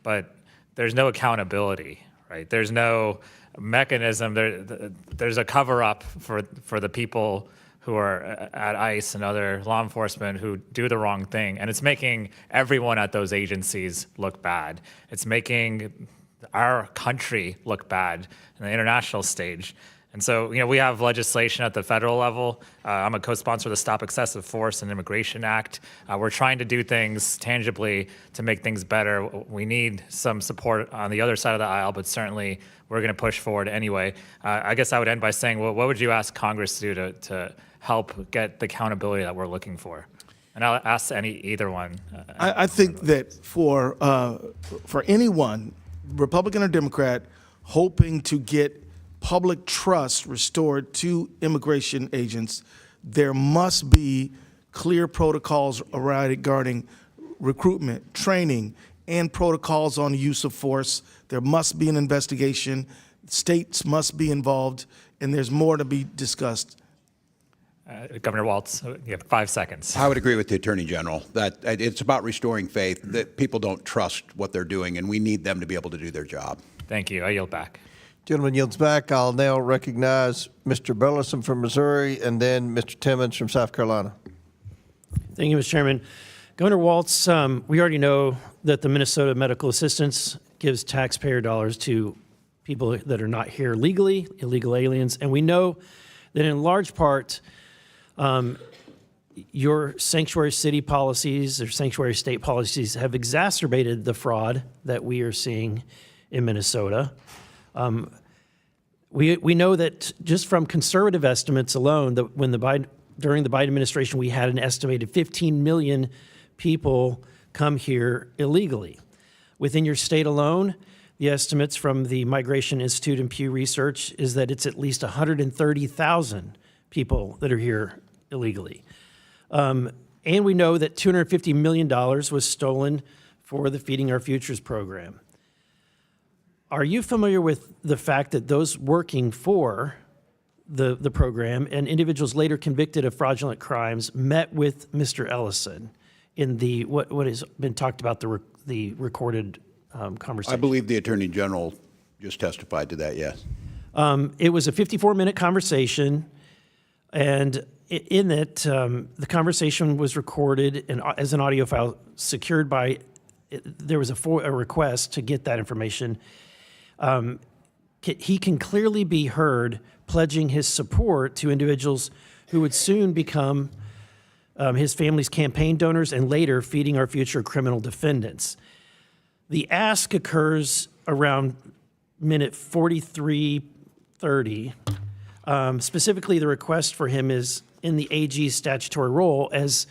but there's no accountability, right? There's no mechanism. There's a cover-up for the people who are at ICE and other law enforcement who do the wrong thing, and it's making everyone at those agencies look bad. It's making our country look bad in the international stage. And so, we have legislation at the federal level. I'm a co-sponsor of the Stop Excessive Force and Immigration Act. We're trying to do things tangibly to make things better. We need some support on the other side of the aisle, but certainly we're going to push forward anyway. I guess I would end by saying, what would you ask Congress to do to help get the accountability that we're looking for? And I'll ask either one. I think that for anyone, Republican or Democrat, hoping to get public trust restored to immigration agents, there must be clear protocols regarding recruitment, training, and protocols on use of force. There must be an investigation. States must be involved, and there's more to be discussed. Governor Walz, you have 5 seconds. I would agree with the Attorney General that it's about restoring faith, that people don't trust what they're doing, and we need them to be able to do their job. Thank you. I yield back. Gentleman yields back. I'll now recognize Mr. Burleson from Missouri and then Mr. Timmons from South Carolina. Thank you, Mr. Chairman. Governor Walz, we already know that the Minnesota Medical Assistance gives taxpayer dollars to people that are not here legally, illegal aliens, and we know that in large part, your sanctuary city policies or sanctuary state policies have exacerbated the fraud that we are seeing in Minnesota. We know that just from conservative estimates alone, that during the Biden administration, we had an estimated 15 million people come here illegally. Within your state alone, the estimates from the Migration Institute and Pew Research is that it's at least 130,000 people that are here illegally. And we know that $250 million was stolen for the Feeding Our Futures program. Are you familiar with the fact that those working for the program and individuals later convicted of fraudulent crimes met with Mr. Ellison in the what has been talked about, the recorded conversation? I believe the Attorney General just testified to that, yes. It was a 54-minute conversation, and in it, the conversation was recorded and as an audio file secured by, there was a request to get that information. He can clearly be heard pledging his support to individuals who would soon become his family's campaign donors and later Feeding Our Future criminal defendants. The ask occurs around minute 43:30. Specifically, the request for him is in the AG's statutory role as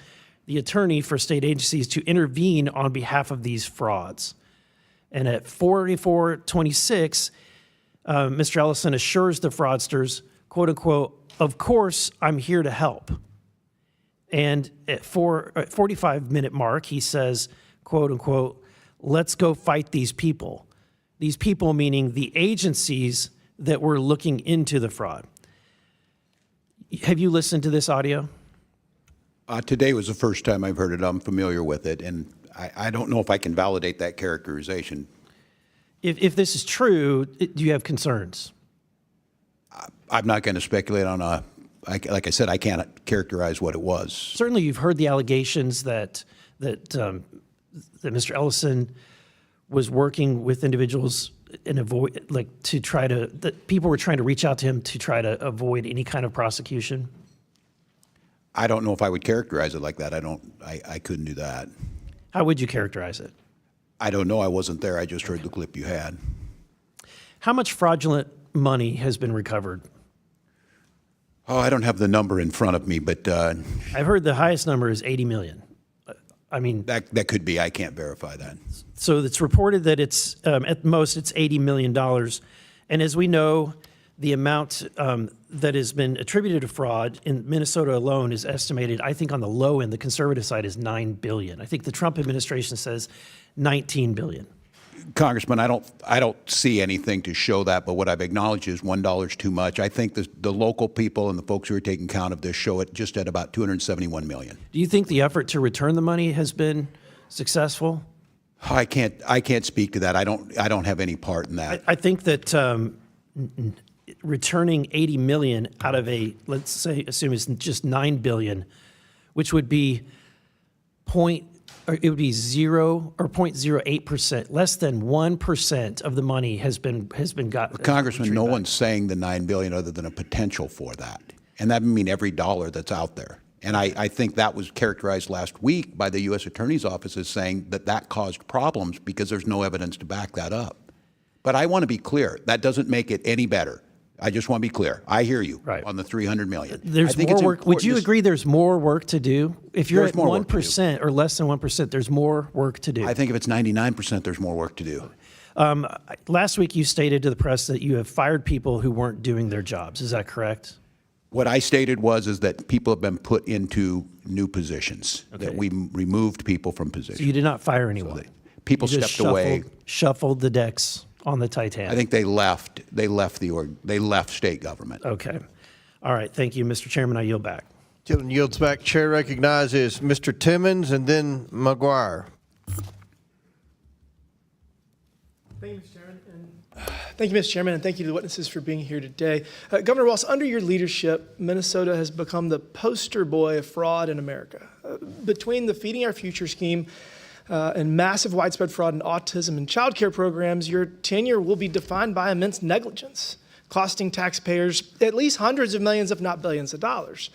the attorney for state agencies to intervene on behalf of these frauds. And at 44:26, Mr. Ellison assures the fraudsters, quote unquote, "Of course, I'm here to help." And at 45-minute mark, he says, quote unquote, "Let's go fight these people." These people meaning the agencies that were looking into the fraud. Have you listened to this audio? Today was the first time I've heard it. I'm familiar with it, and I don't know if I can validate that characterization. If this is true, do you have concerns? I'm not going to speculate on like I said, I can't characterize what it was. Certainly, you've heard the allegations that Mr. Ellison was working with individuals and that people were trying to reach out to him to try to avoid any kind of prosecution. I don't know if I would characterize it like that. I couldn't do that. How would you characterize it? I don't know. I wasn't there. I just heard the clip you had. How much fraudulent money has been recovered? Oh, I don't have the number in front of me, but I've heard the highest number is 80 million. I mean, that could be. I can't verify that. So it's reported that it's at most it's $80 million, and as we know, the amount that has been attributed to fraud in Minnesota alone is estimated, I think on the low end, the conservative side is $9 billion. I think the Trump administration says $19 billion. Congressman, I don't see anything to show that, but what I've acknowledged is $1 is too much. I think the local people and the folks who are taking count of this show it just at about $271 million. Do you think the effort to return the money has been successful? I can't speak to that. I don't have any part in that. I think that returning $80 million out of let's say, assume it's just $9 billion, which would be it would be 0 or 0.08%, less than 1% of the money has been gotten. Congressman, no one's saying the $9 billion other than a potential for that, and that would mean every dollar that's out there. And I think that was characterized last week by the U.S. Attorney's Office as saying that caused problems because there's no evidence to back that up. But I want to be clear, that doesn't make it any better. I just want to be clear. I hear you on the $300 million. There's more work. Would you agree there's more work to do? If you're at 1% or less than 1%, there's more work to do. I think if it's 99%, there's more work to do. Last week you stated to the press that you have fired people who weren't doing their jobs. Is that correct? What I stated is that people have been put into new positions, that we removed people from positions. So you did not fire anyone? People stepped away. Shuffled the decks on the Titanic. I think they left state government. Okay. All right. Thank you, Mr. Chairman. I yield back. Gentleman yields back. Chair recognizes Mr. Timmons and then McGuire. Thank you, Mr. Chairman. Thank you, Mr. Chairman, and thank you to the witnesses for being here today. Governor Walz, under your leadership, Minnesota has become the poster boy of fraud in America. Between the Feeding Our Future scheme and massive widespread fraud in autism and child care programs, your tenure will be defined by immense negligence, costing taxpayers at least hundreds of millions, if not billions of dollars.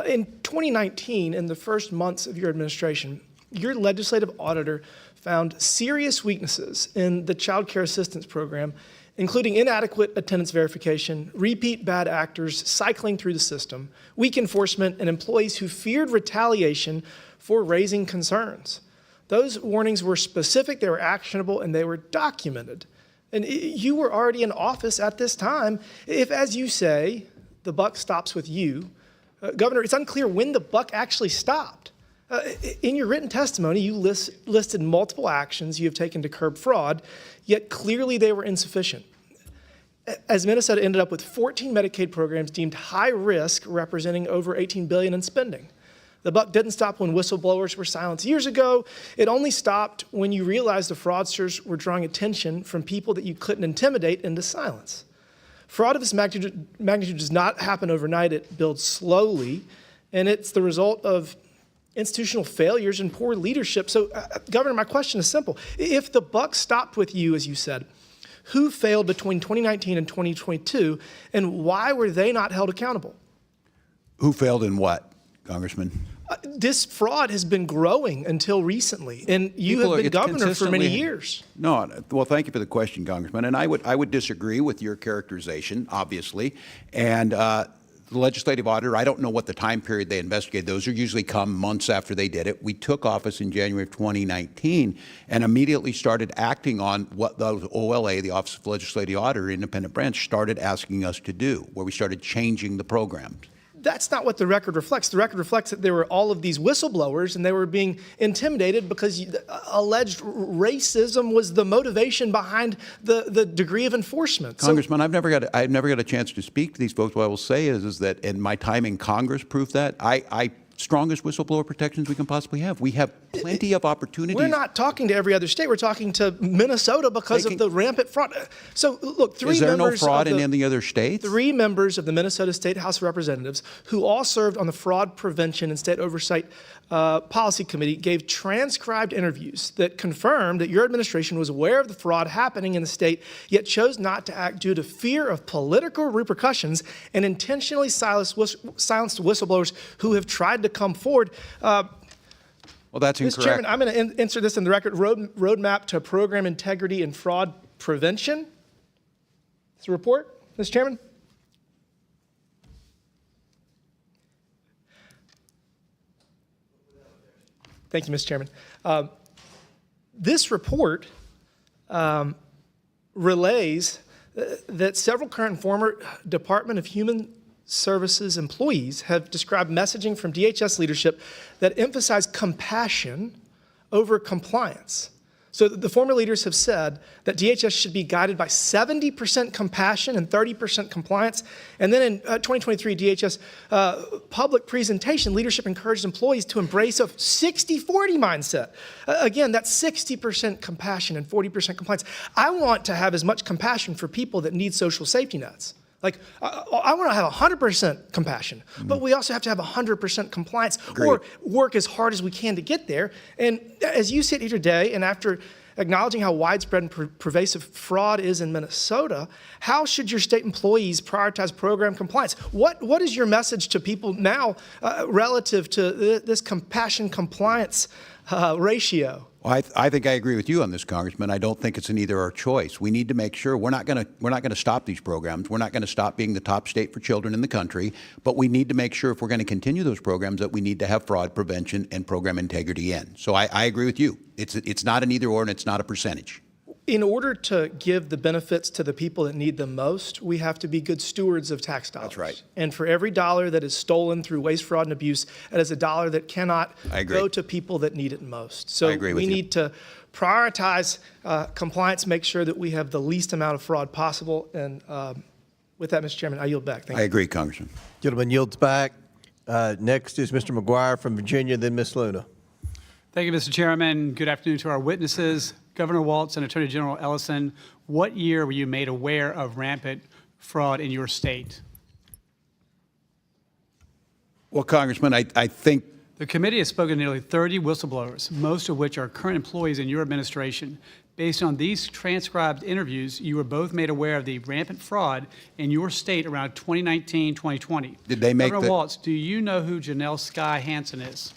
In 2019, in the first months of your administration, your legislative auditor found serious weaknesses in the child care assistance program, including inadequate attendance verification, repeat bad actors cycling through the system, weak enforcement, and employees who feared retaliation for raising concerns. Those warnings were specific, they were actionable, and they were documented. And you were already in office at this time. If, as you say, the buck stops with you, Governor, it's unclear when the buck actually stopped. In your written testimony, you listed multiple actions you have taken to curb fraud, yet clearly they were insufficient. As Minnesota ended up with 14 Medicaid programs deemed high risk, representing over $18 billion in spending. The buck didn't stop when whistleblowers were silenced years ago. It only stopped when you realized the fraudsters were drawing attention from people that you couldn't intimidate into silence. Fraud of this magnitude does not happen overnight. It builds slowly, and it's the result of institutional failures and poor leadership. So, Governor, my question is simple. If the buck stopped with you, as you said, who failed between 2019 and 2022, and why were they not held accountable? Who failed in what, Congressman? This fraud has been growing until recently, and you have been governor for many years. No, well, thank you for the question, Congressman. And I would disagree with your characterization, obviously. And the legislative auditor, I don't know what the time period they investigated. Those are usually come months after they did it. We took office in January of 2019 and immediately started acting on what the OLA, the Office of Legislative Auditor, independent branch, started asking us to do, where we started changing the programs. That's not what the record reflects. The record reflects that there were all of these whistleblowers and they were being intimidated because alleged racism was the motivation behind the degree of enforcement. Congressman, I've never got a chance to speak to these folks. What I will say is that, and my time in Congress proved that, I strongest whistleblower protections we can possibly have. We have plenty of opportunities. We're not talking to every other state. We're talking to Minnesota because of the rampant fraud. So look, is there no fraud in any other states? 3 members of the Minnesota State House of Representatives who all served on the Fraud Prevention and State Oversight Policy Committee gave transcribed interviews that confirmed that your administration was aware of the fraud happening in the state, yet chose not to act due to fear of political repercussions and intentionally silenced whistleblowers who have tried to come forward. Well, that's incorrect. Mr. Chairman, I'm going to insert this in the record. Roadmap to Program Integrity and Fraud Prevention. It's a report, Mr. Chairman. Thank you, Mr. Chairman. This report relays that several current and former Department of Human Services employees have described messaging from DHS leadership that emphasize compassion over compliance. So the former leaders have said that DHS should be guided by 70% compassion and 30% compliance. And then in 2023 DHS public presentation, leadership encouraged employees to embrace a 60-40 mindset. Again, that's 60% compassion and 40% compliance. I want to have as much compassion for people that need social safety nets. Like, I want to have 100% compassion, but we also have to have 100% compliance or work as hard as we can to get there. And as you sit here today, and after acknowledging how widespread and pervasive fraud is in Minnesota, how should your state employees prioritize program compliance? What is your message to people now relative to this compassion compliance ratio? Well, I think I agree with you on this, Congressman. I don't think it's an either or choice. We need to make sure we're not going to stop these programs. We're not going to stop being the top state for children in the country, but we need to make sure if we're going to continue those programs that we need to have fraud prevention and program integrity in. So I agree with you. It's not an either or and it's not a percentage. In order to give the benefits to the people that need them most, we have to be good stewards of tax dollars. That's right. And for every dollar that is stolen through waste, fraud, and abuse, that is a dollar that cannot go to people that need it most. So we need to prioritize compliance, make sure that we have the least amount of fraud possible. And with that, Mr. Chairman, I yield back. Thank you. I agree, Congressman. Gentleman yields back. Next is Mr. McGuire from Virginia, then Ms. Luna. Thank you, Mr. Chairman. Good afternoon to our witnesses. Governor Walz and Attorney General Ellison, what year were you made aware of rampant fraud in your state? Well, Congressman, I think the committee has spoken to nearly 30 whistleblowers, most of which are current employees in your administration. Based on these transcribed interviews, you were both made aware of the rampant fraud in your state around 2019-2020. Did they make Governor Walz, do you know who Janelle Sky Hansen is?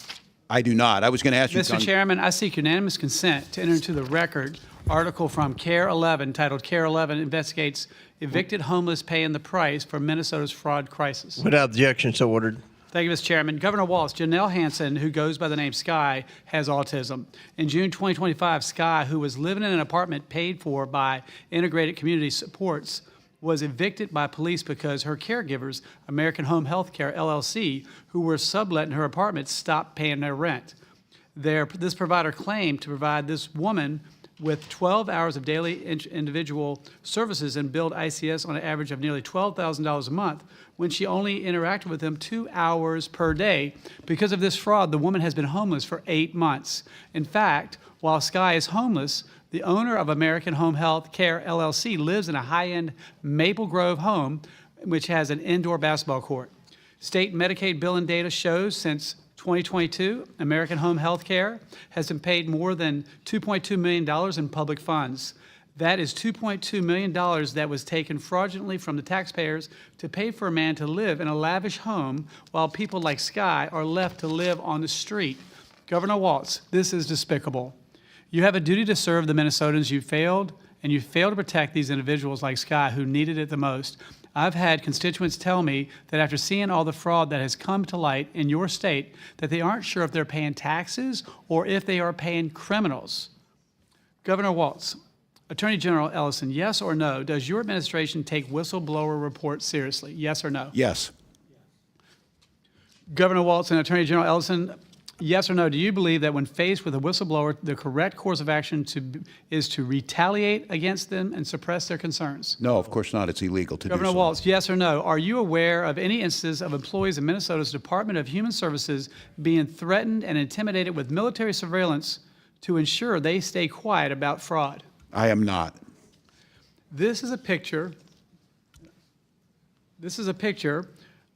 I do not. I was going to ask you, Mr. Chairman, I seek unanimous consent to enter into the record article from CARE 11 titled CARE 11 Investigates Evicted Homeless Paying the Price for Minnesota's Fraud Crisis. Without objection, so ordered. Thank you, Mr. Chairman. Governor Walz, Janelle Hansen, who goes by the name Sky, has autism. In June 2025, Sky, who was living in an apartment paid for by Integrated Community Supports, was evicted by police because her caregivers, American Home Health Care, LLC, who were subletting her apartment, stopped paying their rent. This provider claimed to provide this woman with 12 hours of daily individual services and billed ICS on an average of nearly $12,000 a month when she only interacted with them 2 hours per day. Because of this fraud, the woman has been homeless for 8 months. In fact, while Sky is homeless, the owner of American Home Health Care, LLC, lives in a high-end Maple Grove home, which has an indoor basketball court. State Medicaid billing data shows since 2022, American Home Health Care has been paid more than $2.2 million in public funds. That is $2.2 million that was taken fraudulently from the taxpayers to pay for a man to live in a lavish home while people like Sky are left to live on the street. Governor Walz, this is despicable. You have a duty to serve the Minnesotans. You failed to protect these individuals like Sky who needed it the most. I've had constituents tell me that after seeing all the fraud that has come to light in your state, that they aren't sure if they're paying taxes or if they are paying criminals. Governor Walz, Attorney General Ellison, yes or no, does your administration take whistleblower reports seriously? Yes or no? yes. Governor Walz and Attorney General Ellison, yes or no, do you believe that when faced with a whistleblower, the correct course of action is to retaliate against them and suppress their concerns? No, of course not. It's illegal to do so. Governor Walz, yes or no, are you aware of any instances of employees in Minnesota's Department of Human Services being threatened and intimidated with military surveillance to ensure they stay quiet about fraud? I am not. This is a picture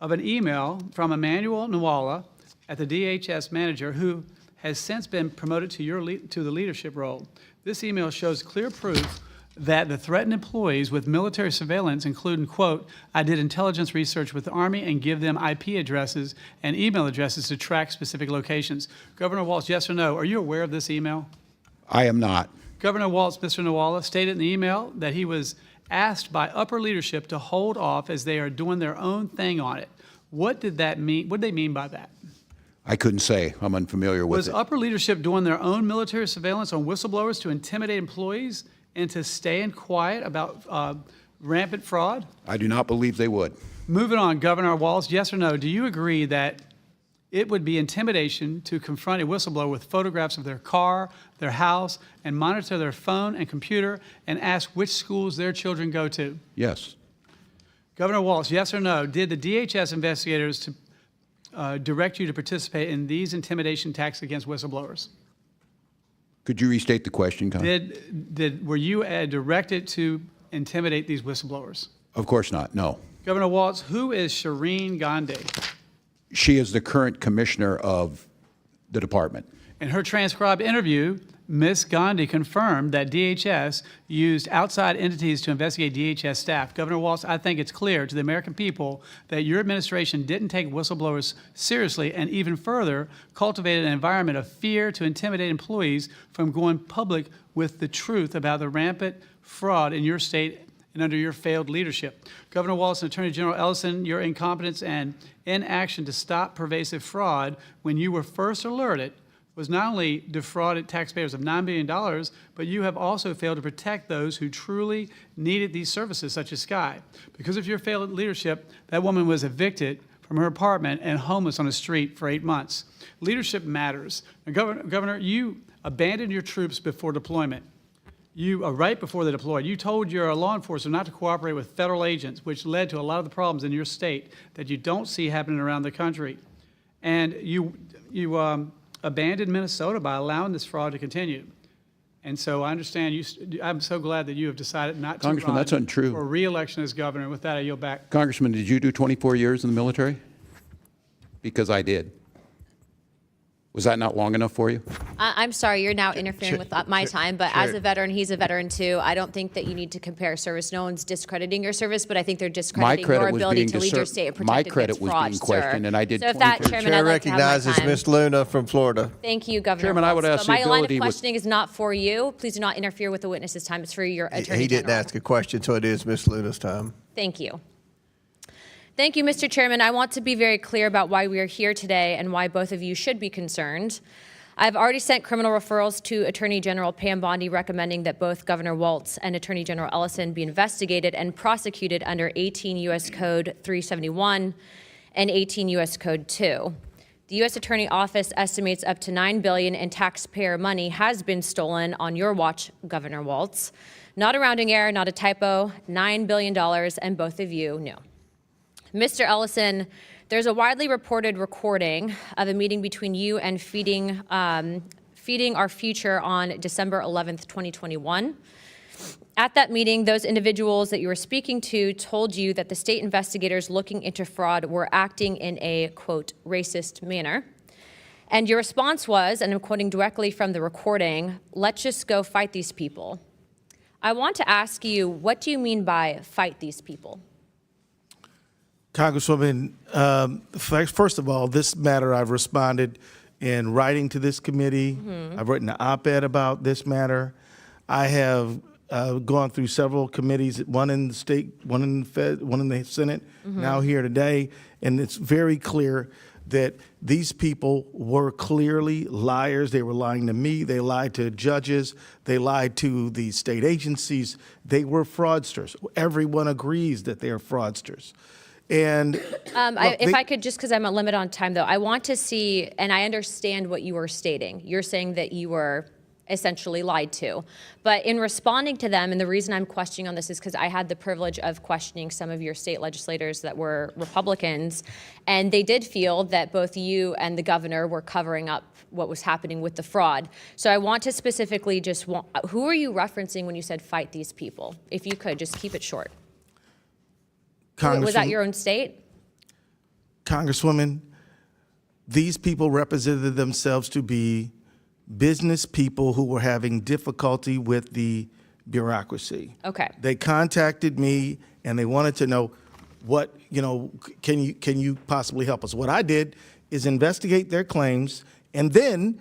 of an email from Emmanuel Nwala at the DHS manager who has since been promoted to the leadership role. This email shows clear proof that the threatened employees with military surveillance, including, quote, I did intelligence research with the Army and give them IP addresses and email addresses to track specific locations. Governor Walz, yes or no, are you aware of this email? I am not. Governor Walz, Mr. Nwala, stated in the email that he was asked by upper leadership to hold off as they are doing their own thing on it. What did that mean? What did they mean by that? I couldn't say. I'm unfamiliar with it. Was upper leadership doing their own military surveillance on whistleblowers to intimidate employees and to stay quiet about rampant fraud? I do not believe they would. Moving on, Governor Walz, yes or no, do you agree that it would be intimidation to confront a whistleblower with photographs of their car, their house, and monitor their phone and computer and ask which schools their children go to? Yes. Governor Walz, yes or no, did the DHS investigators direct you to participate in these intimidation attacks against whistleblowers? Could you restate the question, Congressman? Were you directed to intimidate these whistleblowers? Of course not, no. Governor Walz, who is Shireen Gandhi? She is the current commissioner of the department. In her transcribed interview, Ms. Gandhi confirmed that DHS used outside entities to investigate DHS staff. Governor Walz, I think it's clear to the American people that your administration didn't take whistleblowers seriously and even further cultivated an environment of fear to intimidate employees from going public with the truth about the rampant fraud in your state and under your failed leadership. Governor Walz and Attorney General Ellison, your incompetence and inaction to stop pervasive fraud when you were first alerted was not only defrauded taxpayers of $9 billion, but you have also failed to protect those who truly needed these services, such as Sky. Because of your failed leadership, that woman was evicted from her apartment and homeless on the street for 8 months. Leadership matters. Now, Governor, you abandoned your troops before deployment. Right before they deployed, you told your law enforcement not to cooperate with federal agents, which led to a lot of the problems in your state that you don't see happening around the country. And you abandoned Minnesota by allowing this fraud to continue. And so I understand I'm so glad that you have decided not to Congressman, run that's untrue. for re-election as governor. With that, I yield back. Congressman, did you do 24 years in the military? Because I did. Was that not long enough for you? I'm sorry, you're now interfering with my time, but as a veteran, he's a veteran too. I don't think that you need to compare service. No one's discrediting your service, but I think they're discrediting your ability to lead your state and protect My against credit was fraud, being questioned, sir. and I did So if that, 24 Chairman, Chair I'd like to have my recognizes time. Ms. Luna from Florida. Thank you, Governor Chairman, I would Walz. ask But the my line ability of with- questioning is not for you. Please do not interfere with the witness's time. It's for your Attorney He didn't General. ask a question, so it is Ms. Luna's time. Thank you. Thank you, Mr. Chairman. I want to be very clear about why we are here today and why both of you should be concerned. I've already sent criminal referrals to Attorney General Pam Bondi recommending that both Governor Walz and Attorney General Ellison be investigated and prosecuted under 18 U.S. Code 371 and 18 U.S. Code 2. The U.S. Attorney Office estimates up to $9 billion in taxpayer money has been stolen on your watch, Governor Walz. Not a rounding error, not a typo, $9 billion, and both of you knew. Mr. Ellison, there's a widely reported recording of a meeting between you and Feeding Our Future on December 11th, 2021. At that meeting, those individuals that you were speaking to told you that the state investigators looking into fraud were acting in a, quote, racist manner. And your response was, and I'm quoting directly from the recording, "Let's just go fight these people." I want to ask you, what do you mean by fight these people? Congresswoman, first of all, this matter I've responded in writing to this committee. I've written an op-ed about this matter. I have gone through several committees, one in the state, one in the Fed, one in the Senate, now here today, and it's very clear that these people were clearly liars. They were lying to me. They lied to judges. They lied to the state agencies. They were fraudsters. Everyone agrees that they are fraudsters. And if I could, just because I'm a limit on time, though, I want to see, and I understand what you were stating. You're saying that you were essentially lied to. But in responding to them, and the reason I'm questioning on this is because I had the privilege of questioning some of your state legislators that were Republicans, and they did feel that both you and the governor were covering up what was happening with the fraud. So I want to specifically just who are you referencing when you said fight these people? If you could, just keep it short. Was that your own state? Congresswoman, these people represented themselves to be business people who were having difficulty with the bureaucracy. Okay. They contacted me and they wanted to know what, can you possibly help us? What I did is investigate their claims and then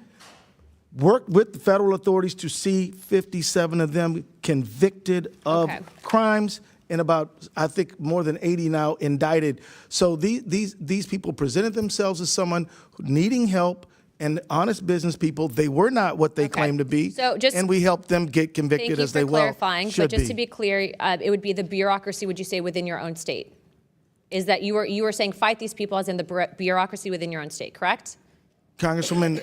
work with the federal authorities to see 57 of them convicted of crimes and about, I think, more than 80 now indicted. So these people presented themselves as someone needing help and honest business people. They were not what they claimed to be. So just- and we helped them get convicted as they well clarifying, should but just be. to be clear, it would be the bureaucracy, would you say, within your own state? Is that you were saying fight these people as in the bureaucracy within your own state, correct? Congresswoman,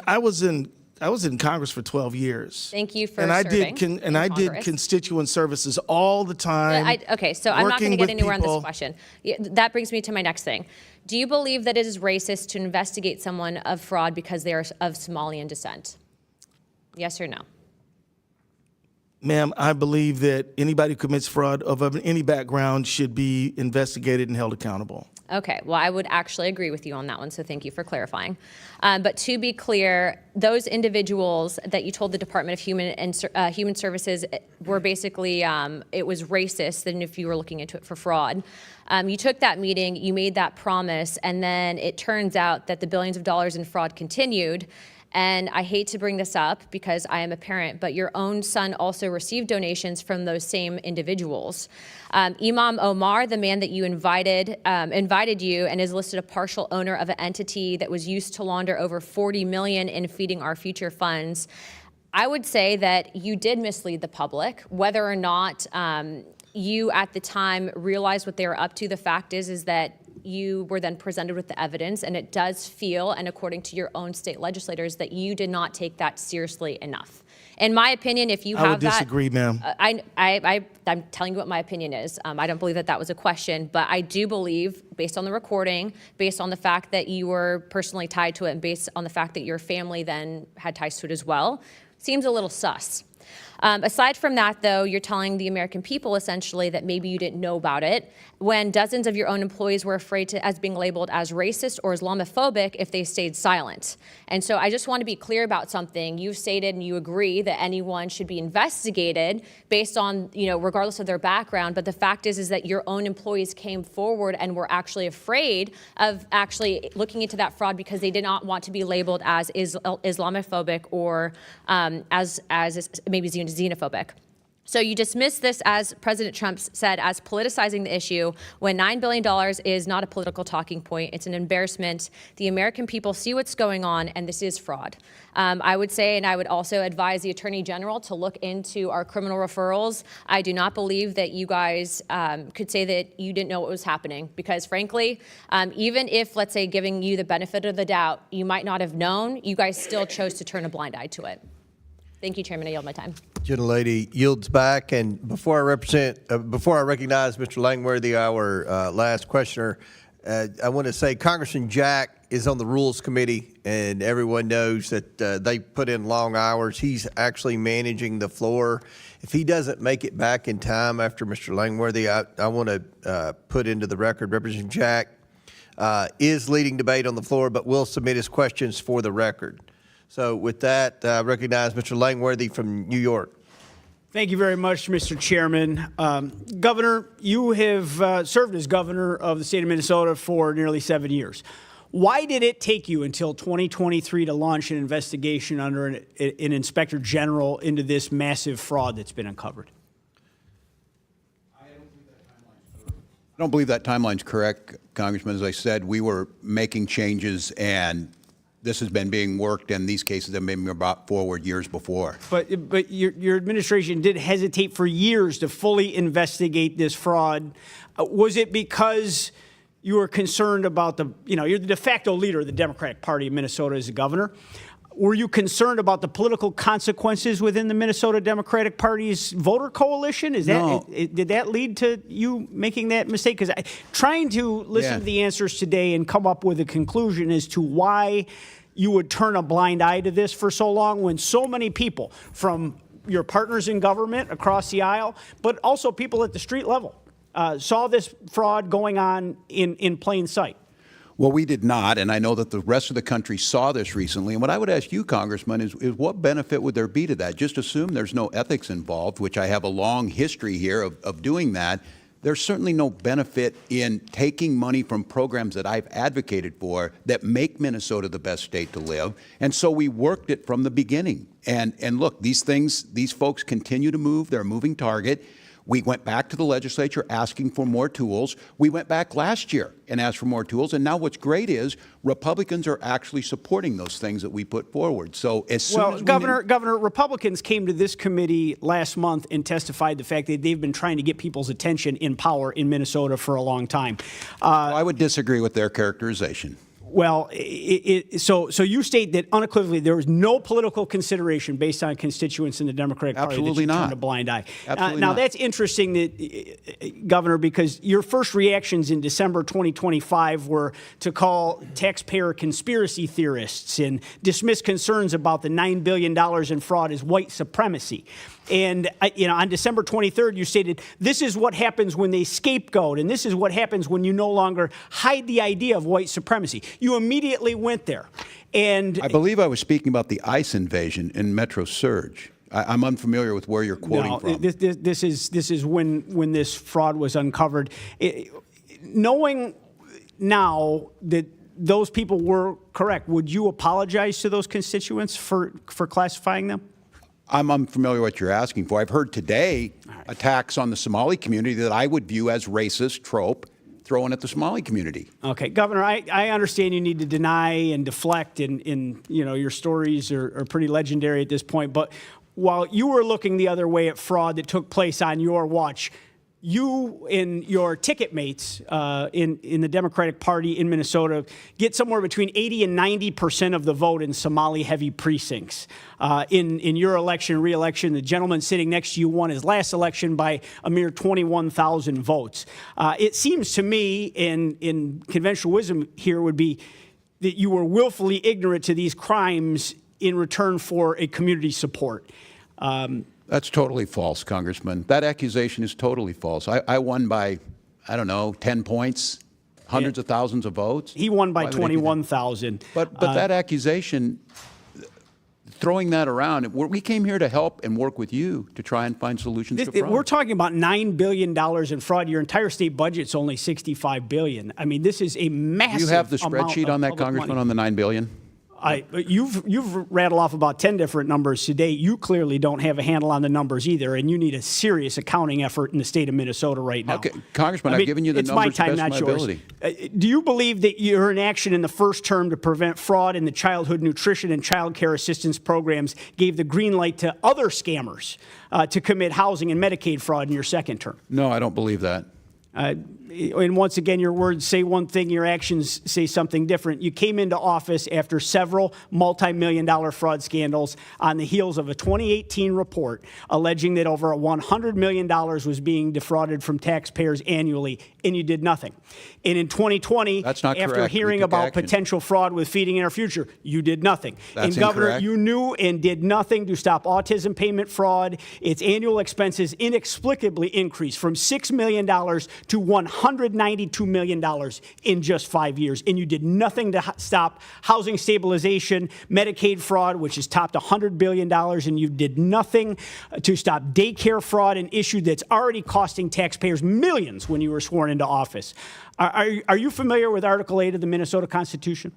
I was in Congress for 12 years. Thank you for and I serving did and I did Congress. constituent services all the time. Okay, so I'm not going to working get anywhere with on this people. question. That brings me to my next thing. Do you believe that it is racist to investigate someone of fraud because they are of Somalian descent? Yes or no? Ma'am, I believe that anybody who commits fraud of any background should be investigated and held accountable. Okay, well, I would actually agree with you on that one, so thank you for clarifying. But to be clear, those individuals that you told the Department of Human Services were basically, it was racist, and if you were looking into it for fraud. You took that meeting, you made that promise, and then it turns out that the billions of dollars in fraud continued. And I hate to bring this up because I am a parent, but your own son also received donations from those same individuals. Imam Omar, the man that you invited you and is listed a partial owner of an entity that was used to launder over $40 million in Feeding Our Future funds. I would say that you did mislead the public. Whether or not you at the time realized what they were up to, the fact is that you were then presented with the evidence, and it does feel, and according to your own state legislators, that you did not take that seriously enough. In my opinion, if you have I would disagree, ma'am. I'm telling you what my opinion is. I don't believe that that was a question, but I do believe, based on the recording, based on the fact that you were personally tied to it, and based on the fact that your family then had ties to it as well, seems a little sus. Aside from that, though, you're telling the American people essentially that maybe you didn't know about it when dozens of your own employees were afraid as being labeled as racist or Islamophobic if they stayed silent. And so I just want to be clear about something. You've stated and you agree that anyone should be investigated based on, regardless of their background. But the fact is that your own employees came forward and were actually afraid of actually looking into that fraud because they did not want to be labeled as Islamophobic or as maybe xenophobic. So you dismiss this, as President Trump said, as politicizing the issue when $9 billion is not a political talking point. It's an embarrassment. The American people see what's going on, and this is fraud. I would say, and I would also advise the Attorney General to look into our criminal referrals. I do not believe that you guys could say that you didn't know what was happening because, frankly, even if, let's say, giving you the benefit of the doubt, you might not have known, you guys still chose to turn a blind eye to it. Thank you, Chairman. I yield my time. Gentlelady yields back. And before I recognize Mr. Langworthy, our last questioner, I want to say Congressman Jack is on the Rules Committee, and everyone knows that they put in long hours. He's actually managing the floor. If he doesn't make it back in time after Mr. Langworthy, I want to put into the record Representative Jack is leading debate on the floor, but will submit his questions for the record. So with that, I recognize Mr. Langworthy from New York. Thank you very much, Mr. Chairman. Governor, you have served as governor of the state of Minnesota for nearly 7 years. Why did it take you until 2023 to launch an investigation under an inspector general into this massive fraud that's been uncovered? I don't believe that timeline's correct, Congressman. As I said, we were making changes, and this has been being worked, and these cases have been brought forward years before. But your administration did hesitate for years to fully investigate this fraud. Was it because you were concerned about you're the de facto leader of the Democratic Party of Minnesota as a governor. Were you concerned about the political consequences within the Minnesota Democratic Party's voter coalition? Did that lead to you making that mistake? Because trying to listen to the answers today and come up with a conclusion as to why you would turn a blind eye to this for so long when so many people from your partners in government across the aisle, but also people at the street level, saw this fraud going on in plain sight. Well, we did not, and I know that the rest of the country saw this recently. And what I would ask you, Congressman, is what benefit would there be to that? Just assume there's no ethics involved, which I have a long history here of doing that. There's certainly no benefit in taking money from programs that I've advocated for that make Minnesota the best state to live. And so we worked it from the beginning. And look, these folks continue to move. They're a moving target. We went back to the legislature asking for more tools. We went back last year and asked for more tools. And now what's great is Republicans are actually supporting those things that we put forward. So as soon as Governor, Republicans came to this committee last month and testified the fact that they've been trying to get people's attention in power in Minnesota for a long time. I would disagree with their characterization. Well, so you state that unequivocally there was no political consideration based on constituents in the Democratic Party. Absolutely that you not. turned a blind eye. Absolutely now not. that's interesting, that Governor, because your first reactions in December 2025 were to call taxpayer conspiracy theorists and dismiss concerns about the $9 billion in fraud as white supremacy. And on December 23rd, you stated, this is what happens when they scapegoat, and this is what happens when you no longer hide the idea of white supremacy. You immediately went there. And I believe I was speaking about the ICE invasion in Metro Surge. I'm unfamiliar with where you're quoting from. This is when this fraud was uncovered. Knowing now that those people were correct, would you apologize to those constituents for classifying them? I'm unfamiliar with what you're asking for. I've heard today attacks on the Somali community that I would view as racist trope thrown at the Somali community. Okay, Governor, I understand you need to deny and deflect, and your stories are pretty legendary at this point. But while you were looking the other way at fraud that took place on your watch, you and your ticket mates in the Democratic Party in Minnesota get somewhere between 80 and 90% of the vote in Somali-heavy precincts. In your election, re-election, the gentleman sitting next to you won his last election by a mere 21,000 votes. It seems to me, in conventional wisdom here would be that you were willfully ignorant to these crimes in return for a community support. That's totally false, Congressman. That accusation is totally false. I won by, 10 points, hundreds of thousands of votes. He won by 21,000. But that accusation, throwing that around, we came here to help and work with you to try and find solutions to fraud. We're talking about $9 billion in fraud. Your entire state budget's only $65 billion. I mean, this is a massive. Do you have the spreadsheet on that, Congressman, on the $9 billion? You've rattled off about 10 different numbers today. You clearly don't have a handle on the numbers either, and you need a serious accounting effort in the state of Minnesota right now. Okay, Congressman, I've given you the numbers it's my time, to the best not of my yours. ability. Do you believe that your inaction in the first term to prevent fraud in the childhood nutrition and child care assistance programs gave the green light to other scammers to commit housing and Medicaid fraud in your second term? No, I don't believe that. And once again, your words say one thing, your actions say something different. You came into office after several multi-million-dollar fraud scandals on the heels of a 2018 report alleging that over $100 million was being defrauded from taxpayers annually, and you did nothing. And in 2020, That's not after correct. hearing We took about action. potential fraud with Feeding Our Future, you did nothing. That's and Governor, incorrect. you knew and did nothing to stop autism payment fraud. Its annual expenses inexplicably increased from $6 million to $192 million in just 5 years. And you did nothing to stop housing stabilization, Medicaid fraud, which has topped $100 billion, and you did nothing to stop daycare fraud, an issue that's already costing taxpayers millions when you were sworn into office. Are you familiar with Article 8 of the Minnesota Constitution?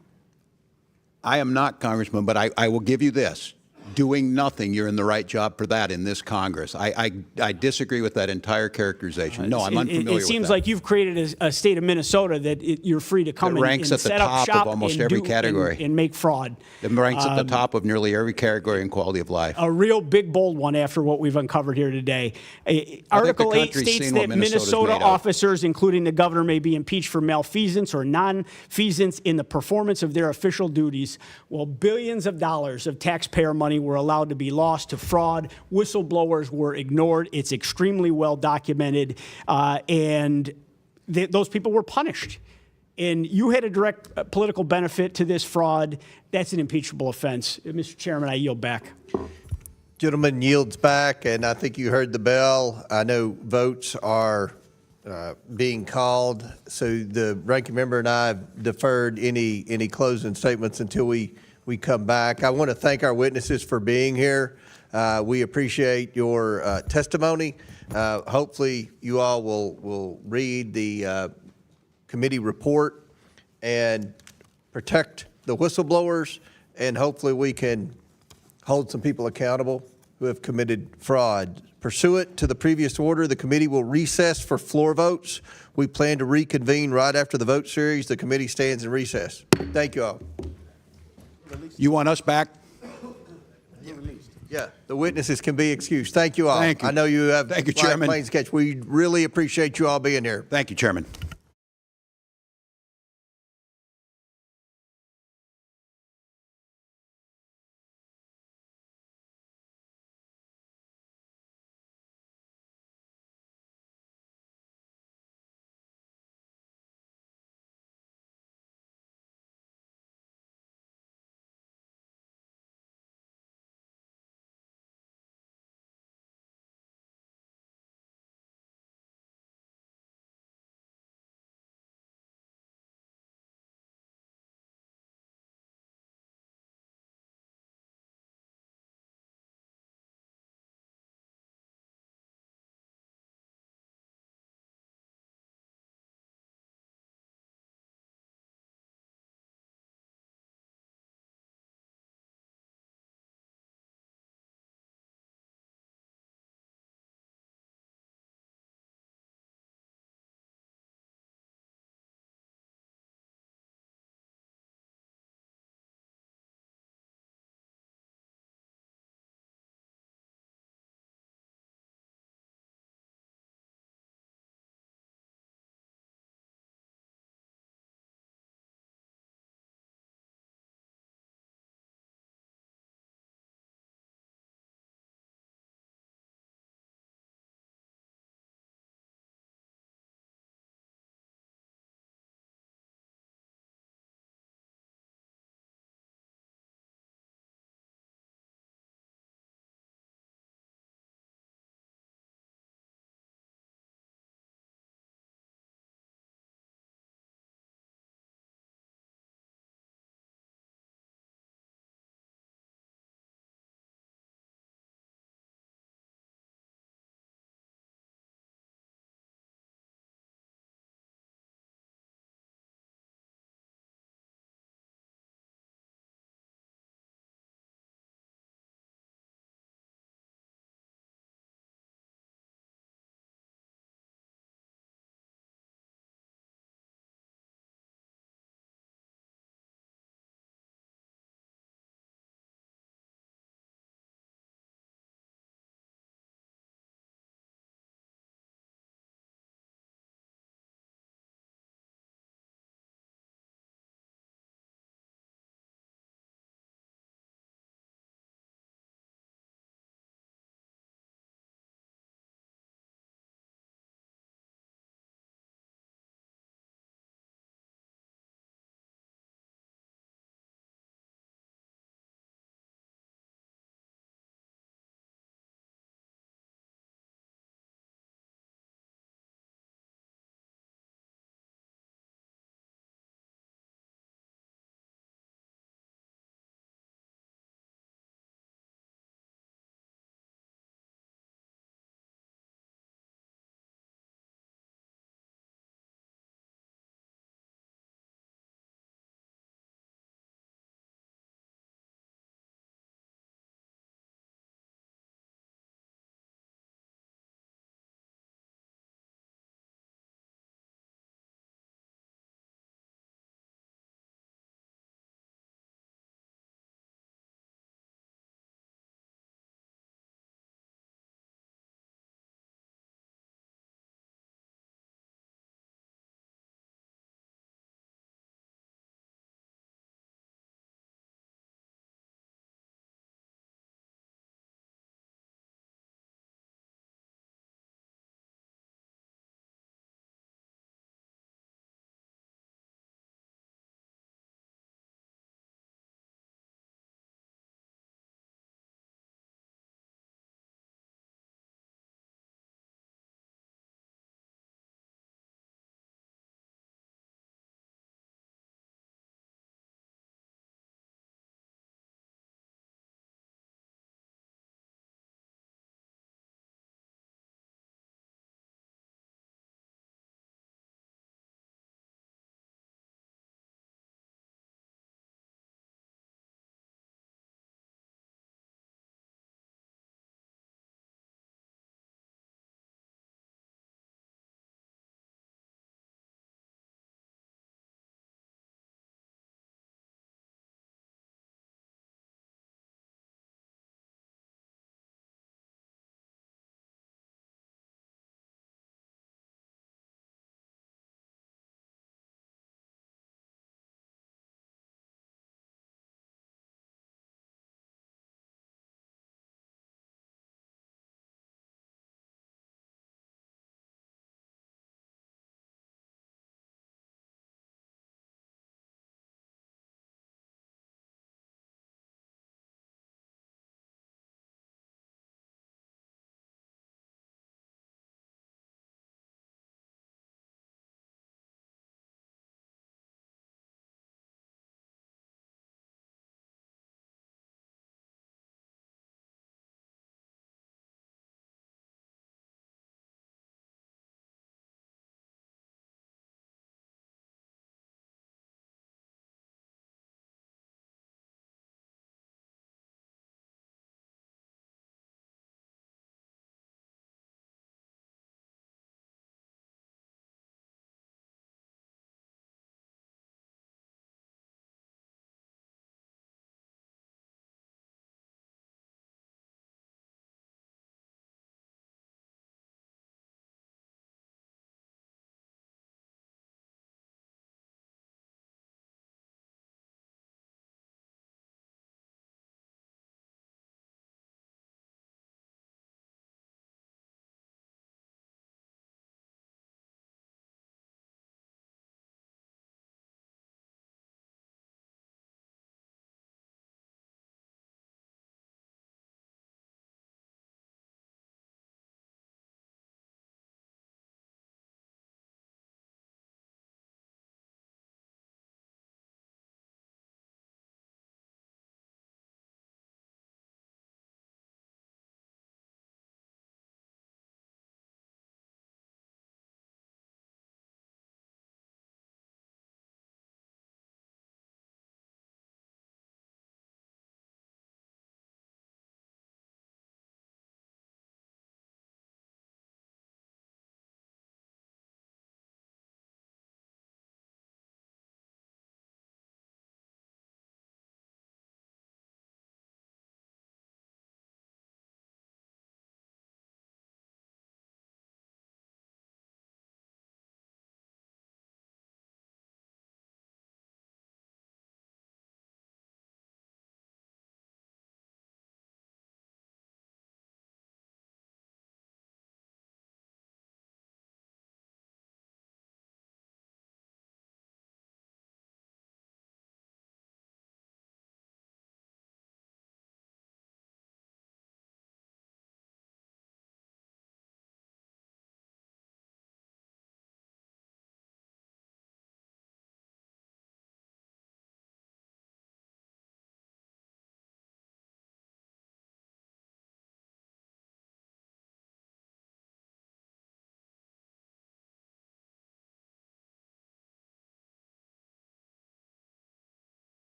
I am not, Congressman, but I will give you this. Doing nothing, you're in the right job for that in this Congress. I disagree with that entire characterization. No, I'm unfamiliar with that. It seems like you've created a state of Minnesota that you're free to come It ranks and at the set up top shop of almost and every do- category. and make fraud. It ranks at the top of nearly every category in quality of life. A real big, bold one after what we've uncovered here today. Article 8 country's states seen that what Minnesota's Minnesota made of. officers, including the governor, may be impeached for malfeasance or nonfeasance in the performance of their official duties, while billions of dollars of taxpayer money were allowed to be lost to fraud. Whistleblowers were ignored. It's extremely well documented, and those people were punished. And you had a direct political benefit to this fraud. That's an impeachable offense. Mr. Chairman, I yield back. Gentleman yields back, and I think you heard the bell. I know votes are being called, so the ranking member and I have deferred any closing statements until we come back. I want to thank our witnesses for being here. We appreciate your testimony. Hopefully, you all will read the committee report and protect the whistleblowers, and hopefully we can hold some people accountable who have committed fraud. Pursuant to the previous order, the committee will recess for floor votes. We plan to reconvene right after the vote series. The committee stands in recess. Thank you all. You want us back? Yeah, the witnesses can be excused. Thank you all. Thank you. I know you have Thank you, flight Chairman. planes to catch. We really appreciate you all being here. Thank you, Chairman.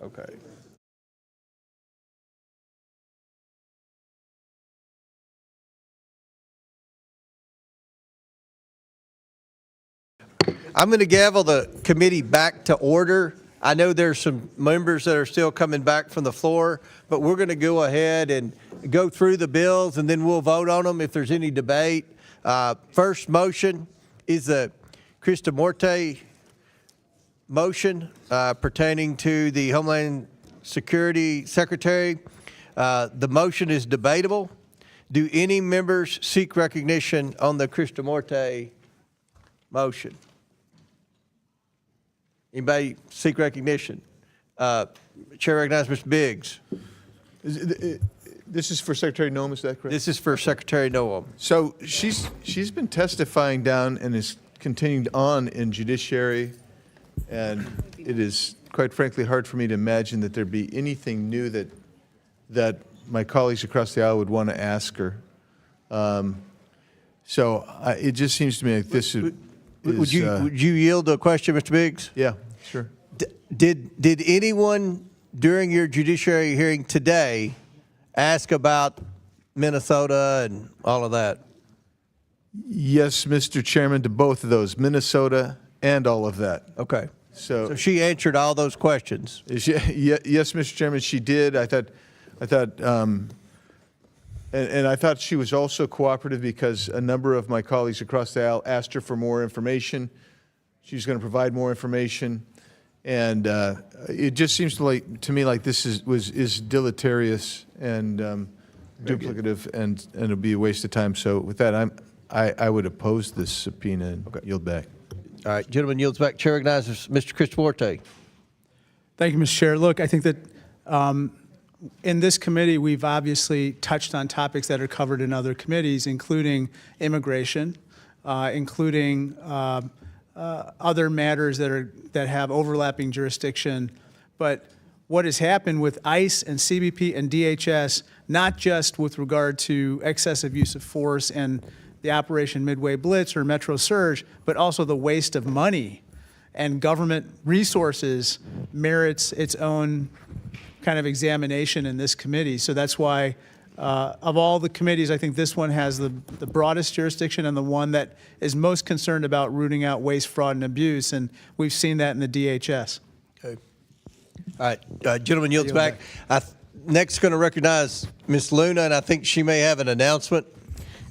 Okay. I'm going to gavel the committee back to order. I know there's some members that are still coming back from the floor, but we're going to go ahead and go through the bills, and then we'll vote on them if there's any debate. First motion is the Testimony motion pertaining to the Homeland Security Secretary. The motion is debatable. Do any members seek recognition on the Testimony motion? Anybody seek recognition? Chair recognizes Mr. Biggs. This is for Secretary Noem, is that correct? This is for Secretary Noem. So she's been testifying down and is continuing on in judiciary, and it is quite frankly hard for me to imagine that there'd be anything new that my colleagues across the aisle would want to ask her. It just seems to me like this is. Would you yield to a question, Mr. Biggs? Yeah, sure. Did anyone during your judiciary hearing today ask about Minnesota and all of that? Yes, Mr. Chairman, to both of those, Minnesota and all of that. Okay. So she answered all those questions. Yes, Mr. Chairman, she did. I thought, and I thought she was also cooperative because a number of my colleagues across the aisle asked her for more information. She's going to provide more information, and it just seems to me like this is deleterious and duplicative, and it'll be a waste of time. So with that, I would oppose this subpoena and yield back. All right, gentleman yields back. Chair recognizes Mr. Testimony. Thank you, Mr. Chair. Look, I think that in this committee, we've obviously touched on topics that are covered in other committees, including immigration, including other matters that have overlapping jurisdiction. But what has happened with ICE and CBP and DHS, not just with regard to excessive use of force and the Operation Midway Blitz or Metro Surge, but also the waste of money and government resources, merits its own kind of examination in this committee. So that's why, of all the committees, I think this one has the broadest jurisdiction and the one that is most concerned about rooting out waste, fraud, and abuse. And we've seen that in the DHS. Okay. All right, gentleman yields back. Next, going to recognize Ms. Luna, and I think she may have an announcement.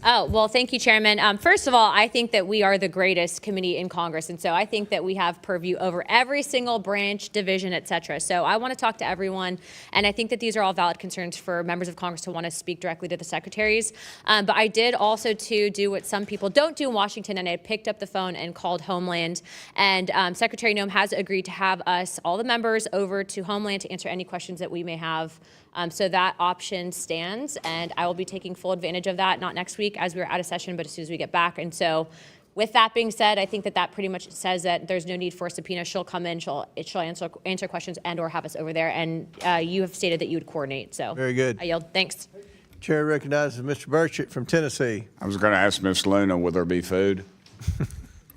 Oh, well, thank you, Chairman. First of all, I think that we are the greatest committee in Congress, and so I think that we have purview over every single branch, division, et cetera. So I want to talk to everyone, and I think that these are all valid concerns for members of Congress to want to speak directly to the secretaries. But I did also, too, do what some people don't do in Washington, and I picked up the phone and called Homeland, and Secretary Noem has agreed to have us, all the members, over to Homeland to answer any questions that we may have. So that option stands, and I will be taking full advantage of that, not next week as we're out of session, but as soon as we get back. And so with that being said, I think that pretty much says that there's no need for a subpoena. She'll come in, she'll answer questions and or have us over there, and you have stated that you would coordinate. So very good. I yield. Thanks. Chair recognizes Mr. Burchett from Tennessee. I was going to ask Ms. Luna, will there be food?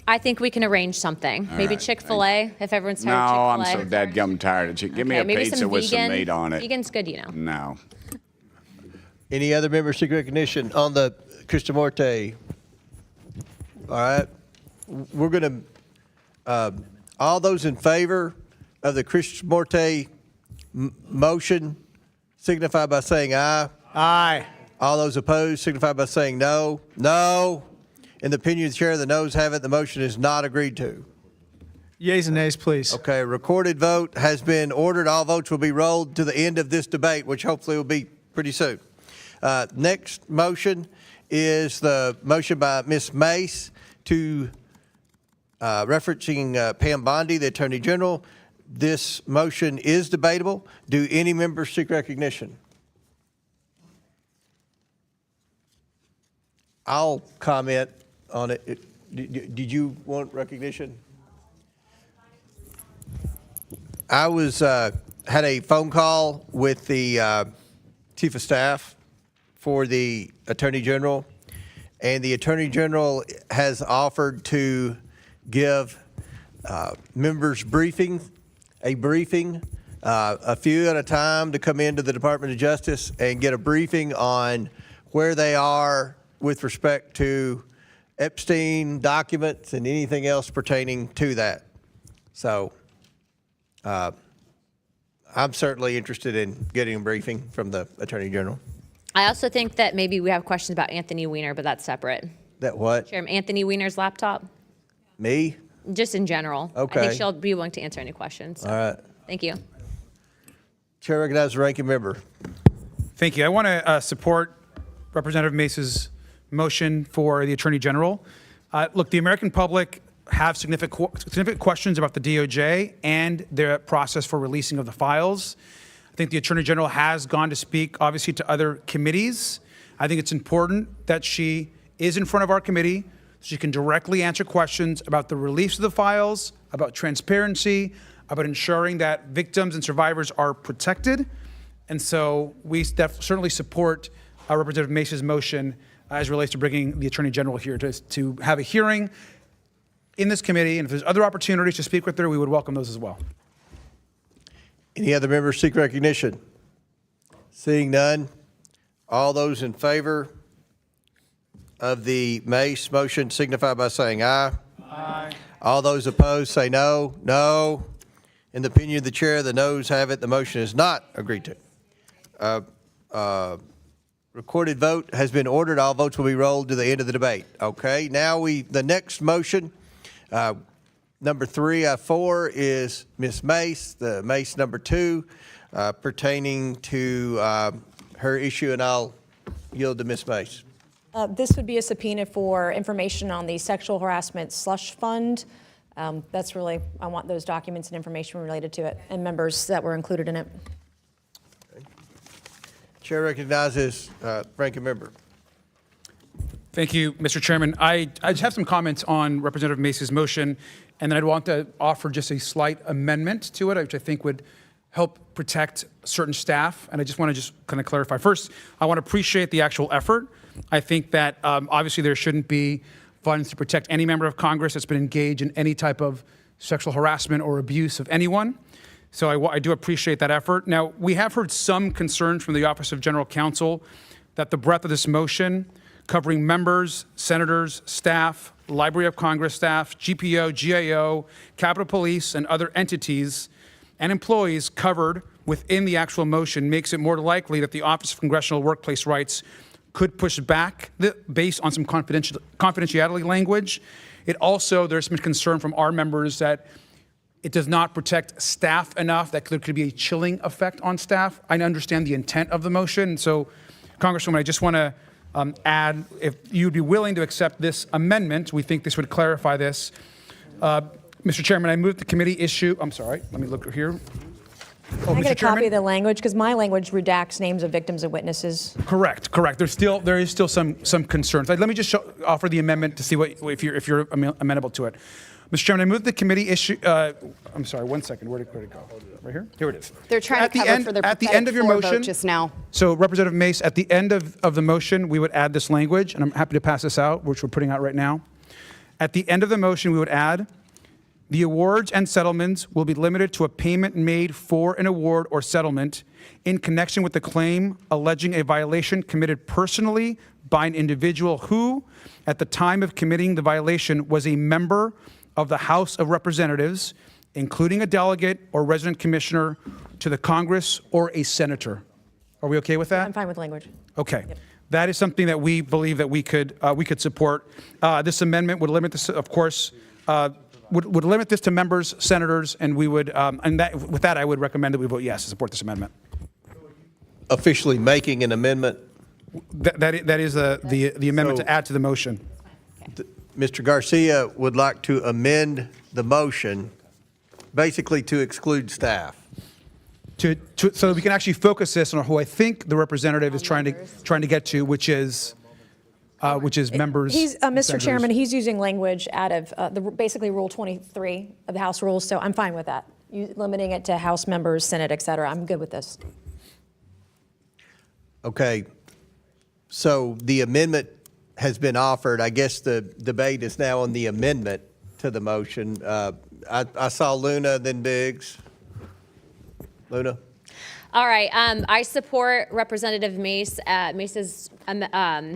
I think we can arrange something. All Maybe right. Chick-fil-A, if everyone's No, tired of I'm Chick-fil-A. so dadgum tired of chicken. Give me a maybe pizza some with vegan. some meat on it. Vegan's good, you know. No. Any other members seek recognition on the Testimony? All right. We're going to, all those in favor of the Testimony motion signify by saying aye. Aye. All those opposed signify by saying no. No. In the opinion of the chair, the noes have it. The motion is not agreed to. Yeas and nays, please. Okay, recorded vote has been ordered. All votes will be rolled to the end of this debate, which hopefully will be pretty soon. Next motion is the motion by Ms. Mace to referencing Pam Bondi, the Attorney General. This motion is debatable. Do any members seek recognition? I'll comment on it. Did you want recognition? I had a phone call with the Chief of Staff for the Attorney General, and the Attorney General has offered to give members a briefing, a few at a time, to come into the Department of Justice and get a briefing on where they are with respect to Epstein documents and anything else pertaining to that. So I'm certainly interested in getting a briefing from the Attorney General. I also think that maybe we have questions about Anthony Weiner, but that's separate. That what? Chairman, Anthony Weiner's laptop? Me? Just in general. Okay. I think she'll be willing to answer any questions. So. All right. Thank you. Chair recognizes the ranking member. Thank you. I want to support Representative Mace's motion for the Attorney General. Look, the American public have significant questions about the DOJ and their process for releasing of the files. I think the Attorney General has gone to speak, obviously, to other committees. I think it's important that she is in front of our committee so she can directly answer questions about the release of the files, about transparency, about ensuring that victims and survivors are protected. And so we certainly support Representative Mace's motion as it relates to bringing the Attorney General here to have a hearing in this committee. And if there's other opportunities to speak with her, we would welcome those as well. Any other members seek recognition? Seeing none, all those in favor of the Mace motion signify by saying aye. Aye. All those opposed say no. No. In the opinion of the chair, the noes have it. The motion is not agreed to. Recorded vote has been ordered. All votes will be rolled to the end of the debate. Okay, now the next motion, number 4 is Ms. Mace, the Mace number 2, pertaining to her issue, and I'll yield to Ms. Mace. This would be a subpoena for information on the sexual harassment slush fund. That's really, I want those documents and information related to it and members that were included in it. Chair recognizes ranking member. Thank you, Mr. Chairman. I just have some comments on Representative Mace's motion, and then I'd want to offer just a slight amendment to it, which I think would help protect certain staff. And I just want to kind of clarify. First, I want to appreciate the actual effort. I think that obviously there shouldn't be funds to protect any member of Congress that's been engaged in any type of sexual harassment or abuse of anyone. So I do appreciate that effort. Now, we have heard some concerns from the Office of General Counsel that the breadth of this motion, covering members, senators, staff, Library of Congress staff, GPO, GAO, Capitol Police, and other entities and employees covered within the actual motion, makes it more likely that the Office of Congressional Workplace Rights could push back based on some confidentiality language. It also, there's been concern from our members that it does not protect staff enough, that there could be a chilling effect on staff. I understand the intent of the motion. So, Congresswoman, I just want to add, if you'd be willing to accept this amendment, we think this would clarify this. Mr. Chairman, I move the committee issue, I'm sorry, let me look here. Oh, Can I get Mr. a Chairman? copy of the language? Because my language redacts names of victims and witnesses. Correct. There is still some concerns. Let me just offer the amendment to see if you're amenable to it. Mr. Chairman, I move the committee issue. I'm sorry, 1 second. Where'd it go? Right here? Here it is. They're trying to cover for their at the end of your floor vote motion, just now. So Representative Mace, at the end of the motion, we would add this language, and I'm happy to pass this out, which we're putting out right now. At the end of the motion, we would add, the awards and settlements will be limited to a payment made for an award or settlement in connection with the claim alleging a violation committed personally by an individual who, at the time of committing the violation, was a member of the House of Representatives, including a delegate or resident commissioner to the Congress or a senator. Are we okay with that? I'm fine with language. Okay. That is something that we believe that we could support. This amendment would limit this, of course, would limit this to members, senators, and we would, with that, I would recommend that we vote yes to support this amendment. Officially making an amendment. That is the amendment to add to the motion. Mr. Garcia would like to amend the motion, basically to exclude staff. So that we can actually focus this on who I think the representative is trying to get to, which is members. He's, Mr. senators. Chairman, he's using language out of basically Rule 23 of the House rules, so I'm fine with that. Limiting it to House members, Senate, et cetera. I'm good with this. Okay. So the amendment has been offered. I guess the debate is now on the amendment to the motion. I saw Luna, then Biggs. Luna? All right. I support Representative Mace's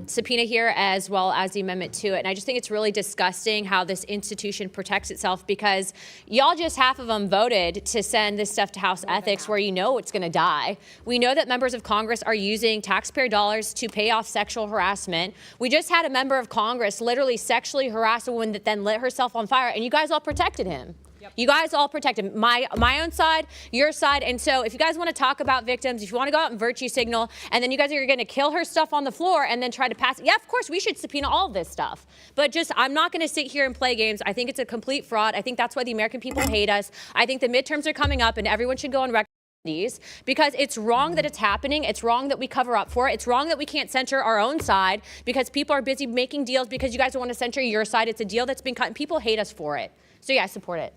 subpoena here, as well as the amendment to it. And I just think it's really disgusting how this institution protects itself, because y'all just half of them voted to send this stuff to House Ethics, where you know it's going to die. We know that members of Congress are using taxpayer dollars to pay off sexual harassment. We just had a member of Congress literally sexually harass a woman that then lit herself on fire, and you guys all protected him. You guys all protected my own side, your side. And so if you guys want to talk about victims, if you want to go out and virtue signal, and then you guys are going to kill her stuff on the floor and then try to pass it, yeah, of course, we should subpoena all of this stuff. But just, I'm not going to sit here and play games. I think it's a complete fraud. I think that's why the American people hate us. I think the midterms are coming up, and everyone should go on record these, because it's wrong that it's happening. It's wrong that we cover up for it. It's wrong that we can't censor our own side because people are busy making deals because you guys don't want to censor your side. It's a deal that's been cut, and people hate us for it. So yeah, I support it.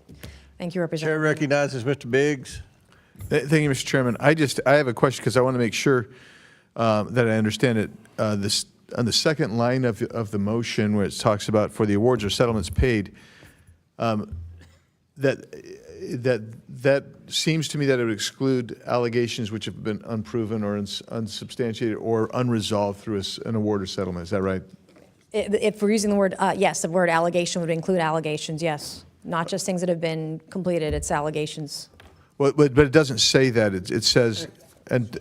Thank you, Representative. Chair recognizes Mr. Biggs. Thank you, Mr. Chairman. I have a question because I want to make sure that I understand it. This on the second line of the motion, where it talks about for the awards or settlements paid, that seems to me that it would exclude allegations which have been unproven or unsubstantiated or unresolved through an award or settlement. Is that right? If we're using the word, yes, the word allegation would include allegations, yes. Not just things that have been completed, it's allegations. Well, but it doesn't say that. It says, and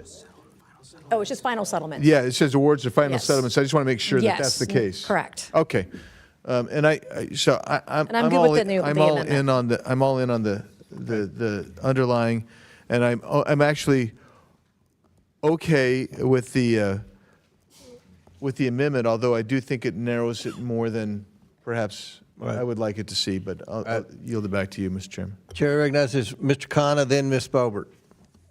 Oh, it's just final settlements. yeah, it says awards or final Yes. settlements. I just want to make sure that Yes, that's the case. correct. Okay, I'm good all with in, the I'm all amendment. in on the underlying, and I'm actually okay with the amendment, although I do think it narrows it more than perhaps I would like it to see, but I'll yield it back to you, Mr. Chairman. Chair recognizes Mr. Khanna, then Ms. Boebert.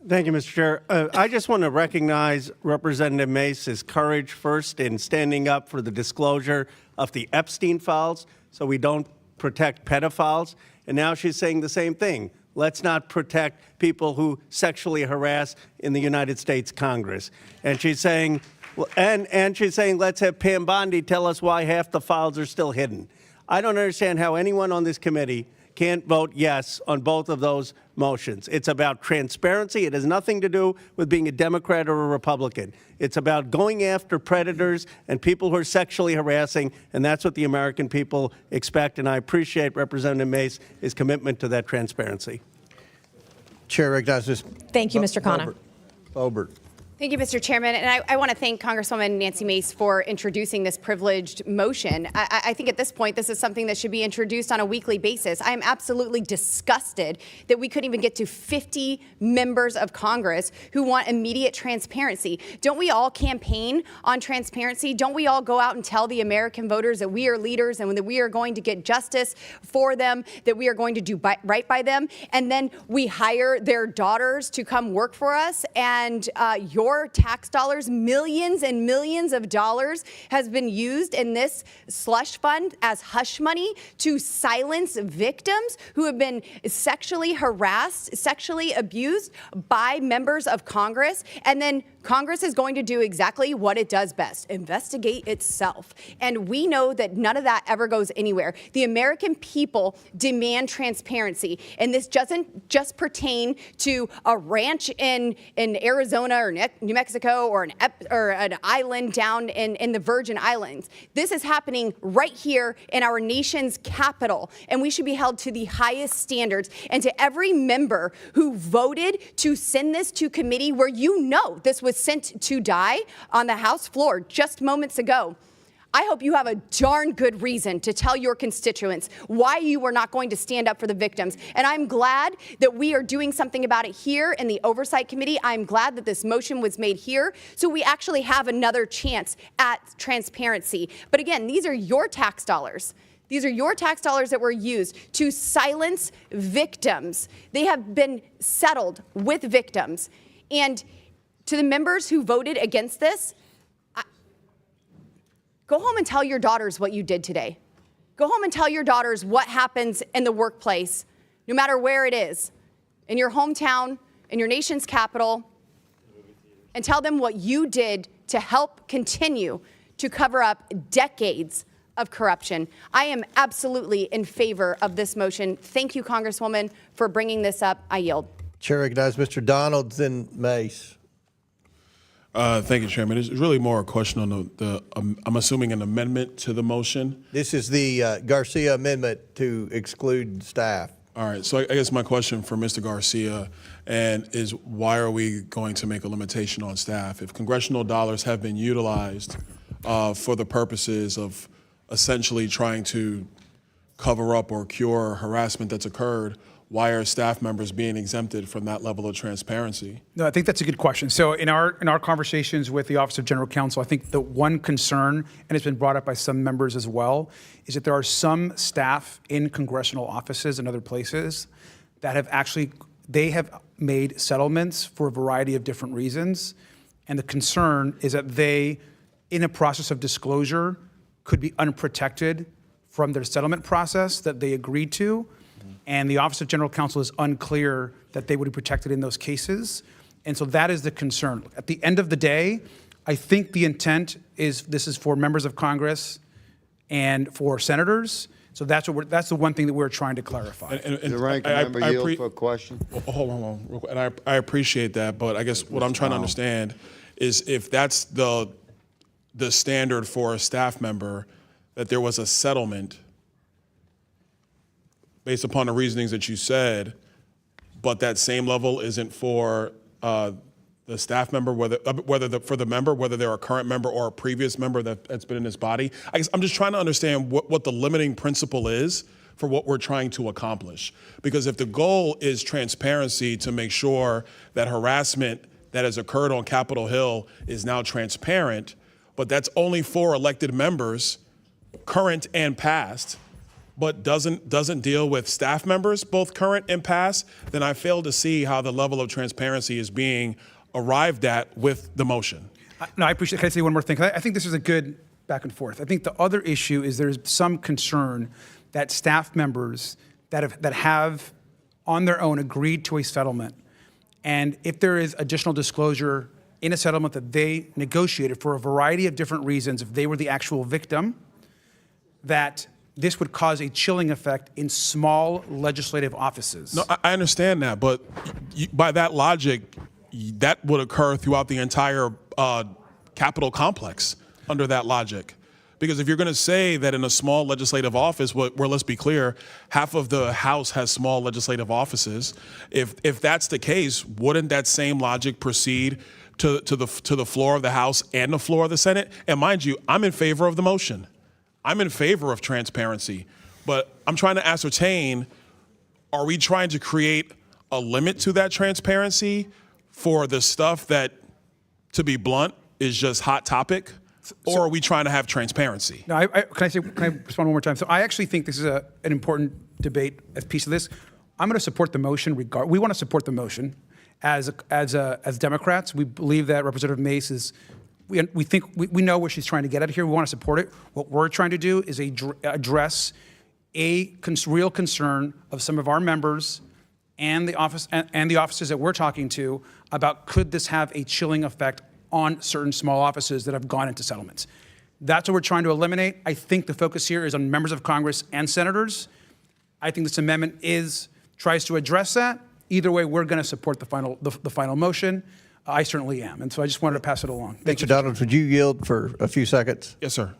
Thank you, Mr. Chair. I just want to recognize Representative Mace's courage first in standing up for the disclosure of the Epstein files so we don't protect pedophiles. And now she's saying the same thing. Let's not protect people who sexually harass in the United States Congress. And she's saying, let's have Pam Bondi tell us why half the files are still hidden. I don't understand how anyone on this committee can't vote yes on both of those motions. It's about transparency. It has nothing to do with being a Democrat or a Republican. It's about going after predators and people who are sexually harassing, and that's what the American people expect, and I appreciate Representative Mace's commitment to that transparency. Chair recognizes. Thank you, Mr. Khanna. Boebert. Thank you, Mr. Chairman. And I want to thank Congresswoman Nancy Mace for introducing this privileged motion. I think at this point, this is something that should be introduced on a weekly basis. I am absolutely disgusted that we couldn't even get to 50 members of Congress who want immediate transparency. Don't we all campaign on transparency? Don't we all go out and tell the American voters that we are leaders and that we are going to get justice for them, that we are going to do right by them? And then we hire their daughters to come work for us, and your tax dollars, millions and millions of dollars, has been used in this slush fund as hush money to silence victims who have been sexually harassed, sexually abused by members of Congress. And then Congress is going to do exactly what it does best, investigate itself. And we know that none of that ever goes anywhere. The American people demand transparency. And this doesn't just pertain to a ranch in Arizona or New Mexico or an island down in the Virgin Islands. This is happening right here in our nation's capital. And we should be held to the highest standards. And to every member who voted to send this to committee, where you know this was sent to die on the House floor just moments ago, I hope you have a darn good reason to tell your constituents why you were not going to stand up for the victims. And I'm glad that we are doing something about it here in the Oversight Committee. I'm glad that this motion was made here so we actually have another chance at transparency. But again, these are your tax dollars. These are your tax dollars that were used to silence victims. They have been settled with victims. And to the members who voted against this, go home and tell your daughters what you did today. Go home and tell your daughters what happens in the workplace, no matter where it is, in your hometown, in your nation's capital, and tell them what you did to help continue to cover up decades of corruption. I am absolutely in favor of this motion. Thank you, Congresswoman, for bringing this up. I yield. Chair recognizes Mr. Donalds and Mace. Thank you, Chairman. It's really more a question on I'm assuming an amendment to the motion. This is the Garcia amendment to exclude staff. All right, so I guess my question for Mr. Garcia is why are we going to make a limitation on staff? If congressional dollars have been utilized for the purposes of essentially trying to cover up or cure harassment that's occurred, why are staff members being exempted from that level of transparency? No, I think that's a good question. So in our conversations with the Office of General Counsel, I think the one concern, and it's been brought up by some members as well, is that there are some staff in congressional offices and other places that they have made settlements for a variety of different reasons. And the concern is that they, in a process of disclosure, could be unprotected from their settlement process that they agreed to. And the Office of General Counsel is unclear that they would be protected in those cases. And so that is the concern. At the end of the day, I think the intent is this is for members of Congress and for senators. So that's the one thing that we're trying to clarify. The ranking member yield for a question. Hold on, real quick. And I appreciate that, but I guess what I'm trying to understand is if that's the standard for a staff member, that there was a settlement based upon the reasonings that you said, but that same level isn't for the staff member, whether they're a current member or a previous member that's been in this body. I guess I'm just trying to understand what the limiting principle is for what we're trying to accomplish. Because if the goal is transparency to make sure that harassment that has occurred on Capitol Hill is now transparent, but that's only for elected members, current and past, but doesn't deal with staff members, both current and past, then I fail to see how the level of transparency is being arrived at with the motion. No, I appreciate it. Can I say one more thing? I think this is a good back and forth. I think the other issue is there's some concern that staff members that have on their own agreed to a settlement, and if there is additional disclosure in a settlement that they negotiated for a variety of different reasons, if they were the actual victim, that this would cause a chilling effect in small legislative offices. No, I understand that, but by that logic, that would occur throughout the entire Capitol complex under that logic. Because if you're going to say that in a small legislative office, where let's be clear, half of the House has small legislative offices, if that's the case, wouldn't that same logic proceed to the floor of the House and the floor of the Senate? And mind you, I'm in favor of the motion. I'm in favor of transparency, but I'm trying to ascertain, are we trying to create a limit to that transparency for the stuff that, to be blunt, is just hot topic? Or are we trying to have transparency? No, can I respond one more time? So I actually think this is an important debate as piece of this. I'm going to support the motion. We want to support the motion as Democrats. We believe that Representative Mace is. We know what she's trying to get at here. We want to support it. What we're trying to do is address a real concern of some of our members and the offices that we're talking to about could this have a chilling effect on certain small offices that have gone into settlements. That's what we're trying to eliminate. I think the focus here is on members of Congress and senators. I think this amendment tries to address that. Either way, we're going to support the final motion. I certainly am. And so I just wanted to pass it along. Thank you. Mr. Donalds, would you yield for a few seconds? Yes, sir.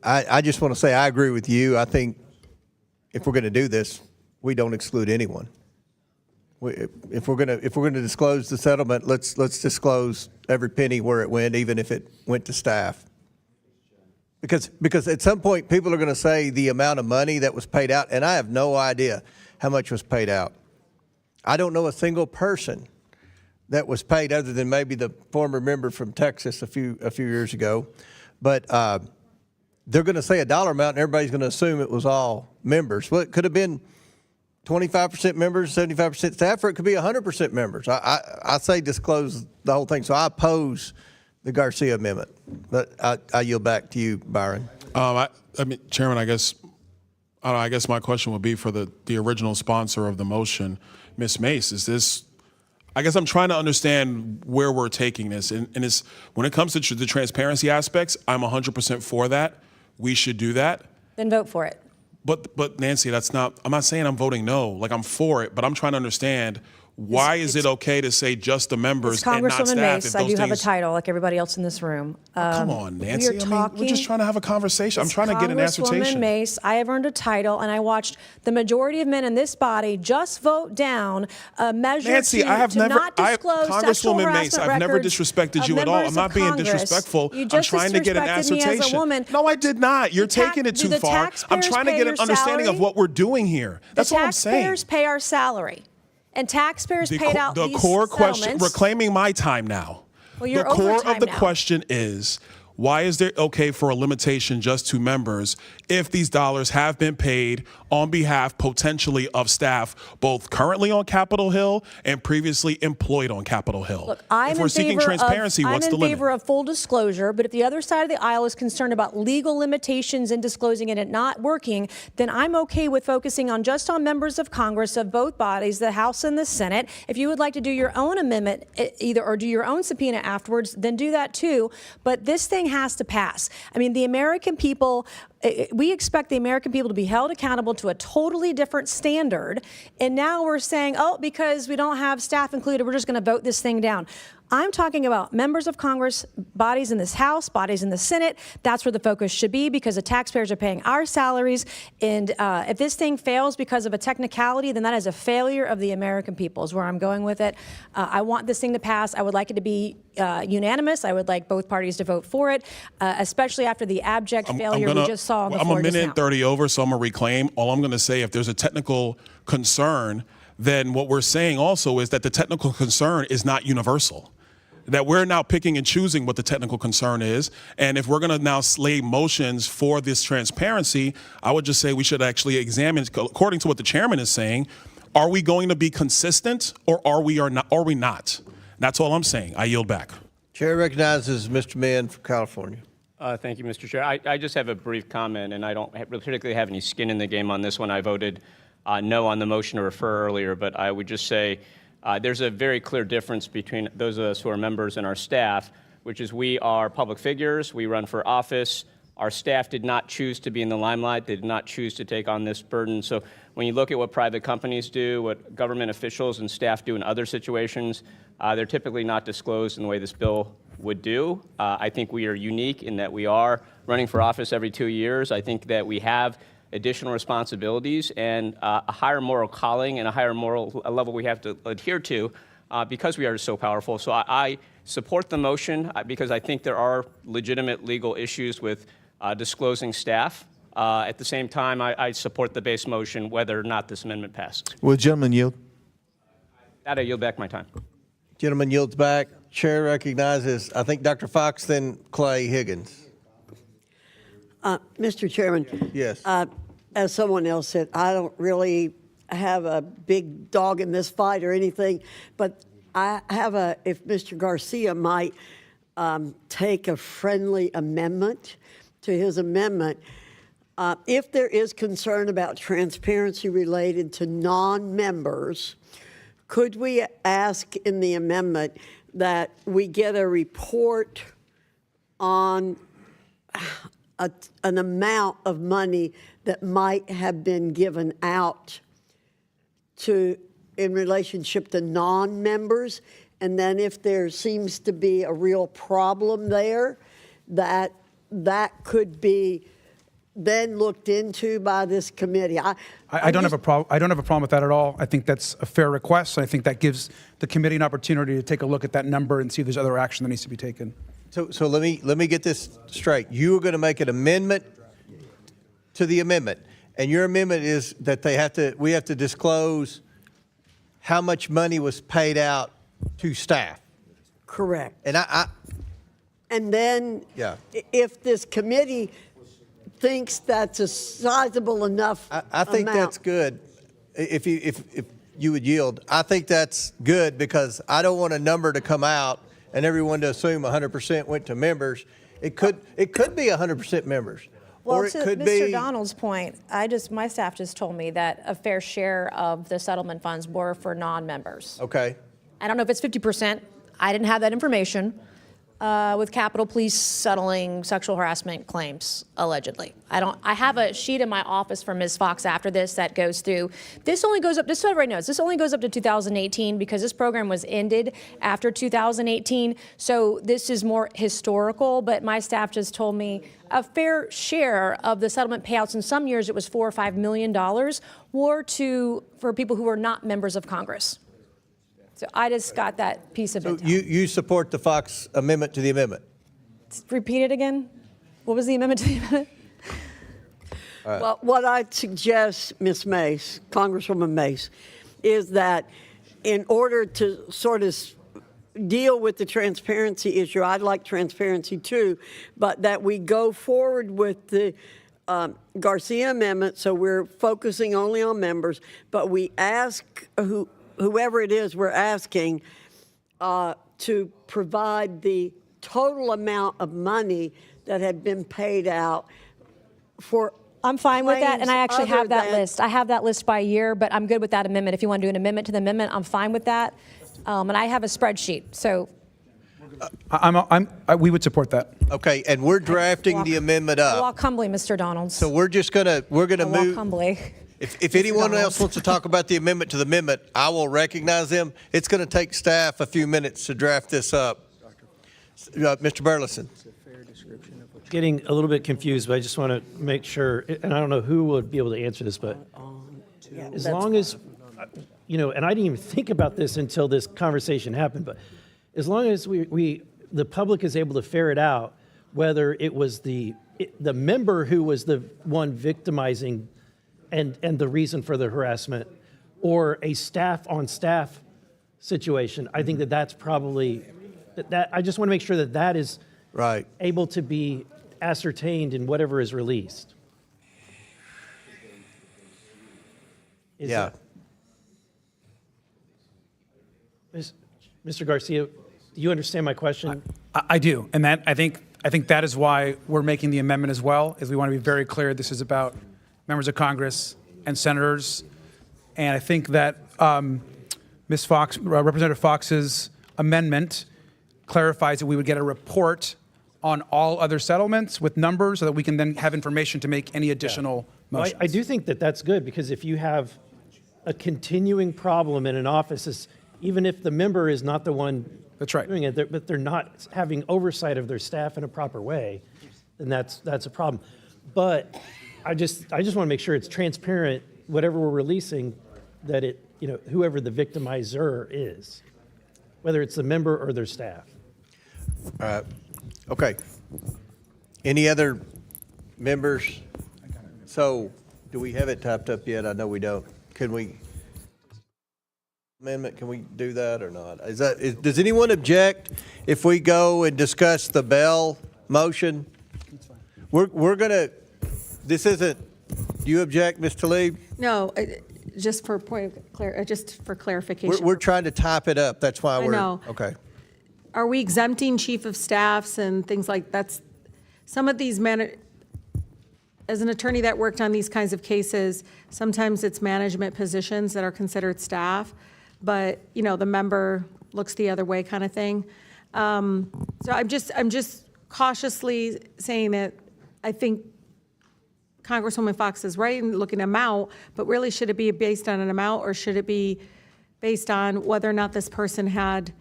I just want to say I agree with you. I think if we're going to do this, we don't exclude anyone. If we're going to disclose the settlement, let's disclose every penny where it went, even if it went to staff. Because at some point people are going to say the amount of money that was paid out, and I have no idea how much was paid out. I don't know a single person that was paid other than maybe the former member from Texas a few years ago, but they're going to say a dollar amount, and everybody's going to assume it was all members. Well, it could have been 25% members, 75% staff, or it could be 100% members. I say disclose the whole thing. So I oppose the Garcia amendment. But I yield back to you, Byron. I mean, Chairman, I guess my question would be for the original sponsor of the motion, Ms. Mace. Is this? I guess I'm trying to understand where we're taking this, and it's when it comes to the transparency aspects, I'm 100% for that. We should do that. Then vote for it. But Nancy, that's not. I'm not saying I'm voting no. Like, I'm for it, but I'm trying to understand why is it okay to say just the members and not Congresswoman staff? Mace, I do have a title, like everybody else in this room. Come on, Nancy. We're just trying to have a conversation. I'm trying to get an assertion. Congresswoman Mace, I have earned a title, and I watched the majority of men in this body just vote down a measure Nancy, to, I have to never, not disclose sexual Congresswoman Mace, harassment I've never records disrespected you of at all. I'm members not of being Congress. disrespectful. You I'm just trying to get an disrespected me assertion. as a woman. No, I did not. You're taking it too Do the far. I'm taxpayers trying to pay get an your understanding of salary? what we're doing here. That's all I'm saying. Taxpayers pay our salary. And taxpayers paid out The these core question, settlements. reclaiming my time now. Well, you're the core overtime of the now. question is, why is there okay for a limitation just to members if these dollars have been paid on behalf potentially of staff, both currently on Capitol Hill and previously employed on Capitol Hill? Look, I'm if we're in seeking favor transparency, of, what's I'm the in limit? favor of full disclosure, but if the other side of the aisle is concerned about legal limitations in disclosing it and not working, then I'm okay with focusing on just on members of Congress of both bodies, the House and the Senate. If you would like to do your own amendment or do your own subpoena afterwards, then do that too. But this thing has to pass. I mean, the American people, we expect the American people to be held accountable to a totally different standard. And now we're saying, oh, because we don't have staff included, we're just going to vote this thing down. I'm talking about members of Congress, bodies in this House, bodies in the Senate. That's where the focus should be because the taxpayers are paying our salaries. And if this thing fails because of a technicality, then that is a failure of the American people is where I'm going with it. I want this thing to pass. I would like it to be unanimous. I would like both parties to vote for it, especially after the abject failure we just saw on the floor I'm a just minute now. 30 over, so I'm going to reclaim. All I'm going to say, if there's a technical concern, then what we're saying also is that the technical concern is not universal. That we're now picking and choosing what the technical concern is. And if we're going to now slay motions for this transparency, I would just say we should actually examine, according to what the chairman is saying, are we going to be consistent or are we not? That's all I'm saying. I yield back. Chair recognizes Mr. Mann from California. Thank you, Mr. Chair. I just have a brief comment, and I don't particularly have any skin in the game on this one. I voted no on the motion to refer earlier, but I would just say there's a very clear difference between those of us who are members and our staff, which is we are public figures. We run for office. Our staff did not choose to be in the limelight. They did not choose to take on this burden. So when you look at what private companies do, what government officials and staff do in other situations, they're typically not disclosed in the way this bill would do. I think we are unique in that we are running for office every 2 years. I think that we have additional responsibilities and a higher moral calling and a higher moral level we have to adhere to because we are so powerful. So I support the motion because I think there are legitimate legal issues with disclosing staff. At the same time, I support the base motion whether or not this amendment passes. Will the gentleman yield? That I yield back my time. Gentleman yields back. Chair recognizes, I think, Dr. Fox, then Clay Higgins. Mr. Chairman. Yes. As someone else said, I don't really have a big dog in this fight or anything, but I have if Mr. Garcia might take a friendly amendment to his amendment, if there is concern about transparency related to non-members, could we ask in the amendment that we get a report on an amount of money that might have been given out in relationship to non-members, and then if there seems to be a real problem there, that could be then looked into by this committee. I don't have a problem. I don't have a problem with that at all. I think that's a fair request. I think that gives the committee an opportunity to take a look at that number and see if there's other action that needs to be taken. So let me get this straight. You are going to make an amendment to the amendment, and your amendment is that we have to disclose how much money was paid out to staff. Correct. And and then if this committee thinks that's a sizable enough I think that's good. If you would yield, I think that's good because I don't want a number to come out and everyone to assume 100% went to members. It could be 100% members. Well, or it to could Mr. be, Donald's point, my staff just told me that a fair share of the settlement funds were for non-members. Okay. I don't know if it's 50%. I didn't have that information. With Capitol Police settling sexual harassment claims, allegedly. I have a sheet in my office from Ms. Fox after this that goes through. This only goes up, just so everybody knows, this only goes up to 2018 because this program was ended after 2018. So this is more historical, but my staff just told me a fair share of the settlement payouts, in some years it was $4 or $5 million, were for people who were not members of Congress. So I just got that piece of it. So you support the Fox amendment to the amendment? Repeat it again. What was the amendment to the amendment? Well, what I'd suggest, Ms. Mace, Congresswoman Mace, is that in order to sort of deal with the transparency issue, I'd like transparency too, but that we go forward with the Garcia amendment, so we're focusing only on members, but we ask whoever it is we're asking to provide the total amount of money that had been paid out for. I'm fine with that, and I actually have that list. I have that list by year, but I'm good with that amendment. If you want to do an amendment to the amendment, I'm fine with that. And I have a spreadsheet, so. We would support that. Okay, and we're drafting the amendment up. Walk humbly, Mr. Donalds. So we're gonna move. Walk humbly. If anyone else wants to talk about the amendment to the amendment, I will recognize them. It's going to take staff a few minutes to draft this up. Mr. Burleson. Getting a little bit confused, but I just want to make sure, and I don't know who would be able to answer this, but as long as, and I didn't even think about this until this conversation happened, but as long as the public is able to ferret out whether it was the member who was the one victimizing and the reason for the harassment, or a staff-on-staff situation, I think that's probably, I just want to make sure that is right, able to be ascertained in whatever is released. Mr. Garcia, do you understand my question? I do, and I think that is why we're making the amendment as well, is we want to be very clear this is about members of Congress and senators, and I think that Ms. Fox, Representative Fox's amendment clarifies that we would get a report on all other settlements with numbers so that we can then have information to make any additional motions. I do think that's good, because if you have a continuing problem in an office, even if the member is not the one doing it, but they're not having oversight of their staff in a proper way, then that's a problem. But I just want to make sure it's transparent, whatever we're releasing, that whoever the victimizer is, whether it's the member or their staff. Okay. Any other members? So, do we have it typed up yet? I know we don't. Can we do that or not? Does anyone object if we go and discuss the Bell motion? We're gonna. This isn't. Do you object, Ms. Tlaib? No, just for clarification. We're trying to type it up. That's why we're. know. Okay. Are we exempting chief of staffs and things like that? Some of these as an attorney that worked on these kinds of cases, sometimes it's management positions that are considered staff, but the member looks the other way kind of thing. So I'm just cautiously saying that I think Congresswoman Fox is right in looking at amount, but really should it be based on an amount, or should it be based on whether or not this person had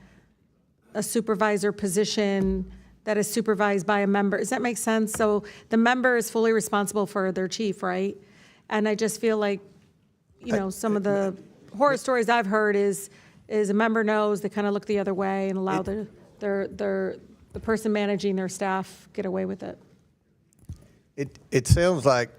a supervisor position that is supervised by a member? Does that make sense? So the member is fully responsible for their chief, right? And I just feel like, some of the horror stories I've heard is a member knows, they kind of look the other way and allow the person managing their staff get away with it. It sounds like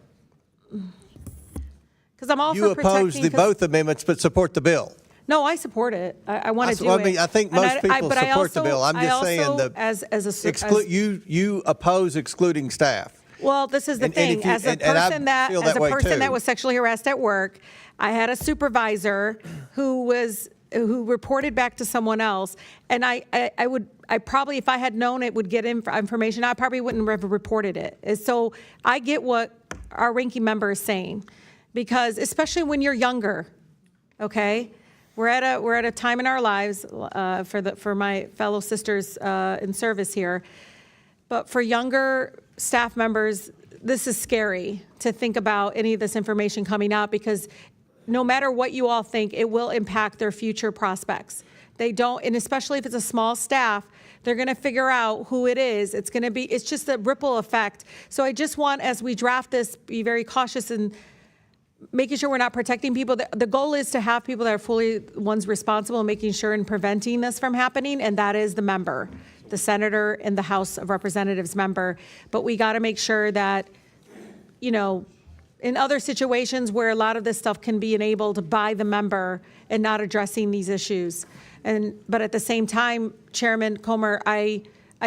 because I'm all you for oppose protecting. both amendments but support the bill. No, I support it. I want to do I mean, it. I think And most people but I support the also- bill. I'm I just saying also, that you oppose excluding staff. Well, this is the And thing. if you- As a and I person that, feel as that a way person too. that was sexually harassed at work, I had a supervisor who reported back to someone else, and I probably, if I had known it would get information, I probably wouldn't have reported it. And so I get what our ranking member is saying, because especially when you're younger, okay. We're at a time in our lives for my fellow sisters in service here, but for younger staff members, this is scary to think about any of this information coming out, because no matter what you all think, it will impact their future prospects. They don't, and especially if it's a small staff, they're going to figure out who it is. It's just a ripple effect. So I just want, as we draft this, be very cautious in making sure we're not protecting people. The goal is to have people that are fully ones responsible and making sure and preventing this from happening, and that is the member, the senator and the House of Representatives member. But we got to make sure that, in other situations where a lot of this stuff can be enabled by the member and not addressing these issues. But at the same time, Chairman Comer, I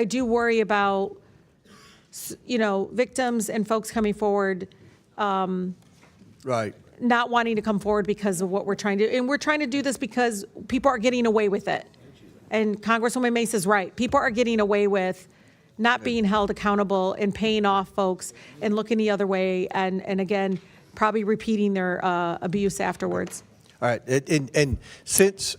do worry about, victims and folks coming forward Right. not wanting to come forward because of what we're trying to do. And we're trying to do this because people are getting away with it. And Congresswoman Mace is right. People are getting away with not being held accountable and paying off folks and looking the other way, and again, probably repeating their abuse afterwards. All right. And since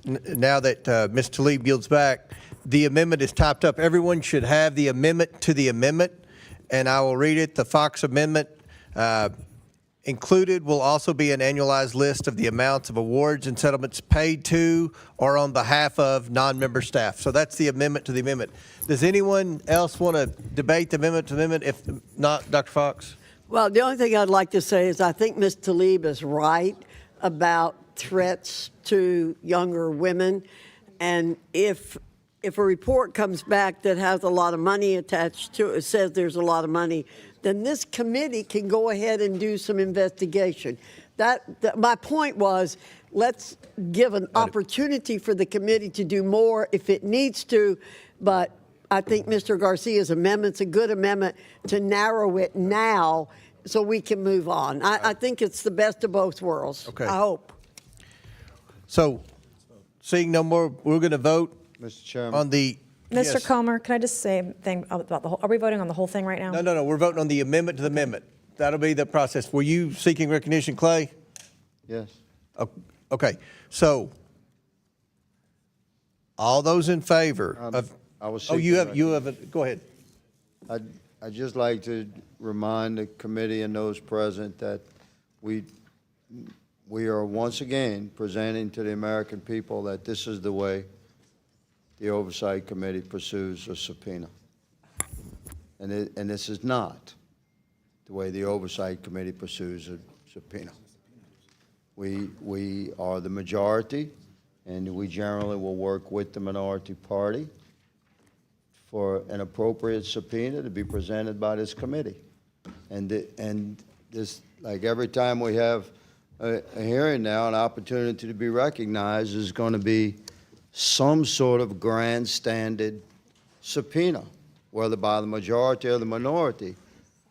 now that Ms. Tlaib yields back, the amendment is typed up. Everyone should have the amendment to the amendment, and I will read it. The Fox amendment included will also be an annualized list of the amounts of awards and settlements paid to or on behalf of non-member staff. So that's the amendment to the amendment. Does anyone else want to debate the amendment to the amendment? If not, Dr. Fox? Well, the only thing I'd like to say is I think Ms. Tlaib is right about threats to younger women. And if a report comes back that has a lot of money attached to it, says there's a lot of money, then this committee can go ahead and do some investigation. My point was, let's give an opportunity for the committee to do more if it needs to, but I think Mr. Garcia's amendment's a good amendment to narrow it now so we can move on. I think it's the best of both worlds. Okay. I hope. So, seeing no more, we're going to vote Mr. Chairman. on the... Mr. Yes. Comer, can I just say a thing about the whole, are we voting on the whole thing right now? No. We're voting on the amendment to the amendment. That'll be the process. Were you seeking recognition, Clay? Yes. Okay. So, all those in favor of... I was you seeking have, go ahead. I'd just like to remind the committee and those present that we are once again presenting to the American people that this is the way the Oversight Committee pursues a subpoena. And this is not the way the Oversight Committee pursues a subpoena. We are the majority, and we generally will work with the minority party for an appropriate subpoena to be presented by this committee. And this, like every time we have a hearing now, an opportunity to be recognized is going to be some sort of grandstanded subpoena, whether by the majority or the minority.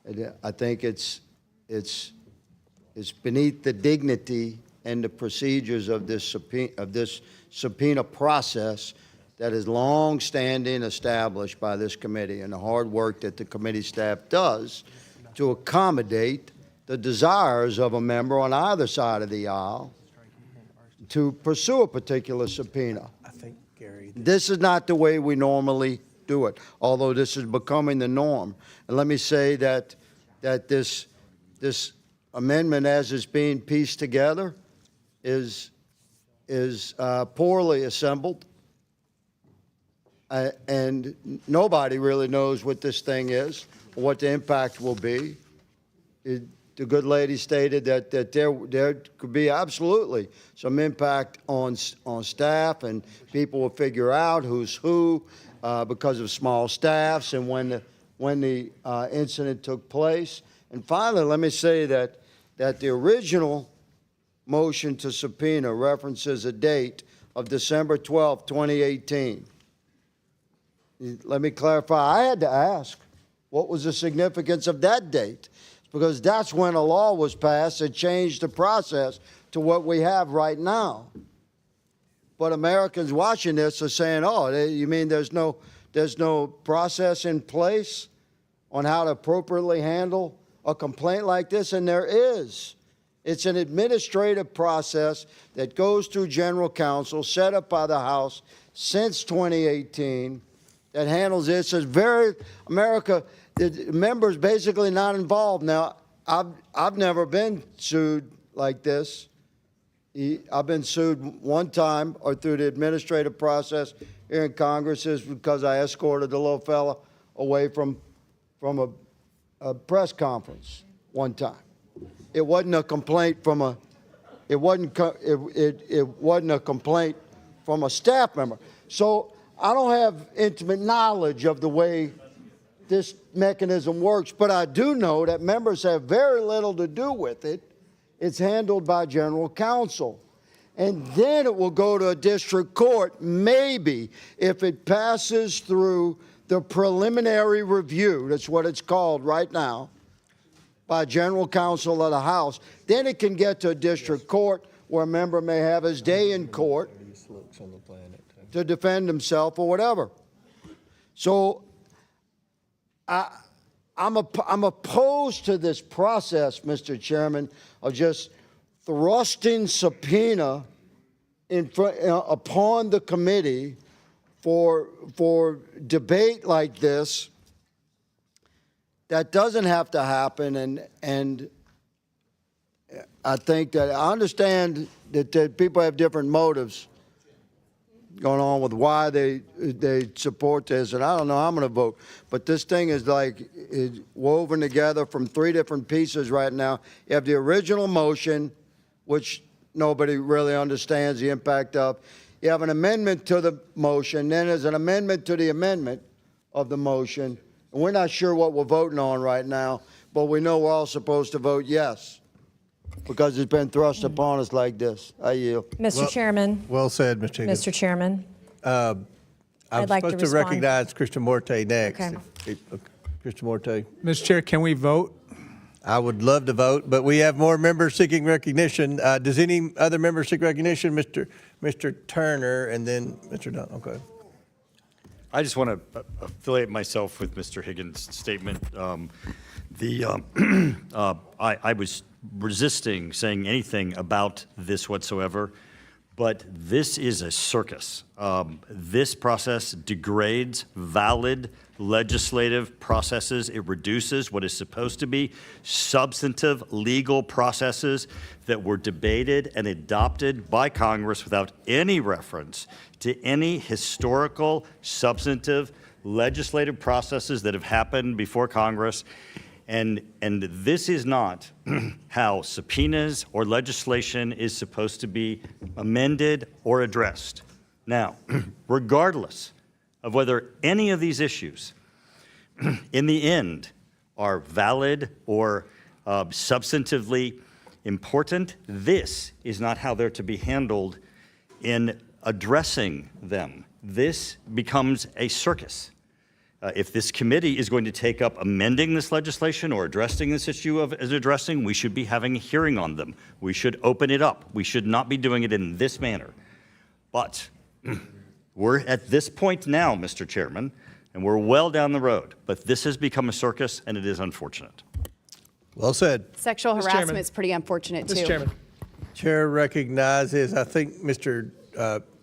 And I think it's beneath the dignity and the procedures of this subpoena process that is long-standing, established by this committee, and the hard work that the committee staff does to accommodate the desires of a member on either side of the aisle to pursue a particular subpoena. This is not the way we normally do it, although this is becoming the norm. And let me say that this amendment, as it's being pieced together, is poorly assembled, and nobody really knows what this thing is, or what the impact will be. The good lady stated that there could be absolutely some impact on staff, and people will figure out who's who because of small staffs and when the incident took place. And finally, let me say that the original motion to subpoena references a date of December 12, 2018. Let me clarify. I had to ask, what was the significance of that date? Because that's when a law was passed that changed the process to what we have right now. But Americans watching this are saying, oh, you mean there's no process in place on how to appropriately handle a complaint like this? And there is. It's an administrative process that goes through General Counsel, set up by the House since 2018, that handles this. It's very, America, the members basically not involved. Now, I've never been sued like this. I've been sued one time or through the administrative process here in Congress is because I escorted the little fella away from a press conference one time. It wasn't a complaint from it wasn't a complaint from a staff member. So I don't have intimate knowledge of the way this mechanism works, but I do know that members have very little to do with it. It's handled by General Counsel. And then it will go to a district court, maybe, if it passes through the preliminary review, that's what it's called right now, by General Counsel of the House. Then it can get to a district court where a member may have his day in court to defend himself or whatever. So I'm opposed to this process, Mr. Chairman, of just thrusting subpoena upon the committee for debate like this. That doesn't have to happen, and I think that I understand that people have different motives going on with why they support this, and I don't know how I'm going to vote. But this thing is woven together from three different pieces right now. You have the original motion, which nobody really understands the impact of. You have an amendment to the motion, then there's an amendment to the amendment of the motion. And we're not sure what we're voting on right now, but we know we're all supposed to vote yes because it's been thrust upon us like this. I yield. Mr. Chairman. Well said, Mr. Higgins. Mr. Chairman. I'm I'd like to supposed to respond. recognize Christian Morte next. Okay. Christian Morte. Mr. Chair, can we vote? I would love to vote, but we have more members seeking recognition. Does any other member seek recognition? Mr. Turner and then Mr. Dunn. Okay. I just want to affiliate myself with Mr. Higgins' statement. I was resisting saying anything about this whatsoever, but this is a circus. This process degrades valid legislative processes. It reduces what is supposed to be substantive legal processes that were debated and adopted by Congress without any reference to any historical, substantive legislative processes that have happened before Congress. And this is not how subpoenas or legislation is supposed to be amended or addressed. Now, regardless of whether any of these issues in the end are valid or substantively important, this is not how they're to be handled in addressing them. This becomes a circus. If this committee is going to take up amending this legislation or addressing this issue as addressing, we should be having a hearing on them. We should open it up. We should not be doing it in this manner. But we're at this point now, Mr. Chairman, and we're well down the road. But this has become a circus, and it is unfortunate. Well said. Sexual Mr. harassment Chairman. is pretty unfortunate, too. Mr. Chairman. Chair recognizes, I think, Mr.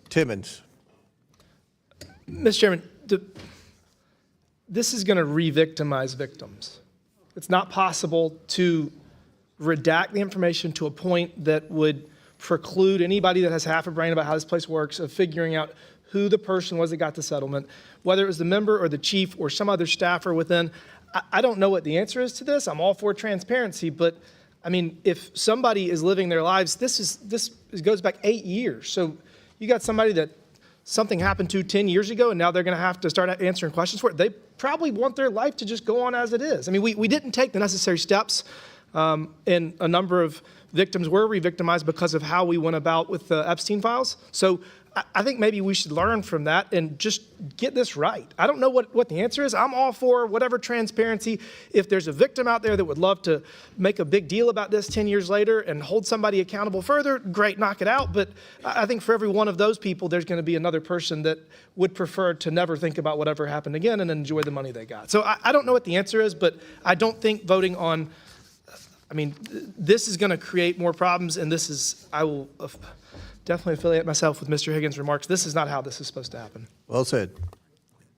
Timmons. Mr. Chairman, this is going to re-victimize victims. It's not possible to redact the information to a point that would preclude anybody that has half a brain about how this place works of figuring out who the person was that got the settlement, whether it was the member or the chief or some other staffer within. I don't know what the answer is to this. I'm all for transparency, but I mean, if somebody is living their lives, this goes back 8 years. So you got somebody that something happened to 10 years ago, and now they're going to have to start answering questions for it. They probably want their life to just go on as it is. I mean, we didn't take the necessary steps, and a number of victims were re-victimized because of how we went about with the Epstein files. So I think maybe we should learn from that and just get this right. I don't know what the answer is. I'm all for whatever transparency. If there's a victim out there that would love to make a big deal about this 10 years later and hold somebody accountable further, great, knock it out. But I think for every one of those people, there's going to be another person that would prefer to never think about whatever happened again and enjoy the money they got. So I don't know what the answer is, but I don't think voting on, I mean, this is going to create more problems, and this is, I will definitely affiliate myself with Mr. Higgins' remarks. This is not how this is supposed to happen. Well said.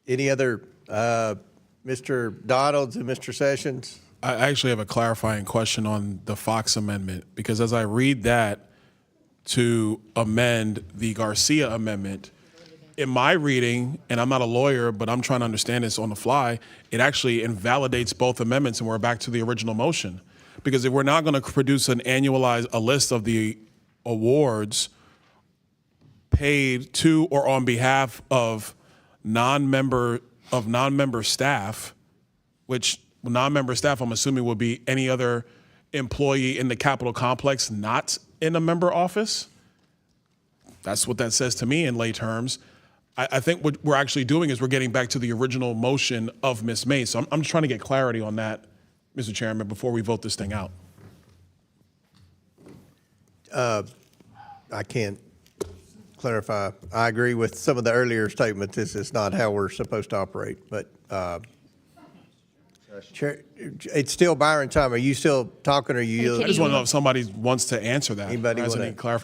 Any other, Mr. Donalds and Mr. Sessions? I actually have a clarifying question on the Fox amendment, because as I read that to amend the Garcia amendment, in my reading, and I'm not a lawyer, but I'm trying to understand this on the fly, it actually invalidates both amendments and we're back to the original motion. Because if we're not going to produce a list of the awards paid to or on behalf of non-member staff, which non-member staff I'm assuming would be any other employee in the Capitol complex not in a member office. That's what that says to me in lay terms. I think what we're actually doing is we're getting back to the original motion of Ms. Mace. So I'm just trying to get clarity on that, Mr. Chairman, before we vote this thing out. I can't clarify. I agree with some of the earlier statements. This is not how we're supposed to operate. But Chair, it's still Byron time. Are you still talking, or are you? I just want to know if somebody wants to answer that. Anybody has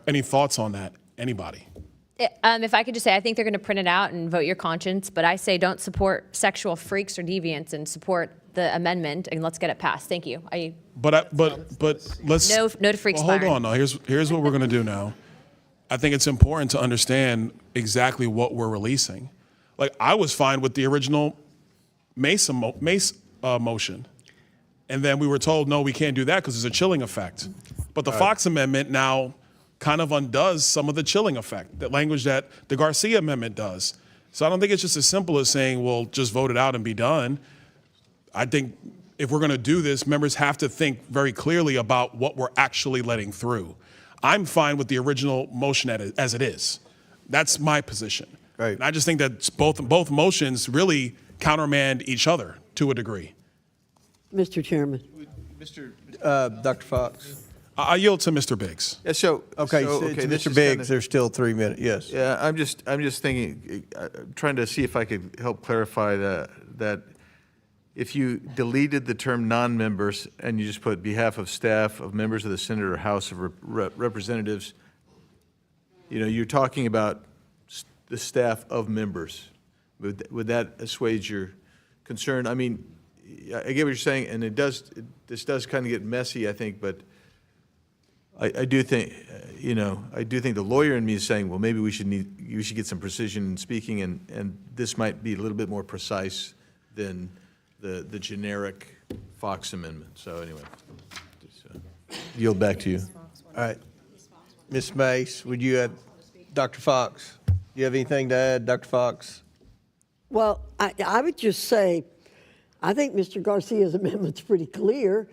any thoughts on that? Anybody? If I could just say, I think they're going to print it out and vote your conscience, but I say don't support sexual freaks or deviants and support the amendment, and let's get it passed. Thank you. But let's no to freaks. Well, hold on. Now here's what we're going to do now. I think it's important to understand exactly what we're releasing. Like, I was fine with the original Mace motion, and then we were told no, we can't do that because there's a chilling effect. But the Fox amendment now kind of undoes some of the chilling effect, that language that the Garcia amendment does. So I don't think it's just as simple as saying, well, just vote it out and be done. I think if we're going to do this, members have to think very clearly about what we're actually letting through. I'm fine with the original motion as it is. That's my position. Right. And I just think that both motions really countermand each other to a degree. Mr. Chairman. Dr. Fox. I yield to Mr. Biggs. Yeah, so To this Mr. is Biggs, there's still 3 minutes. Yes. Yeah, I'm just thinking, trying to see if I could help clarify that if you deleted the term non-members and you just put behalf of staff of members of the Senate or House of Representatives, you're talking about the staff of members. Would that assuage your concern? I mean, I get what you're saying, and this does kind of get messy, I think, but I do think, the lawyer in me is saying, well, maybe you should get some precision in speaking, and this might be a little bit more precise than the generic Fox amendment. So anyway, just yield back to you. All right. Ms. Mace, would you have, Dr. Fox, do you have anything to add, Dr. Fox? Well, I would just say, I think Mr. Garcia's amendment's pretty clear.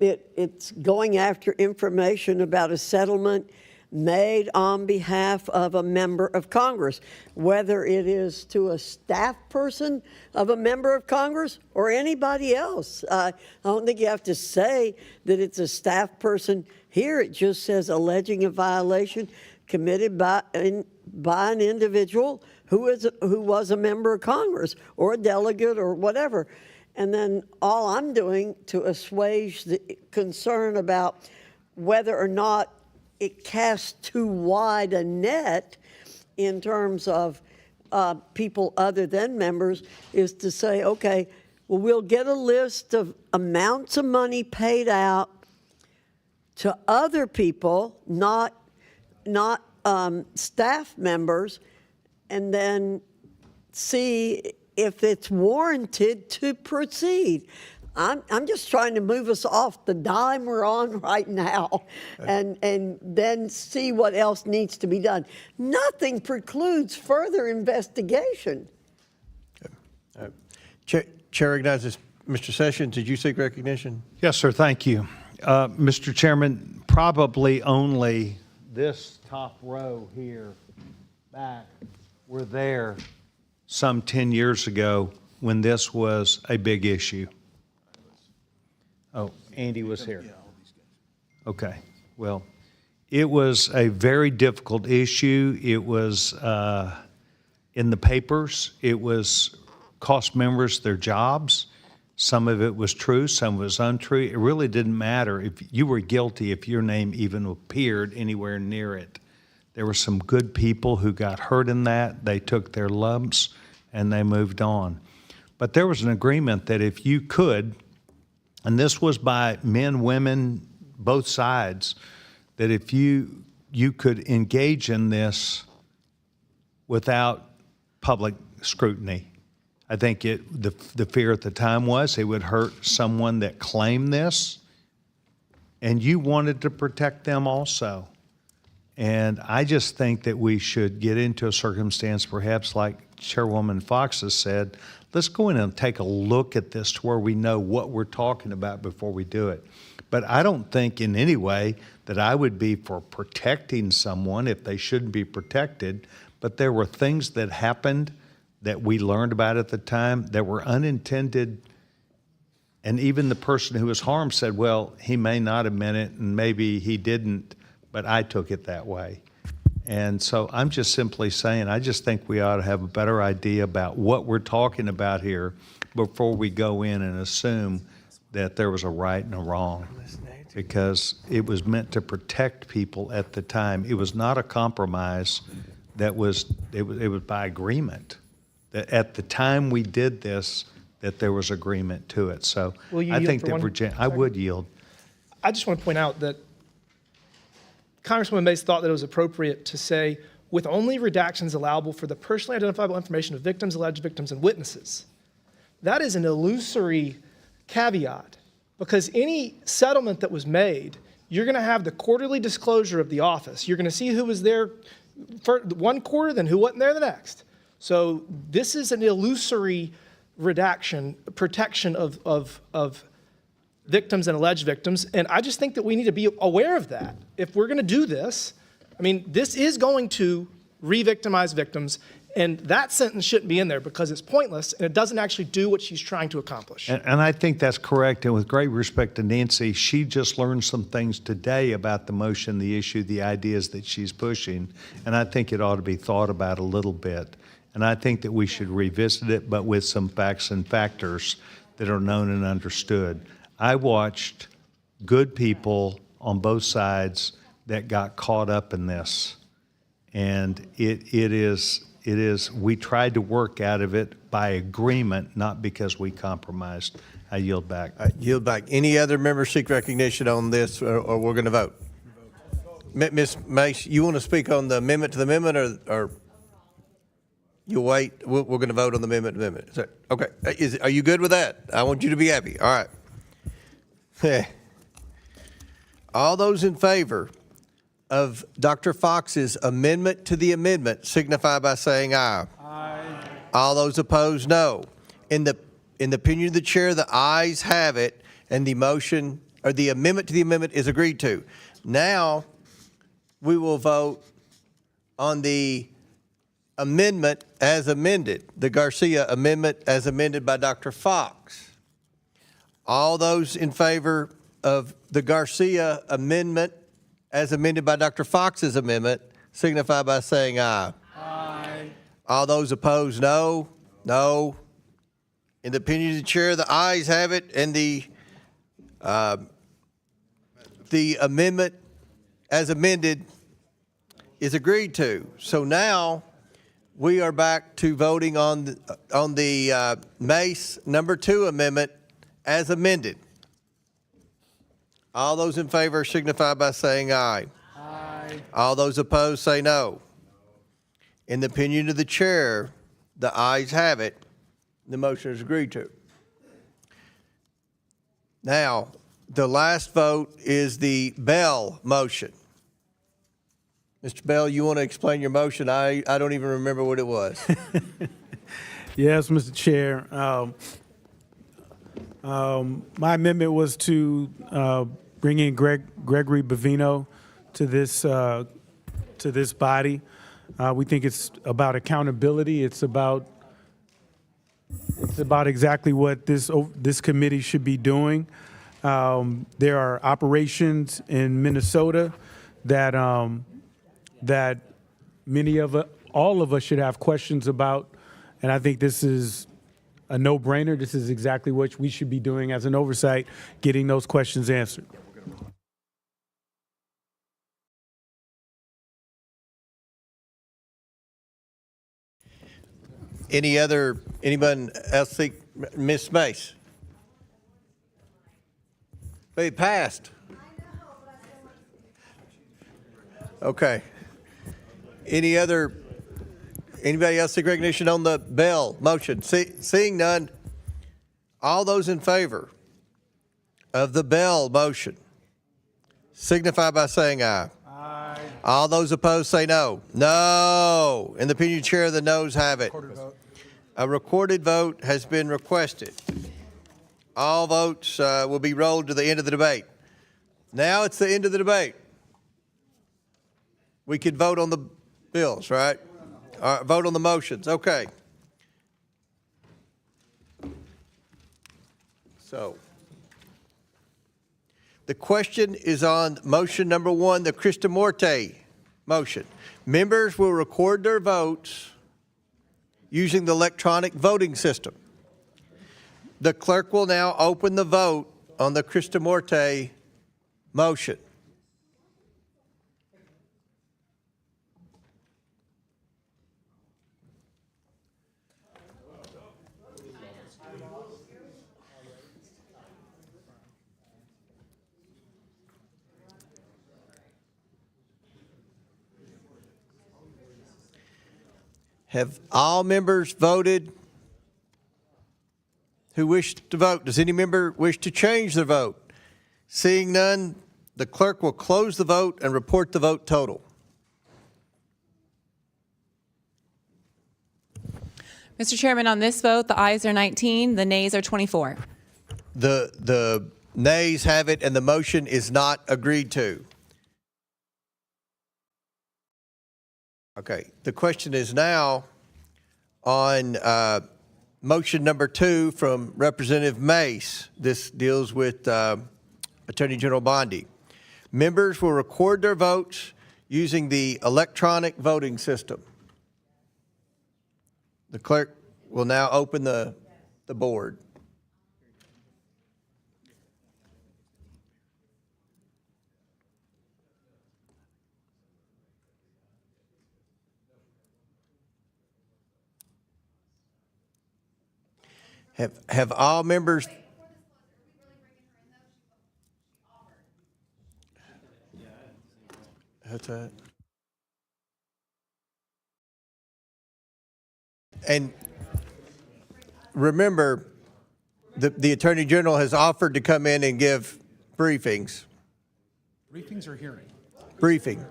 It's going after information about a settlement made on behalf of a member of Congress, whether it is to a staff person of a member of Congress or anybody else. I don't think you have to say that it's a staff person. Here it just says alleging a violation committed by an individual who was a member of Congress or a delegate or whatever. And then all I'm doing to assuage the concern about whether or not it casts too wide a net in terms of people other than members, is to say, okay, well, we'll get a list of amounts of money paid out to other people, not staff members, and then see if it's warranted to proceed. I'm just trying to move us off the dime we're on right now and then see what else needs to be done. Nothing precludes further investigation. Chair recognizes Mr. Sessions. Did you seek recognition? Yes, sir. Thank you. Mr. Chairman, probably only this top row here back were there some 10 years ago when this was a big issue. Oh, Andy was here. Okay. Well, it was a very difficult issue. It was in the papers. It was cost members their jobs. Some of it was true, some was untrue. It really didn't matter if you were guilty if your name even appeared anywhere near it. There were some good people who got hurt in that. They took their lumps and they moved on. But there was an agreement that if you could, and this was by men, women, both sides, that if you could engage in this without public scrutiny. I think the fear at the time was it would hurt someone that claimed this, and you wanted to protect them also. And I just think that we should get into a circumstance, perhaps like Chairwoman Fox has said, let's go in and take a look at this to where we know what we're talking about before we do it. But I don't think in any way that I would be for protecting someone if they shouldn't be protected, but there were things that happened that we learned about at the time that were unintended. And even the person who was harmed said, well, he may not have meant it and maybe he didn't, but I took it that way. And so I'm just simply saying, I just think we ought to have a better idea about what we're talking about here before we go in and assume that there was a right and a wrong, because it was meant to protect people at the time. It was not a compromise. It was by agreement. That at the time we did this, that there was agreement to it. So I think that Virginia, I would yield. I just want to point out that Congresswoman Mace thought that it was appropriate to say, with only redactions allowable for the personally identifiable information of victims, alleged victims, and witnesses. That is an illusory caveat, because any settlement that was made, you're going to have the quarterly disclosure of the office. You're going to see who was there for one quarter, then who wasn't there the next. So this is an illusory redaction, protection of victims and alleged victims, and I just think that we need to be aware of that. If we're going to do this, I mean, this is going to re-victimize victims, and that sentence shouldn't be in there because it's pointless and it doesn't actually do what she's trying to accomplish. And I think that's correct. And with great respect to Nancy, she just learned some things today about the motion, the issue, the ideas that she's pushing, and I think it ought to be thought about a little bit. And I think that we should revisit it, but with some facts and factors that are known and understood. I watched good people on both sides that got caught up in this. And it is, we tried to work out of it by agreement, not because we compromised. I yield back. Yield back. Any other members seek recognition on this, or we're going to vote? Ms. Mace, you want to speak on the amendment to the amendment, or you'll wait? We're going to vote on the amendment to the amendment. Is that, okay. Are you good with that? I want you to be happy. All right. All those in favor of Dr. Fox's amendment to the amendment signify by saying aye. Aye. All those opposed, no. In the opinion of the chair, the ayes have it, and the motion, or the amendment to the amendment, is agreed to. Now, we will vote on the amendment as amended, the Garcia amendment as amended by Dr. Fox. All those in favor of the Garcia amendment as amended by Dr. Fox's amendment signify by saying aye. Aye. All those opposed, no. No. In the opinion of the chair, the ayes have it, and the amendment as amended is agreed to. So now we are back to voting on the Mace number 2 amendment as amended. All those in favor signify by saying aye. Aye. All those opposed say no. In the opinion of the chair, the ayes have it. The motion is agreed to. Now, the last vote is the Bell motion. Mr. Bell, you want to explain your motion? I don't even remember what it was. Yes, Mr. Chair. My amendment was to bring in Gregory Bavino to this body. We think it's about accountability. It's about exactly what this committee should be doing. There are operations in Minnesota that all of us should have questions about, and I think this is a no-brainer. This is exactly what we should be doing as an oversight, getting those questions answered. Anyone else think? Ms. Mace? But it passed. Okay. Anybody else seek recognition on the Bell motion? Seeing none, all those in favor of the Bell motion signify by saying aye. Aye. All those opposed say no. No. In the opinion of the chair, the noes have it. A recorded vote has been requested. All votes will be rolled to the end of the debate. Now it's the end of the debate. We could vote on the bills, right? Vote on the motions. Okay. So the question is on motion number 1, the Cristamorte motion. Members will record their votes using the electronic voting system. The clerk will now open the vote on the Cristamorte motion. Have all members voted who wish to vote? Does any member wish to change their vote? Seeing none, the clerk will close the vote and report the vote total. Mr. Chairman, on this vote, the ayes are 19, the nays are 24. The nays have it, and the motion is not agreed to. Okay, the question is now on motion number 2 from Representative Mace. This deals with Attorney General Bondi. Members will record their votes using the electronic voting system. The clerk will now open the board. Have all members? What's that? And remember, the Attorney General has offered to come in and give briefings. Briefings or hearing? Briefing.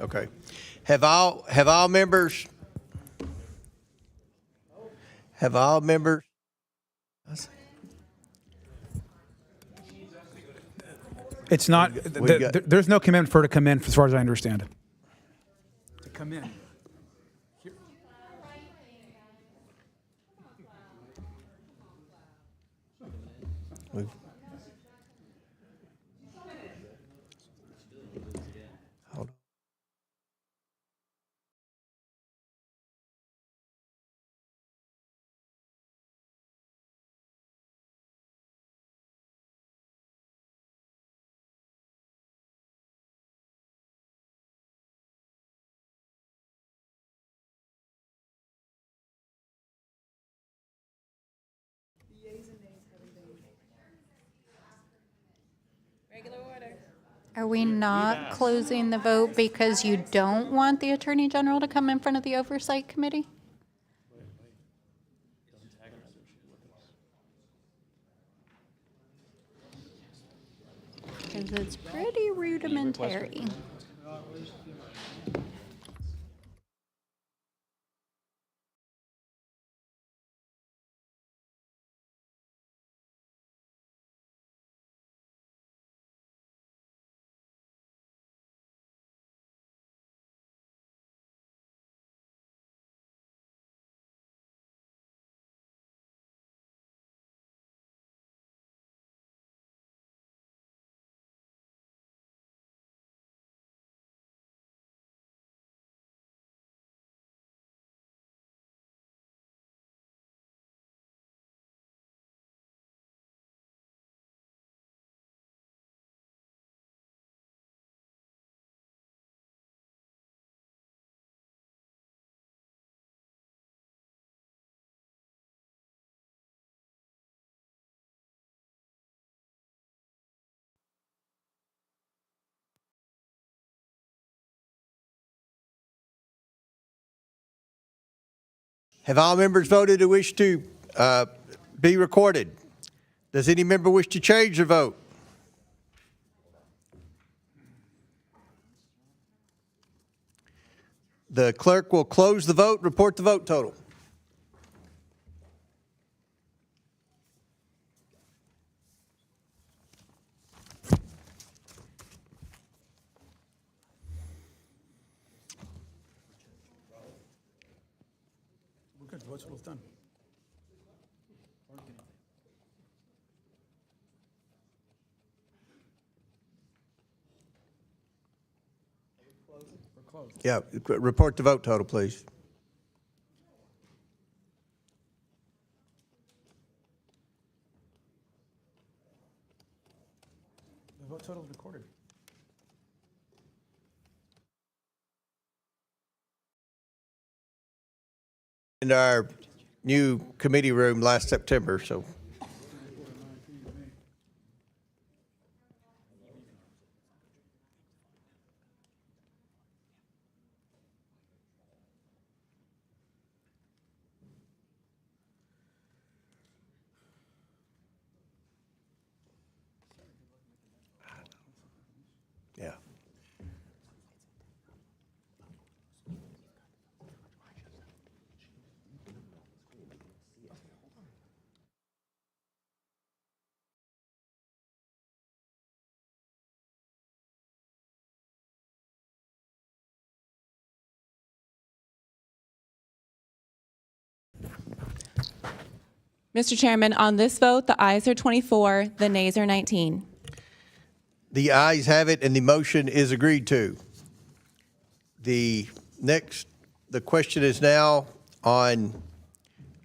Okay. Have all members? Have all members? It's not. There's no commitment for her to come in, as far as I understand it. To come in. Are we not closing the vote because you don't want the Attorney General to come in front of the Oversight Committee? Because it's pretty rudimentary. Have all members voted who wish to be recorded? Does any member wish to change their vote? The clerk will close the vote, report the vote total. We're good. Vote's both done. We're closed. Yeah, report the vote total, please. The vote total is recorded. In our new committee room last September, so. Yeah. Mr. Chairman, on this vote, the ayes are 24, the nays are 19. The ayes have it, and the motion is agreed to. The question is now on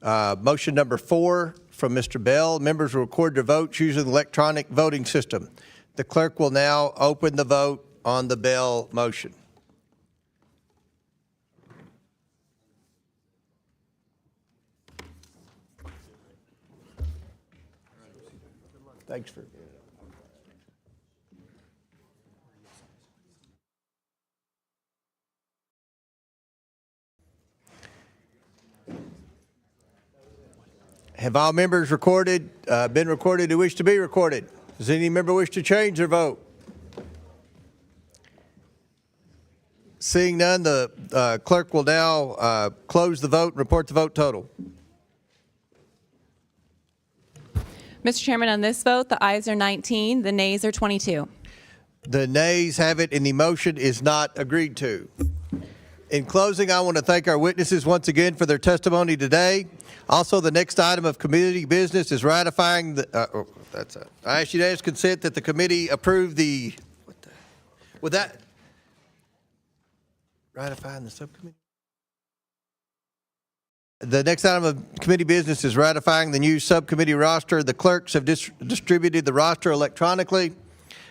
motion number 4 from Mr. Bell. Members will record their votes using the electronic voting system. The clerk will now open the vote on the Bell motion. Thanks for. Have all members been recorded who wish to be recorded? Does any member wish to change their vote? Seeing none, the clerk will now close the vote and report the vote total. Mr. Chairman, on this vote, the ayes are 19, the nays are 22. The nays have it, and the motion is not agreed to. In closing, I want to thank our witnesses once again for their testimony today. Also, the next item of committee business is ratifying the, I ask unanimous consent that the committee approve ratifying the subcommittee? The next item of committee business is ratifying the new subcommittee roster. The clerks have distributed the roster electronically.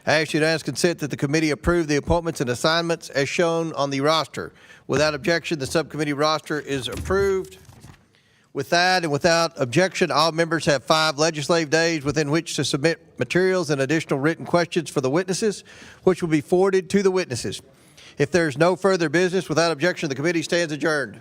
I ask unanimous consent that the committee approve the appointments and assignments as shown on the roster. Without objection, the subcommittee roster is approved. With that and without objection, all members have 5 legislative days within which to submit materials and additional written questions for the witnesses, which will be forwarded to the witnesses. If there is no further business, without objection, the committee stands adjourned.